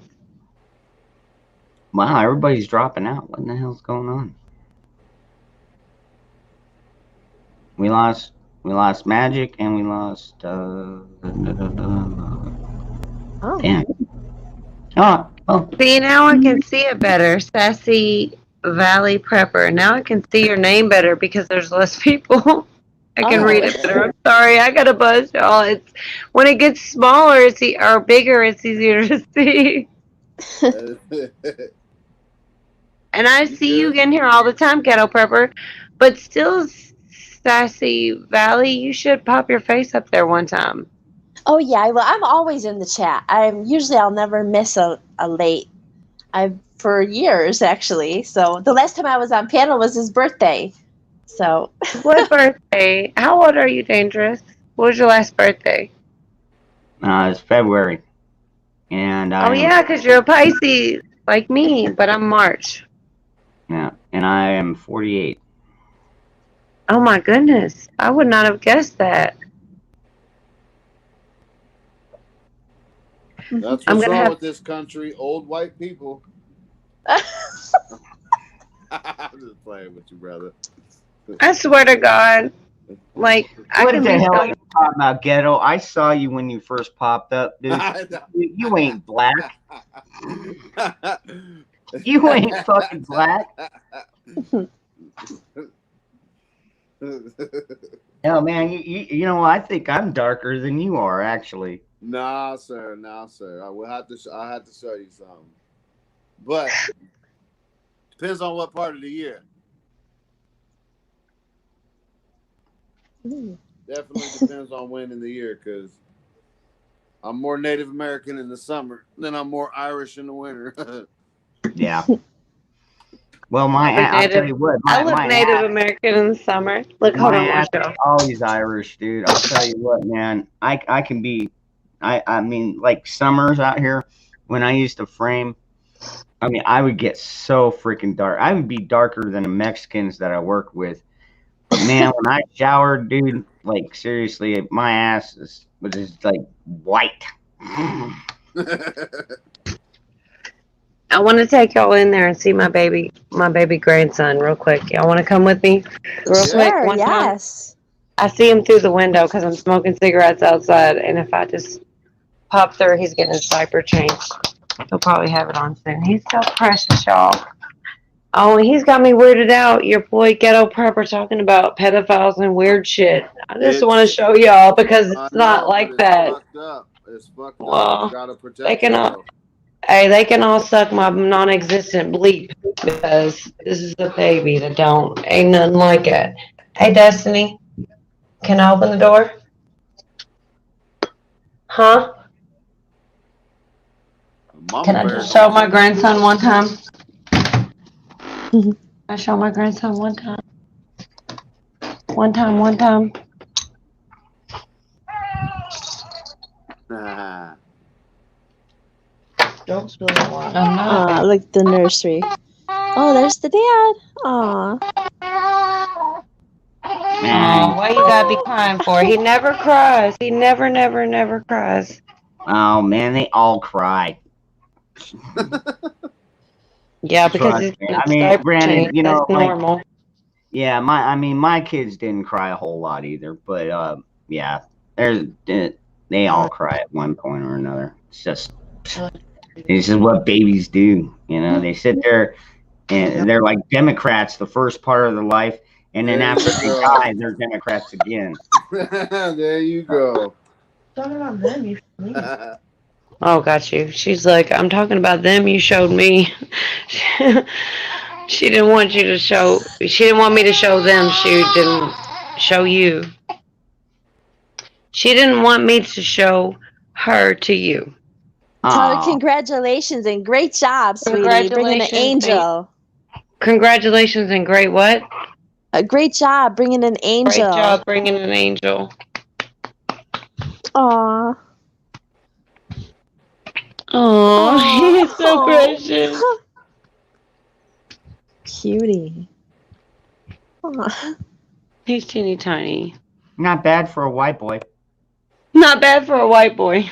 Wow, everybody's dropping out. What in the hell's going on? We lost Magic and we lost damn. Oh. See, now I can see it better. Sassy Valley Prepper. Now I can see your name better because there's less people. I can read it better. I'm sorry, I got a buzz, y'all. It's when it gets smaller, or bigger, it's easier to see. And I see you in here all the time, Ghetto Prepper. But still, Sassy Valley, you should pop your face up there one time. Oh yeah, well I'm always in the chat. I'll never miss a late. For years actually. So the last time I was on panel was his birthday. So what birthday? How old are you, Dangerous? What was your last birthday? It's February. And yeah, because you're a Pisces like me, but I'm March. Yeah, and I am 48. Oh my goodness. I would not have guessed that. That's what's wrong with this country. Old white people. I'm just playing with you, brother. I swear to God. Like, what the hell are you talking about, Ghetto? I saw you when you first popped up, dude. You ain't black. You ain't fucking black. No, man, you know, I think I'm darker than you are, actually. Nah, sir. I will have to. I have to show you something. But depends on what part of the year. Definitely depends on when in the year, because I'm more Native American in the summer than I'm more Irish in the winter. Yeah. Well, I'll tell you what. I look Native American in the summer. Look, hold on, my always Irish, dude. I'll tell you what, man. I can be. I mean, like summers out here when I used to frame. I mean, I would get so freaking dark. I would be darker than the Mexicans that I work with. But man, when I showered, dude, like seriously, my ass was just like white. I want to take y'all in there and see my baby grandson real quick. Y'all want to come with me real quick? One time, I see him through the window because I'm smoking cigarettes outside, and if I just pop through, he's getting his diaper changed. He'll probably have it on soon. He's so precious, y'all. Oh, he's got me weirded out. Your boy Ghetto Prepper talking about pedophiles and weird shit. I just want to show y'all because it's not like that. It's fucked up. Well, You gotta protect yourself. They can all suck my non-existent bleep because this is a baby that ain't nothing like it. Hey, Destiny, can I open the door? Huh? Can I just show my grandson one time? I show my grandson one time. One time. Don't spill the water. Look at the nursery. Oh, there's the dad. Aw. Oh, what you gotta be crying for? He never cries. He never cries. Oh man, they all cry. Yeah, because it's I mean, granted, you know, that's normal. Like, yeah, my kids didn't cry a whole lot either, but yeah, they all cry at one point or another. It's just what babies do, you know. They sit there and they're like Democrats the first part of their life, and then after they die, they're Democrats again. There you go. Talking about them, you Oh, got you. She's like, I'm talking about them. You showed me. She didn't want you to show. She didn't want me to show them. She didn't show you. She didn't want me to show her to you. Tell her congratulations and great job, sweetie, bringing an angel. Congratulations and great what? A great job bringing an angel. Great job bringing an angel. Aw. Oh, he's so precious. cutie. Aw. He's teeny tiny. Not bad for a white boy. Not bad for a white boy.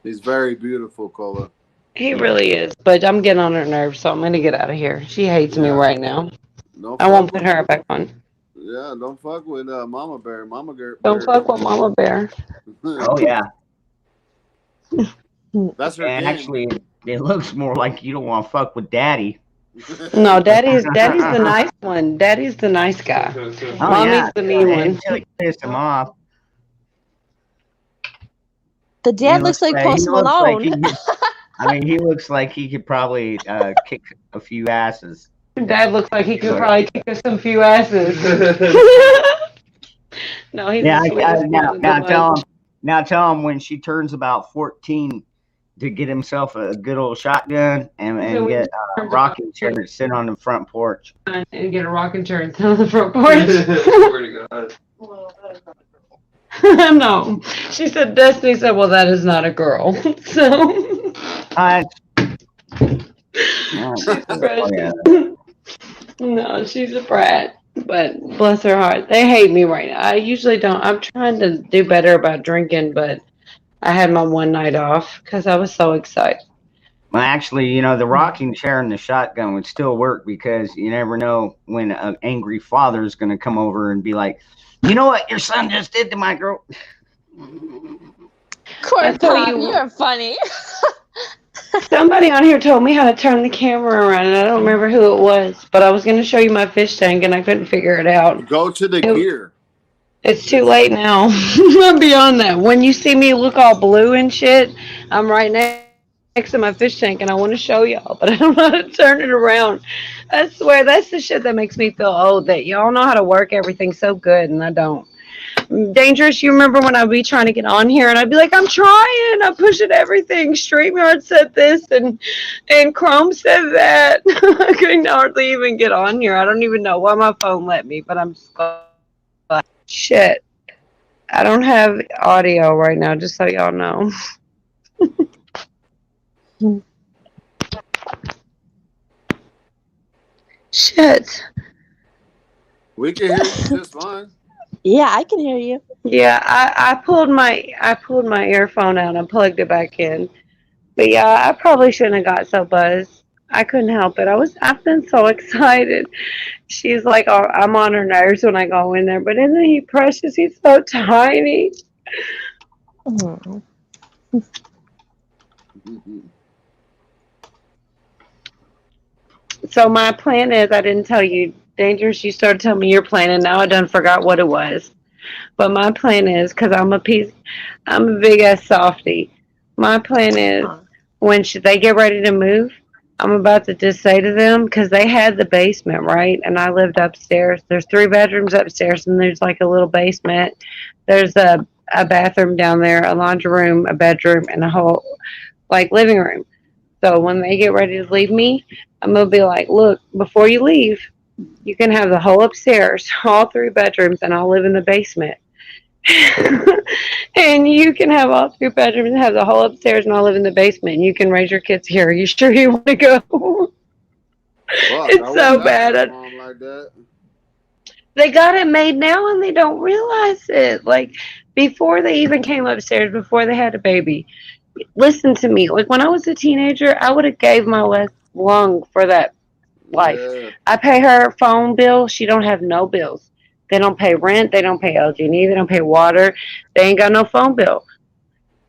He's very beautiful, Cola. He really is, but I'm getting on her nerves, so I'm gonna get out of here. She hates me right now. Don't I won't fuck put her back on. Yeah, don't fuck with Mama Bear. Mama Bear. Don't fuck with Mama Bear. Oh yeah. That's her And game. actually, it looks more like you don't want to fuck with Daddy. No, Daddy's the nice one. Daddy's the nice guy. Oh, Mommy's yeah. the mean one. Until you piss him off. The dad looks like Post Malone. He looks like he could probably kick a few asses. Dad looks like he could probably kick us some few asses. No, he's Yeah, the sweetest one. now tell him when she turns about 14 to get himself a good old shotgun and get a rocking chair and sit on the front porch. And get a rocking chair and sit on the front porch. Swear to God. No, she said. Destiny said, "Well, that is not a girl." So. No, she's a brat, but bless her heart. They hate me right now. I usually don't. I'm trying to do better about drinking, but I had my one night off because I was so excited. Well, actually, the rocking chair and the shotgun would still work because you never know when an angry father is going to come over and be like, "You know what your son just did to my girl?" Corn Pop, you're funny. Somebody on here told me how to turn the camera around, and I don't remember who it was, but I was going to show you my fish tank, and I couldn't figure it out. Go to the gear. It's too late now. I'm beyond that. When you see me look all blue and shit, I'm right next to my fish tank, and I want to show y'all, but I don't know how to turn it around. I swear, that's the shit that makes me feel old, that y'all know how to work everything so good, and I don't. Dangerous, you remember when I'd be trying to get on here and I'd be like, I'm trying, I'm pushing everything. StreamYard said this and Chrome said that. I couldn't hardly even get on here. I don't even know why my phone let me, but I'm like, shit. I don't have audio right now, just so y'all know. Shit. We can hear you just fine. Yeah, I can hear you. Yeah, I pulled my earphone out and plugged it back in. But yeah, I probably shouldn't have got so buzzed. I couldn't help it. I've been so excited. She's like, oh, I'm on her nerves when I go in there, but isn't he precious? He's so tiny. Oh. So my plan is, I didn't tell you, Dangerous, you started telling me your plan, and now I done forgot what it was. But my plan is, because I'm a big ass softie. My plan is, when they get ready to move, I'm about to just say to them, because they had the basement, right? And I lived upstairs. There's 3 bedrooms upstairs, and there's like a little basement. There's a bathroom down there, a laundry room, a bedroom, and a whole like living room. So when they get ready to leave me, I'm going to be like, look, before you leave, you can have the whole upstairs, all 3 bedrooms, and I'll live in the basement. And you can have all 3 bedrooms and have the whole upstairs, and I'll live in the basement. And you can raise your kids here. Are you sure you want to go? It's so bad. Like that. They got it made now, and they don't realize it. Like, before they even came upstairs, before they had a baby, listen to me. Like, when I was a teenager, I would have gave my left lung for that life. Yeah. I pay her phone bill. She don't have no bills. They don't pay rent. They don't pay LG&E. They don't pay water. They ain't got no phone bill.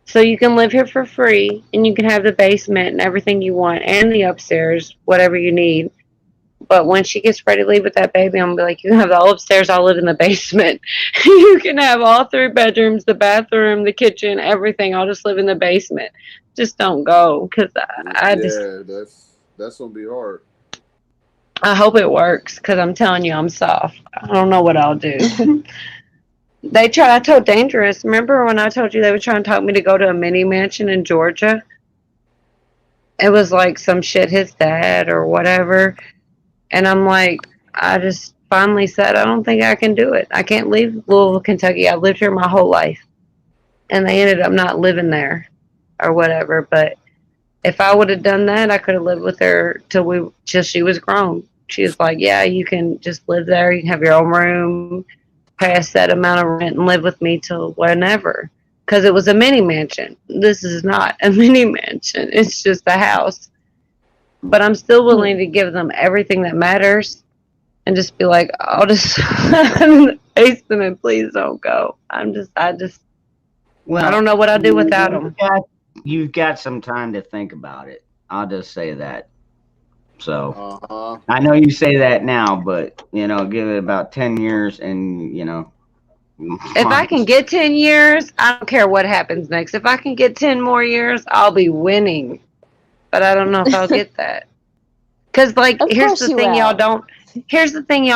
So you can live here for free, and you can have the basement and everything you want, and the upstairs, whatever you need. But when she gets ready to leave with that baby, I'm going to be like, you can have the whole upstairs. I'll live in the basement. You can have all 3 bedrooms, the bathroom, the kitchen, everything. I'll just live in the basement. Just don't go, because that's going to be hard. I hope it works, because I'm telling you, I'm soft. I don't know what I'll do. I told Dangerous, remember when I told you they were trying to talk me to go to a mini mansion in Georgia? It was like some shit his dad or whatever. And I'm like, I just finally said, I don't think I can do it. I can't leave Louisville, Kentucky. I've lived here my whole life. And they ended up not living there or whatever. But If I would have done that, I could have lived with her till she was grown. She was like, yeah, you can just live there. You can have your own room, pay a set amount of rent, and live with me till whenever. Because it was a mini mansion. This is not a mini mansion. It's just a house. But I'm still willing to give them everything that matters and just be like, I'll just face them and please don't go. I don't know what I'll do without them. You've got some time to think about it. I'll just say that. So I know you say that now, but give it about 10 years and if I can get 10 years, I don't care what happens next. If I can get 10 more years, I'll be winning. But I don't know if I'll get that. Because here's the thing y'all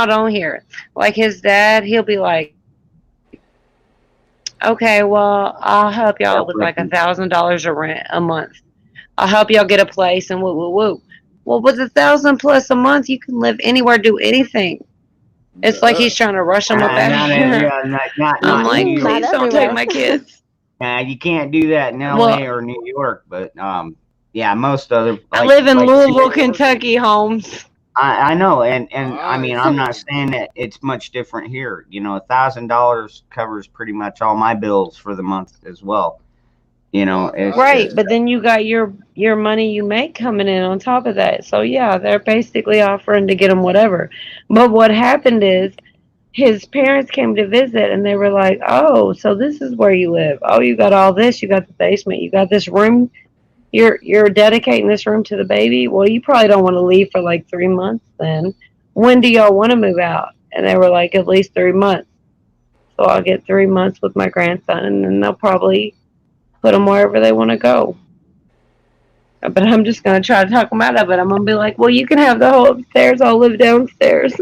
don't hear. Like his dad, he'll be like, okay, well, I'll help y'all with like $1,000 of rent a month. I'll help y'all get a place and woo. Well, with $1,000 plus a month, you can live anywhere, do anything. It's like he's trying to rush them up out here. I'm like, please don't take my kids. You can't do that in LA or New York, but most other. I live in Louisville, Kentucky, Holmes. I know, and I mean, I'm not saying that it's much different here. $1,000 covers pretty much all my bills for the month as well. Right, but then you got your money you make coming in on top of that. So yeah, they're basically offering to get him whatever. But what happened is his parents came to visit and they were like, oh, so this is where you live. Oh, you got all this. You got the basement. You got this room. You're dedicating this room to the baby. Well, you probably don't want to leave for like 3 months then. When do y'all want to move out? And they were like, at least 3 months. So I'll get 3 months with my grandson and then they'll probably put them wherever they want to go. But I'm just going to try to talk them out of it. I'm going to be like, well, you can have the whole upstairs. I'll live downstairs.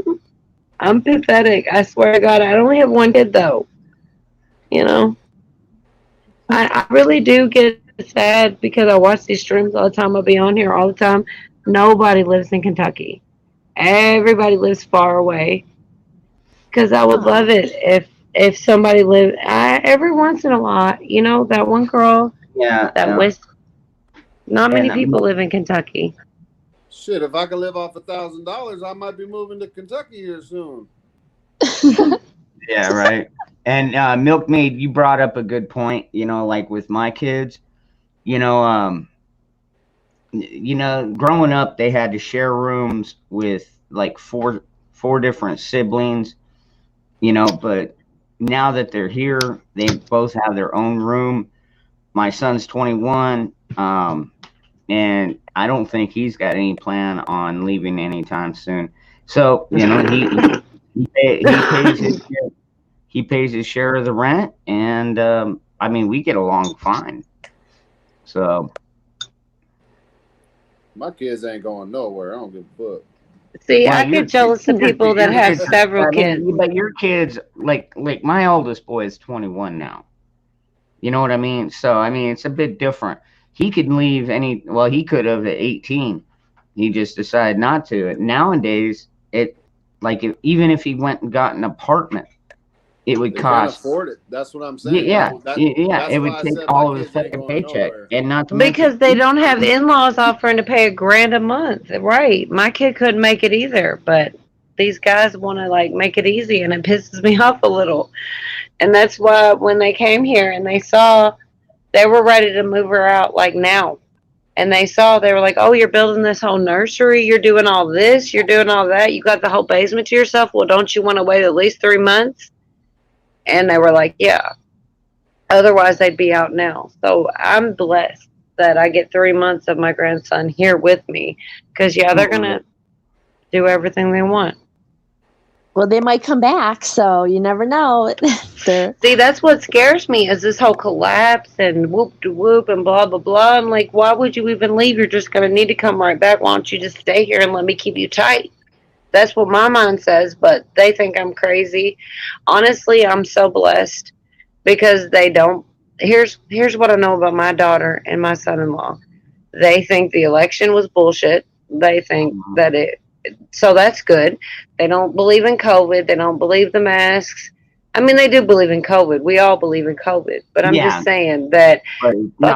I'm pathetic. I swear to God, I only have one kid, though. I really do get sad because I watch these streams all the time. I'll be on here all the time. Nobody lives in Kentucky. Everybody lives far away. Because I would love it if somebody lived every once in a while, that one girl. Yeah. Not many people live in Kentucky. Shit, if I could live off $1,000, I might be moving to Kentucky here soon. Yeah, right. And Milkmaid, you brought up a good point. Like with my kids, growing up, they had to share rooms with like four different siblings. But now that they're here, they both have their own room. My son's 21, and I don't think he's got any plan on leaving anytime soon. So, he pays his share of the rent, and I mean, we get along fine. So, my kids ain't going nowhere. I don't give a fuck. See, I get jealous of people that have several kids. But your kids, like my oldest boy is 21 now. You know what I mean? So, I mean, it's a bit different. He could leave he could have at 18. He just decided not to. Nowadays, even if he went and got an apartment, it would cost. Can't afford it. That's what I'm saying. Yeah. It would take all of his fucking paycheck, and not to because they don't have in-laws offering to pay $1,000 a month. Right? My kid couldn't make it either, but these guys want to make it easy, and it pisses me off a little. And that's why when they came here and they saw, they were ready to move her out now. And they were like, oh, you're building this whole nursery. You're doing all this. You're doing all that. You got the whole basement to yourself. Well, don't you want to wait at least 3 months? And they were like, yeah. Otherwise, they'd be out now. So I'm blessed that I get 3 months of my grandson here with me. Because, they're going to do everything they want. Well, they might come back, so you never know. See, that's what scares me is this whole collapse and whoop-de-whoop and blah, blah, blah. I'm like, why would you even leave? You're just going to need to come right back. Why don't you just stay here and let me keep you tight? That's what my mind says, but they think I'm crazy. Honestly, I'm so blessed because they don't. Here's what I know about my daughter and my son-in-law. They think the election was bullshit. They think that so that's good. They don't believe in COVID. They don't believe the masks. I mean, they do believe in COVID. We all believe in COVID. But I'm just saying that fuck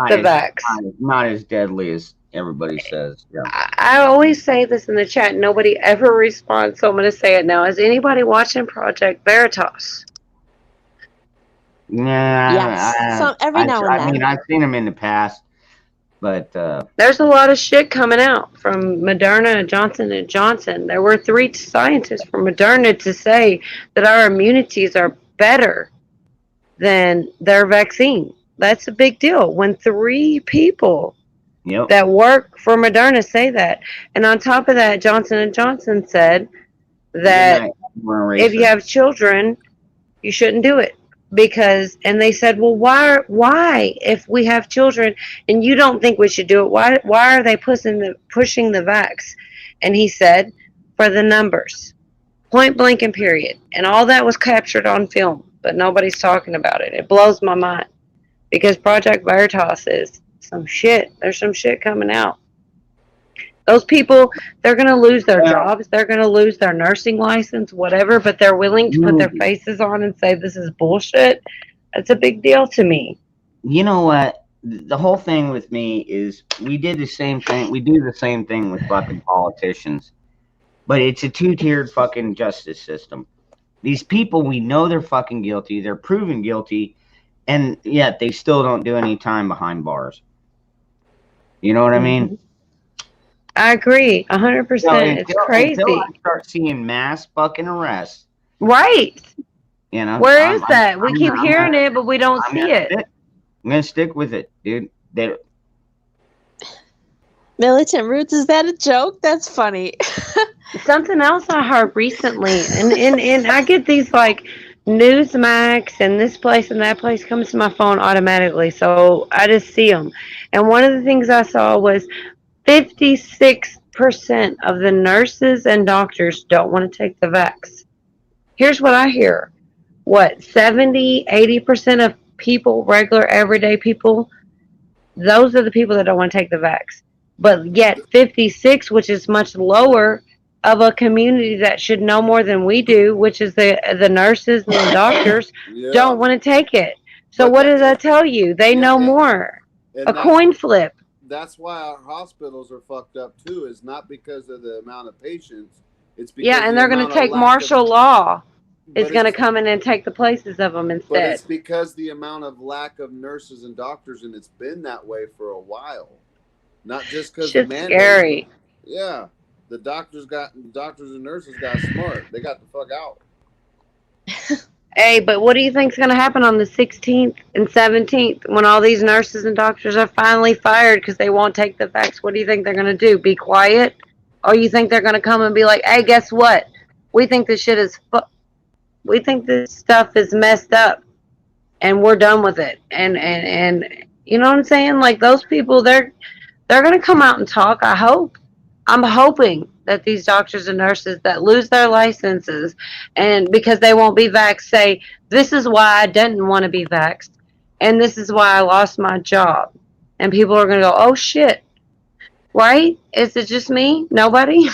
the vax. Not as deadly as everybody says. Yeah. I always say this in the chat. Nobody ever responds, so I'm going to say it now. Is anybody watching Project Veritas? Nah, Yes. So every now and I then. mean, I've seen them in the past, but There's a lot of shit coming out from Moderna and Johnson & Johnson. There were 3 scientists from Moderna to say that our immunities are better than their vaccine. That's a big deal. When 3 people that work for Moderna say that. And on top of that, Johnson & Johnson said that if you have children, you shouldn't do it. And they said, well, why, if we have children and you don't think we should do it, why are they pushing the vax? And he said, for the numbers, point blank and period. And all that was captured on film, but nobody's talking about it. It blows my mind because Project Veritas is some shit. There's some shit coming out. Those people, they're going to lose their jobs. They're going to lose their nursing license, whatever, but they're willing to put their faces on and say this is bullshit. That's a big deal to me. You know what? The whole thing with me is we did the same thing. We do the same thing with fucking politicians. But it's a 2-tiered fucking justice system. These people, we know they're fucking guilty. They're proven guilty. And yet they still don't do any time behind bars. You know what I mean? I agree, 100%. It's crazy. Until I start seeing mass fucking arrests. Right. You know, where is that? We keep hearing it, but we don't see it. I'm gonna stick with it, dude. Militant Roots, is that a joke? That's funny. Something else I heard recently, and I get these like Newsmax and this place and that place comes to my phone automatically, so I just see them. And one of the things I saw was 56% of the nurses and doctors don't want to take the vax. Here's what I hear. 70, 80% of people, regular, everyday people, those are the people that don't want to take the vax. But yet 56, which is much lower of a community that should know more than we do, which is the nurses and the doctors, don't want to take it. So what does that tell you? They know more. A coin flip. That's why our hospitals are fucked up too. Is not because of the amount of patients. It's because and they're going to take martial law. Is going to come in and take the places of them instead. But it's because the amount of lack of nurses and doctors, and it's been that way for a while. Not just because the mandates. Scary. Yeah, the doctors and nurses got smart. They got the fuck out. Hey, but what do you think is going to happen on the 16th and 17th when all these nurses and doctors are finally fired because they won't take the vax? What do you think they're going to do? Be quiet? Or you think they're going to come and be like, hey, guess what? We think this shit is we think this stuff is messed up and we're done with it. And you know what I'm saying? Like those people, they're going to come out and talk, I hope. I'm hoping that these doctors and nurses that lose their licenses and because they won't be vaxxed say, this is why I didn't want to be vaxxed and this is why I lost my job. And people are going to go, oh shit, right? Is it just me? Nobody?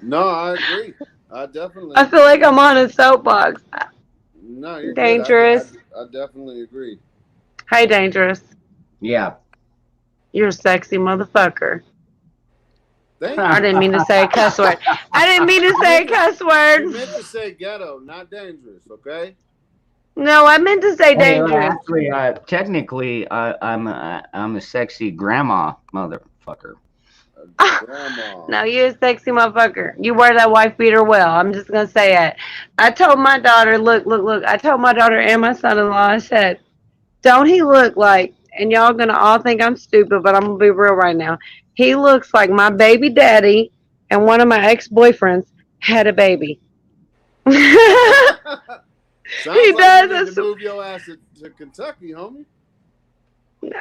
No, I agree. I definitely. I feel like I'm on a soapbox. No, you're Dangerous. I definitely agree. Hey, Dangerous. Yeah. You're a sexy motherfucker. Thank I didn't mean to say a cuss word. I didn't mean to say a cuss word. You meant to say ghetto, not dangerous, okay? No, I meant to say dangerous. Actually, technically, I'm a sexy grandma motherfucker. No, you're a sexy motherfucker. You wear that wife beater well. I'm just gonna say it. I told my daughter, look. I told my daughter and my son-in-law, I said, don't he look like, and y'all gonna all think I'm stupid, but I'm gonna be real right now. He looks like my baby daddy and one of my ex-boyfriends had a baby. Sounds He like does. You need to move your ass to Kentucky, homie.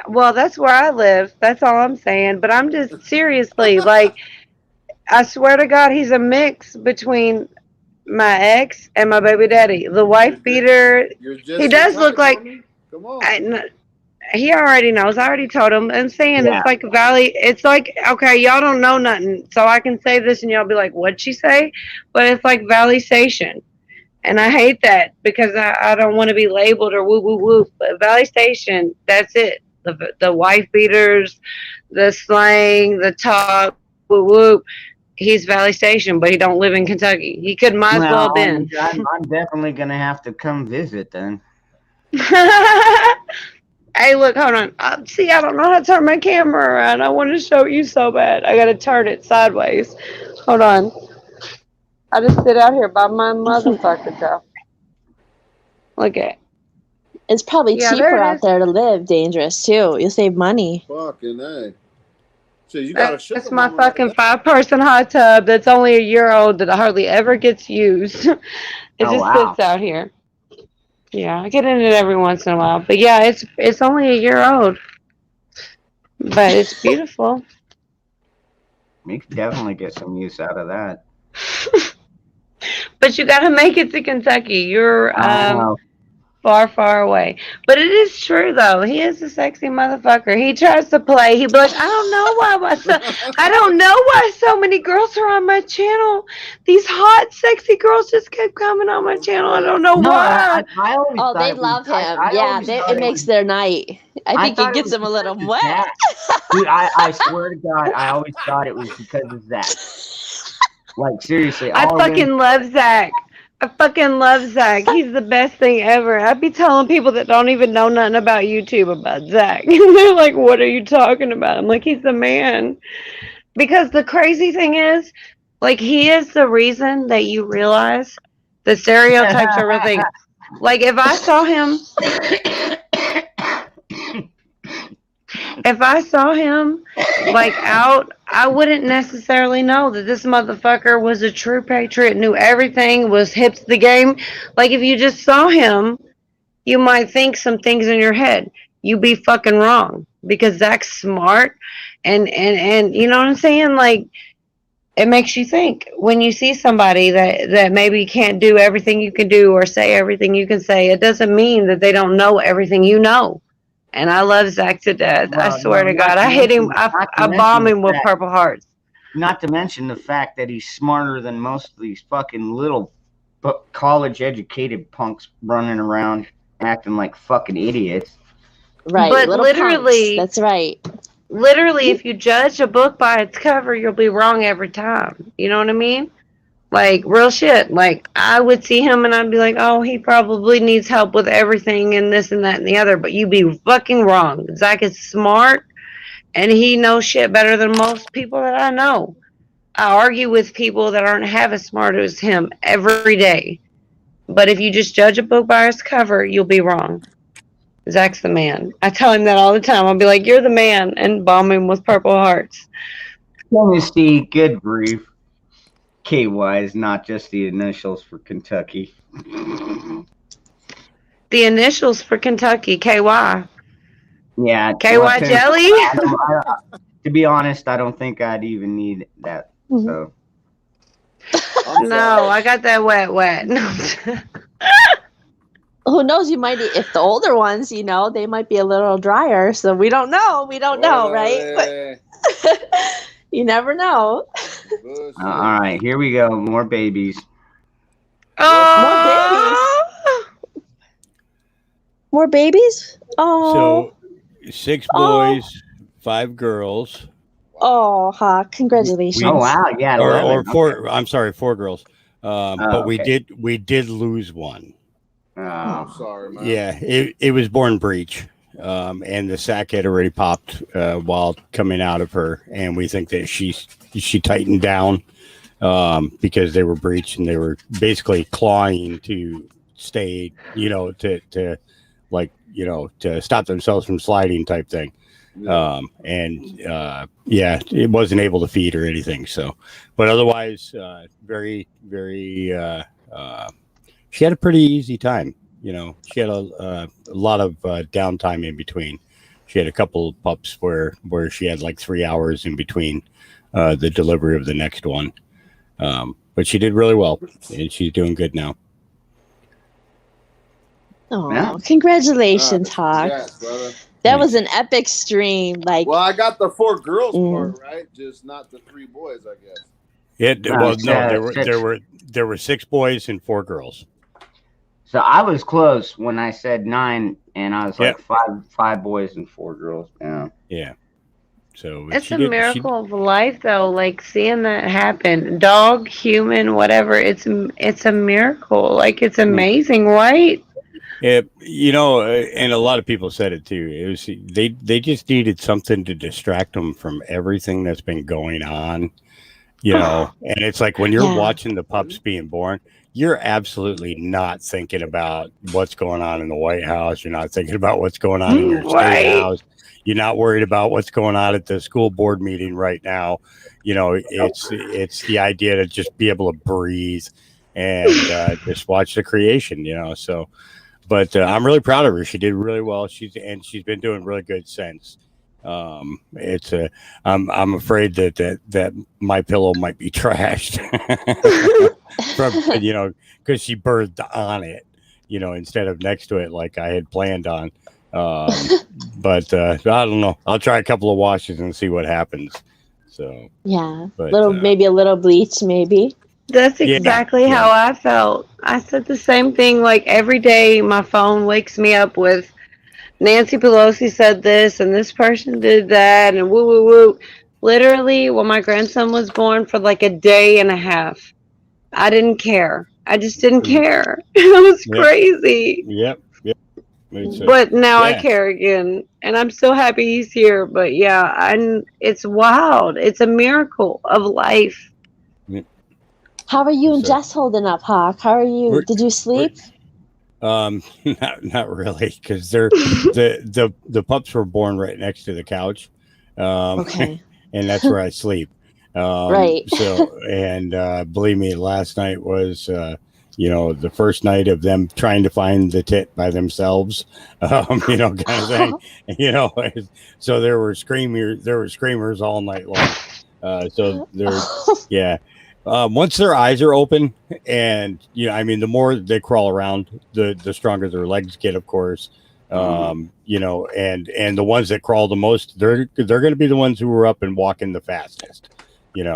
Well, that's where I live. That's all I'm saying. But I'm just seriously, like, I swear to God, he's a mix between my ex and my baby daddy. The wife beater. He does look like. Come on. He already knows. I already told him. I'm saying it's like Valley. It's like, okay, y'all don't know nothing, so I can say this and y'all be like, what'd she say? But it's like Valley Station. And I hate that because I don't want to be labeled or woo woo woo. But Valley Station, that's it. the wife beaters, the slang, the talk, whoop whoop. He's Valley Station, but he don't live in Kentucky. He could might as well have been. I'm definitely gonna have to come visit then. Hey, look, hold on. See, I don't know how to turn my camera around. I want to show you so bad. I gotta turn it sideways. Hold on. I just sit out here by my motherfucker self. Look at it. It's probably Yeah, cheaper there it out is. there to live. Dangerous too. You'll save money. Fucking A. So you got a sugar That's my mama right fucking 5-person hot tub that's only a year old that hardly ever gets used. It Oh, just wow. sits out here. Yeah, I get in it every once in a while. But yeah, it's only a year old. But it's beautiful. We could definitely get some use out of that. But you gotta make it to Kentucky. You're I know. far, far away. But it is true though. He is a sexy motherfucker. He tries to play. He'd be like, I don't know why so many girls are on my channel. These hot, sexy girls just kept coming on my channel. I don't know No, why. I always Oh, thought they it was- love him. I Yeah, always thought it makes their night. I think thought it gets was them a little because of wet. Zach. Dude, I swear to God, I always thought it was because of Zach. Like, seriously. I all fucking women- love Zach. I fucking love Zach. He's the best thing ever. I'd be telling people that don't even know nothing about YouTube about Zach. They're like, what are you talking about? I'm like, he's the man. Because the crazy thing is, like, he is the reason that you realize the stereotypes are real thing. Like, if I saw him like out, I wouldn't necessarily know that this motherfucker was a true patriot, knew everything, was hip to the game. Like, if you just saw him, you might think some things in your head. You be fucking wrong because Zach's smart and you know what I'm saying? Like, it makes you think when you see somebody that maybe can't do everything you can do or say everything you can say. It doesn't mean that they don't know everything you know. And I love Zach to death. I Well, swear no, to not God, to I hit him. mention- not to I bomb mention him with that- Purple Hearts. Not to mention the fact that he's smarter than most of these fucking little college-educated punks running around acting like fucking idiots. Right. But little literally- punks. That's right. Literally, if you judge a book by its cover, you'll be wrong every time. You know what I mean? Like, real shit. Like, I would see him and I'd be like, oh, he probably needs help with everything and this and that and the other. But you'd be fucking wrong. Zach is smart and he knows shit better than most people that I know. I argue with people that aren't half as smart as him every day. But if you just judge a book by its cover, you'll be wrong. Zach's the man. I tell him that all the time. I'll be like, you're the man, and bomb him with Purple Hearts. Tennessee, good grief. KY is not just the initials for Kentucky. The initials for Kentucky, KY. Yeah. KY well, jelly? To be honest, I don't think I'd even need that. So. No, I got that wet. Who knows? You might, if the older ones, you know, they might be a little drier. So we don't know. We don't know, right? But you never know. All right, here we go. More babies. More babies? Oh. So 6 boys, 5 girls. Oh, Hawk! Congratulations! Or 4. I'm sorry, 4 girls. But okay. we did lose one. I'm sorry, man. Yeah, it was born breech, and the sac had already popped while coming out of her, and we think that she tightened down because they were breech and they were basically clawing to stay, to stop themselves from sliding type thing. It wasn't able to feed or anything. So, but otherwise, very, very. She had a pretty easy time. She had a lot of downtime in between. She had a couple of pups where she had like 3 hours in between the delivery of the next one. But she did really well, and she's doing good now. Oh, congratulations, Hawk! That was an epic stream. Like, well, I got the 4 girls part right, just not the 3 boys, I guess. There were 6 boys and 4 girls. So I was close when I said 9, and I was like Yep. five boys and 4 girls. Yeah. Yeah. So It's she a did. miracle of life, though. Like seeing that happen, dog, human, whatever. It's a miracle. Like it's amazing, right? Yeah, you know, and a lot of people said it too. It was they just needed something to distract them from everything that's been going on, you know. And it's like when you're Yeah. watching the pups being born, you're absolutely not thinking about what's going on in the White House. You're not thinking about what's going on in your state Right. house. You're not worried about what's going on at the school board meeting right now. You know, it's the idea to just be able to breathe and just watch the creation. You know, so. But I'm really proud of her. She did really well. She's been doing really good since. It's I'm afraid that my pillow might be trashed from because she birthed on it, instead of next to it like I had planned on. But I don't know. I'll try a couple of washes and see what happens. So Yeah. But, Maybe a little bleach, maybe. That's exactly how I felt. I said the same thing. Like every day, my phone wakes me up with Nancy Pelosi said this and this person did that and woo woo woo. Literally, when my grandson was born, for like a day and a half, I didn't care. I just didn't care. It was Yep. crazy. Yep. But now I care again, and I'm so happy he's here. But yeah, it's wild. It's a miracle of life. How are you and Jess holding up, Hawk? How are you? Did you sleep? Not really, because the pups were born right next to the couch. Okay. And that's where I sleep. Right. So, and believe me, last night was the first night of them trying to find the tit by themselves, kind of thing. So there were screamers all night long. So they're once their eyes are open, and the more they crawl around, the stronger their legs get, of course. And the ones that crawl the most, they're going to be the ones who are up and walking the fastest. And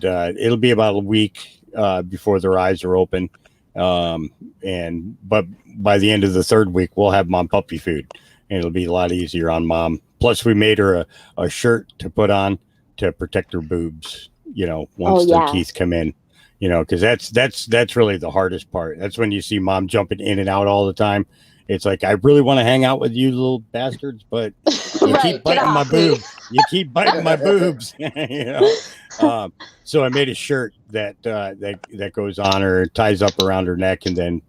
it'll be about a week before their eyes are open. But by the end of the 3rd week, we'll have mom puppy food, and it'll be a lot easier on mom. Plus, we made her a shirt to put on to protect her boobs. Once their teeth come in, because that's really the hardest part. That's when you see mom jumping in and out all the time. It's like, I really want to hang out with you little bastards, but you keep biting my boob. You keep biting my boobs. So I made a shirt that goes on her, ties up around her neck, and then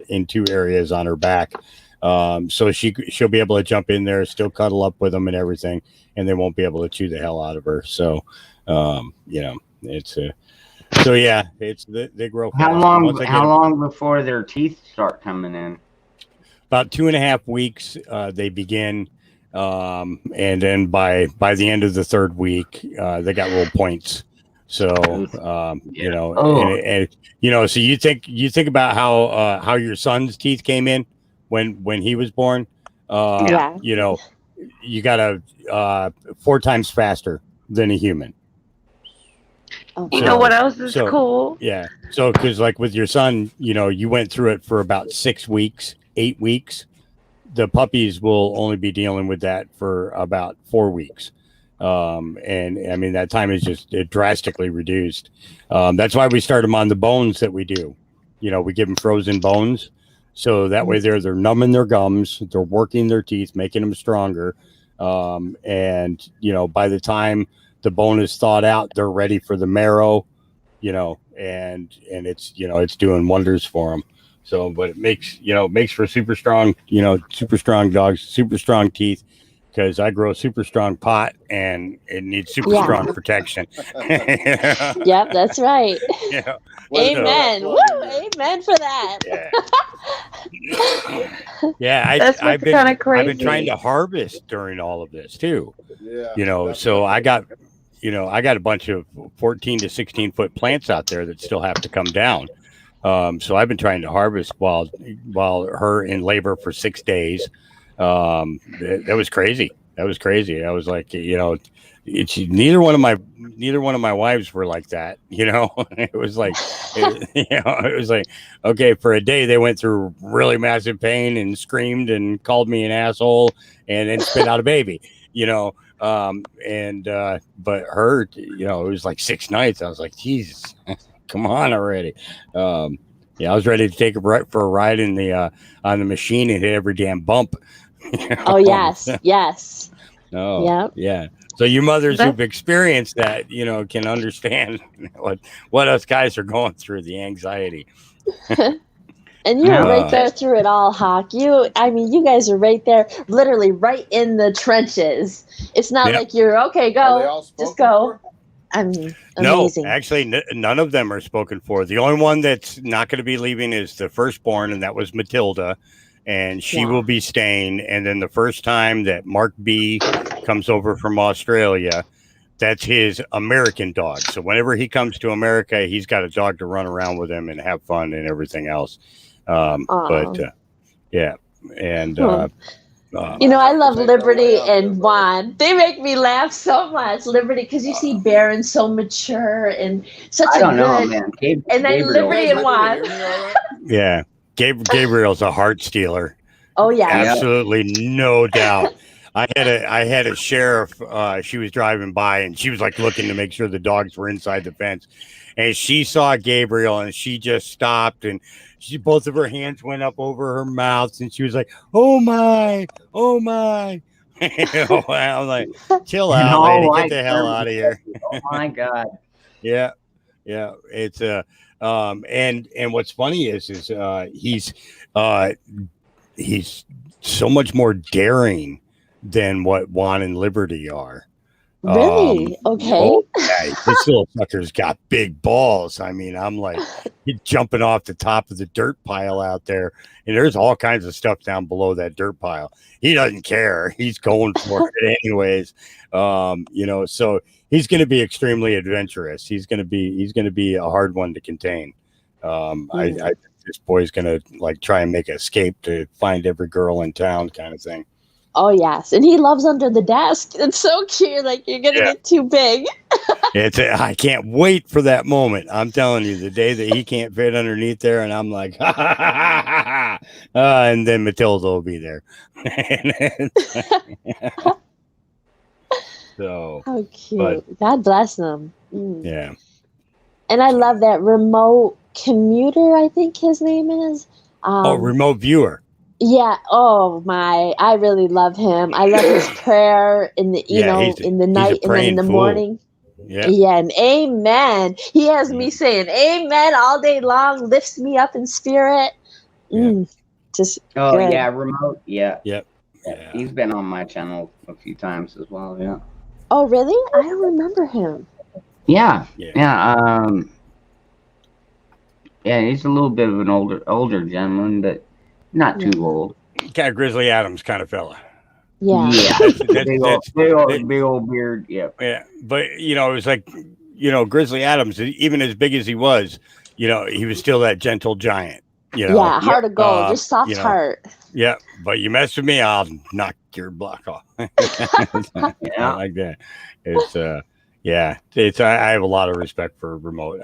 in 2 areas on her back. So she'll be able to jump in there, still cuddle up with them and everything, and they won't be able to chew the hell out of her. So they grow fast. How long before their teeth start coming in? About 2.5 weeks, they begin, and then by the end of the 3rd week, they got little points. So so you think about how your son's teeth came in when he was born. You got 4 times faster than a human. You know what else is cool? Yeah. So, because like with your son, you went through it for about 6 weeks, 8 weeks. The puppies will only be dealing with that for about 4 weeks. And I mean, that time is just drastically reduced. That's why we start them on the bones that we do. We give them frozen bones. So that way they're numbing their gums, they're working their teeth, making them stronger. And by the time the bone is thawed out, they're ready for the marrow, and it's doing wonders for them. So, but it makes for super strong dogs, super strong teeth, because I grow a super strong pot and it needs super strong protection. Yep, that's right. Yeah. Amen. Woo, amen for that. I've been trying to harvest during all of this too. Yeah. So I got a bunch of 14 to 16 foot plants out there that still have to come down. So I've been trying to harvest while her in labor for 6 days. That was crazy. I was like, neither one of my wives were like that. You know, it was like, it was like, okay, for a day they went through really massive pain and screamed and called me an asshole and then spit out a baby. You know, but her, you know, it was like 6 nights. I was like, Jesus, come on already. Yeah, I was ready to take her for a ride in the on the machine and hit every damn bump. You know? Oh yes, yes. Oh, Yep. yeah. So you mothers who've experienced that, you know, can understand what us guys are going through, the anxiety. And you're right there through it all, Hawk. You guys are right there, literally right in the trenches. It's not like you're okay, go, just go. I mean, amazing. No, actually, none of them are spoken for. The only one that's not going to be leaving is the firstborn, and that was Matilda, and she will be staying. And then the first time that Mark B comes over from Australia, that's his American dog. So whenever he comes to America, he's got a dog to run around with him and have fun and everything else. Yeah, and I love Liberty and Juan. They make me laugh so much. Liberty, because you see Baron so mature and such I a don't good. know, man. And then Liberty and Juan. yeah, Gabriel's a heart stealer. Oh yeah, absolutely, no doubt. I had a sheriff. She was driving by and she was like looking to make sure the dogs were inside the fence, and she saw Gabriel and she just stopped and both of her hands went up over her mouth and she was like, "Oh my, oh my." I'm like, chill out, lady, get the hell out of here. Oh my God. Yeah. It's and what's funny is he's so much more daring than what Juan and Liberty are. Really? Okay. Oh, yeah, this little sucker's got big balls. I mean, I'm like, he's jumping off the top of the dirt pile out there, and there's all kinds of stuff down below that dirt pile. He doesn't care. He's going for it anyways. So he's going to be extremely adventurous. He's going to be a hard one to contain. I this boy's going to like try and make an escape to find every girl in town, kind of thing. Oh yes, and he loves under the desk. It's so cute. Like you're gonna get too big. I can't wait for that moment. I'm telling you, the day that he can't fit underneath there, and I'm like, ha, ha, ha, ha, ha. And then Matilda will be there. So, how cute! God bless them. Yeah. And I love that remote commuter. I think his name is. Remote viewer. Yeah. Oh my! I really love him. I love his prayer in the in the night and then in the morning. Yeah. Yeah. And amen. He has me saying amen all day long. Lifts me up in spirit. Just. Good. Yeah, remote. Yeah. Yep. Yeah. He's been on my channel a few times as well. Yeah. Oh really? I don't remember him. Yeah. Yeah. Yeah. He's a little bit of an older gentleman, but. Not too old. Kind of Grizzly Adams kind of fella. Yeah. Big old beard. Yeah. Yeah. But, it was like, Grizzly Adams, even as big as he was, he was still that gentle giant. Yeah. Heart of gold. Just soft heart. Yeah. But you mess with me, I'll knock your block off. I like that. It's, I have a lot of respect for Remote.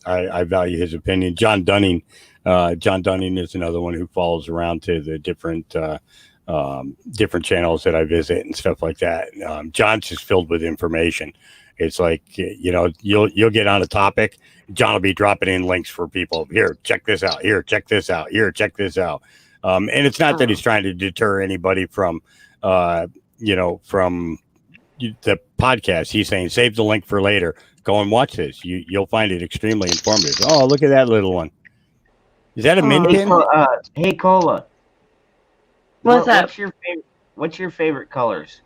I value his opinion. John Dunning is another one who follows around to the different channels that I visit and stuff like that. John's just filled with information. It's like, you'll get on a topic. John will be dropping in links for people. Here, check this out. Here, check this out. Here, check this out. And it's not that he's trying to deter anybody from the podcast. He's saying, save the link for later. Go and watch this. You'll find it extremely informative. Oh, look at that little one. Is that a min pin? Hey, Cola. What's up? What's your favorite colors?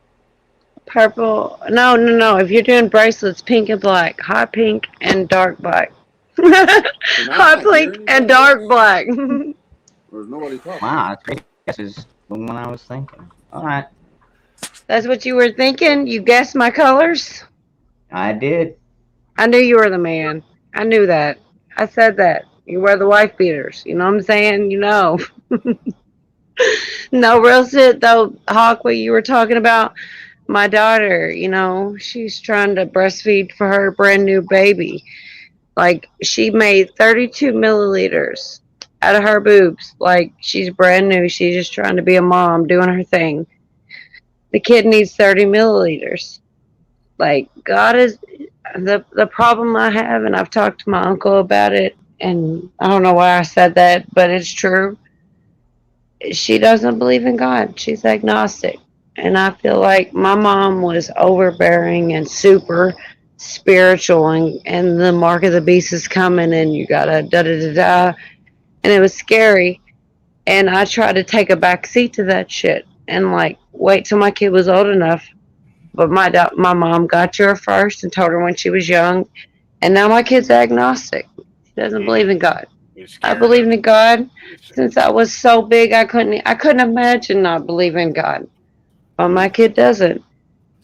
Purple. No. If you're doing bracelets, pink and black, hot pink and dark black. Hot pink and dark black. There's nobody talking. Wow, this is the one I was thinking. All right. That's what you were thinking? You guessed my colors? I did. I knew you were the man. I knew that. I said that. You wear the wife beaters. You know what I'm saying? No, real shit though, Hawk, what you were talking about. my daughter, she's trying to breastfeed for her brand new baby. Like, she made 32 milliliters out of her boobs. Like, she's brand new. She's just trying to be a mom, doing her thing. The kid needs 30 milliliters. Like, God is the problem I have, and I've talked to my uncle about it, and I don't know why I said that, but it's true. She doesn't believe in God. She's agnostic. And I feel like my mom was overbearing and super spiritual, and the mark of the beast is coming, and you gotta da-da-da-da. And it was scary. And I tried to take a back seat to that shit and, like, wait till my kid was old enough. But my mom got to her first and told her when she was young. And now my kid's agnostic. She doesn't believe in God. I believed in God since I was so big I couldn't imagine not believing in God. But my kid doesn't.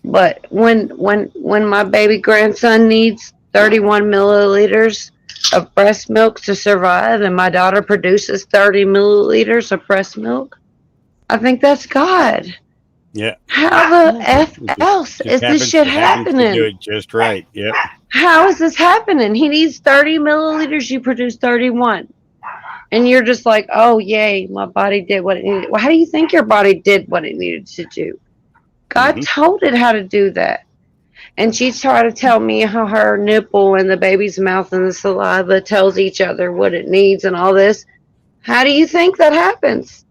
But when my baby grandson needs 31 milliliters of breast milk to survive, and my daughter produces 30 milliliters of breast milk, I think that's God. Yeah. How the F else is this shit happens to happening? do it just right. Yep. How is this happening? He needs 30 milliliters. You produce 31. And you're just like, oh, yay, my body did what it needed. Well, how do you think your body did what it needed to do? God told it how to do that. And she tried to tell me how her nipple and the baby's mouth and the saliva tells each other what it needs and all this. How do you think that happens?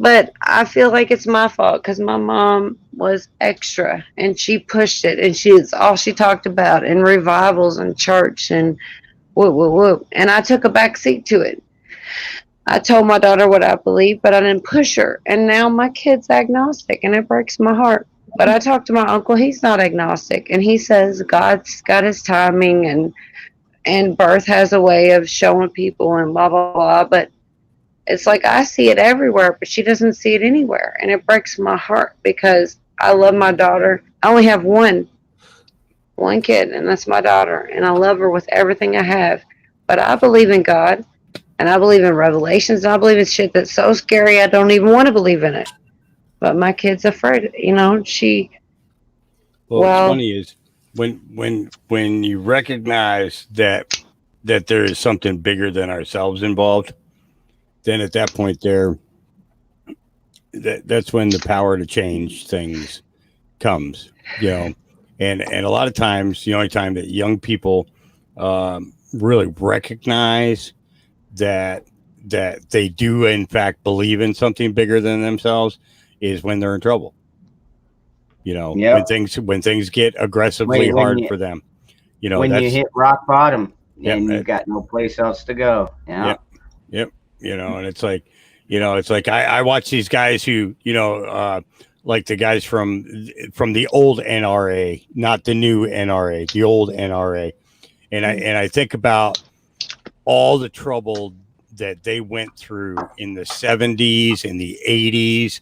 But I feel like it's my fault because my mom was extra and she pushed it, and it's all she talked about in revivals and church and whoop, whoop, whoop. And I took a back seat to it. I told my daughter what I believe, but I didn't push her. And now my kid's agnostic, and it breaks my heart. But I talked to my uncle. He's not agnostic, and he says God's got his timing, and birth has a way of showing people and blah, blah, blah. But it's like I see it everywhere, but she doesn't see it anywhere. And it breaks my heart because I love my daughter. I only have one kid, and that's my daughter. And I love her with everything I have. But I believe in God, and I believe in revelations, and I believe in shit that's so scary I don't even want to believe in it. But my kid's afraid, Well, what's funny is when you recognize that there is something bigger than ourselves involved, then at that point that's when the power to change things comes, and a lot of times the only time that young people really recognize that they do in fact believe in something bigger than themselves is when they're in trouble. When things get aggressively hard for them. When you hit rock bottom and you've got no place else to go. Yep. And it's like, I watch these guys who, like the guys from the old NRA, not the new NRA, the old NRA. And I think about all the trouble that they went through in the 70s and the 80s.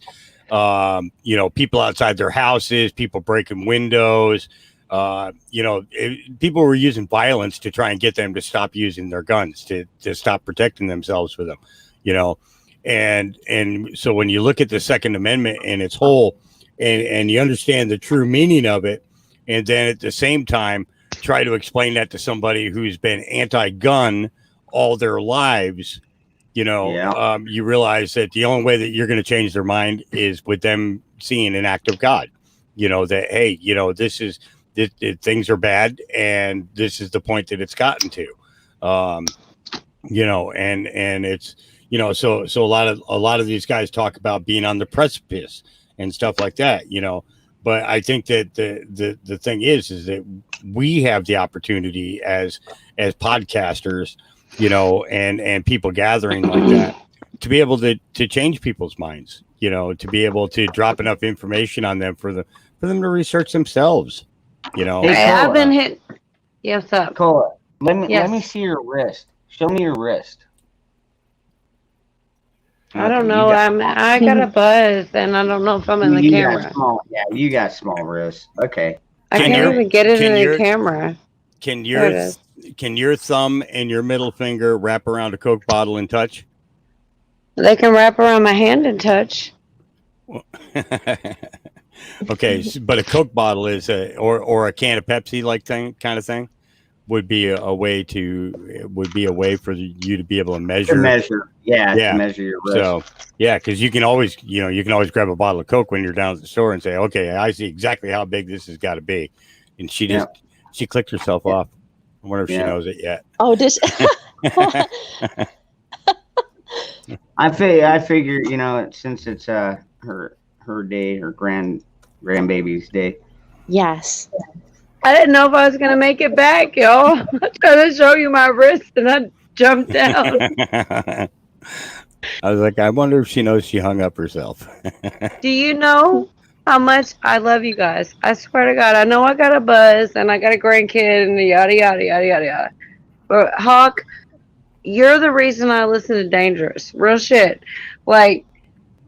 People outside their houses, people breaking windows, people were using violence to try and get them to stop using their guns, to stop protecting themselves with them, and so when you look at the Second Amendment in its whole and you understand the true meaning of it, and then at the same time try to explain that to somebody who's been anti-gun all their lives, you realize that the only way that you're going to change their mind is with them seeing an act of God, that, hey, things are bad, and this is the point that it's gotten to, and it's, so a lot of these guys talk about being on the precipice and stuff like that, but I think that the thing is that we have the opportunity as podcasters, and people gathering like that to be able to change people's minds, to be able to drop enough information on them for them to research themselves. Hey, I've been hit. Yes, up. Cola, let me see your wrist. Show me your wrist. I don't know. I got a buzz, and I don't know if I'm in the camera. You got small wrists. Okay. I can't even get it in the camera. Can your thumb and your middle finger wrap around a Coke bottle and touch? They can wrap around my hand and touch. Okay, but a Coke bottle is or a can of Pepsi like kind of thing would be a way for you to be able to measure. To measure your risk. So because you can always grab a bottle of Coke when you're down at the store and say, okay, I see exactly how big this has got to be, and she clicked herself off. I wonder if she knows it yet. Oh, did she? I figure, since it's her day, her grandbaby's day. Yes. I didn't know if I was gonna make it back, y'all. I was trying to show you my wrist, and I jumped down. I was like, I wonder if she knows she hung up herself. Do you know how much I love you guys? I swear to God, I know I got a buzz and I got a grandkid and yada yada yada yada yada. But Hawk, you're the reason I listen to Dangerous. Real shit. Like,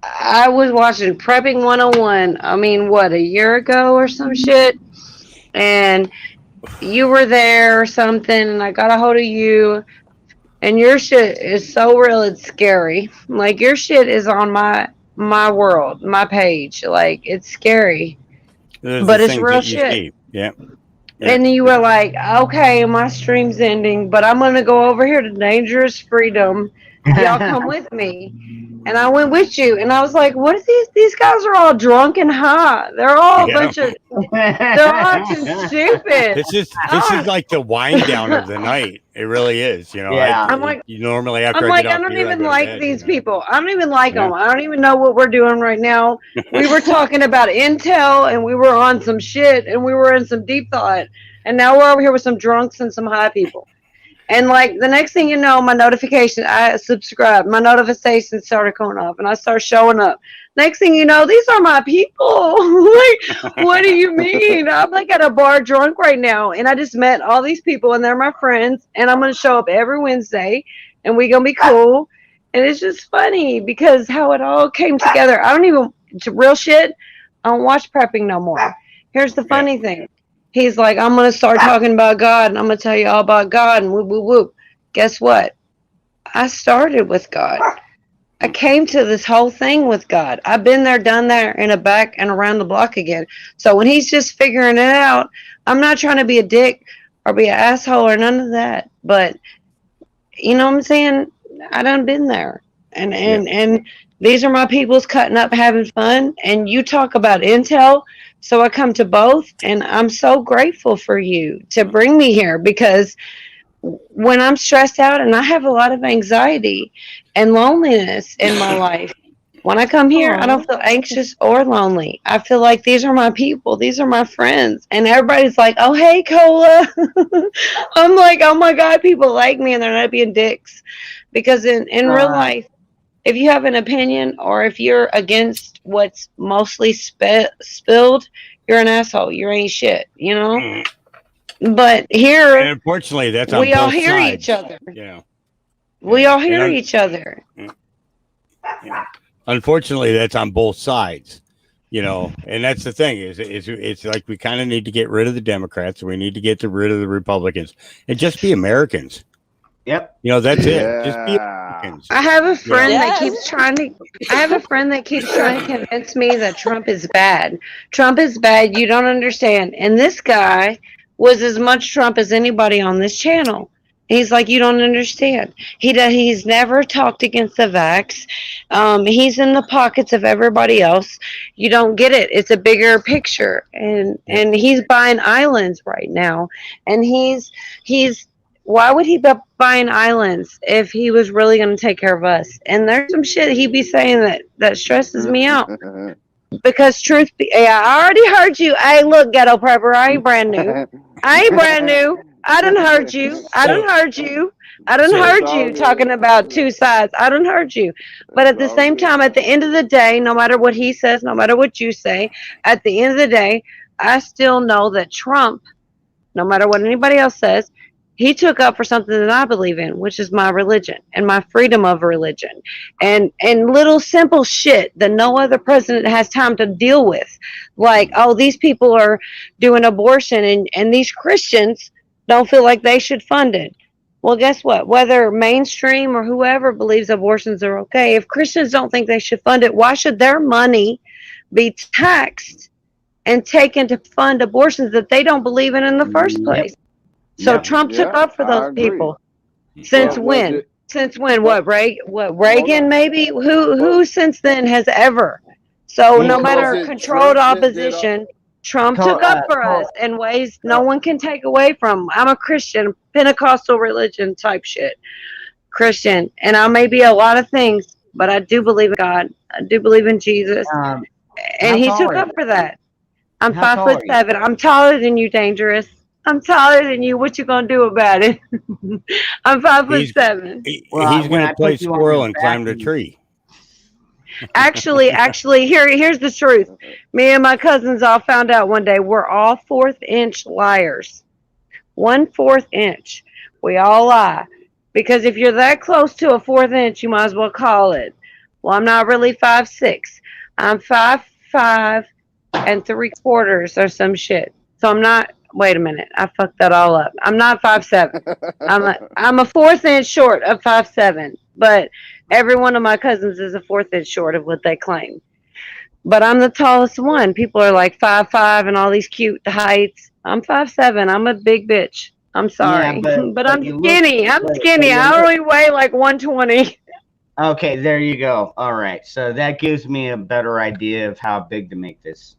I was watching Prepping 101. I mean, what, a year ago or some shit? And you were there or something, and I got a hold of you. And your shit is so real, it's scary. Like, your shit is on my world, my page. Like, it's scary. But it's real shit. Yeah. And you were like, okay, my stream's ending, but I'm going to go over here to Dangerous Freedom. Y'all come with me. And I went with you, and I was like, what are these guys are all drunk and high. They're all a bunch of, they're all too stupid. This is like the wind down of the night. It really is, Yeah. I'm like, you normally after I'm I like, get I off don't here, even go to like bed, these people. I don't even like them. I don't even know what we're doing right now. We were talking about Intel, and we were on some shit, and we were in some deep thought. And now we're over here with some drunks and some high people. And like the next thing you know, my notification, I subscribed, my notifications started going off, and I start showing up. Next thing you know, these are my people. Like, what do you mean? I'm like at a bar drunk right now, and I just met all these people, and they're my friends, and I'm gonna show up every Wednesday, and we're gonna be cool. And it's just funny because how it all came together. I don't even, real shit, I don't watch Prepping no more. Here's the funny thing. He's like, I'm going to start talking about God, and I'm going to tell you all about God, and whoop, whoop, whoop. Guess what? I started with God. I came to this whole thing with God. I've been there, done that, and back and around the block again. So when he's just figuring it out, I'm not trying to be a dick or be an asshole or none of that. But, you know what I'm saying? I done been there. And these are my peoples cutting up, having fun. And you talk about Intel. So I come to both, and I'm so grateful for you to bring me here, because when I'm stressed out and I have a lot of anxiety and loneliness in my life, when I come here, I don't feel anxious or lonely. I feel like these are my people. These are my friends. And everybody's like, oh, hey, Cola. I'm like, oh, my God, people like me, and they're not being dicks. Because in real life, if you have an opinion or if you're against what's mostly spilled, you're an asshole. You ain't shit, But here, and unfortunately, that's on we all both hear sides, each other. Yeah. We all hear each other. Unfortunately, that's on both sides, and that's the thing is it's like we kind of need to get rid of the Democrats. We need to get rid of the Republicans and just be Americans. Yep. That's it. Just be Americans. I have a friend that keeps trying to. I have a friend that keeps trying to convince me that Trump is bad. Trump is bad. You don't understand. And this guy was as much Trump as anybody on this channel. He's like, you don't understand. He's never talked against the vax. He's in the pockets of everybody else. You don't get it. It's a bigger picture. And he's buying islands right now. And he's why would he be buying islands if he was really going to take care of us? And there's some shit he be saying that stresses me out. Because I already heard you. Hey, look, Ghetto Prepper, I ain't brand new. I done heard you. I done heard you talking about two sides. I done heard you. But at the same time, at the end of the day, no matter what he says, no matter what you say, at the end of the day, I still know that Trump, no matter what anybody else says, he took up for something that I believe in, which is my religion and my freedom of religion, and little simple shit that no other president has time to deal with. Like, oh, these people are doing abortion and these Christians don't feel like they should fund it. Well, guess what? Whether mainstream or whoever believes abortions are okay, if Christians don't think they should fund it, why should their money be taxed and taken to fund abortions that they don't believe in the first place. So Yep. Trump took Yeah, up for I those agree. people. Since But was when? it? Since when? But What hold Reagan on. maybe? Who But since then has ever? So no but was matter it controlled Trump that did all? opposition, Trump took up for us in ways no one can take away from. I'm a Christian, Pentecostal religion type shit. Christian, and I may be a lot of things, but I do believe in God. I do believe in Jesus, How and He tall took are up you? for that. I'm How tall are you? 5'7". I'm taller than you, Dangerous. I'm taller than you. What you gonna do about it? I'm 5'7". He's going to play squirrel and climb the tree. Actually, here's the truth. Me and my cousins all found out one day we're all 4th inch liars. 1/4 inch. We all lie. Because if you're that close to a 4th inch, you might as well call it. Well, I'm not really 5'6". I'm 5'5" and 3/4 or some shit. So I'm not. Wait a minute. I fucked that all up. I'm not 5'7". I'm a 4th inch short of 5'7". But every one of my cousins is a 4th inch short of what they claim. But I'm the tallest one. People are like 5'5" and all these cute heights. I'm 5'7". I'm a big bitch. I'm sorry, but I'm skinny. I'm skinny. I only weigh like 120. Okay, there you go. All right, so that gives me a better idea of how big to make this.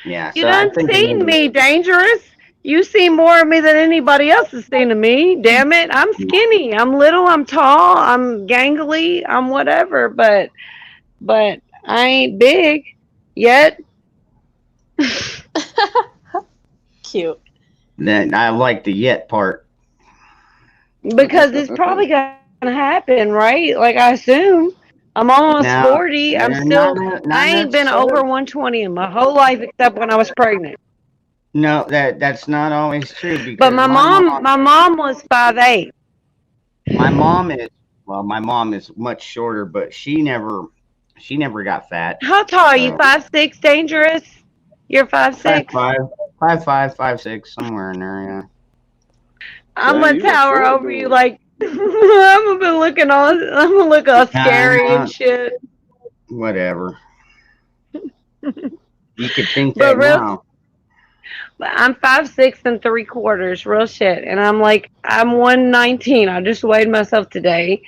Yeah, You so I done think seen me, Dangerous. You see more of me than anybody else has seen of me. Damn it, I'm skinny. I'm little. I'm tall. I'm gangly. I'm whatever. But I ain't big yet. Cute. Then I like the yet part. Because it's probably gonna happen, right? Like I assume. I'm almost No, 40. I'm not- still. not I ain't been necessarily. over 120 in my whole life except when I was pregnant. No, that's not always true. Because But my mom was 5'8". My mom is much shorter, but she never got fat. How tall are you? 5'6", Dangerous? You're 5'6"? 5'5", 5'6", somewhere in there. Yeah. I'm Yeah, gonna you were tower short, over dude. you like I'm gonna look all scary Nah. and shit. Whatever. You could think But that real- now. I'm 5'6" and 3/4, real shit. And I'm 119. I just weighed myself today.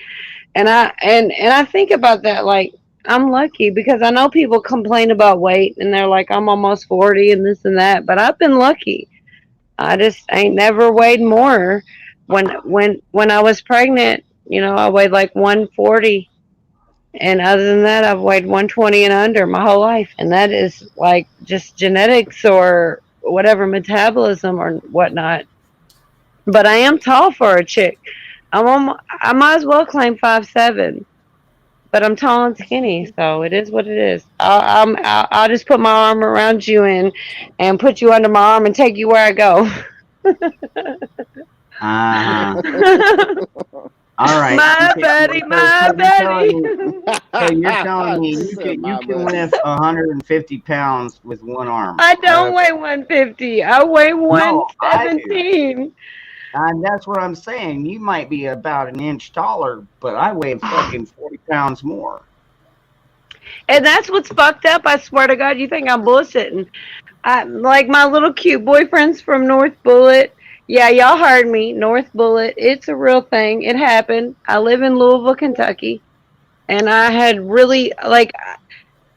And I think about that like I'm lucky because I know people complain about weight and they're like, I'm almost 40 and this and that, but I've been lucky. I just ain't never weighed more. When I was pregnant, I weighed like 140. And other than that, I've weighed 120 and under my whole life. And that is like just genetics or whatever, metabolism or whatnot. But I am tall for a chick. I might as well claim 5'7". But I'm tall and skinny, so it is what it is. I'll just put my arm around you and put you under my arm and take you where I go. All right. My buddy. So you're telling me you can lift 150 pounds with one arm? I don't weigh 150. I weigh 117. That's what I'm saying. You might be about an inch taller, but I weigh fucking 40 pounds more. And that's what's fucked up. I swear to God, you think I'm bullshitting. Like my little cute boyfriends from North Bullitt. Yeah, y'all heard me. North Bullitt. It's a real thing. It happened. I live in Louisville, Kentucky. And I had really,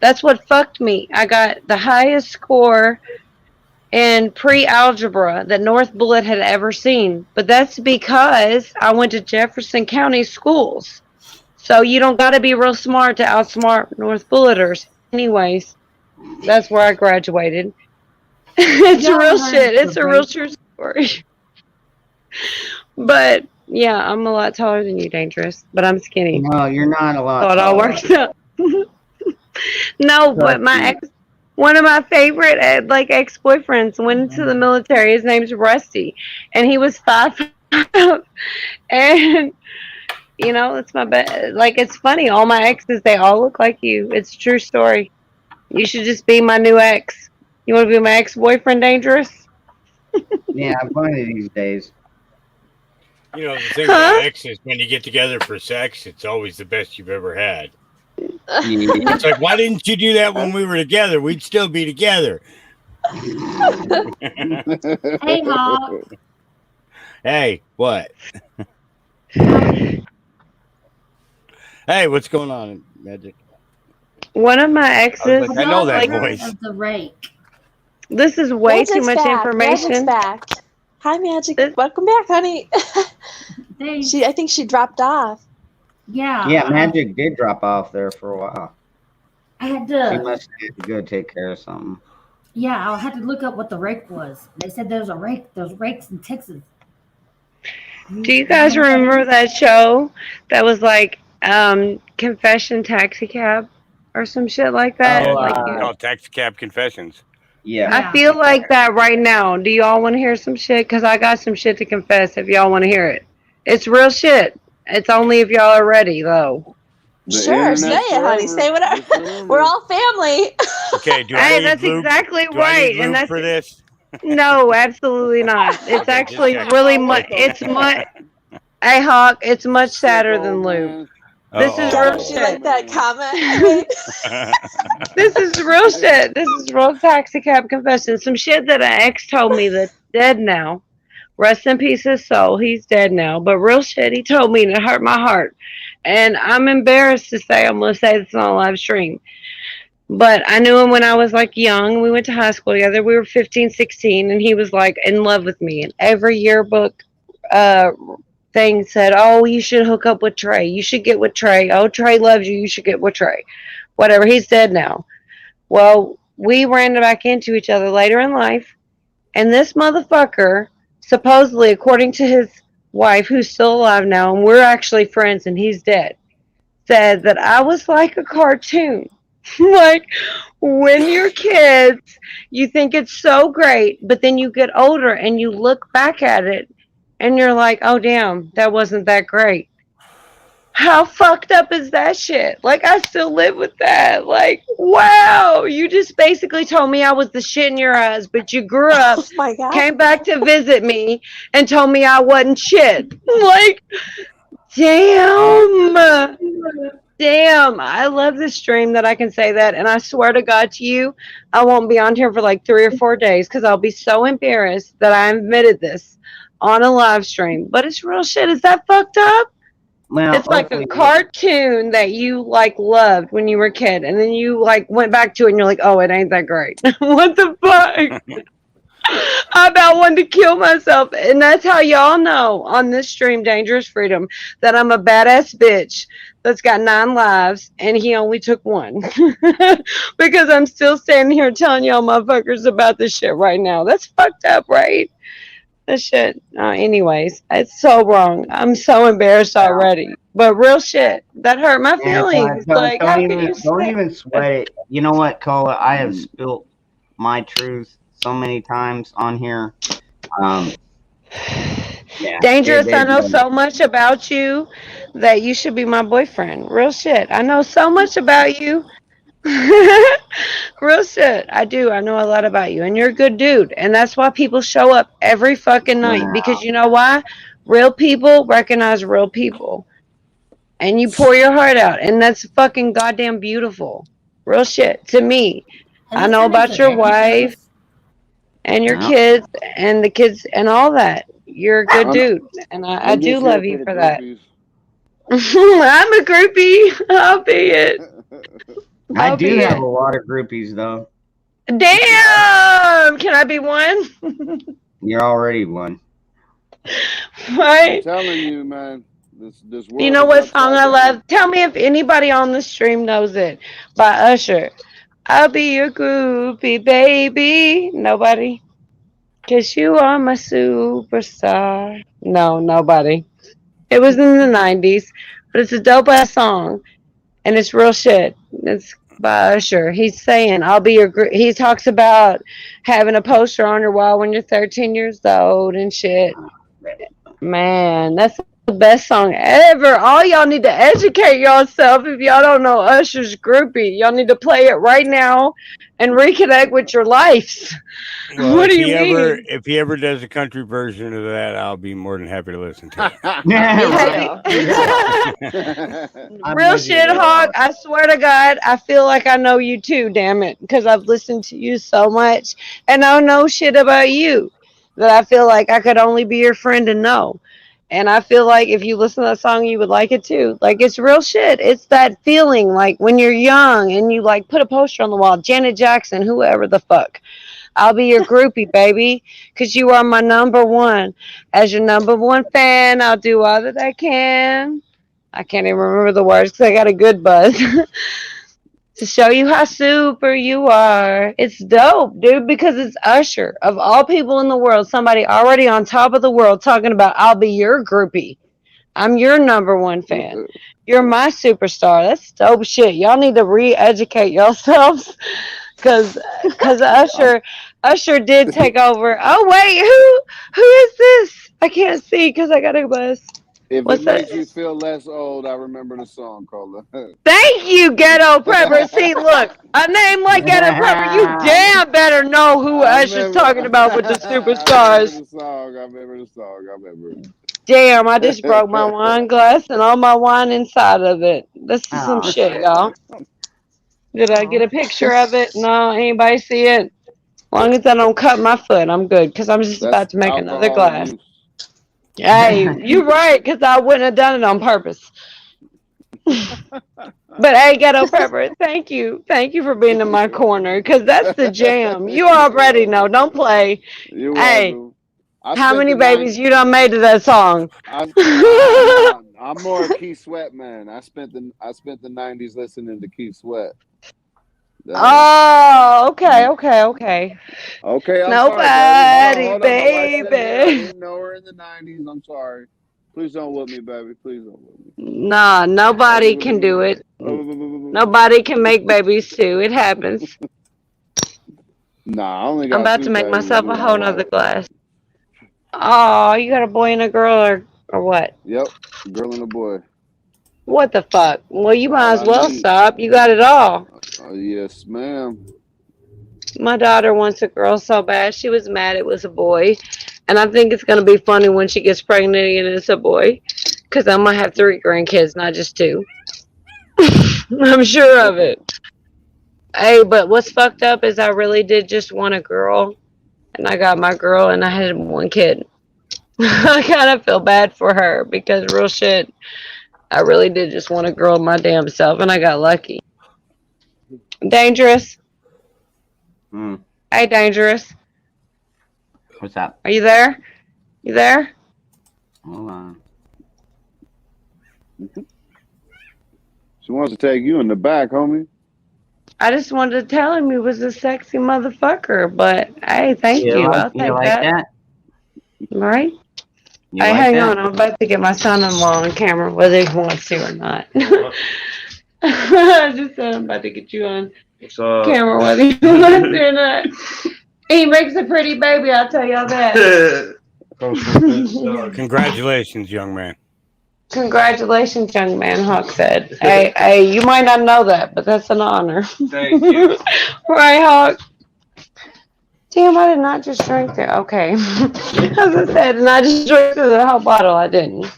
that's what fucked me. I got the highest score in pre-algebra that North Bullitt had ever seen. But that's because I went to Jefferson County schools. So you don't got to be real smart to outsmart North Bullitters. Anyways, that's where I graduated. It's a real shit. It's a real true story. But yeah, I'm a lot taller than you, Dangerous. But I'm skinny. No, you're not a lot. So it all works out. No, but one of my favorite ex-boyfriends went into the military. His name's Rusty, and he was 5'5". And it's my best. It's funny. All my exes, they all look like you. It's a true story. You should just be my new ex. You want to be my ex-boyfriend, Dangerous? Yeah, one of these days. The thing about exes, when you get together for sex, it's always the best you've ever had. It's like, why didn't you do that when we were together? We'd still be together. Hey, Hawk. Hey, what? Hey, what's going on, Magic? One of my exes. I know that Y'all voice. heard of the rake. This is way too much Magic's information. back. Hi, Magic. Welcome back, honey. I think she dropped off. Yeah. Yeah, Magic did drop off there for a while. I had She to. must have to go take care of something. Yeah, I had to look up what the rake was. They said there was a rake. There's rakes in Texas. Do you guys remember that show that was like Confession Taxi Cab or some shit like that? Taxi Cab Confessions. Yeah. I feel like that right now. Do y'all want to hear some shit? Because I got some shit to confess if y'all want to hear it. It's real shit. It's only if y'all are ready, though. Sure, say it, honey. Say whatever. We're all family. Okay, do I Hey, need that's lube? exactly Do I need right. lube And that's for this? no, absolutely not. It's actually really much. It's much. Hey, Hawk, it's much sadder than Lou. This is real She shit. like that comment. This is real shit. This is real taxi cab confession. Some shit that an ex told me that's dead now. Rest in peace, his soul. He's dead now. But real shit he told me and it hurt my heart. And I'm embarrassed to say, I'm going to say this on a live stream. But I knew him when I was like young. We went to high school together. We were 15, 16, and he was like in love with me. And every yearbook thing said, oh, you should hook up with Trey. You should get with Trey. Oh, Trey loves you. You should get with Trey. Whatever. He's dead now. Well, we ran back into each other later in life. And this motherfucker, supposedly, according to his wife, who's still alive now, and we're actually friends and he's dead, said that I was like a cartoon. Like, when you're kids, you think it's so great, but then you get older and you look back at it and you're like, oh, damn, that wasn't that great. How fucked up is that shit? Like, I still live with that. Like, wow, you just basically told me I was the shit in your eyes, but you grew up, came back to visit me, and told me I wasn't shit. Like, damn. Damn, I love this stream that I can say that. And I swear to God to you, I won't be on here for like 3 or 4 days because I'll be so embarrassed that I admitted this on a live stream. But it's real shit. Is that fucked up? Well, It's like a cartoon that you like loved when you were a kid. And then you like went back to it and you're like, oh, it ain't that great. What the fuck? I about wanted to kill myself. And that's how y'all know on this stream, Dangerous Freedom, that I'm a badass bitch that's got 9 lives and he only took 1. Because I'm still standing here telling y'all motherfuckers about this shit right now. That's fucked up, right? That shit. Anyways, it's so wrong. I'm so embarrassed already. But real shit, that hurt my feelings. Like, how can you don't say- even sweat it. You know what, Cola? I have spilt my truth so many times on here. Yeah, Dangerous, I know so much about you that you should be my boyfriend. Real shit. I know so much about you. Real shit. I do. I know a lot about you. And you're a good dude. And that's why people show up every fucking night. Because you know why? Real people recognize real people. And you pour your heart out. And that's fucking goddamn beautiful. Real shit. To me. I know about your wife and your kids and the kids and all that. You're a good dude. And I I'm do just love here you for for the that. groupies. I'm a groupie. I'll be it. I I'll do be have it. a lot of groupies, though. Damn! Can I be one? You're already one. Right? I'm telling you, man. This world You know is what song I upside love? Tell me if anybody on the stream knows it. By Usher. I'll be your groupie, baby. Nobody? Cause you are my superstar. No, nobody. It was in the 90s, but it's a dope ass song. And it's real shit. It's by Usher. He's saying, I'll be your he talks about having a poster on your wall when you're 13 years old and shit. Man, that's the best song ever. All y'all need to educate yourself if y'all don't know Usher's Groupie. Y'all need to play it right now and reconnect with your lives. Well, What if do you mean? If he ever does a country version of that, I'll be more than happy to listen to it. Real shit, Hawk. I swear to God, I feel like I know you too, damn it. Because I've listened to you so much and I know shit about you that I feel like I could only be your friend and know. And I feel like if you listen to that song, you would like it too. Like, it's real shit. It's that feeling like when you're young and you like put a poster on the wall, Janet Jackson, whoever the fuck. I'll be your groupie, baby, because you are my number one. As your number one fan, I'll do all that I can. I can't even remember the words because I got a good buzz. To show you how super you are. It's dope, dude, because it's Usher. Of all people in the world, somebody already on top of the world talking about, I'll be your groupie. I'm your number one fan. You're my superstar. That's dope shit. Y'all need to re-educate yourselves. Because Usher did take over. Oh, wait, who is this? I can't see because I got a buzz. If What's it that? makes you feel less old, I remember the song, Cola. Thank you, Ghetto Prepper. See, look, a name like Ghetto Prepper, you damn better know who Usher's talking about with the superstars. I remember the song. Damn, I just broke my wine glass and all my wine inside of it. This is some shit, y'all. Did I get a picture of it? No, anybody see it? As long as I don't cut my foot, I'm good. Because I'm just about to make another glass. Hey, you're right, because I wouldn't have done it on purpose. But hey, Ghetto Prepper, thank you. Thank you for being in my corner, because that's the jam. You already know. Don't play. Hey, how many babies you done made to that song? I'm more a Keith Sweat man. I spent the 90s listening to Keith Sweat. Oh, okay. Okay, I'm Nobody, sorry, baby. I didn't know her in the 90s. I'm sorry. Please don't whoop me, baby. Please don't whoop me. Nah, nobody can do it. Nobody can make babies too. It happens. Nah, I only got I'm about two to make babies myself with a my whole wife. nother glass. Oh, you got a boy and a girl or what? Yep, girl and a boy. What the fuck? Well, you might as I well need- stop. You got it all. Yes, ma'am. My daughter wants a girl so bad. She was mad it was a boy. And I think it's going to be funny when she gets pregnant and it's a boy. Because I'm going to have 3 grandkids, not just 2. I'm sure of it. Hey, but what's fucked up is I really did just want a girl. And I got my girl and I had 1 kid. I kind of feel bad for her because real shit, I really did just want a girl my damn self. And I got lucky. Dangerous. Hey, Dangerous. What's up? Are you there? You there? Hold on. She wants to take you in the back, homie. I just wanted to tell him he was a sexy motherfucker, but hey, thank you. I'll take that. Right? You Hey, like hang that? on. I'm about to get my son-in-law on camera, whether he wants to or not. I just said I'm about to get you on camera, whether he wants to or not. He makes a pretty baby, I'll tell y'all that. Congratulations, young man. Congratulations, young man, Hawk said. Hey, you might not know that, but that's an honor. Thank you. Right, Hawk? Damn, I did not just drink that. Okay. As I said, and I just drank through the whole bottle. I didn't.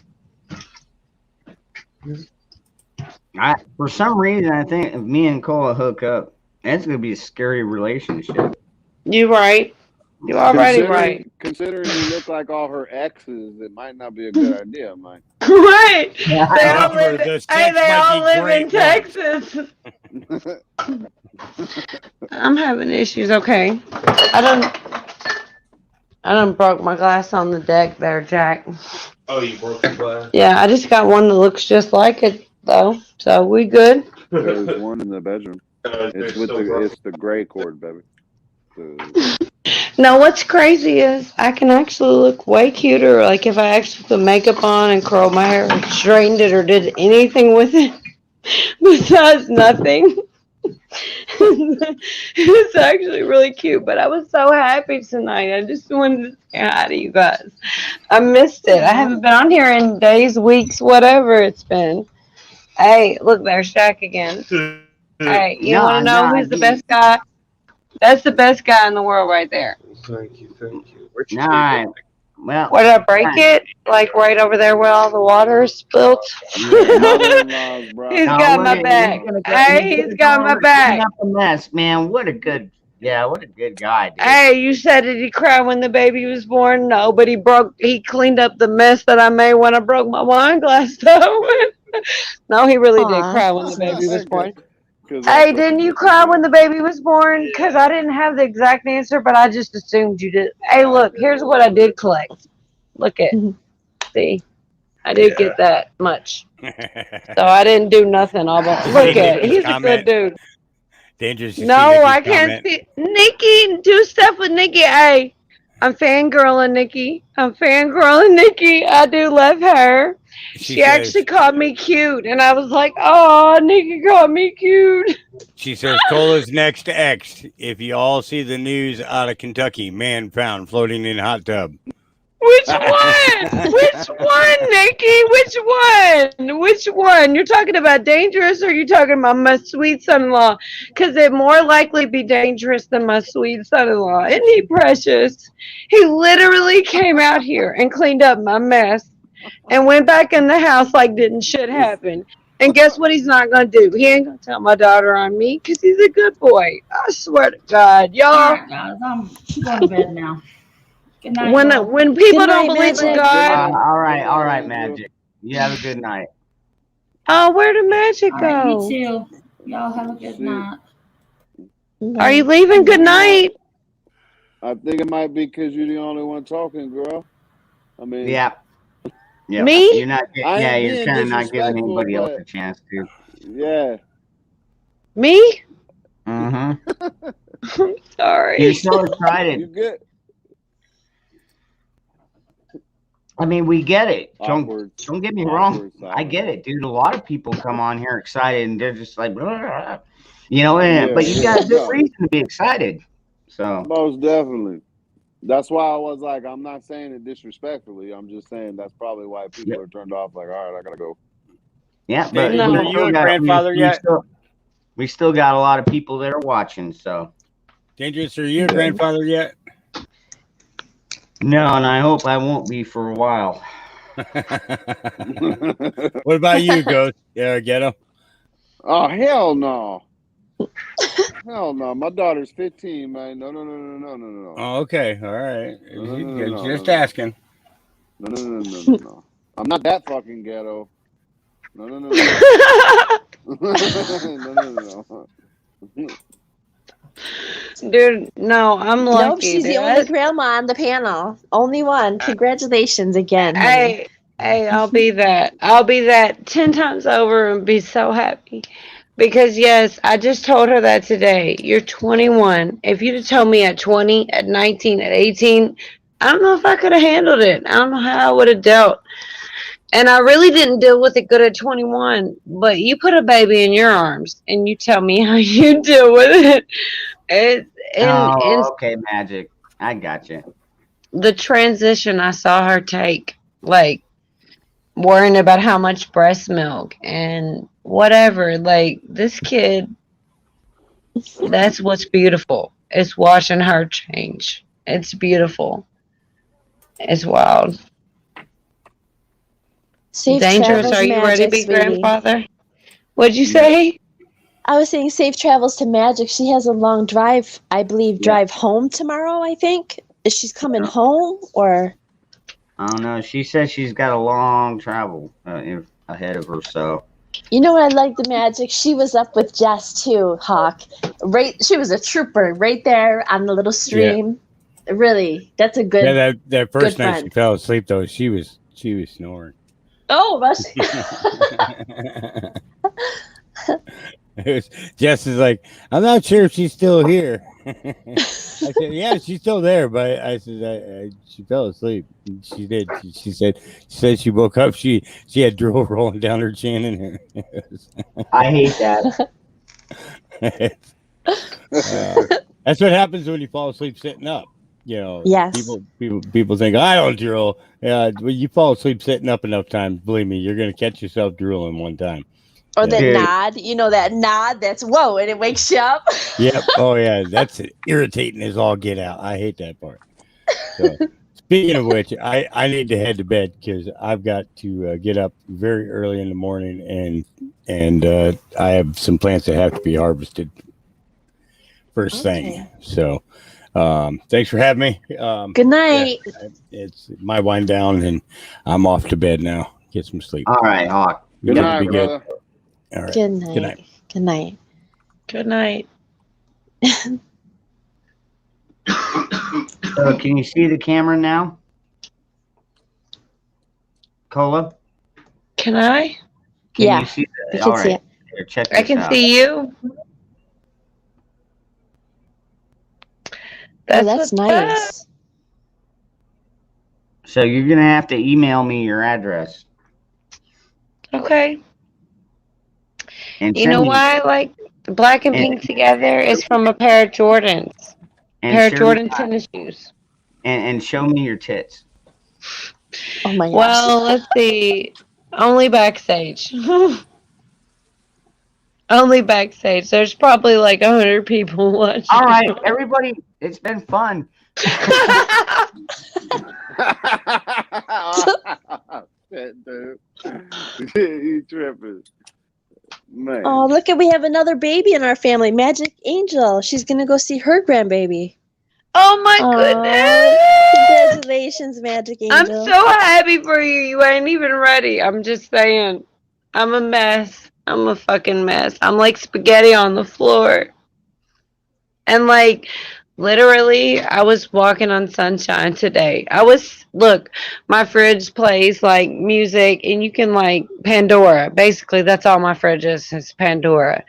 For some reason, I think if me and Cole hook up, that's gonna be a scary relationship. You right. You already right. Considering you look like all her exes, it might not be a good idea, Mike. Right. Yeah. They all live, hey, they all live in Texas. I'm having issues. Okay. I done broke my glass on the deck there, Jack. Oh, you broke the glass? Yeah, I just got one that looks just like it, though. So we good? There's one in the bedroom. It's the gray cord, baby. No, what's crazy is I can actually look way cuter, like if I actually put makeup on and curled my hair, or straightened it, or did anything with it besides nothing. It's actually really cute, but I was so happy tonight. I just wanted to say hi to you guys. I missed it. I haven't been on here in days, weeks, whatever it's been. Hey, look, there's Shaq again. Hey, you No, want to know no, who's the best guy? That's the best guy in the world right there. Thank you. Where'd you All right. Well, What, did I break it? Like right over there where all the water is spilt? Mother-in-laws, bro. He's no, got look my at- back. he's gonna go- Hey, he's got my clean back. up the mess, man. What a good guy, dude. Hey, you said did he cry when the baby was born? No, but he cleaned up the mess that I made when I broke my wine glass though. No, he really did Aw. cry when the baby was born. 'Cause Hey, didn't you cry when the baby was born? Because I didn't have the exact answer, but I just assumed you did. Hey, look, here's what I did collect. Look at, see, I did get that much. So I didn't do nothing. All but look at, he's a good dude. Dangerous. to see No, Nikki's I can't comment. see Nikki. Do stuff with Nikki. Hey, I'm fangirling Nikki. I do love her. She says- actually called me cute, and I was like, "Oh, Nikki called me cute." She says Cola's next X. If you all see the news out of Kentucky, man found floating in hot tub. Which one? Which one, Nikki? Which one? You're talking about dangerous, or are you talking about my sweet son-in-law? Because it more likely be dangerous than my sweet son-in-law. Isn't he precious? He literally came out here and cleaned up my mess and went back in the house like didn't shit happen. And guess what he's not going to do? He ain't going to tell my daughter on me because he's a good boy. I swear to God. All Y'all, right, guys, I'm going to bed now. Good night. when y'all. people Good don't night, believe in Magic. God, all right, Magic. You have a good night. oh, where did Magic All right, go? me too. Y'all have a good night. Are you leaving? Good night. I think it might be because you're the only one talking, girl. I mean, Yeah. Yeah. Me? You're not. I ain't Yeah, you're being kind of not giving disrespectful, anybody else but- a chance to. yeah. Me? Mm-hmm. I'm sorry. You're so You excited. good? I mean, we get it. Awkward. Don't get me wrong. Awkward I silence. get it, dude. A lot of people come on here excited and they're just like, blah, blah, blah. You know, and, but you got a good reason to be excited. So Most definitely. That's why I was like, I'm not saying it disrespectfully. I'm just saying that's probably why people are turned off. Like, all right, I gotta go. yeah, but Dangerous, are you a grandfather yet? We still got a lot of people that are watching. So Dangerous, are you a grandfather yet? no, and I hope I won't be for a while. What about you, Ghost? Yeah, Ghetto. Oh hell no. Hell no. My daughter's 15, man. No. Oh, okay, all right. No, Just no. asking. No. I'm not that fucking ghetto. No. No. Dude, no, I'm lucky. Nope, she's the dude. only grandma on the panel. Only one. Congratulations again. honey. Hey, I'll be that. I'll be that 10 times over and be so happy. Because, yes, I just told her that today. You're 21. If you'd have told me at 20, at 19, at 18, I don't know if I could have handled it. I don't know how I would have dealt. And I really didn't deal with it good at 21. But you put a baby in your arms and you tell me how you deal with it. Okay, Magic. I got you. The transition I saw her take, like worrying about how much breast milk and whatever, like this kid, that's what's beautiful. It's watching her change. It's beautiful. It's wild. Safe Dangerous. travels, Are you ready to Magic, be sweetie. grandfather? What'd you say? I was saying safe travels to Magic. She has a long drive, I believe, drive home tomorrow, I think. Is she coming home or? I don't know. She said she's got a long travel ahead of her. So You know what I like the Magic? She was up with Jess too, Hawk. She was a trooper right there on the little stream. Really, that's a good. Yeah, that first good night friend. she fell asleep though, she was snoring. Oh, was Jess is like, I'm not sure if she's still here. I said, yeah, she's still there, but I said she fell asleep. She did. She said she woke up. She had drool rolling down her chin and her. I hate that. That's what happens when you fall asleep sitting up. You know, Yes. people think I don't drool. Yeah, when you fall asleep sitting up enough times, believe me, you're gonna catch yourself drooling one time. Or Yeah. that Dude. nod, that nod that's whoa, and it wakes you up. Yep. Oh yeah, that's irritating as all get out. I hate that part. So, speaking of which, I need to head to bed because I've got to get up very early in the morning, and I have some plants that have to be harvested first thing. So, thanks for having me. Good night. Yeah, it's my wind down, and I'm off to bed now. Get some sleep. All right, Hawk. Good You night, guys be good. brother. All right. Good night. Good night. Good night. Good night. So can you see the camera now? Cola? Can I? Can Yeah, you see we the, can all see right. it. Here, check I this can out. see you. That's what's nice. So you're gonna have to email me your address. up. Okay. And You send know me- why I like the black and And- pink together? Is from a pair of Jordans. and Pair of share- Jordan tennis shoes. and show me your tits. Oh my gosh. Well, let's see. Only backstage. Only backstage. There's probably like 100 people watching. All right, everybody, it's been fun. Shit, dude. You tripping. Man. Oh, look at we have another baby in our family, Magic Angel. She's gonna go see her grandbaby. Oh my Aw, goodness! Congratulations, Magic I'm Angel. so happy for you. You ain't even ready. I'm just saying. I'm a mess. I'm a fucking mess. I'm like spaghetti on the floor. And like literally, I was walking on sunshine today. Look, my fridge plays like music and you can like Pandora. Basically, that's all my fridge is Pandora.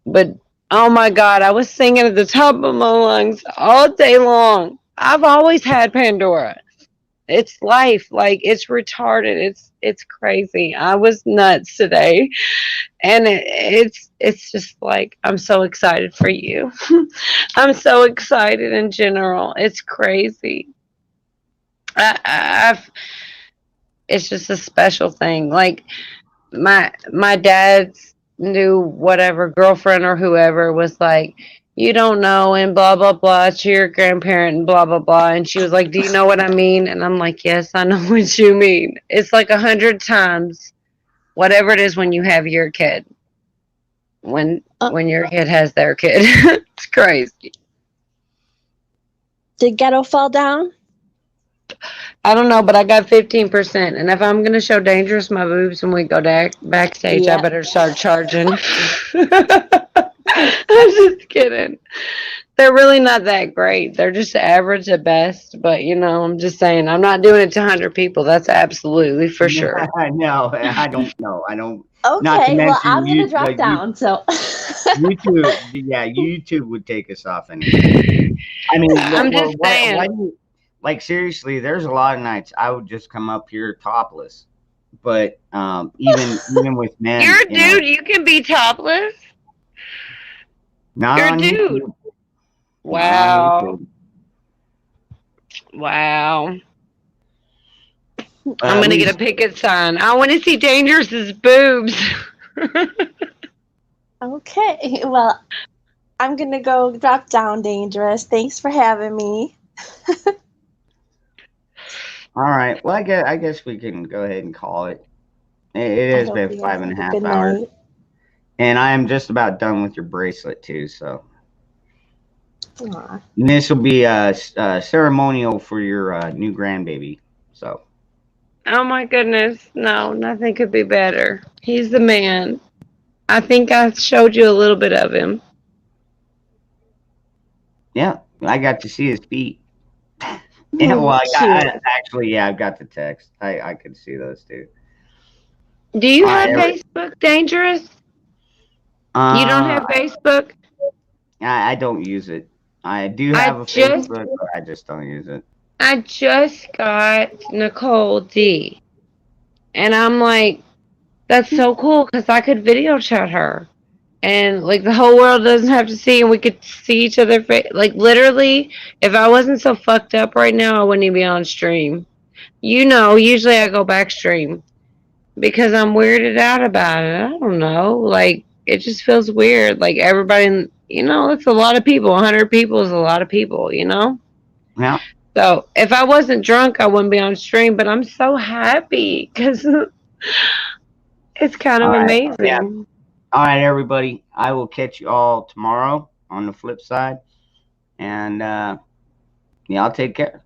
But oh my God, I was singing at the top of my lungs all day long. I've always had Pandora. It's life. Like it's retarded. It's crazy. I was nuts today. And it's just like I'm so excited for you. I'm so excited in general. It's crazy. It's just a special thing. Like my dad's new whatever girlfriend or whoever was like, you don't know, and blah blah blah to your grandparent and blah blah blah. And she was like, do you know what I mean? And I'm like, yes, I know what you mean. It's like 100 times whatever it is when you have your kid. When your kid has their kid. It's crazy. Did Ghetto fall down? I don't know, but I got 15%. And if I'm going to show Dangerous my boobs when we go backstage, Yeah. I better start charging. I'm just kidding. They're really not that great. They're just average at best. But, I'm just saying, I'm not doing it to 100 people. That's absolutely for sure. No, I don't know. I don't. Not to Okay, well mention I'm gonna you- drop like, you- down. So YouTube, yeah, YouTube would take us off anyway. I mean, I'm just saying. why do you, like seriously? There's a lot of nights I would just come up here topless, but even with men, You're a you know, dude. You can be topless. not You're a on dude. YouTube. Wow. Not on YouTube. Wow. I'm At going to get a least- picket sign. I want to see Dangerous's boobs. okay, well I'm gonna go drop down, Dangerous. Thanks for having me. All right. Well, I guess we can go ahead and call it. It has hope been you guys 5.5 have a good hours, night. and I am just about done with your bracelet too. So. Aw. And this will be a ceremonial for your new grandbaby. So, Oh my goodness. No, nothing could be better. He's the man. I think I showed you a little bit of him. yeah, I got to see his feet. Yeah, well, I've got the text. I could see those too. Do you have Eric. Facebook, Dangerous? You don't have Facebook? I don't use it. I do I have a just- Facebook, but I just don't use it. I just got Nicole D. And I'm like, that's so cool because I could video chat her. and like the whole world doesn't have to see, and we could see each other face. Like literally, if I wasn't so fucked up right now, I wouldn't even be on stream. You know, usually I go back stream because I'm weirded out about it. I don't know, like it just feels weird. Like everybody, you know, it's a lot of people. 100 people is a lot of people, you know. Yeah. So if I wasn't drunk, I wouldn't be on stream. But I'm so happy because it's kind of All right. amazing. Yeah. All right, everybody. I will catch you all tomorrow on the flip side. And yeah, I'll take care.